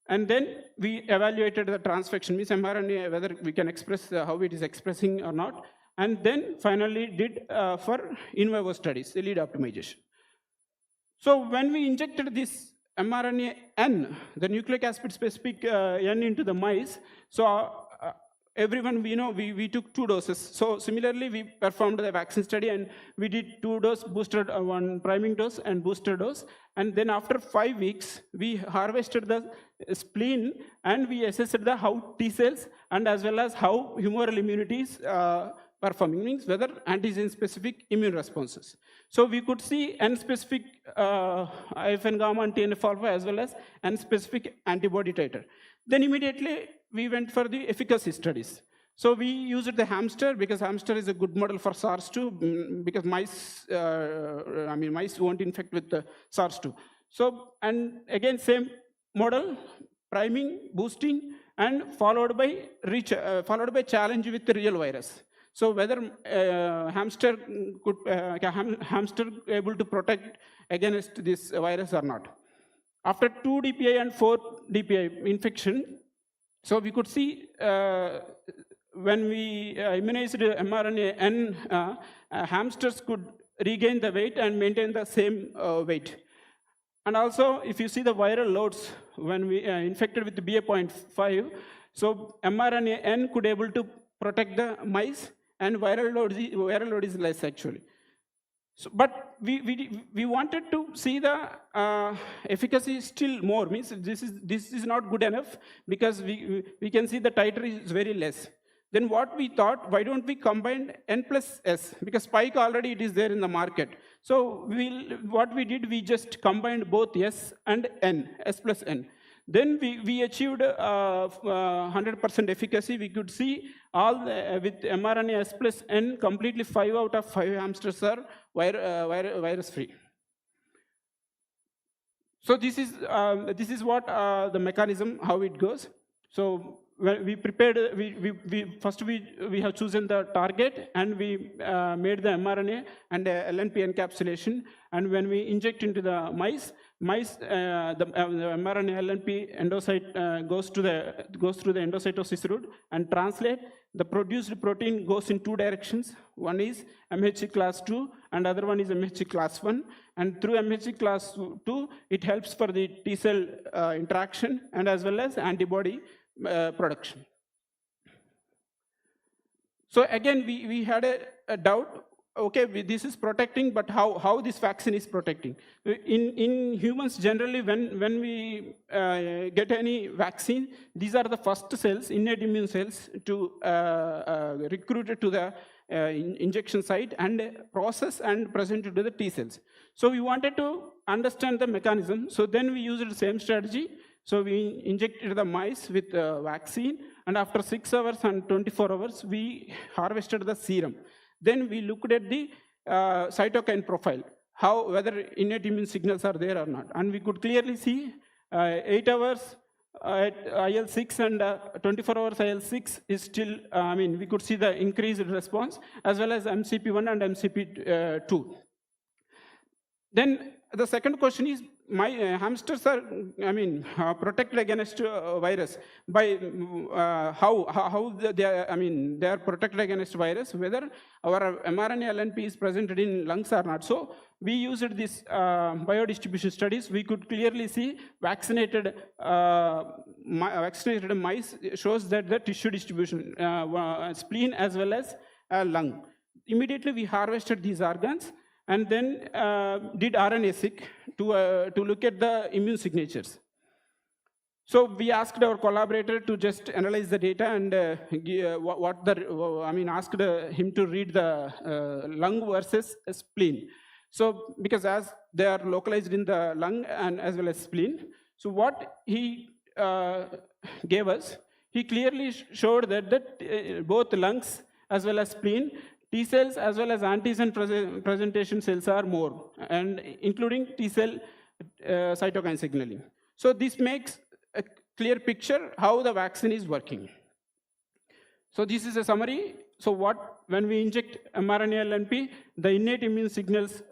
and then we evaluated the transfection, means mRNA, whether we can express how it is expressing or not. And then finally did for in vivo studies, the lead optimization. So when we injected this mRNA N, the nucleic acid specific N into the mice, so everyone we know, we took 2 doses. So similarly, we performed the vaccine study, and we did 2 dose boosted, 1 priming dose and booster dose. And then after 5 weeks, we harvested the spleen, and we assessed the how T cells and as well as how humoral immunity is performing, means whether antigen-specific immune responses. So we could see N-specific IFN gamma and TNF-alpha as well as N-specific antibody titer. Then immediately we went for the efficacy studies. So we used the hamster, because hamster is a good model for SARS-2, because mice won't infect with the SARS-2. So, and again, same model, priming, boosting, and followed by challenge with the real virus. So whether hamster able to protect against this virus or not. After 2 DPI and 4 DPI infection, so we could see when we immunized mRNA N, hamsters could regain the weight and maintain the same weight. And also, if you see the viral loads, when we infected with the BA.5, so mRNA N could able to protect the mice, and viral load is less actually. So, but we wanted to see the efficacy still more, means this is not good enough, because we can see the titer is very less. Then what we thought, why don't we combine N plus S, because spike already it is there in the market. So what we did, we just combined both S and N, S plus N. Then we achieved 100% efficacy. We could see all with mRNA S plus N, completely 5 out of 5 hamsters are virus free. So this is what the mechanism, how it goes. So when we prepared, first we have chosen the target, and we made the mRNA and LNP encapsulation. And when we inject into the mice, mice, the mRNA LNP endocyte goes through the endocytosis route and translate. The produced protein goes in two directions. One is MHC class 2 and other one is MHC class 1. And through MHC class 2, it helps for the T cell interaction and as well as antibody production. So again, we had a doubt. Okay, this is protecting, but how this vaccine is protecting? In humans, generally, when we get any vaccine, these are the first cells, innate immune cells, to recruited to the injection site and process and presented to the T cells. So we wanted to understand the mechanism. So then we used the same strategy. So we injected the mice with vaccine, and after 6 hours and 24 hours, we harvested the serum. Then we looked at the cytokine profile, whether innate immune signals are there or not. And we could clearly see 8 hours at IL-6 and 24 hours IL-6 is still, we could see the increased response, as well as MCP1 and MCP2. Then the second question is, my hamsters are, protected against virus by how they are protected against virus, whether our mRNA LNP is presented in lungs or not. So we used this biodistribution studies. We could clearly see vaccinated mice shows that the tissue distribution, spleen as well as lung. Immediately we harvested these organs and then did RNA-seq to look at the immune signatures. So we asked our collaborator to just analyze the data and asked him to read the lung versus spleen. So because as they are localized in the lung and as well as spleen, so what he gave us, he clearly showed that both lungs as well as spleen, T cells as well as antigen presentation cells are more, and including T cell cytokine signaling. So this makes a clear picture how the vaccine is working. So this is a summary. So when we inject mRNA LNP, the innate immune signals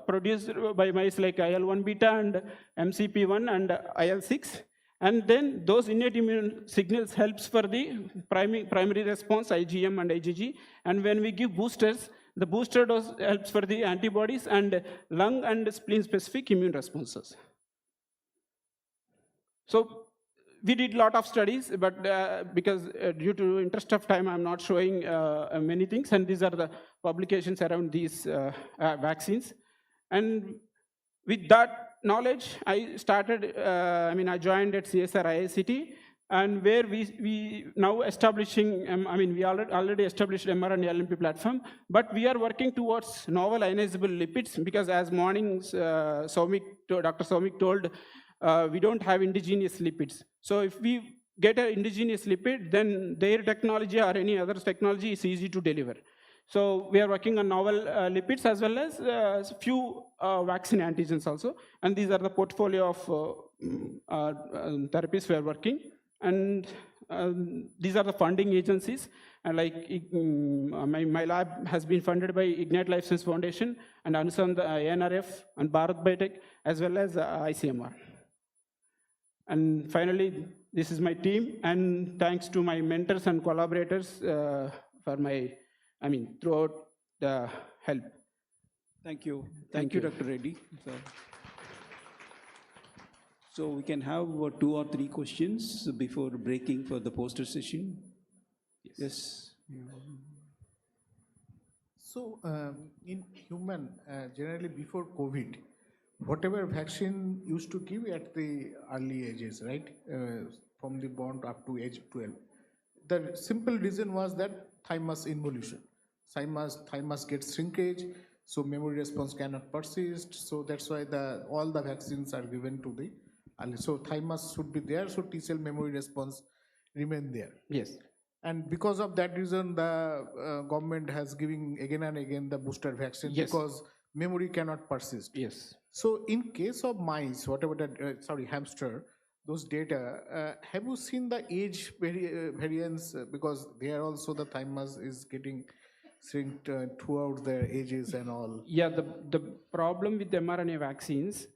produced by mice like IL-1 beta and MCP1 and IL-6. And then those innate immune signals helps for the primary response, IgM and IgG. And when we give boosters, the booster dose helps for the antibodies and lung and spleen specific immune responses. So we did a lot of studies, but because due to interest of time, I'm not showing many things. And these are the publications around these vaccines. And with that knowledge, I started, I joined at CSR IICT, and where we now establishing, we already established mRNA LNP platform, but we are working towards novel ionizable lipids, because as morning Dr. Soumik told, we don't have indigenous lipids. So if we get an indigenous lipid, then their technology or any other technology is easy to deliver. So we are working on novel lipids as well as few vaccine antigens also. And these are the portfolio of therapies we are working. And these are the funding agencies. And my lab has been funded by Ignite Life Science Foundation and Anusandh ANRF and Bharat Biotech as well as ICMR. And finally, this is my team. And thanks to my mentors and collaborators for my throughout the help.
Thank you. Thank you, Dr. Reddy. So we can have 2 or 3 questions before breaking for the poster session. Yes.
So in human, generally before COVID, whatever vaccine used to give at the early ages, right? From the born up to age 12. The simple reason was that thymus involution. Thymus gets shrinkage, so memory response cannot persist. So that's why all the vaccines are given to the early. So thymus should be there, so T cell memory response remain there.
Yes.
And because of that reason, the government has given again and again the booster vaccine,
yes,
because memory cannot persist.
Yes.
So in case of mice, whatever that, hamster, those data, have you seen the age variance? Because there also the thymus is getting shrinked throughout their ages and all.
Yeah, the problem with the mRNA vaccines,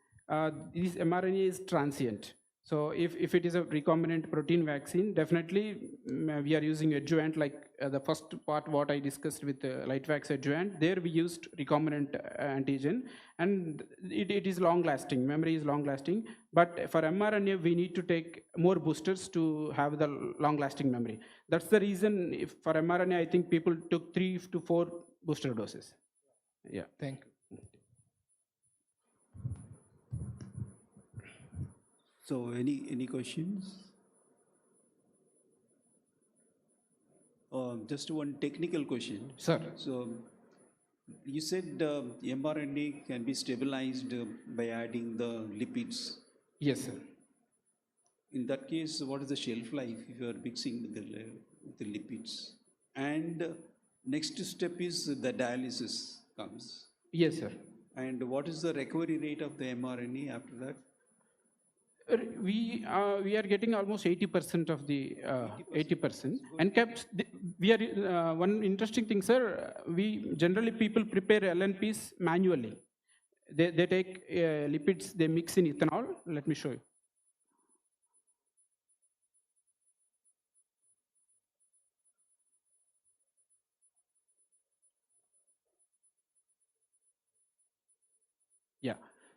this mRNA is transient. So if it is a recombinant protein vaccine, definitely we are using adjuvant like the first part what I discussed with LightVax adjuvant. There we used recombinant antigen, and it is long lasting, memory is long lasting. But for mRNA, we need to take more boosters to have the long lasting memory. That's the reason for mRNA, I think people took 3 to 4 booster doses. Yeah.
Thank you.
So any questions? Just one technical question.
Sir.
So you said mRNA can be stabilized by adding the lipids.
Yes, sir.
In that case, what is the shelf life if you are mixing with the lipids? And next step is the dialysis comes.
Yes, sir.
And what is the recovery rate of the mRNA after that?
We are getting almost 80% of the 80%. And kept we are one interesting thing, sir. We generally people prepare LNPs manually. They take lipids, they mix in ethanol. Let me show you. Yeah.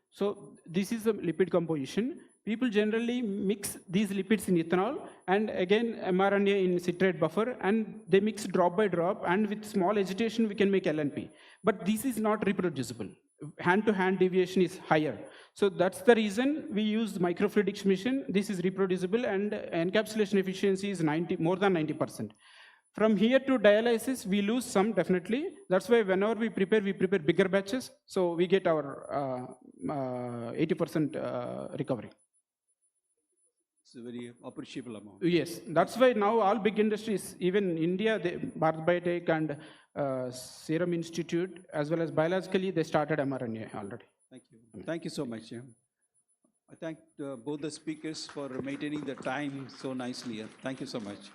So this is the lipid composition. People generally mix these lipids in ethanol and again mRNA in citrate buffer, and they mix drop by drop, and with small agitation we can make LNP. But this is not reproducible. Hand-to-hand deviation is higher. So that's the reason we use microfluidics machine. This is reproducible and encapsulation efficiency is more than 90%. From here to dialysis, we lose some definitely. That's why whenever we prepare bigger batches, so we get our 80% recovery.
It's a very appreciable amount.
Yes, that's why now all big industries, even India, Bharat Biotech and Serum Institute, as well as biologically, they started mRNA already.
Thank you. Thank you so much. Yeah. I thank both the speakers for maintaining the time so nicely. Thank you so much.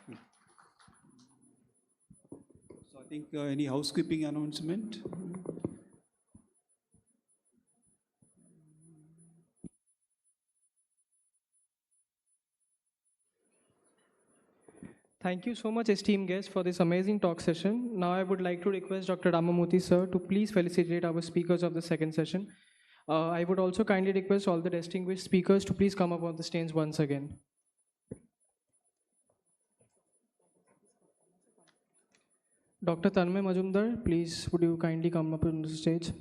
So I think any housekeeping announcement?
Thank you so much, esteemed guests, for this amazing talk session. Now I would like to request Dr. Ramamurthy sir to please felicitate our speakers of the second session. I would also kindly request all the distinguished speakers to please come up on the stage once again. Dr. Tanmay Majumdar, please would you kindly come up on the stage?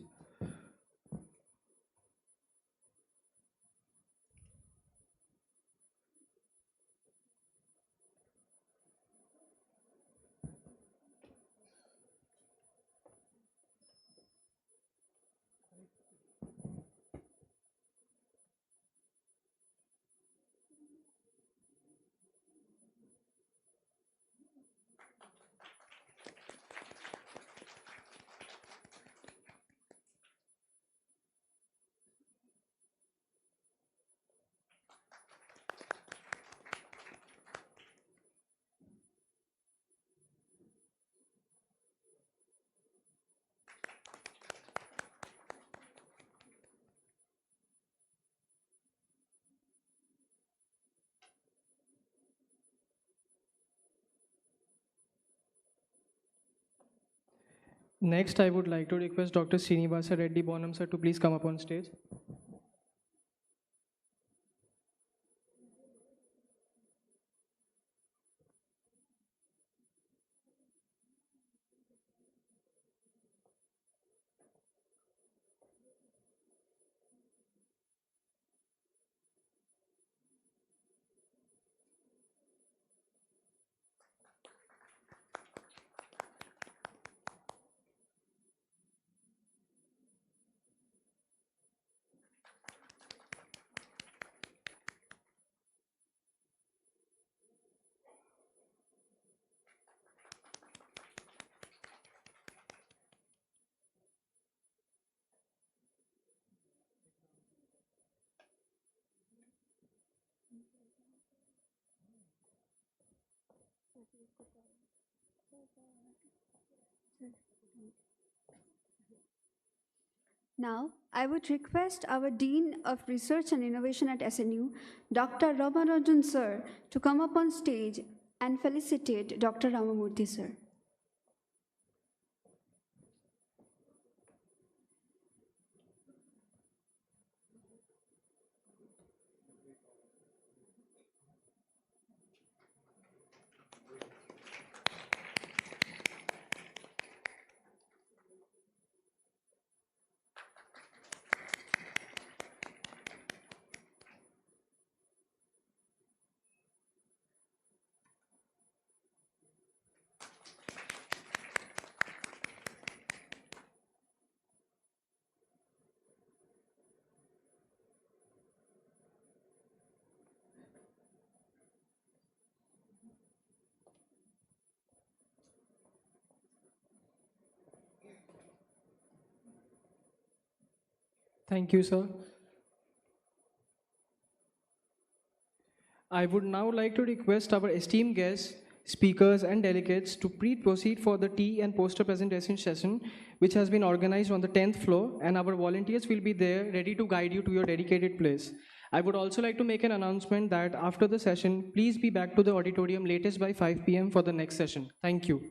Next, I would like to request Dr. Srinivasa Reddy Bonham sir to please come up on stage.
Now, I would request our Dean of Research and Innovation at SNU, Dr. Ramanujan sir, to come up on stage and felicitate Dr. Ramamurthy sir.
Thank you, sir. I would now like to request our esteemed guests, speakers, and delegates to proceed for the tea and poster presentation session, which has been organized on the 10th floor, and our volunteers will be there ready to guide you to your dedicated place. I would also like to make an announcement that after the session, please be back to the auditorium latest by 5 p.m. for the next session. Thank you.